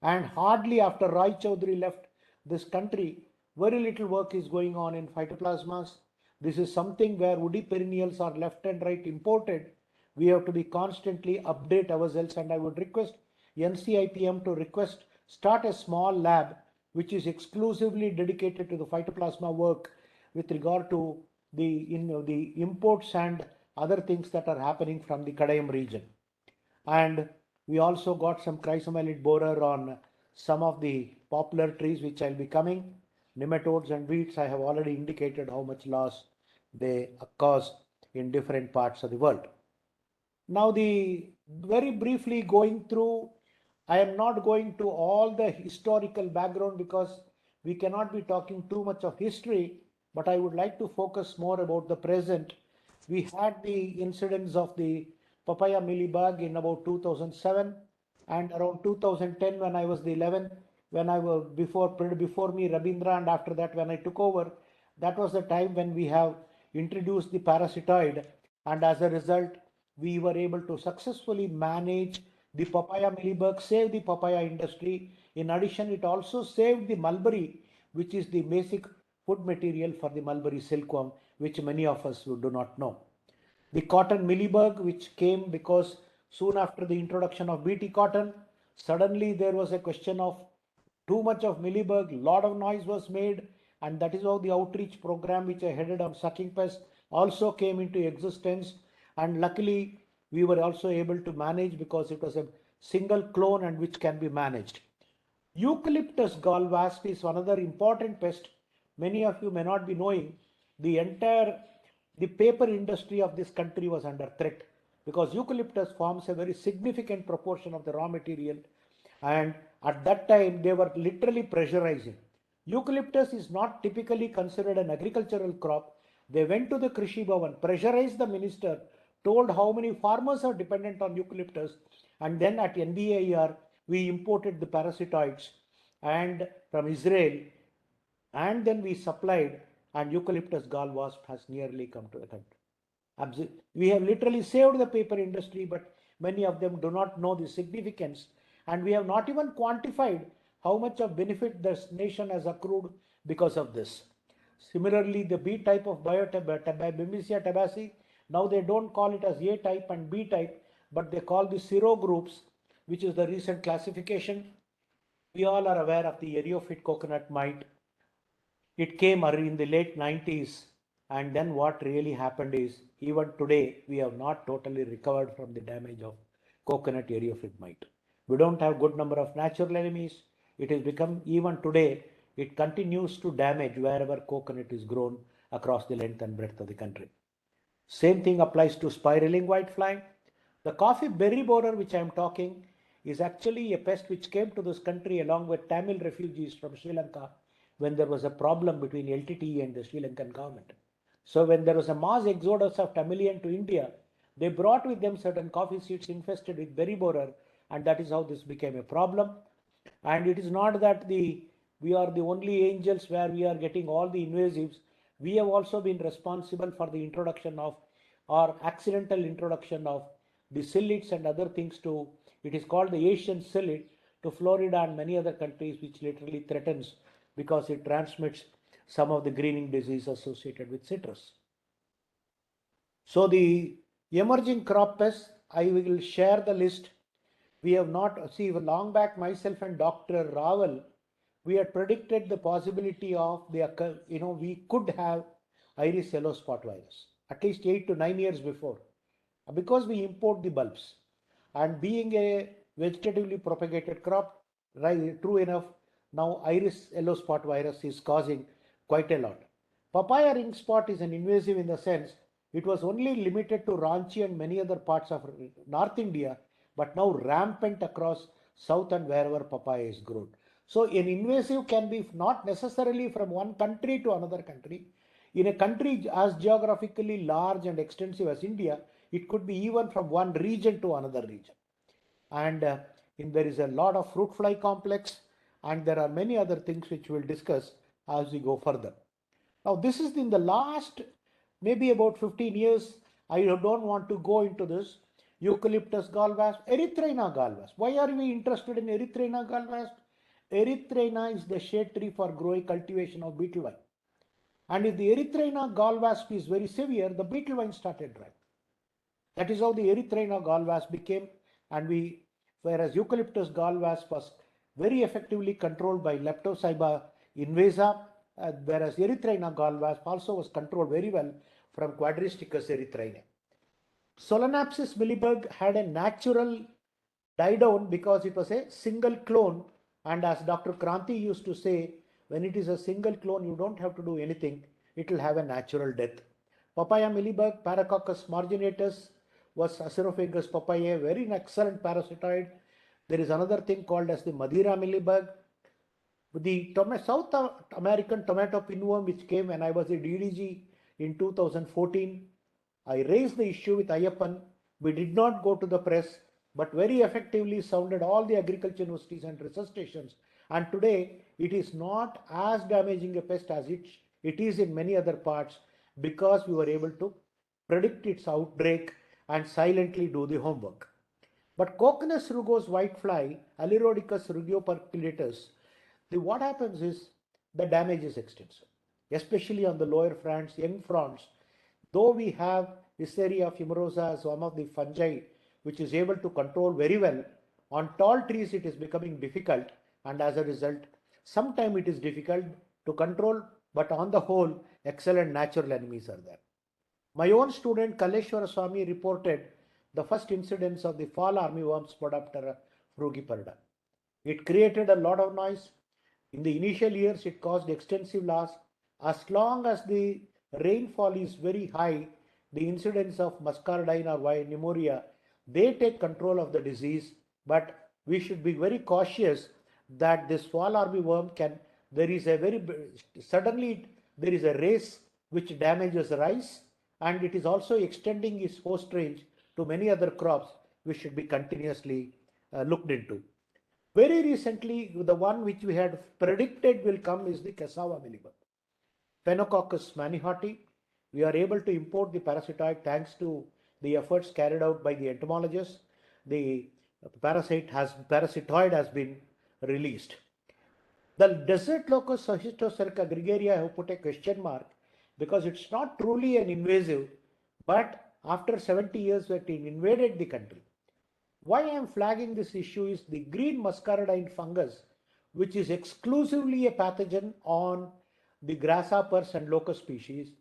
E: And hardly after Roy Chaudhary left this country, very little work is going on in phytoplasmas. This is something where woody perennials are left and right imported. We have to be constantly update ourselves, and I would request NCIPM to start a small lab which is exclusively dedicated to the phytoplasma work with regard to the imports and other things that are happening from the Kadayam region. And we also got some chrysomelid borer on some of the popular trees which I'll be coming. Nematodes and weeds, I have already indicated how much loss they cause in different parts of the world. Now, very briefly going through, I am not going to all the historical background because we cannot be talking too much of history, but I would like to focus more about the present. We had the incidents of the papaya mealybug in about 2007, and around 2010 when I was the 11th, when I was before me Rabindra, and after that when I took over, that was the time when we have introduced the parasitoid, and as a result we were able to successfully manage the papaya mealybug, save the papaya industry. In addition, it also saved the mulberry, which is the basic food material for the mulberry silkworm, which many of us do not know. The cotton mealybug, which came because soon after the introduction of BT cotton, suddenly there was a question of too much of mealybug, lot of noise was made, and that is how the outreach program which I headed on sucking pest also came into existence. And luckily we were also able to manage because it was a single clone and which can be managed. Eucalyptus gall wasp is another important pest. Many of you may not be knowing. The paper industry of this country was under threat because eucalyptus forms a very significant proportion of the raw material, and at that time they were literally pressurizing. Eucalyptus is not typically considered an agricultural crop. They went to the Krishi Bhavan, pressurized the minister, told how many farmers are dependent on eucalyptus, and then at NBAER we imported the parasitoids and from Israel, and then we supplied, and eucalyptus gall wasp has nearly come to the country. We have literally saved the paper industry, but many of them do not know the significance, and we have not even quantified how much of benefit this nation has accrued because of this. Similarly, the B type of Bimisia tabaci, now they don't call it as A type and B type, but they call the serogroups, which is the recent classification. We all are aware of the eriophyte coconut mite. It came in the late 90s, and then what really happened is, even today we have not totally recovered from the damage of coconut eriophyte mite. We don't have good number of natural enemies. It has become, even today it continues to damage wherever coconut is grown across the length and breadth of the country. Same thing applies to spiraling whitefly. The coffee berry borer which I am talking is actually a pest which came to this country along with Tamil refugees from Sri Lanka when there was a problem between LTTE and the Sri Lankan government. So when there was a mass exodus of Tamilian to India, they brought with them certain coffee seeds infested with berry borer, and that is how this became a problem. And it is not that we are the only angels where we are getting all the invasives. We have also been responsible for the introduction of, or accidental introduction of, the psyllids and other things to, it is called the Asian psyllid,
O: to Florida and many other countries, which literally threatens because it transmits some of the greening disease associated with citrus. So the emerging crop pests, I will share the list. We have not, see, long back myself and Dr. Raval, we had predicted the possibility of the, we could have iris yellow spot virus at least 8 to 9 years before, because we import the bulbs. And being a vegetatively propagated crop, right, true enough, now iris yellow spot virus is causing quite a lot. Papaya ring spot is an invasive in the sense it was only limited to Ranchi and many other parts of North India, but now rampant across south and wherever papaya is grown. So an invasive can be not necessarily from one country to another country. In a country as geographically large and extensive as India, it could be even from one region to another region. And there is a lot of fruit fly complex, and there are many other things which we'll discuss as we go further. Now, this is in the last maybe about 15 years. I don't want to go into this. Eucalyptus gall wasp, Erythrina gall wasp. Why are we interested in Erythrina gall wasp? Erythrina is the shade tree for growing cultivation of beetle vine. And if the Erythrina gall wasp is very severe, the beetle vine started drying. That is how the Erythrina gall wasp became, and whereas Eucalyptus gall wasp was very effectively controlled by Leptocyba invasa, whereas Erythrina gall wasp also was controlled very well from Quadristicus erythrinae. Solenopsis millibug had a natural die down because it was a single clone, and as Dr. Kranti used to say, when it is a single clone, you don't have to do anything, it will have a natural death. Papaya millibug, Paracoccus marginatus, was Acirophagus papayae, very excellent parasitoid. There is another thing called as the Madeira millibug. The South American tomato pinworm, which came when I was a DDG in 2014, I raised the issue with Ayyappan. We did not go to the press, but very effectively sounded all the agriculture universities and research stations. And today, it is not as damaging a pest as it is in many other parts, because we were able to predict its outbreak and silently do the homework. But Coconus rugose whitefly, Alirodicus rugioperculatus, what happens is the damage is extensive, especially on the lower fronds, young fronds. Though we have Wisteria fumarosa as one of the fungi which is able to control very well, on tall trees it is becoming difficult, and as a result, sometimes it is difficult to control, but on the whole, excellent natural enemies are there. My own student Kaleshwara Swami reported the first incidents of the fall armyworm Spodoptera frugiperda. It created a lot of noise. In the initial years, it caused extensive loss. As long as the rainfall is very high, the incidence of muscardine or pneumonia, they take control of the disease. But we should be very cautious that this fall armyworm suddenly there is a race which damages rice, and it is also extending its host range to many other crops, which should be continuously looked into. Very recently, the one which we had predicted will come is the cassava millibug, Phenacoccus manihoti. We are able to import the parasitoid thanks to the efforts carried out by the entomologists. The parasitoid has been released. The desert locust Sahistosarca gregaria have put a question mark because it's not truly an invasive, but after 70 years that it invaded the country. Why I am flagging this issue is the green muscardine fungus, which is exclusively a pathogen on the grasshoppers and locust species.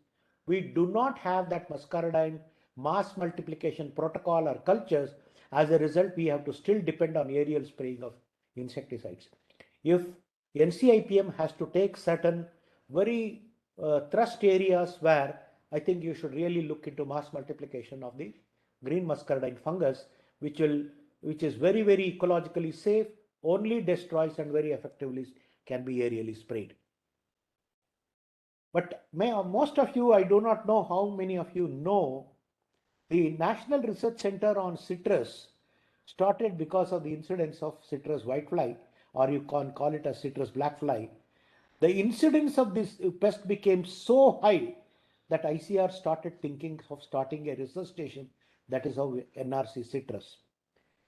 O: We do not have that muscardine mass multiplication protocol or cultures. As a result, we have to still depend on aerial spraying of insecticides. If NCIPM has to take certain very thrust areas where I think you should really look into mass multiplication of the green muscardine fungus, which is very, very ecologically safe, only destroys and very effectively can be aerially sprayed. But most of you, I do not know how many of you know, the National Research Center on Citrus started because of the incidence of citrus whitefly, or you can call it a citrus blackfly. The incidence of this pest became so high that ICR started thinking of starting a research station. That is how NRC citrus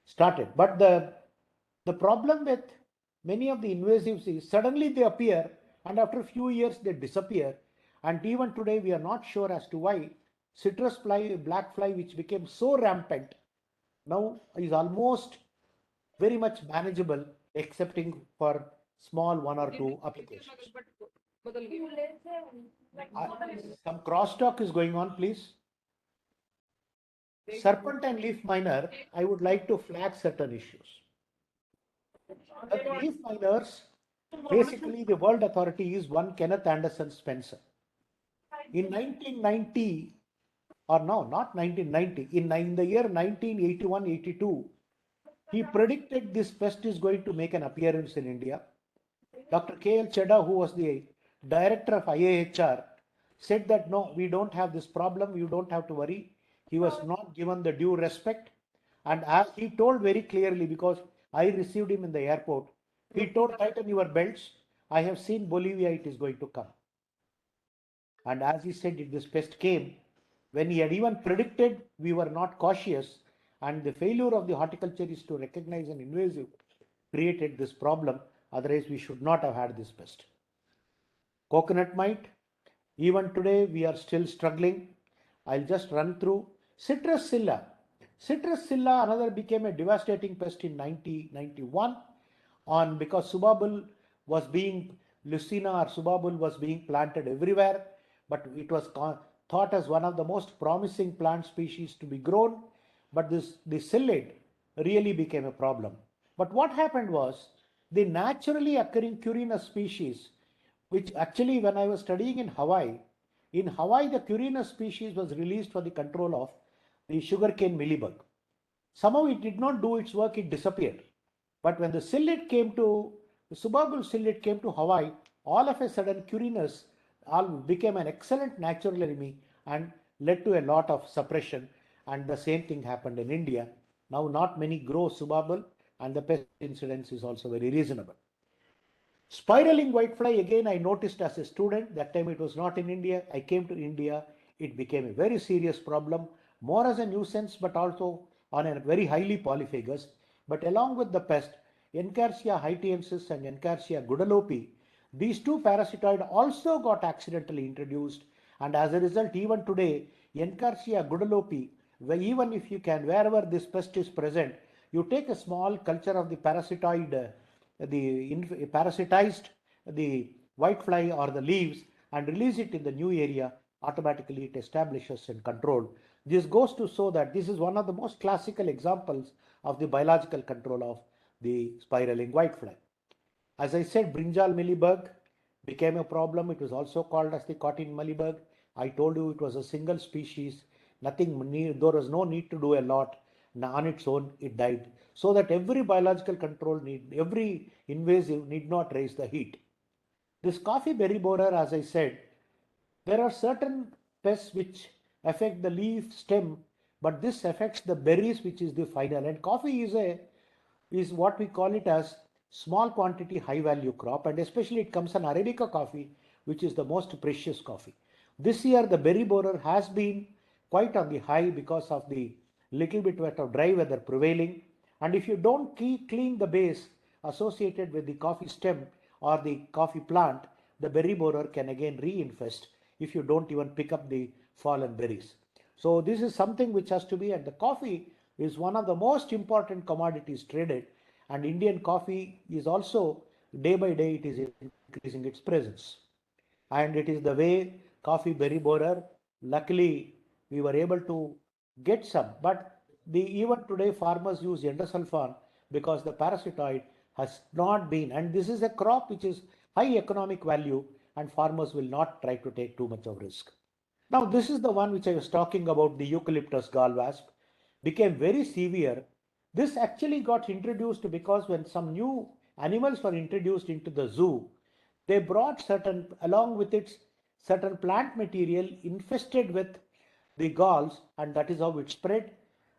O: started. But the The problem with many of the invasives is suddenly they appear and after a few years they disappear. And even today we are not sure as to why citrus fly, black fly, which became so rampant, now is almost very much manageable, excepting for small one or two applications. Some crosstalk is going on, please. Serpent and leaf miner, I would like to flag certain issues. The leaf miners, basically the world authority is one Kenneth Anderson Spencer. In 1990, or no, not 1990, in the year 1981-82, he predicted this pest is going to make an appearance in India. Dr. K.L. Chedda, who was the director of IAHR, said that no, we don't have this problem, you don't have to worry. He was not given the due respect. And as he told very clearly, because I received him in the airport, he told, tighten your belts. I have seen Bolivia, it is going to come. And as he said, if this pest came, when he had even predicted, we were not cautious. And the failure of the horticulturists to recognize an invasive created this problem. Otherwise, we should not have had this pest. Coconut mite, even today we are still struggling. I'll just run through. Citrus scilla. Citrus scilla, another became a devastating pest in 1991 because subabul was being, Lucina or subabul was being planted everywhere, but it was thought as one of the most promising plant species to be grown. But the psyllid really became a problem. But what happened was the naturally occurring Curinus species, which actually when I was studying in Hawaii, the Curinus species was released for the control of the sugarcane mealybug. Somehow it did not do its work, it disappeared. But when the psyllid came to, the subabul psyllid came to Hawaii, all of a sudden Curinus became an excellent natural enemy and led to a lot of suppression. And the same thing happened in India. Now not many grow subabul and the pest incidence is also very reasonable. Spiraling whitefly, again, I noticed as a student, that time it was not in India. I came to India, it became a very serious problem, more as a nuisance, but also on a very highly polyphagous. But along with the pest, Encarsia haitiensis and Encarsia guadeloupi, these two parasitoid also got accidentally introduced. And as a result, even today, Encarsia guadeloupi, even if you can, wherever this pest is present, you take a small culture of the parasitoid parasitized the whitefly or the leaves and release it in the new area, automatically it establishes and control. This goes to show that this is one of the most classical examples of the biological control of the spiraling whitefly. As I said, brinjal mealybug became a problem. It was also called as the cotton mealybug. I told you it was a single species. There was no need to do a lot. On its own, it died. So that every biological control every invasive need not raise the heat. This coffee berry borer, as I said, there are certain pests which affect the leaf stem, but this affects the berries, which is the final. And coffee is what we call it as small quantity high value crop, and especially it comes on Arabica coffee, which is the most precious coffee. This year the berry borer has been quite on the high because of the little bit of dry weather prevailing, and if you don't clean the base associated with the coffee stem or the coffee plant, the berry borer can again reinfest if you don't even pick up the fallen berries. So this is something which has to be, and the coffee is one of the most important commodities traded, and Indian coffee is also day by day it is increasing its presence. And it is the way coffee berry borer, luckily we were able to get some, but even today farmers use endosulfan because the parasitoid has not been, and this is a crop which is high economic value and farmers will not try to take too much of risk. Now this is the one which I was talking about, the eucalyptus gall wasp became very severe. This actually got introduced because when some new animals were introduced into the zoo, they brought certain, along with its certain plant material infested with the galls, and that is how it spread.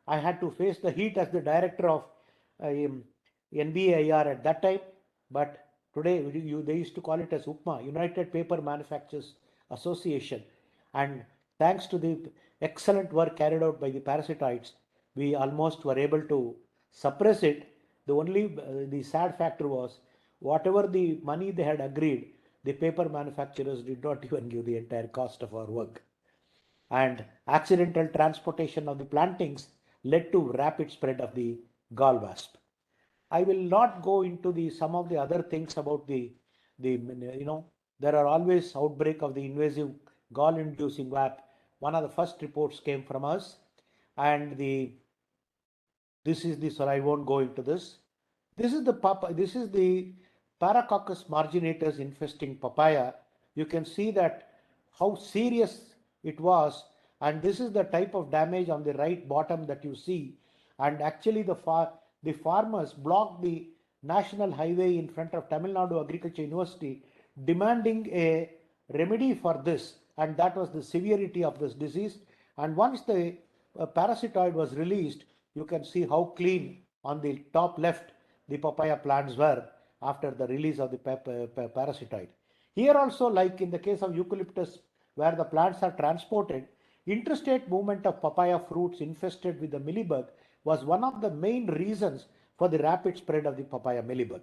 O: I had to face the heat as the director of NBAIR at that time, but today they used to call it as UPMA, United Paper Manufacturers Association. And thanks to the excellent work carried out by the parasitoids, we almost were able to suppress it. The only the sad factor was whatever the money they had agreed, the paper manufacturers did not even give the entire cost of our work. And accidental transportation of the plantings led to rapid spread of the gall wasp. I will not go into the some of the other things about the there are always outbreak of the invasive gall inducing wasp. One of the first reports came from us, and this is the, so I won't go into this. This is the Paracoccus marginatus infesting papaya. You can see that how serious it was, and this is the type of damage on the right bottom that you see. And actually the farmers blocked the national highway in front of Tamil Nadu Agriculture University demanding a remedy for this, and that was the severity of this disease. And once the parasitoid was released, you can see how clean on the top left the papaya plants were after the release of the parasitoid. Here also, like in the case of eucalyptus, where the plants are transported, interstate movement of papaya fruits infested with the mealybug was one of the main reasons for the rapid spread of the papaya mealybug.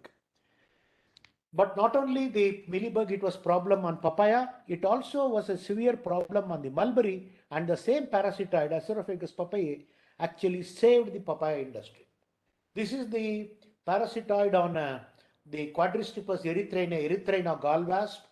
O: But not only the mealybug, it was problem on papaya, it also was a severe problem on the mulberry, and the same parasitoid, Asterophagus papayae, actually saved the papaya industry. This is the parasitoid on the Quadristippus erythrina gall wasp,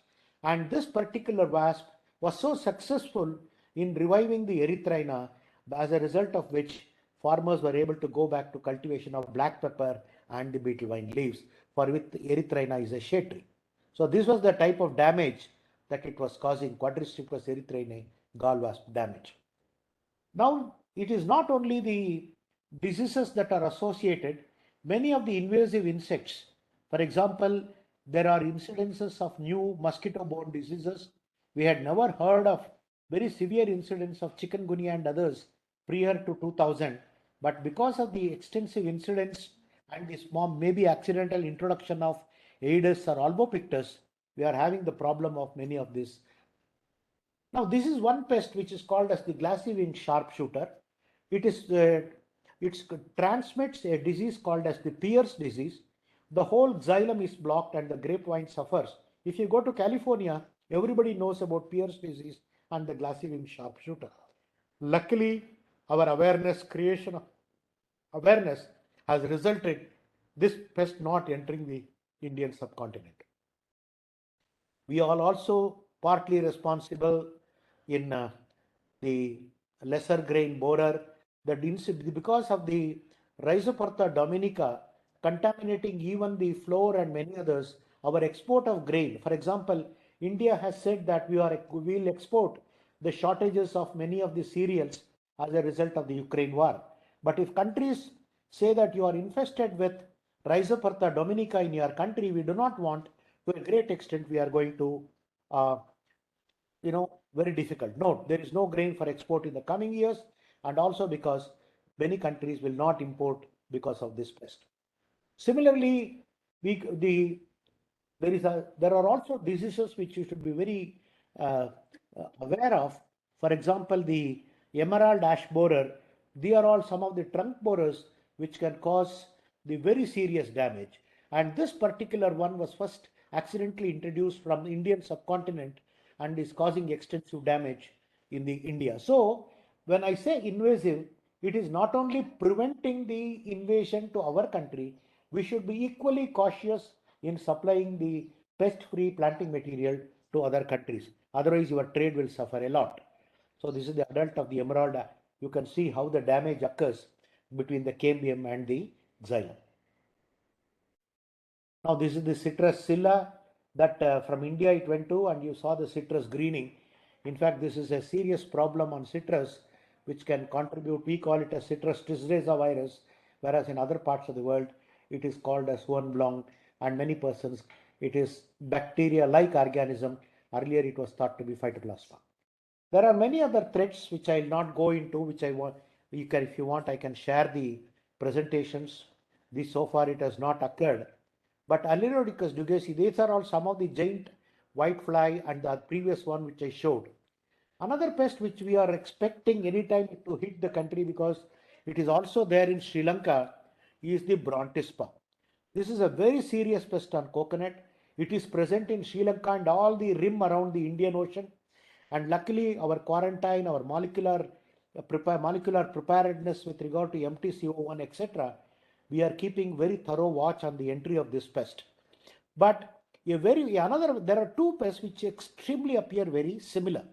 O: and this particular wasp was so successful in reviving the erythrina, as a result of which farmers were able to go back to cultivation of black pepper and the beetle vine leaves, for which erythrina is a shade tree. So this was the type of damage that it was causing, Quadristippus erythrina gall wasp damage. Now, it is not only the diseases that are associated, many of the invasive insects, for example, there are incidences of new mosquito-borne diseases. We had never heard of very severe incidents of chikungunya and others prior to 2000, but because of the extensive incidents and the small, maybe accidental introduction of Aedes or Albopictus, we are having the problem of many of these. Now, this is one pest which is called as the glassy wing sharpshooter. It transmits a disease called as the Pierce disease. The whole xylem is blocked and the grapevine suffers. If you go to California, everybody knows about Pierce disease and the glassy wing sharpshooter. Luckily, our creation of awareness has resulted this pest not entering the Indian subcontinent. We are also partly responsible in the lesser grain borer, because of the Rhizoporta dominica contaminating even the flour and many others, our export of grain. For example, India has said that we will export the shortages of many of the cereals as a result of the Ukraine war. But if countries say that you are infested with Rhizoporta dominica in your country, we do not want, to a great extent, we are going to very difficult. No, there is no grain for export in the coming years, and also because many countries will not import because of this pest. Similarly, there are also diseases which you should be very aware of. For example, the emerald ash borer. They are all some of the trunk borers which can cause the very serious damage. And this particular one was first accidentally introduced from the Indian subcontinent and is causing extensive damage in the India. So when I say invasive, it is not only preventing the invasion to our country, we should be equally cautious in supplying the pest-free planting material to other countries. Otherwise, your trade will suffer a lot. So this is the adult of the emerald. You can see how the damage occurs between the cambium and the xylem. Now this is the citrus scilla that from India it went to, and you saw the citrus greening. In fact, this is a serious problem on citrus, which can contribute. We call it a citrus trisreza virus, whereas in other parts of the world it is called as Blanc, and many persons it is bacteria-like organism. Earlier it was thought to be Phytoplasma. There are many other threats which I will not go into, which I want. You can, if you want, I can share the presentations. This so far it has not occurred. But Alerodicus dugesi, these are all some of the giant whitefly and the previous one which I showed. Another pest which we are expecting anytime to hit the country, because it is also there in Sri Lanka, is the Brontispa. This is a very serious pest on coconut. It is present in Sri Lanka and all the rim around the Indian Ocean. And luckily, our quarantine, our molecular preparedness with regard to MTCO1, etc., we are keeping very thorough watch on the entry of this pest. But there are two pests which extremely appear very similar.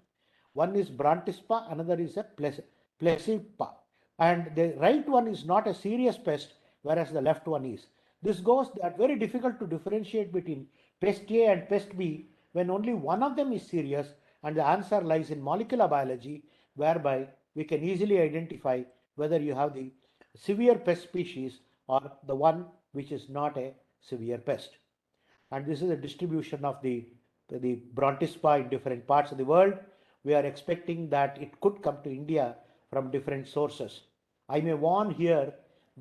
O: One is Brantispa, another is a Plesipa. And the right one is not a serious pest, whereas the left one is. This goes that very difficult to differentiate between pest A and pest B when only one of them is serious, and the answer lies in molecular biology, whereby we can easily identify whether you have the severe pest species or the one which is not a severe pest. And this is a distribution of the Brontispa in different parts of the world. We are expecting that it could come to India from different sources. I may warn here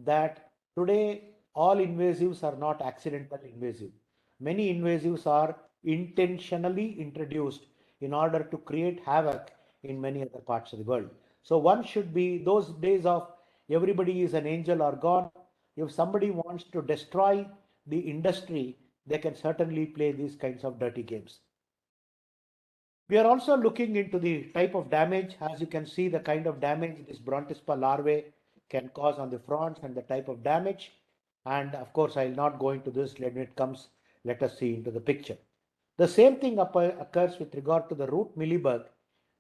O: that today all invasives are not accidental invasive. Many invasives are intentionally introduced in order to create havoc in many other parts of the world. So one should be, those days of everybody is an angel are gone. If somebody wants to destroy the industry, they can certainly play these kinds of dirty games. We are also looking into the type of damage. As you can see, the kind of damage this Brontispa larvae can cause on the fronds and the type of damage. And of course, I will not go into this. When it comes, let us see into the picture. The same thing occurs with regard to the root mealybug,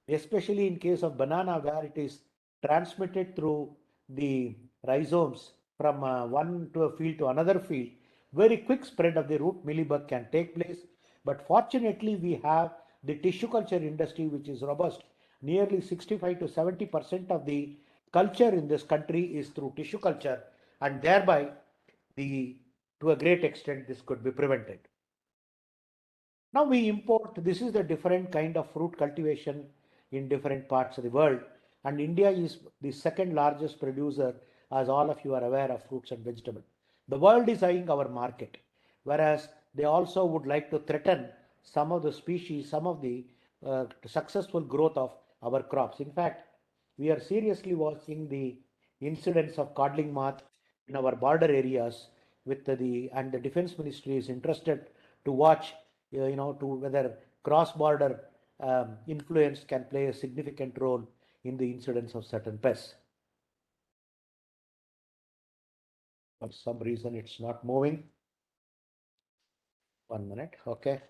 O: especially in case of banana, where it is transmitted through the rhizomes from one to a field to another field. Very quick spread of the root mealybug can take place. But fortunately, we have the tissue culture industry, which is robust. Nearly 65 to 70% of the culture in this country is through tissue culture, and thereby to a great extent this could be prevented. Now we import, this is the different kind of fruit cultivation in different parts of the world, and India is the second largest producer, as all of you are aware, of fruits and vegetables. The world is eyeing our market, whereas they also would like to threaten some of the species, some of the successful growth of our crops. In fact, we are seriously watching the incidents of codling moth in our border areas with and the defense ministry is interested to watch to whether cross-border influence can play a significant role in the incidence of certain pests. For some reason it's not moving. 1 minute. Okay.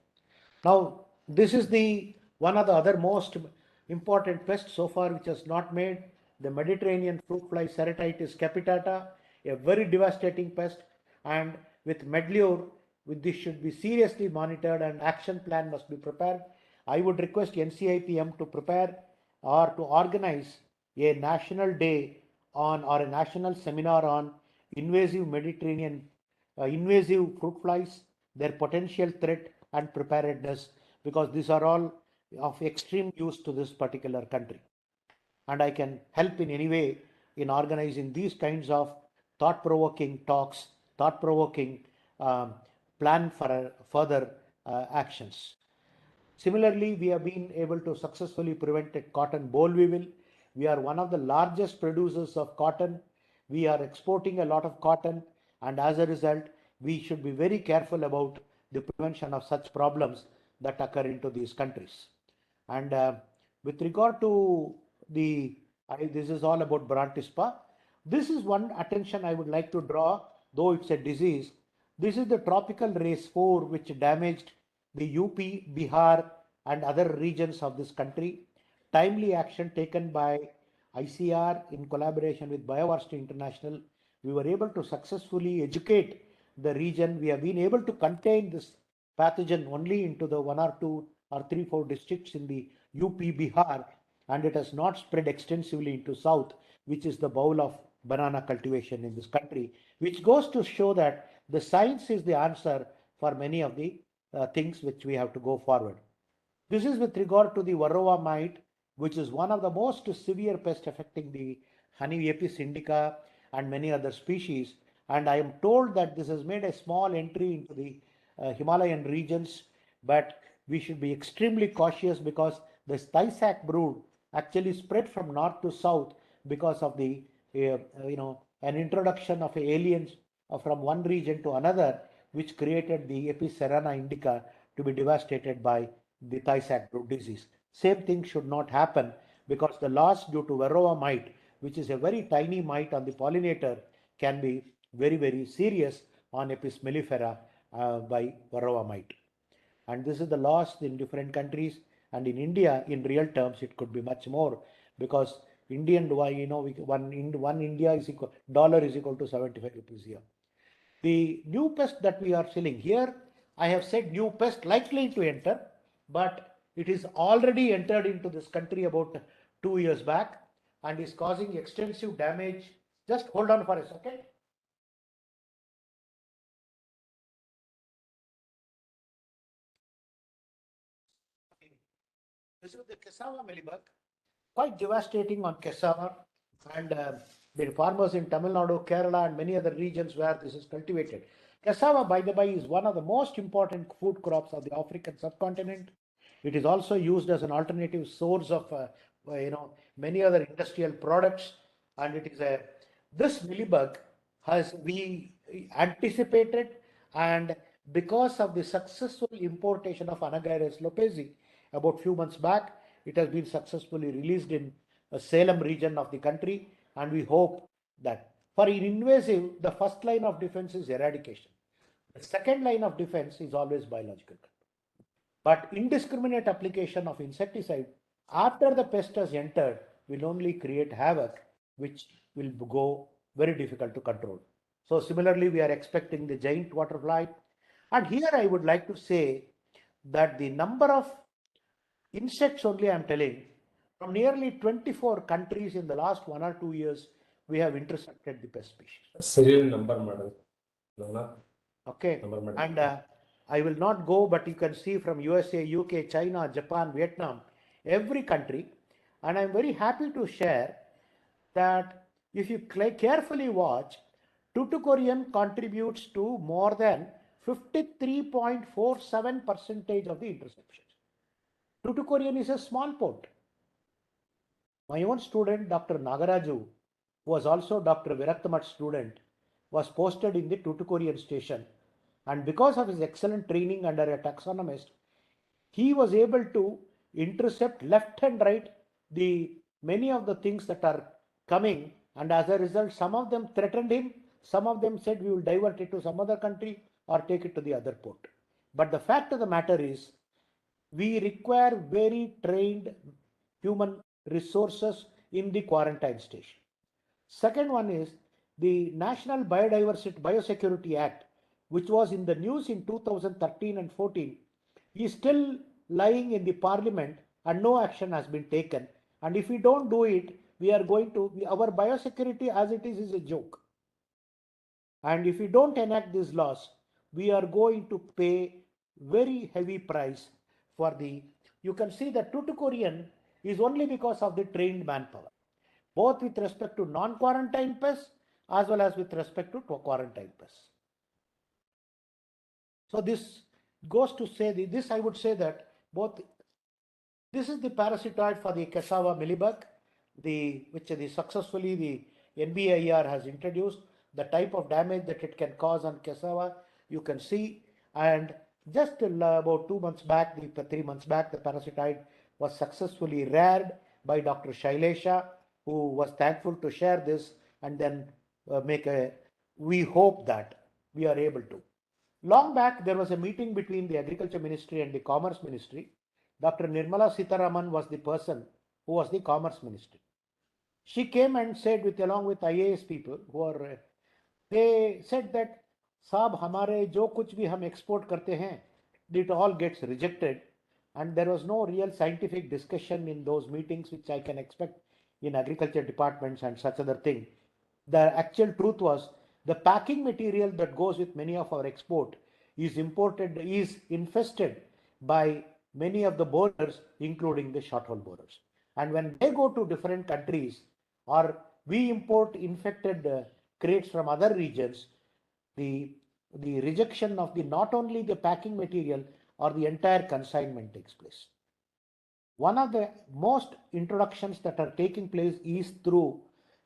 O: Now this is the one of the other most important pests so far which has not made, the Mediterranean fruit fly Ceratitis capitata, a very devastating pest, and with medlure, with this should be seriously monitored and action plan must be prepared. I would request NCIPM to prepare or to organize a national day on or a national seminar on invasive Mediterranean invasive fruit flies, their potential threat and preparedness, because these are all of extreme use to this particular country. And I can help in any way in organizing these kinds of thought-provoking talks, thought-provoking plan for further actions. Similarly, we have been able to successfully prevent cotton boll weevil. We are one of the largest producers of cotton. We are exporting a lot of cotton, and as a result, we should be very careful about the prevention of such problems that occur into these countries. And with regard to this is all about Brontispa. This is one attention I would like to draw, though it's a disease. This is the tropical race 4 which damaged the UP, Bihar and other regions of this country. Timely action taken by ICR in collaboration with Biodiversity International, we were able to successfully educate the region. We have been able to contain this pathogen only into the 1 or 2 or 3, 4 districts in the UP, Bihar, and it has not spread extensively into south, which is the bowl of banana cultivation in this country, which goes to show that the science is the answer for many of the things which we have to go forward. This is with regard to the Varroa mite, which is one of the most severe pests affecting the honey Apis indica and many other species. And I am told that this has made a small entry into the Himalayan regions, but we should be extremely cautious because the Tay-Sachs brood actually spread from north to south because of the an introduction of aliens from one region to another, which created the Apis cerana indica to be devastated by the thigh sac brood disease. Same thing should not happen, because the loss due to varroa mite, which is a very tiny mite on the pollinator, can be very, very serious on Apis mellifera by varroa mite. And this is the loss in different countries. And in India, in real terms, it could be much more, because Indian, one India is equal, dollar is equal to 75 rupees here. The new pest that we are selling here, I have said new pest likely to enter, but it is already entered into this country about 2 years back and is causing extensive damage. Just hold on for a second. This is the cassava mealybug, quite devastating on cassava, and the farmers in Tamil Nadu, Kerala, and many other regions where this is cultivated. Cassava, by the by, is one of the most important food crops of the African subcontinent. It is also used as an alternative source of many other industrial products, and it is a this mealybug has we anticipated, and because of the successful importation of Anagyris lopezi about few months back, it has been successfully released in Salem region of the country, and we hope that for invasive, the first line of defense is eradication. The second line of defense is always biological control. But indiscriminate application of insecticide after the pest has entered will only create havoc, which will go very difficult to control. So similarly, we are expecting the giant waterfly. And here I would like to say that the number of insects only I am telling, from nearly 24 countries in the last 1 or 2 years, we have intercepted the pest species.
P: Serial number, madam.
O: Okay, and I will not go, but you can see from USA, UK, China, Japan, Vietnam, every country. And I'm very happy to share that if you carefully watch, Tuticorin contributes to more than 53.47% of the interceptions. Tuticorin is a small port. My own student, Dr. Nagaraju, who was also Dr. Virathamat's student, was posted in the Tuticorin station. And because of his excellent training under a taxonomist, he was able to intercept left and right the many of the things that are coming. And as a result, some of them threatened him. Some of them said, we will divert it to some other country or take it to the other port. But the fact of the matter is, we require very trained human resources in the quarantine station. Second one is the National Biosecurity Act, which was in the news in 2013 and 14, is still lying in the parliament and no action has been taken. And if we don't do it, we are going to, our biosecurity as it is a joke. And if we don't enact these laws, we are going to pay very heavy price for the, you can see that Tuticorin is only because of the trained manpower, both with respect to non-quarantine pests as well as with respect to quarantine pests. So this goes to say, this I would say that both, this is the parasitoid for the cassava mealybug, which successfully the NBIR has introduced. The type of damage that it can cause on cassava, you can see. And just about 2 months back, 3 months back, the parasitoid was successfully reared by Dr. Shailesha, who was thankful to share this and then we hope that we are able to. Long back, there was a meeting between the Agriculture Ministry and the Commerce Ministry. Dr. Nirmala Sitharaman was the person who was the Commerce Ministry. She came and said, along with IAS people who are, they said that, Saab, hamare jo kuch bhi hum export karte hain, it all gets rejected. And there was no real scientific discussion in those meetings, which I can expect in agriculture departments and such other thing. The actual truth was, the packing material that goes with many of our export is infested by many of the borers, including the short hole borers. And when they go to different countries, or we import infected crates from other regions, the rejection of not only the packing material or the entire consignment takes place. One of the most introductions that are taking place is through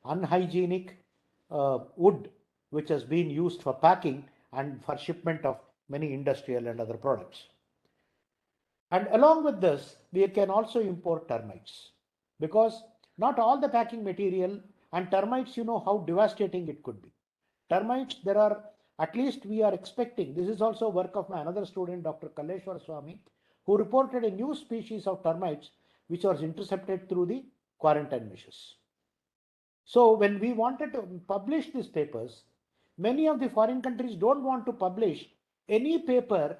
O: unhygienic wood which has been used for packing and for shipment of many industrial and other products. And along with this, we can also import termites, because not all the packing material, and termites, you know how devastating it could be. Termites, there are, at least we are expecting, this is also work of my another student, Dr. Kaleshwar Swami, who reported a new species of termites which was intercepted through the quarantine measures. So when we wanted to publish these papers, many of the foreign countries don't want to publish any paper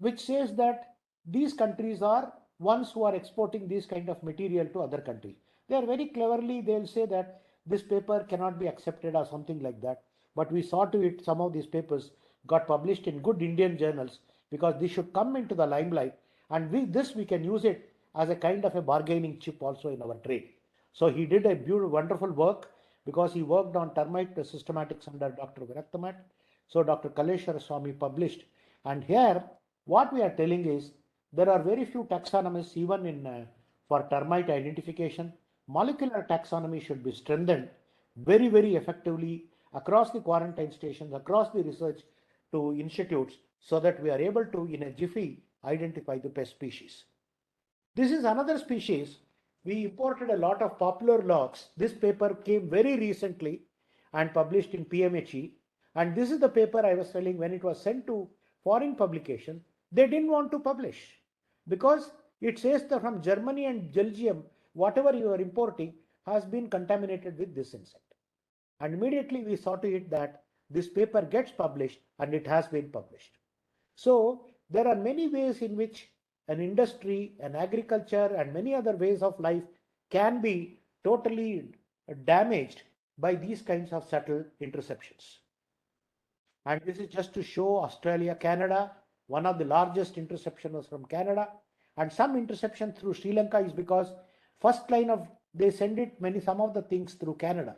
O: which says that these countries are ones who are exporting this kind of material to other countries. They are very cleverly, they'll say that this paper cannot be accepted or something like that. But we saw to it, some of these papers got published in good Indian journals, because they should come into the limelight, and we can use it as a kind of a bargaining chip also in our trade. So he did a beautiful, wonderful work, because he worked on termite systematics under Dr. Viraktamat. So Dr. Kaleshwar Swami published. And here, what we are telling is, there are very few taxonomies even in for termite identification. Molecular taxonomy should be strengthened very, very effectively across the quarantine stations, across the research to institutes, so that we are able to, in a jiffy, identify the pest species. This is another species. We imported a lot of popular logs. This paper came very recently and published in PMHE. And this is the paper I was telling, when it was sent to foreign publication, they didn't want to publish, because it says that from Germany and Belgium, whatever you are importing has been contaminated with this insect. And immediately we saw to it that this paper gets published, and it has been published. So there are many ways in which an industry, an agriculture, and many other ways of life can be totally damaged by these kinds of subtle interceptions. And this is just to show Australia, Canada, one of the largest interception was from Canada, and some interception through Sri Lanka is because first line of, they send it some of the things through Canada.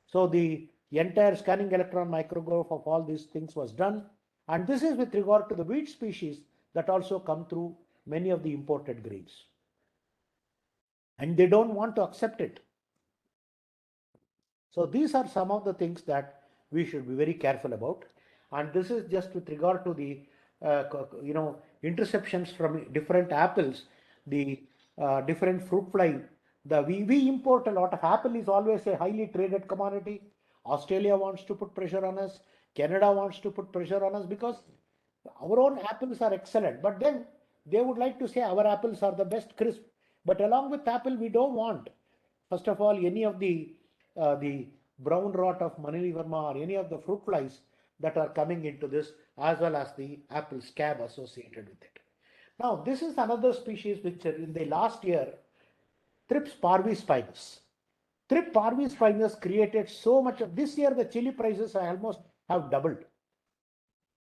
O: So the entire scanning electron micrograph of all these things was done. And this is with regard to the weed species that also come through many of the imported grains. And they don't want to accept it. So these are some of the things that we should be very careful about. And this is just with regard to the interceptions from different apples, the different fruit fly. We import a lot of apple. Is always a highly traded commodity. Australia wants to put pressure on us. Canada wants to put pressure on us, because our own apples are excellent. But then they would like to say our apples are the best crisp. But along with apple, we don't want, first of all, any of the brown rot of Manili Verma or any of the fruit flies that are coming into this, as well as the apple scab associated with it. Now, this is another species which in the last year, Thrips parvispinus. Thrips parvispinus created so much of, this year the chili prices almost have doubled,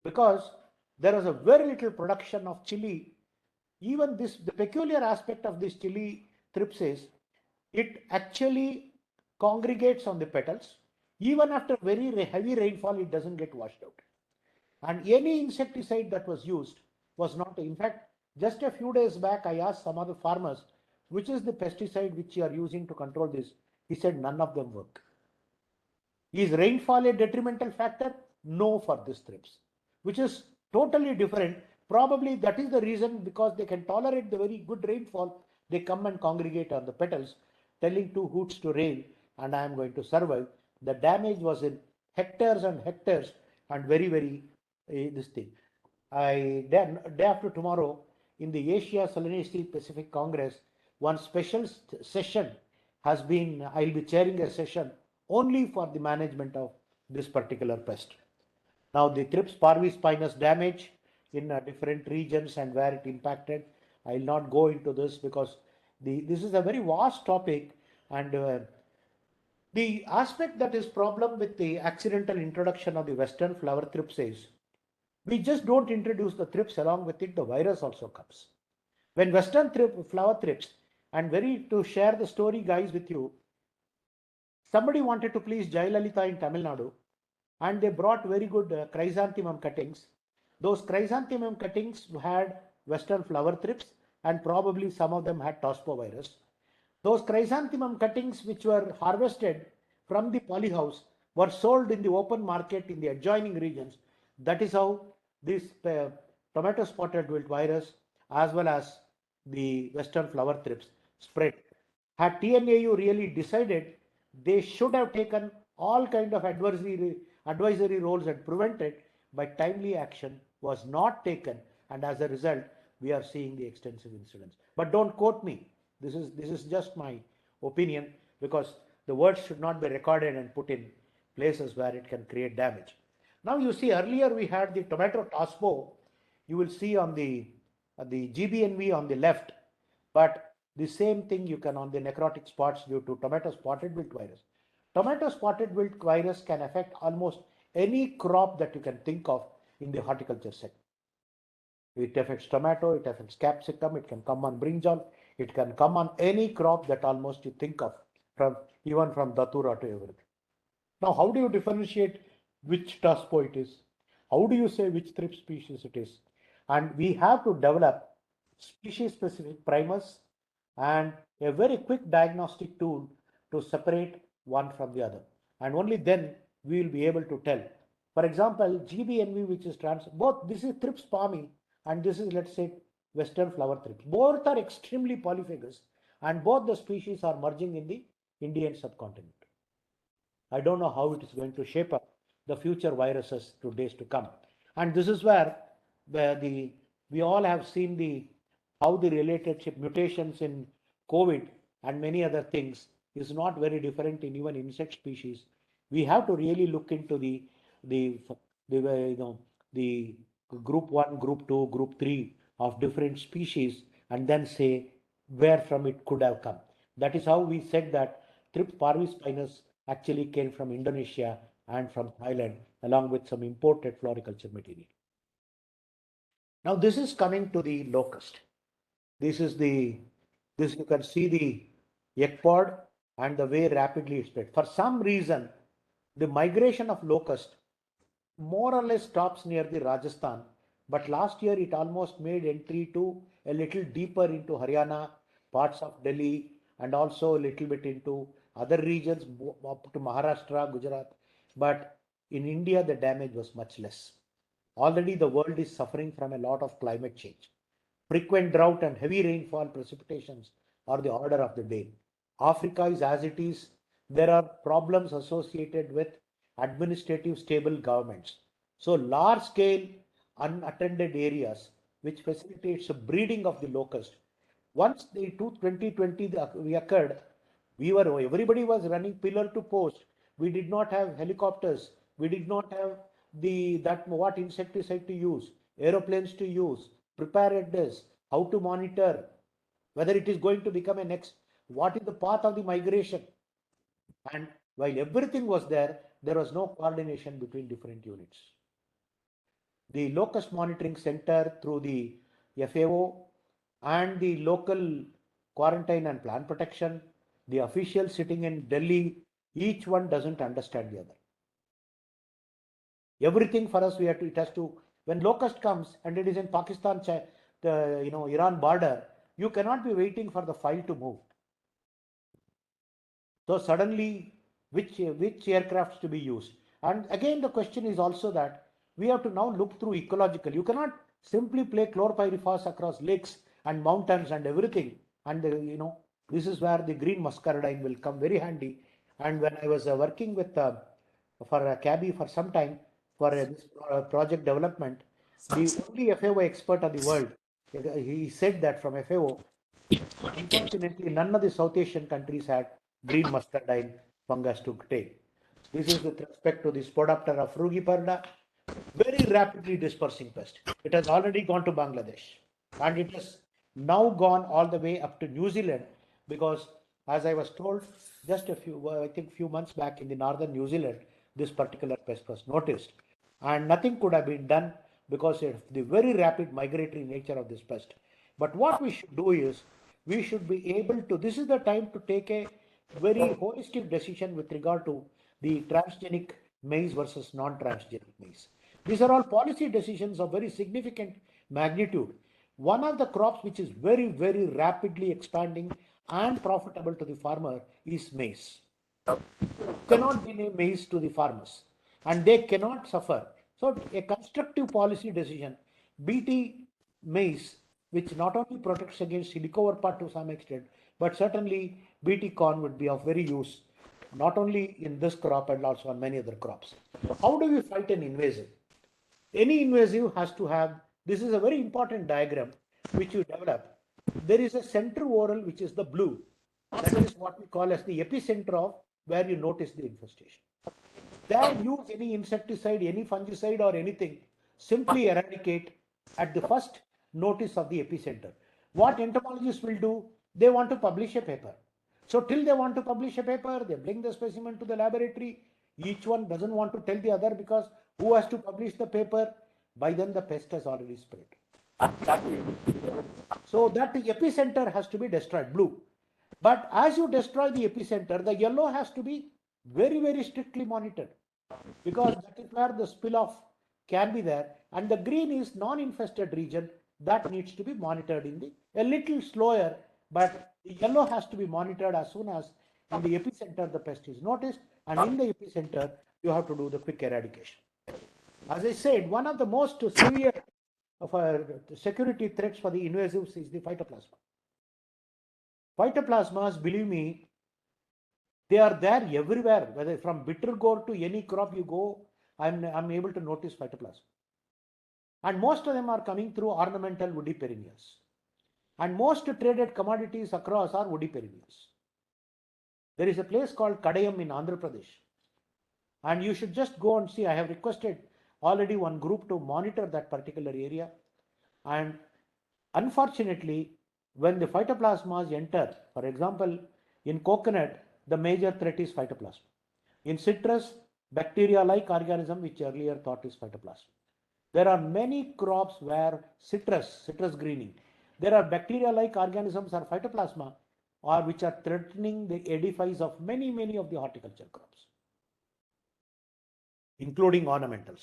O: because there was a very little production of chili. Even this, the peculiar aspect of this chili thrips is, it actually congregates on the petals. Even after very heavy rainfall, it doesn't get washed out. And any insecticide that was used was not, in fact, just a few days back, I asked some other farmers, which is the pesticide which you are using to control this? He said none of them work. Is rainfall a detrimental factor? No, for this thrips, which is totally different. Probably that is the reason, because they can tolerate the very good rainfall, they come and congregate on the petals, telling two hoots to rain, and I am going to survive. The damage was in hectares and hectares, and very, very this thing. Day after tomorrow, in the Asia Solanaceae Pacific Congress, one special session has been, I'll be chairing a session only for the management of this particular pest. Now, the Thrips parvispinus damage in different regions and where it impacted, I will not go into this, because this is a very vast topic, and the aspect that is problem with the accidental introduction of the Western flower thrips is, we just don't introduce the thrips, along with it the virus also comes. When Western flower thrips, and to share the story, guys, with you, somebody wanted to please Jayalalitha in Tamil Nadu, and they brought very good chrysanthemum cuttings. Those chrysanthemum cuttings had Western flower thrips, and probably some of them had tospovirus. Those chrysanthemum cuttings which were harvested from the polyhouse were sold in the open market in the adjoining regions. That is how this tomato spotted wilt virus as well as the western flower thrips spread. Had TNAU really decided, they should have taken all kind of advisory roles and prevented, but timely action was not taken, and as a result we are seeing the extensive incidents. But don't quote me. This is just my opinion, because the words should not be recorded and put in places where it can create damage. Now you see, earlier we had the tomato tospo. You will see on the GBNV on the left, but the same thing you can on the necrotic spots due to tomato spotted wilt virus. Tomato spotted wilt virus can affect almost any crop that you can think of in the horticulture sector. It affects tomato, it affects capsicum, it can come on brinjal, it can come on any crop that almost you think of, from even from datura to everything. Now, how do you differentiate which tospo it is? How do you say which thrip species it is? And we have to develop species-specific primers and a very quick diagnostic tool to separate one from the other. And only then we will be able to tell. For example, GBNV, which is both this is thrips palmy and this is, let's say, western flower thrips. Both are extremely polyphagous and both the species are merging in the Indian subcontinent. I don't know how it is going to shape up the future viruses to days to come. And this is where we all have seen how the relationship mutations in COVID and many other things is not very different in even insect species. We have to really look into the group 1, group 2, group 3 of different species and then say where from it could have come. That is how we said that Thrips parvispinus actually came from Indonesia and from Thailand, along with some imported floriculture material. Now this is coming to the locust. This you can see the egg pod and the way rapidly it spread. For some reason, the migration of locust more or less stops near the Rajasthan, but last year it almost made entry to a little deeper into Haryana, parts of Delhi, and also a little bit into other regions up to Maharashtra, Gujarat. But in India, the damage was much less. Already the world is suffering from a lot of climate change. Frequent drought and heavy rainfall precipitations are the order of the day. Africa is as it is. There are problems associated with administrative stable governments. So large scale unattended areas which facilitates the breeding of the locust. Once the 2020 occurred, everybody was running pillar to post. We did not have helicopters. We did not have what insecticide to use, aeroplanes to use, preparedness, how to monitor, whether it is going to become what is the path of the migration. And while everything was there was no coordination between different units. The locust monitoring center through the FAO and the local quarantine and plant protection, the officials sitting in Delhi, each one doesn't understand the other. Everything for us, it has to, when locust comes and it is in Pakistan, Iran border, you cannot be waiting for the file to move. So suddenly, which aircrafts to be used? And again, the question is also that we have to now look through ecological. You cannot simply play chlorpyrifos across lakes and mountains and everything. And this is where the green muscardine will come very handy. And when I was working with for a cabby for some time for this project development, the only FAO expert of the world, he said that from FAO, unfortunately, none of the South Asian countries had green muscardine fungus to take. This is with respect to the Spodoptera frugiperda, very rapidly dispersing pest. It has already gone to Bangladesh and it has now gone all the way up to New Zealand because, as I was told just few months back in the northern New Zealand, this particular pest was noticed and nothing could have been done because of the very rapid migratory nature of this pest. But what we should do is, we should be able to, this is the time to take a very holistic decision with regard to the transgenic maize versus non-transgenic maize. These are all policy decisions of very significant magnitude. One of the crops which is very, very rapidly expanding and profitable to the farmer is maize. cannot be maize to the farmers, and they cannot suffer. So a constructive policy decision, BT maize, which not only protects against helicobacter to some extent, but certainly BT corn would be of very use, not only in this crop and also on many other crops. How do we fight an invasive? Any invasive has to have, this is a very important diagram which you develop. There is a center oral which is the blue. That is what we call as the epicenter of where you notice the infestation. There use any insecticide, any fungicide or anything, simply eradicate at the first notice of the epicenter. What entomologists will do, they want to publish a paper. So till they want to publish a paper, they bring the specimen to the laboratory. Each one doesn't want to tell the other because who has to publish the paper? By then the pest has already spread. So that epicenter has to be destroyed, blue. But as you destroy the epicenter, the yellow has to be very, very strictly monitored because that is where the spill off can be there. And the green is non-infested region that needs to be monitored in the, a little slower, but the yellow has to be monitored as soon as in the epicenter the pest is noticed, and in the epicenter you have to do the quick eradication. As I said, one of the most severe of our security threats for the invasives is the phytoplasma. Phytoplasmas, believe me, they are there everywhere, whether from bitter gourd to any crop you go, I'm able to notice phytoplasma. And most of them are coming through ornamental woody perennials. And most traded commodities across are woody perennials. There is a place called Kadayam in Andhra Pradesh. And you should just go and see. I have requested already one group to monitor that particular area. And unfortunately, when the phytoplasmas enter, for example, in coconut, the major threat is phytoplasma. In citrus, bacteria-like organism, which earlier thought is phytoplasma. There are many crops where citrus greening, there are bacteria-like organisms or phytoplasma or which are threatening the edifice of many of the horticulture crops, including ornamentals.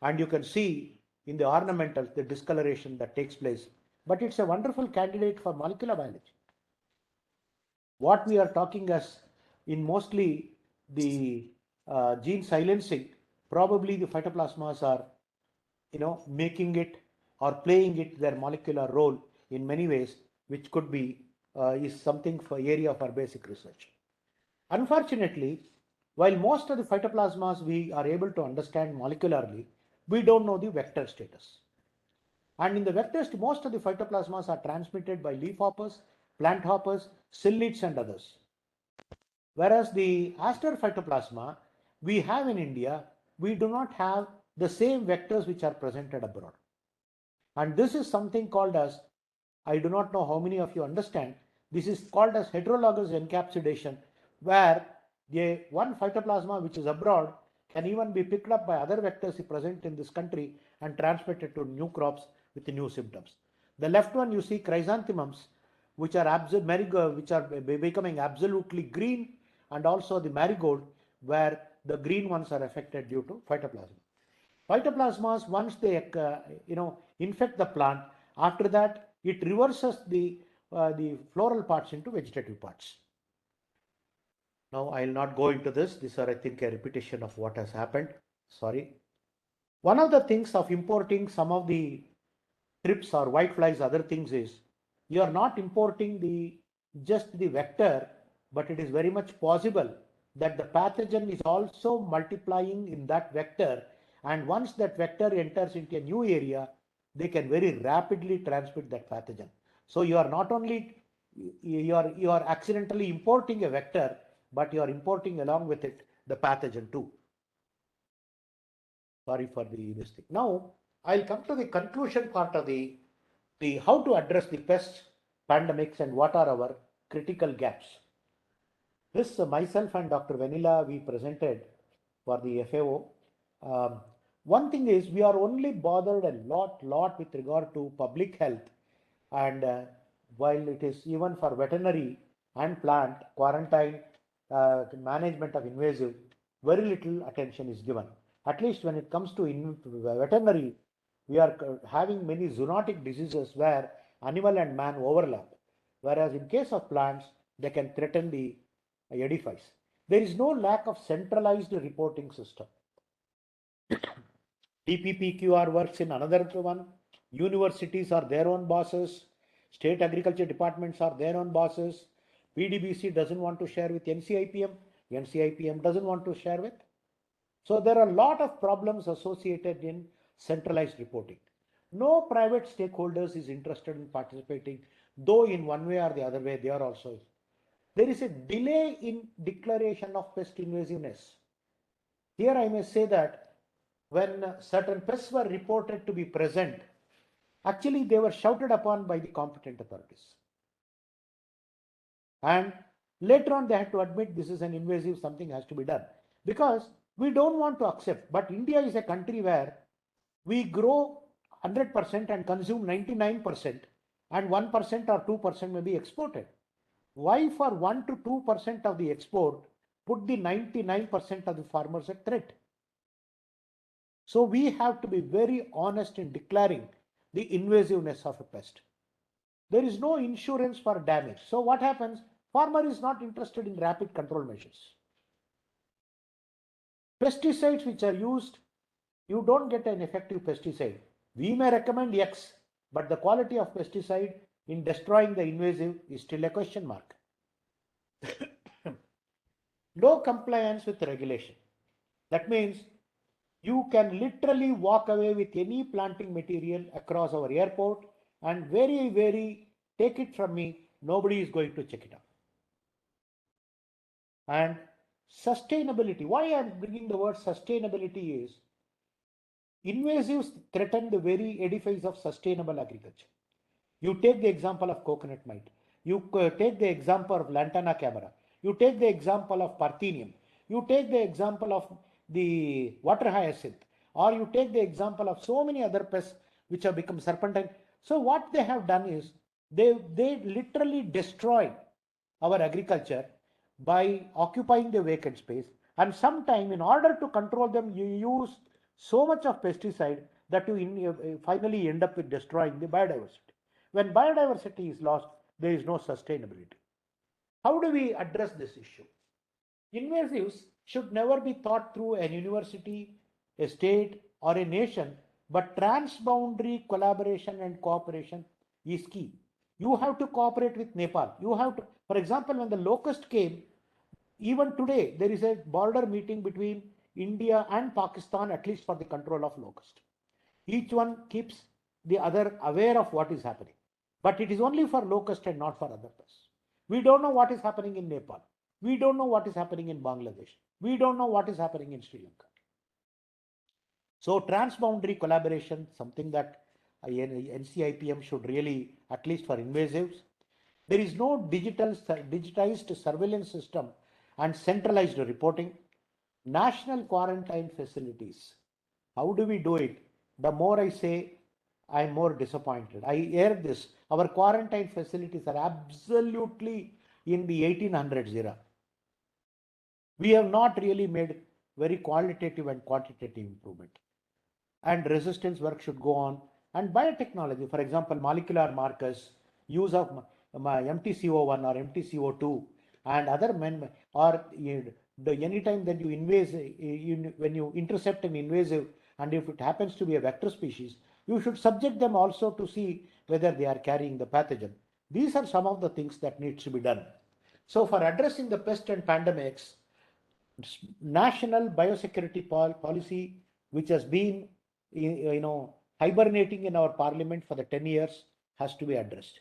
O: And you can see in the ornamentals the discoloration that takes place, but it's a wonderful candidate for molecular biology. What we are talking as in mostly the gene silencing, probably the phytoplasmas are making it or playing it their molecular role in many ways, which could be is something for area for basic research. Unfortunately, while most of the phytoplasmas we are able to understand molecularly, we don't know the vector status. And in the vectors, most of the phytoplasmas are transmitted by leaf hoppers, plant hoppers, psyllids and others. Whereas the aster phytoplasma we have in India, we do not have the same vectors which are presented abroad. And this is something called as, I do not know how many of you understand, this is called as heterologous encapsulation, where the one phytoplasma which is abroad can even be picked up by other vectors present in this country and transmitted to new crops with new symptoms. The left one you see chrysanthemums, which are becoming absolutely green, and also the marigold, where the green ones are affected due to phytoplasma. Phytoplasmas, once they infect the plant, after that it reverses the floral parts into vegetative parts. Now I will not go into this. These are, I think, a repetition of what has happened. Sorry. One of the things of importing some of the thrips or whiteflies, other things is you are not importing just the vector, but it is very much possible that the pathogen is also multiplying in that vector, and once that vector enters into a new area, they can very rapidly transmit that pathogen. So you are not only you are accidentally importing a vector, but you are importing along with it the pathogen too. Sorry for this thing. Now I'll come to the conclusion part of the how to address the pests, pandemics, and what are our critical gaps. This myself and Dr. Vanilla we presented for the FAO. One thing is we are only bothered a lot with regard to public health, and while it is even for veterinary and plant quarantine management of invasive, very little attention is given. At least when it comes to veterinary, we are having many zoonotic diseases where animal and man overlap, whereas in case of plants they can threaten the edifice. There is no lack of centralized reporting system. TPPQR works in another one. Universities are their own bosses. State agriculture departments are their own bosses. PDBC doesn't want to share with NCIPM. NCIPM doesn't want to share with. So there are a lot of problems associated in centralized reporting. No private stakeholders is interested in participating, though in one way or the other way they are also. There is a delay in declaration of pest invasiveness. Here I may say that when certain pests were reported to be present, actually they were shouted upon by the competent authorities. And later on they had to admit this is an invasive, something has to be done. Because we don't want to accept, but India is a country where we grow 100% and consume 99%, and 1% or 2% may be exported. Why for 1 to 2% of the export put the 99% of the farmers at threat? So we have to be very honest in declaring the invasiveness of a pest. There is no insurance for damage. So what happens? Farmer is not interested in rapid control measures. Pesticides which are used, you don't get an effective pesticide. We may recommend X, but the quality of pesticide in destroying the invasive is still a question mark. No compliance with regulation. That means you can literally walk away with any planting material across our airport and very, take it from me, nobody is going to check it out. And sustainability, why I am bringing the word sustainability is, invasives threaten the very edifice of sustainable agriculture. You take the example of coconut mite. You take the example of lantana camera. You take the example of parthenium. You take the example of the water hyacinth. Or you take the example of so many other pests which have become serpentine. So what they have done is, they literally destroy our agriculture by occupying the vacant space. And sometime in order to control them, you use so much of pesticide that you finally end up with destroying the biodiversity. When biodiversity is lost, there is no sustainability. How do we address this issue? Invasives should never be thought through an university, a state, or a nation, but transboundary collaboration and cooperation is key. You have to cooperate with Nepal. You have to, for example, when the locust came, even today, there is a border meeting between India and Pakistan, at least for the control of locust. Each one keeps the other aware of what is happening. But it is only for locust and not for other pests. We don't know what is happening in Nepal. We don't know what is happening in Bangladesh. We don't know what is happening in Sri Lanka. So transboundary collaboration, something that NCIPM should really, at least for invasives. There is no digitized surveillance system and centralized reporting. National quarantine facilities. How do we do it? The more I say, I'm more disappointed. I hear this. Our quarantine facilities are absolutely in the 1800s era. We have not really made very qualitative and quantitative improvement. And resistance work should go on. And biotechnology, for example, molecular markers, use of MTCO1 or MTCO2 and other men, or anytime that you when you intercept an invasive, and if it happens to be a vector species, you should subject them also to see whether they are carrying the pathogen. These are some of the things that needs to be done. So for addressing the pest and pandemics, national biosecurity policy, which has been hibernating in our parliament for the 10 years, has to be addressed.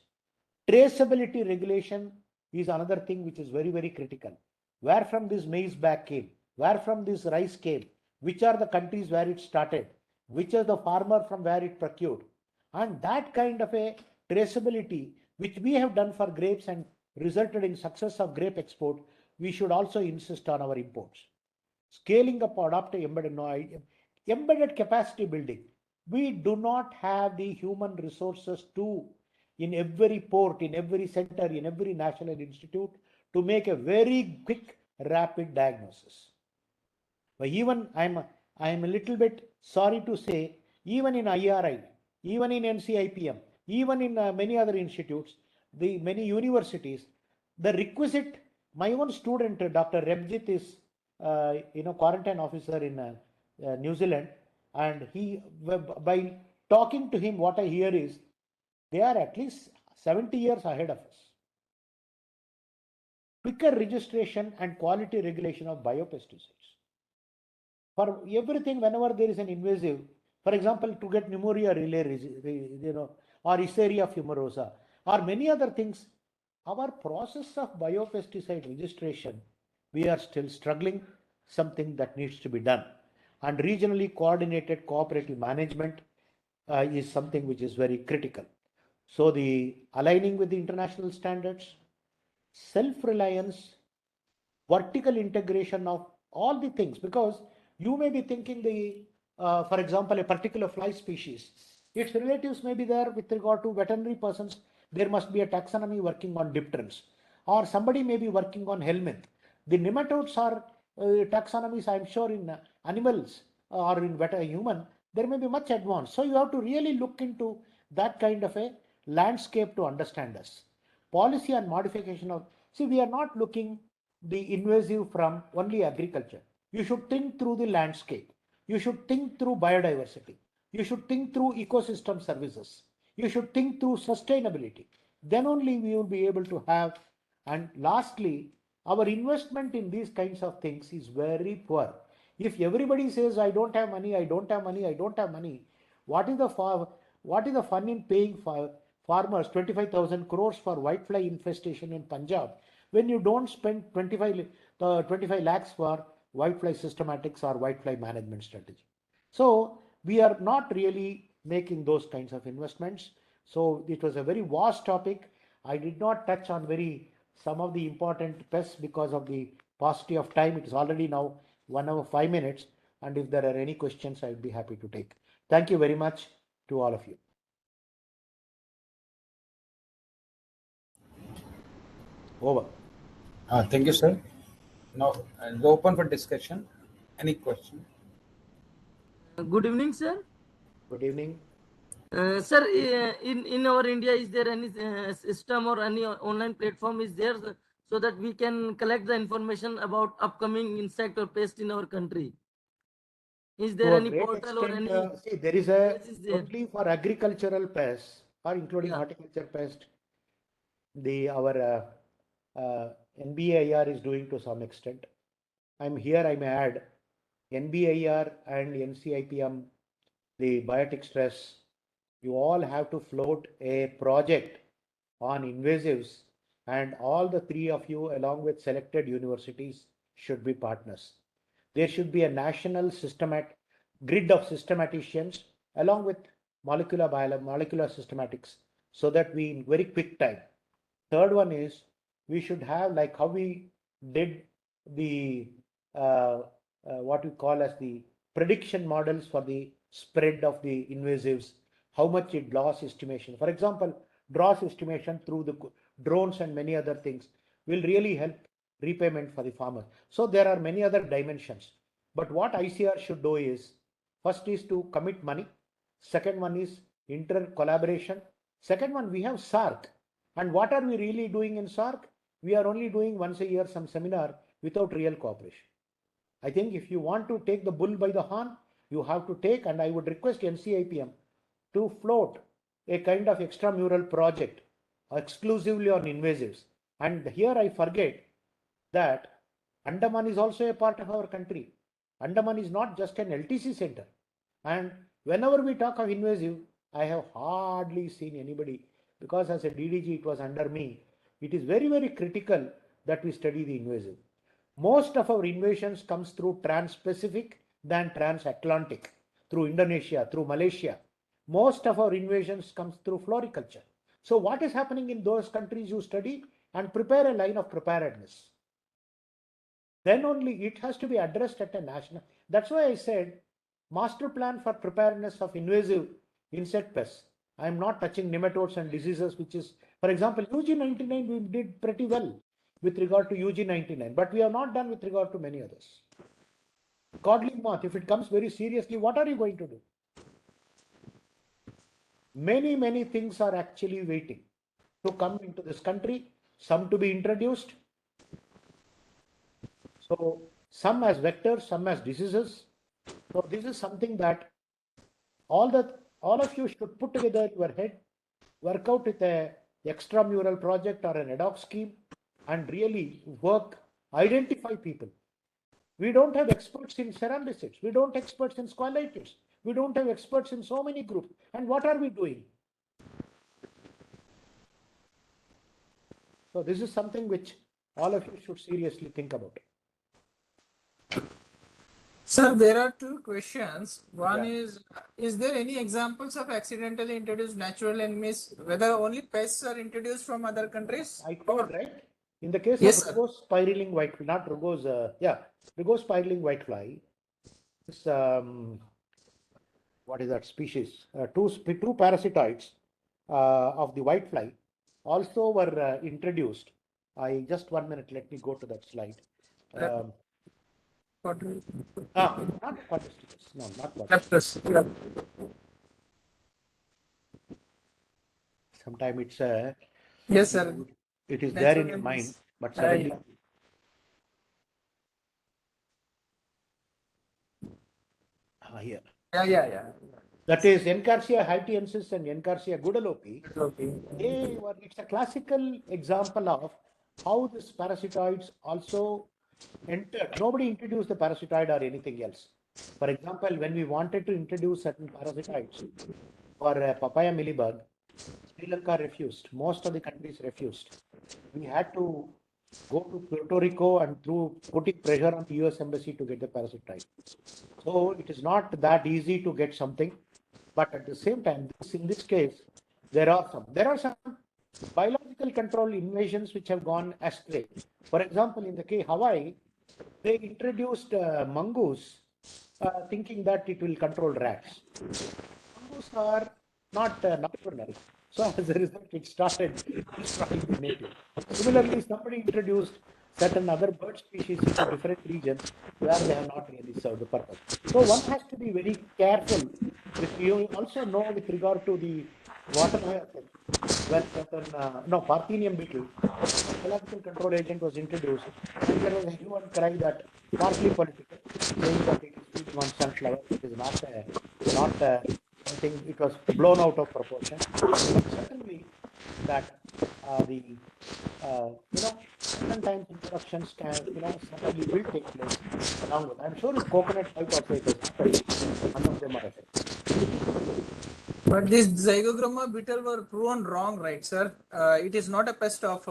O: Traceability regulation is another thing which is very critical. Where from this maize bag came, where from this rice came, which are the countries where it started, which is the farmer from where it procured. And that kind of a traceability, which we have done for grapes and resulted in success of grape export, we should also insist on our imports. Scaling up or adopting embedded capacity building. We do not have the human resources in every port, in every center, in every national institute to make a very quick, rapid diagnosis. But even I'm a little bit sorry to say, even in IRI, even in NCIPM, even in many other institutes, the many universities, the requisite My own student, Dr. Rebjit, is quarantine officer in New Zealand, and by talking to him, what I hear is they are at least 70 years ahead of us. Quicker registration and quality regulation of biopesticides. For everything, whenever there is an invasive, for example, to get pneumonia relay, or Escherichia fumorosa, or many other things, our process of biopesticide registration, we are still struggling, something that needs to be done. And regionally coordinated cooperative management is something which is very critical. So the aligning with the international standards, self-reliance, vertical integration of all the things, because you may be thinking for example, a particular fly species, its relatives may be there with regard to veterinary persons. There must be a taxonomy working on dipterans, or somebody may be working on helminth. The nematodes are taxonomies, I'm sure, in animals or in human, there may be much advanced. So you have to really look into that kind of a landscape to understand us. Policy and modification of, see, we are not looking the invasive from only agriculture. You should think through the landscape. You should think through biodiversity. You should think through ecosystem services. You should think through sustainability. Then only we will be able to have. And lastly, our investment in these kinds of things is very poor. If everybody says, I don't have money, I don't have money, I don't have money, what is the fun in paying for farmers 25,000 crores for whitefly infestation in Punjab when you don't spend 25 lakhs for whitefly systematics or whitefly management strategy? So we are not really making those kinds of investments. So it was a very vast topic. I did not touch on some of the important pests because of the paucity of time. It is already now 1 hour 5 minutes, and if there are any questions, I would be happy to take. Thank you very much to all of you. Over.
A: Thank you, sir. Now it's open for discussion. Any question?
D: Good evening, sir.
O: Good evening.
D: Sir, in our India, is there any system or any online platform is there so that we can collect the information about upcoming insect or pest in our country? Is there
O: To a
D: any
O: great
D: portal or
O: extent,
D: any?
O: see, there is only for agricultural pests or including horticulture pest, our NBIR is doing to some extent. I may add NBIR and NCIPM, the biotic stress. You all have to float a project on invasives, and all the three of you, along with selected universities, should be partners. There should be a national grid of systematicians along with molecular systematics, so that we in very quick time. Third one is we should have, like how we did the what we call as the prediction models for the spread of the invasives, how much it loss estimation. For example, loss estimation through the drones and many other things will really help repayment for the farmer. So there are many other dimensions. But what ICR should do is, first is to commit money. Second one is collaboration. Second one, we have SARC. And what are we really doing in SARC? We are only doing once a year some seminar without real cooperation. I think if you want to take the bull by the horn, you have to take, and I would request NCIPM to float a kind of extramural project exclusively on invasives. And here I forget that Andaman is also a part of our country. Andaman is not just an LTC center. And whenever we talk of invasive, I have hardly seen anybody, because as a DDG it was under me. It is very, very critical that we study the invasive. Most of our invasions comes through trans-Pacific than trans-Atlantic, through Indonesia, through Malaysia. Most of our invasions comes through floriculture. So what is happening in those countries you study and prepare a line of preparedness. Then only it has to be addressed at a national. That's why I said master plan for preparedness of invasive insect pests. I am not touching nematodes and diseases, which is, for example, UG99 we did pretty well with regard to UG99, but we have not done with regard to many others. Codling moth, if it comes very seriously, what are you going to do? Many, many things are actually waiting to come into this country, some to be introduced. So some as vectors, some as diseases. So this is something that all of you should put together in your head, work out with a extramural project or an ad hoc scheme, and really work, identify people. We don't have experts in cerambicids. We don't have experts in squalatids. We don't have experts in so many groups. And what are we doing? So this is something which all of you should seriously think about.
M: Sir, there are two questions. One
O: Yeah.
M: is there any examples of accidentally introduced natural enemies, whether only pests are introduced from other countries?
O: I told, right? In the case
M: Yes,
O: of
M: sir.
O: Rugose spiraling whitefly, not Rugose, Rugose spiraling whitefly, this, what is that species? Two parasitoids of the whitefly also were introduced. Just 1 minute, let me go to that slide. Not quadristigus. No, not quadristigus. Sometimes it's
M: Yes, sir.
O: It is there in your mind, but suddenly. Here.
M: Yeah.
O: That is Encarsia haitiensis and Encarsia guadeloupi. It's a classical example of how these parasitoids also entered. Nobody introduced the parasitoid or anything else. For example, when we wanted to introduce certain parasitoids for papaya mealybug, Sri Lanka refused. Most of the countries refused. We had to go to Puerto Rico and through putting pressure on the US embassy to get the parasitoid. So it is not that easy to get something, but at the same time, in this case, there are some biological control invasions which have gone astray. For example, in the case Hawaii, they introduced mongoose, thinking that it will control rats. Mongoose are not nocturnal. So as a result, it started destroying the native. Similarly, somebody introduced certain other bird species into different regions where they have not really served the purpose. So one has to be very careful. You also know with regard to the water when certain Parthenium beetle, biological control agent was introduced, and there was a hue and cry that partly political, saying that it is feeding on sunflower. It is not something. It was blown out of proportion. But certainly that certain times introductions can certainly will take place along with. I'm sure in coconut white also it has happened. None of them are affected.
M: But these zygogramma beetle were proven wrong, right, sir? It is not a pest of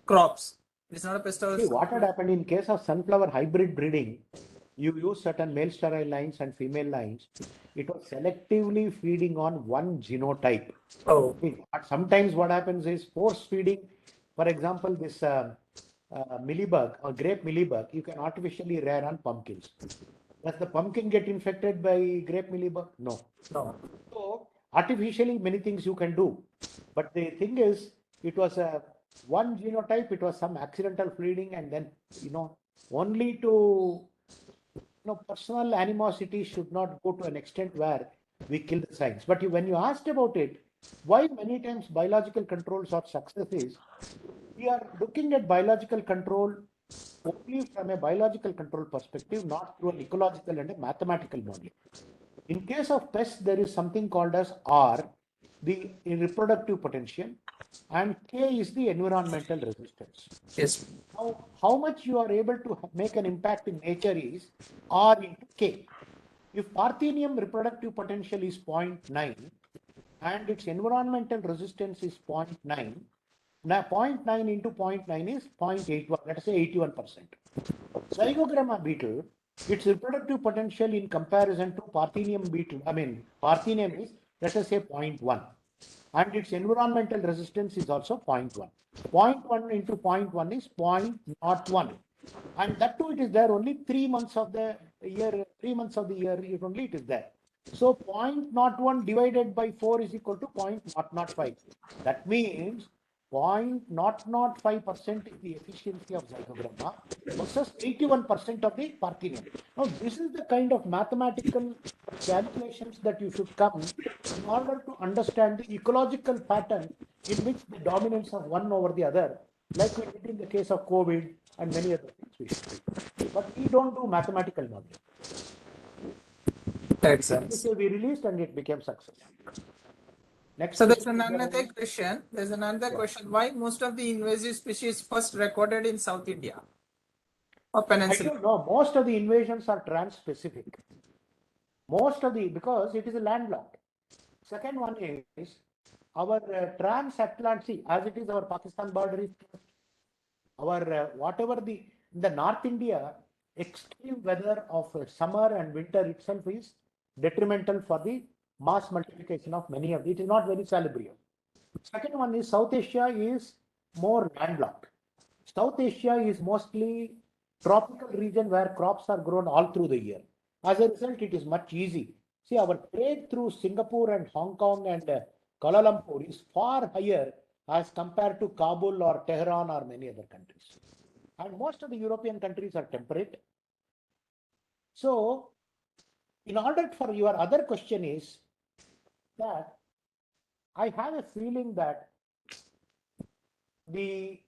M: crops. It is not a pest of.
O: See, what had happened in case of sunflower hybrid breeding, you use certain male sterile lines and female lines. It was selectively feeding on one genotype.
M: Oh.
O: But sometimes what happens is force feeding. For example, this mealybug or grape mealybug, you can artificially rear on pumpkins. Does the pumpkin get infected by grape mealybug? No. So artificially many things you can do, but the thing is, it was a one genotype. It was some accidental feeding, and then only to personal animosity should not go to an extent where we kill the science. But when you asked about it, why many times biological controls are successes, we are looking at biological control only from a biological control perspective, not through an ecological and a mathematical model. In case of pests, there is something called as R, the reproductive potential, and K is the environmental resistance.
M: Yes.
O: Now, how much you are able to make an impact in nature is R into K. If Parthenium reproductive potential is 0.9 and its environmental resistance is 0.9, now 0.9 into 0.9 is 0.81, let us say 81%. Zygogramma beetle, its reproductive potential in comparison to Parthenium beetle, Parthenium is, let us say 0.1, and its environmental resistance is also 0.1. 0.1 into 0.1 is 0.01, and that too it is there only 3 months of the year. 3 months of the year, it is there. So 0.01 divided by 4 is equal to 0.005. That means 0.005% is the efficiency of zygogramma versus 81% of the Parthenium. Now, this is the kind of mathematical calculations that you should come in order to understand the ecological pattern in which the dominance of one over the other, like we did in the case of COVID and many other things we should do. but we don't do mathematical modeling.
M: Makes sense.
O: So we released and it became success. Next
M: So there's
O: question,
M: another question. There's another question. Why most of the invasive species first recorded in South India or
O: I
M: Peninsula?
O: don't know. Most of the invasions are trans-specific. Most of the, because it is a landlocked. Second one is our transatlantic, as it is our Pakistan border is our whatever the North India, extreme weather of summer and winter itself is detrimental for the mass multiplication of many of it is not very salubrious. Second one is South Asia is more landlocked. South Asia is mostly tropical region where crops are grown all through the year. As a result, it is much easy. See, our trade through Singapore and Hong Kong and Kuala Lumpur is far higher as compared to Kabul or Tehran or many other countries. And most of the European countries are temperate. So, in order for your other question is that I have a feeling that the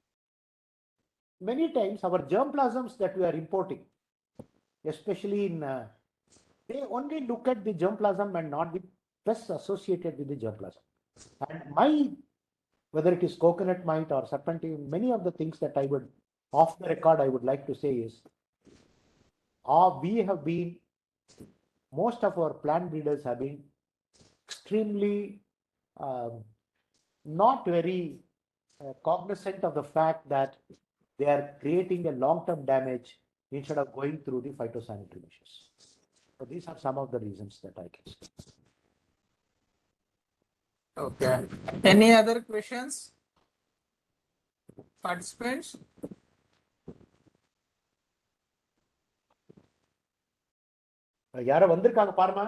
O: many times our germplasms that we are importing, especially in, they only look at the germplasm and not the pests associated with the germplasm. And whether it is coconut mite or serpentine, many of the things that I would, off the record, I would like to say is, most of our plant breeders have been extremely not very cognizant of the fact that they are creating a long-term damage instead of going through the phytosanitary measures. So these are some of the reasons that I can see.
M: Okay. Any other questions? Participants?
O: யாரோ வந்திருக்காங்க பாருமா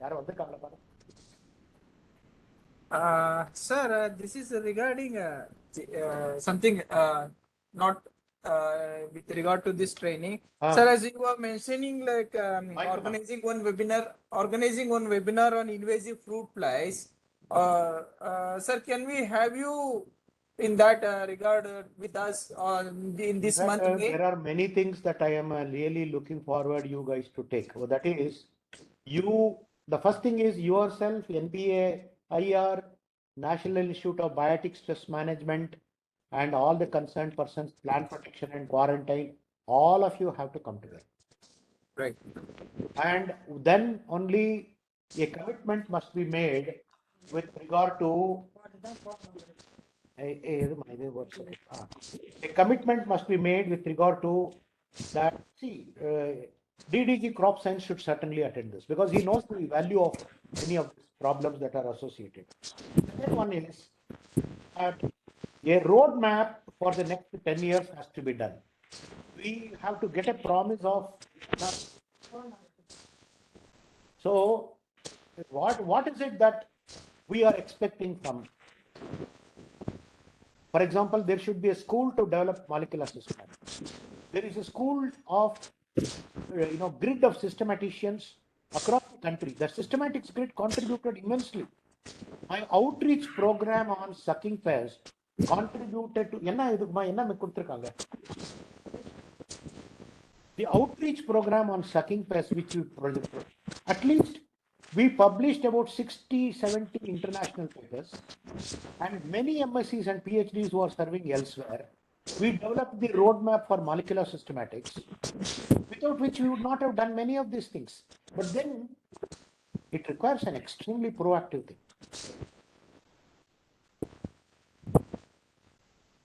O: யாரோ வந்திருக்காங்க பாரு.
M: Sir, this is regarding something not with regard to this training. Sir, as you were mentioning, like organizing one webinar on invasive fruit flies. Sir, can we have you in that regard with us in this month?
O: There are many things that I am really looking forward you guys to take. Well, that is, the first thing is yourself, NBA, IR, National Institute of Biotic Stress Management, and all the concerned persons, plant protection and quarantine, all of you have to come together.
M: Right.
O: And then only a commitment must be made with regard to a commitment must be made with regard to that. See, DDG Crop Science should certainly attend this because he knows the value of many of these problems that are associated. Second one is that a roadmap for the next 10 years has to be done. We have to get a promise of. So, what is it that we are expecting from? For example, there should be a school to develop molecular systematics. There is a school of, grid of systematicians across the country. The systematics grid contributed immensely. My outreach program on sucking pest contributed to. The outreach program on sucking pest, which we at least we published about 60-70 international papers, and many MScs and PhDs who are serving elsewhere. We developed the roadmap for molecular systematics, without which we would not have done many of these things. But then it requires an extremely proactive thing.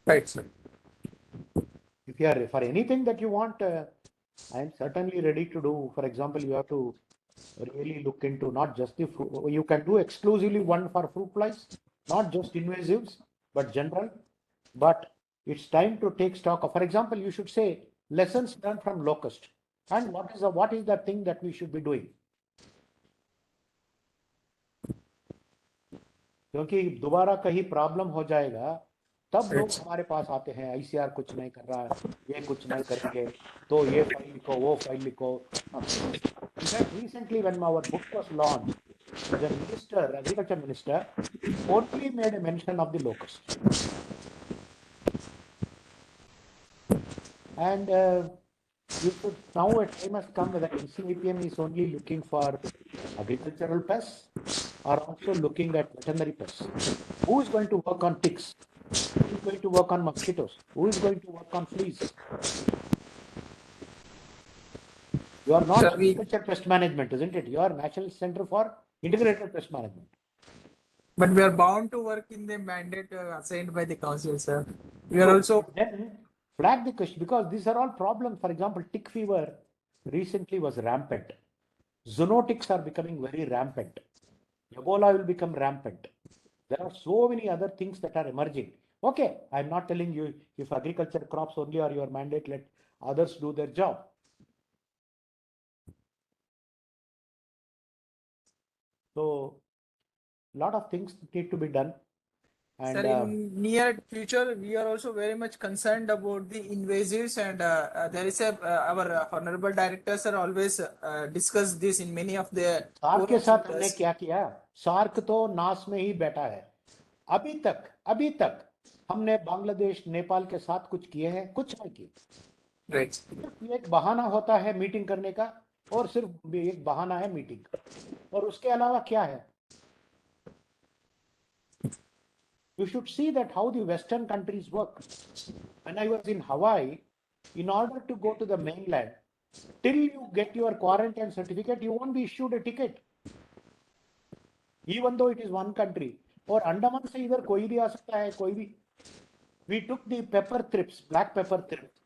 M: Right, sir.
O: If you are for anything that you want, I am certainly ready to do. For example, you have to really look into not just the fruit. You can do exclusively one for fruit flies, not just invasives, but general. But it's time to take stock of, for example, you should say lessons learned from locust, and what is the thing that we should be doing. क्योंकि दोबारा कहीं problem हो जाएगा तब लोग हमारे पास आते हैं ICR कुछ नहीं कर रहा है ये कुछ नहीं करेंगे तो ये फाइल लिखो वो फाइल लिखो. In fact, recently when our book was launched, the minister, agriculture minister, only made a mention of the locust. And you should now a time has come that ICAR-NRIIPM is only looking for agricultural pests or also looking at veterinary pests. Who is going to work on ticks? Who is going to work on mosquitoes? Who is going to work on fleas? You are not agriculture pest management, isn't it? You are National Center for Integrated Pest Management.
M: But we are bound to work in the mandate assigned by the council, sir. We are also
O: then flag the question because these are all problems. For example, tick fever recently was rampant. Zoonotics are becoming very rampant. Ebola will become rampant. There are so many other things that are emerging. Okay, I'm not telling you if agriculture crops only are your mandate, let others do their job. So, a lot of things need to be done. And
M: sir, in near future, we are also very much concerned about the invasives, and there is our honorable directors are always discuss this in many of the
O: SAARC के
M: forums
O: साथ
M: with
O: हमने
M: us.
O: क्या किया? SAARC तो नास में ही बैठा है. अभी तक हमने बांग्लादेश, नेपाल के साथ कुछ किए हैं, कुछ नहीं किए.
M: Right.
O: सिर्फ एक बहाना होता है मीटिंग करने का और सिर्फ एक बहाना है मीटिंग का. और उसके अलावा क्या है? You should see that how the Western countries work. When I was in Hawaii, in order to go to the mainland, till you get your quarantine certificate, you won't be issued a ticket. Even though it is one country. और अंडमान से इधर कोई भी आ सकता है, कोई भी. We took the pepper thrips, black pepper thrips.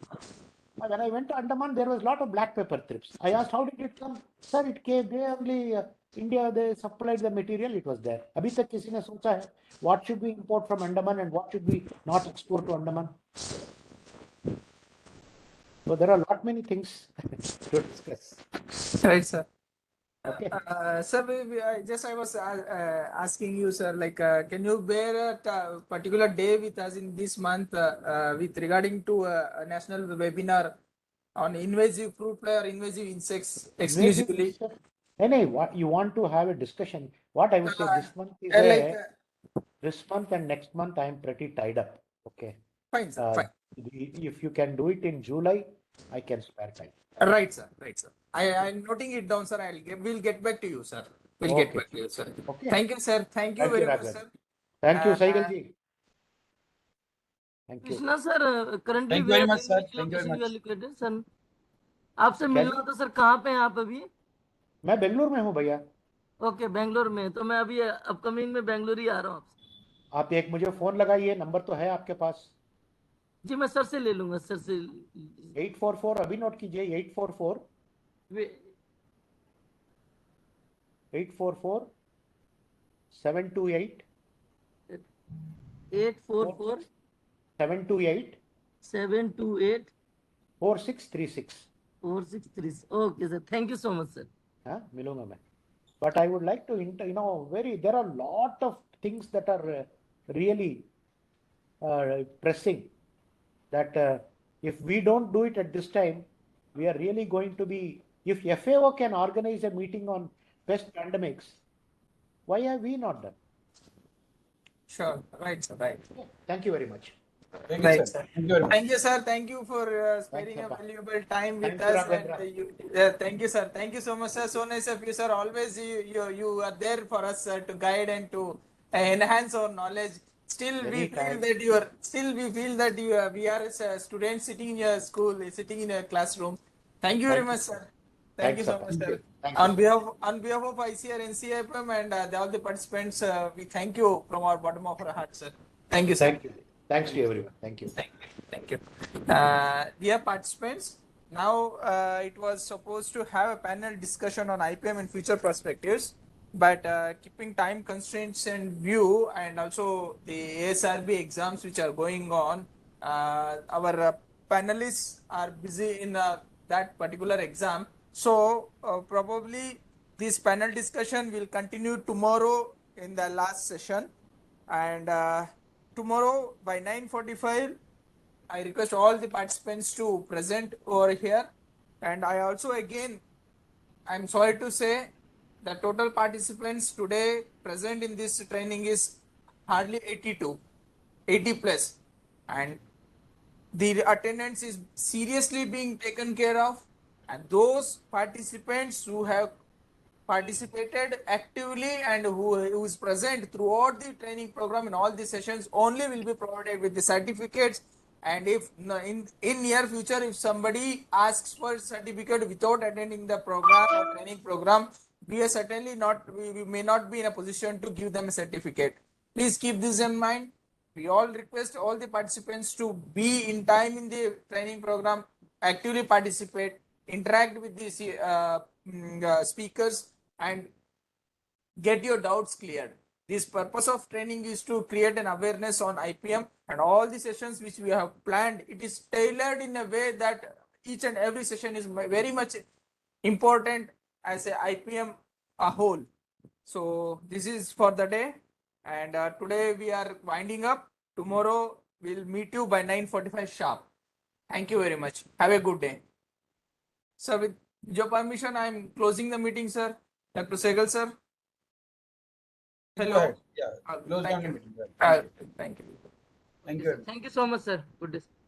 O: When I went to Andaman, there was a lot of black pepper thrips. I asked, how did it come? Sir, it came, they only, India, they supplied the material, it was there. अभी तक किसी ने सोचा है, what should we import from Andaman and what should we not export to Andaman? So there are a lot many things to discuss.
M: Right, sir.
O: Okay.
M: Sir, I was asking you, sir, like, can you bear a particular day with us in this month with regarding to a national webinar on invasive fruit fly or invasive insects exclusively?
O: Anyway, what you want to have a discussion? What I would say this month is this month and next month I am pretty tied up. Okay.
M: Fine, sir. Fine.
O: If you can do it in July, I can spare time.
M: Right, sir. Right, sir. I'm noting it down, sir. We'll get back to you, sir. We'll get back to you, sir.
O: Okay.
M: Thank you, sir. Thank you very much, sir.
O: Thank you, Saigal ji. Thank you.
D: Krishna sir, currently
A: Thank you very much, sir.
D: which
A: Thank you very
D: location you are
A: much.
D: located, sir? आपसे मिलना था sir, कहाँ पे हैं आप अभी?
O: मैं बेंगलुरु में हूँ भैया.
D: ओके, बेंगलोर में. तो मैं अभी अपकमिंग में बेंगलोर ही आ रहा हूँ आपसे.
O: आप एक मुझे फोन लगाइए, नंबर तो है आपके पास.
D: जी, मैं सर से ले लूंगा, सर से.
O: 844 अभी नोट कीजिए. 844 728
D: 844
O: 728
D: 728
O: 4636.
D: 4636. Okay sir, thank you so much sir.
O: हाँ, मिलूंगा मैं. But I would like to, there are a lot of things that are really pressing that if we don't do it at this time, we are really going to be, if FAO can organize a meeting on pest pandemics, why have we not done?
M: Sure. Right, sir. Right.
O: Thank you very much.
A: Thank you, sir. Thank you very much.
M: Thank you, sir. Thank you for sparing a valuable time with us. And thank you, sir. Thank you so much, sir. So nice of you, sir. Always you are there for us, sir, to guide and to enhance our knowledge. Still, we feel that we are students sitting in your school, sitting in a classroom. Thank you very much, sir. Thank you so much, sir. On behalf of ICAR-NRIIPM and all the participants, we thank you from our bottom of our heart, sir. Thank you, sir.
O: Thank you. Thanks to everyone. Thank you.
M: Thank you. Dear participants, now it was supposed to have a panel discussion on IPM and future perspectives, but keeping time constraints in view and also the ASRB exams which are going on, our panelists are busy in that particular exam. So probably this panel discussion will continue tomorrow in the last session, and tomorrow by 9:45 I request all the participants to present over here. And I also again, I'm sorry to say the total participants today present in this training is hardly 80 plus, and the attendance is seriously being taken care of, and those participants who have participated actively and who is present throughout the training program in all the sessions only will be provided with the certificates. And if in near future, if somebody asks for certificate without attending the program or training program, we are certainly not, we may not be in a position to give them a certificate. Please keep this in mind. We all request all the participants to be in time in the training program, actively participate, interact with the speakers, and get your doubts cleared. This purpose of training is to create an awareness on IPM, and all the sessions which we have planned, it is tailored in a way that each and every session is very much important as a IPM a whole. So this is for the day, and today we are winding up. Tomorrow we'll meet you by 9:45 sharp. Thank you very much. Have a good day. Sir, with your permission, I'm closing the meeting, sir. Dr. Sehgal, sir.
A: Go
M: Hello.
A: ahead. Yeah. Close
M: Thank
A: down the
M: you.
A: meeting. Thank you.
M: Thank you.
A: Thank you.
D: Thank you so much, sir. Good discussion.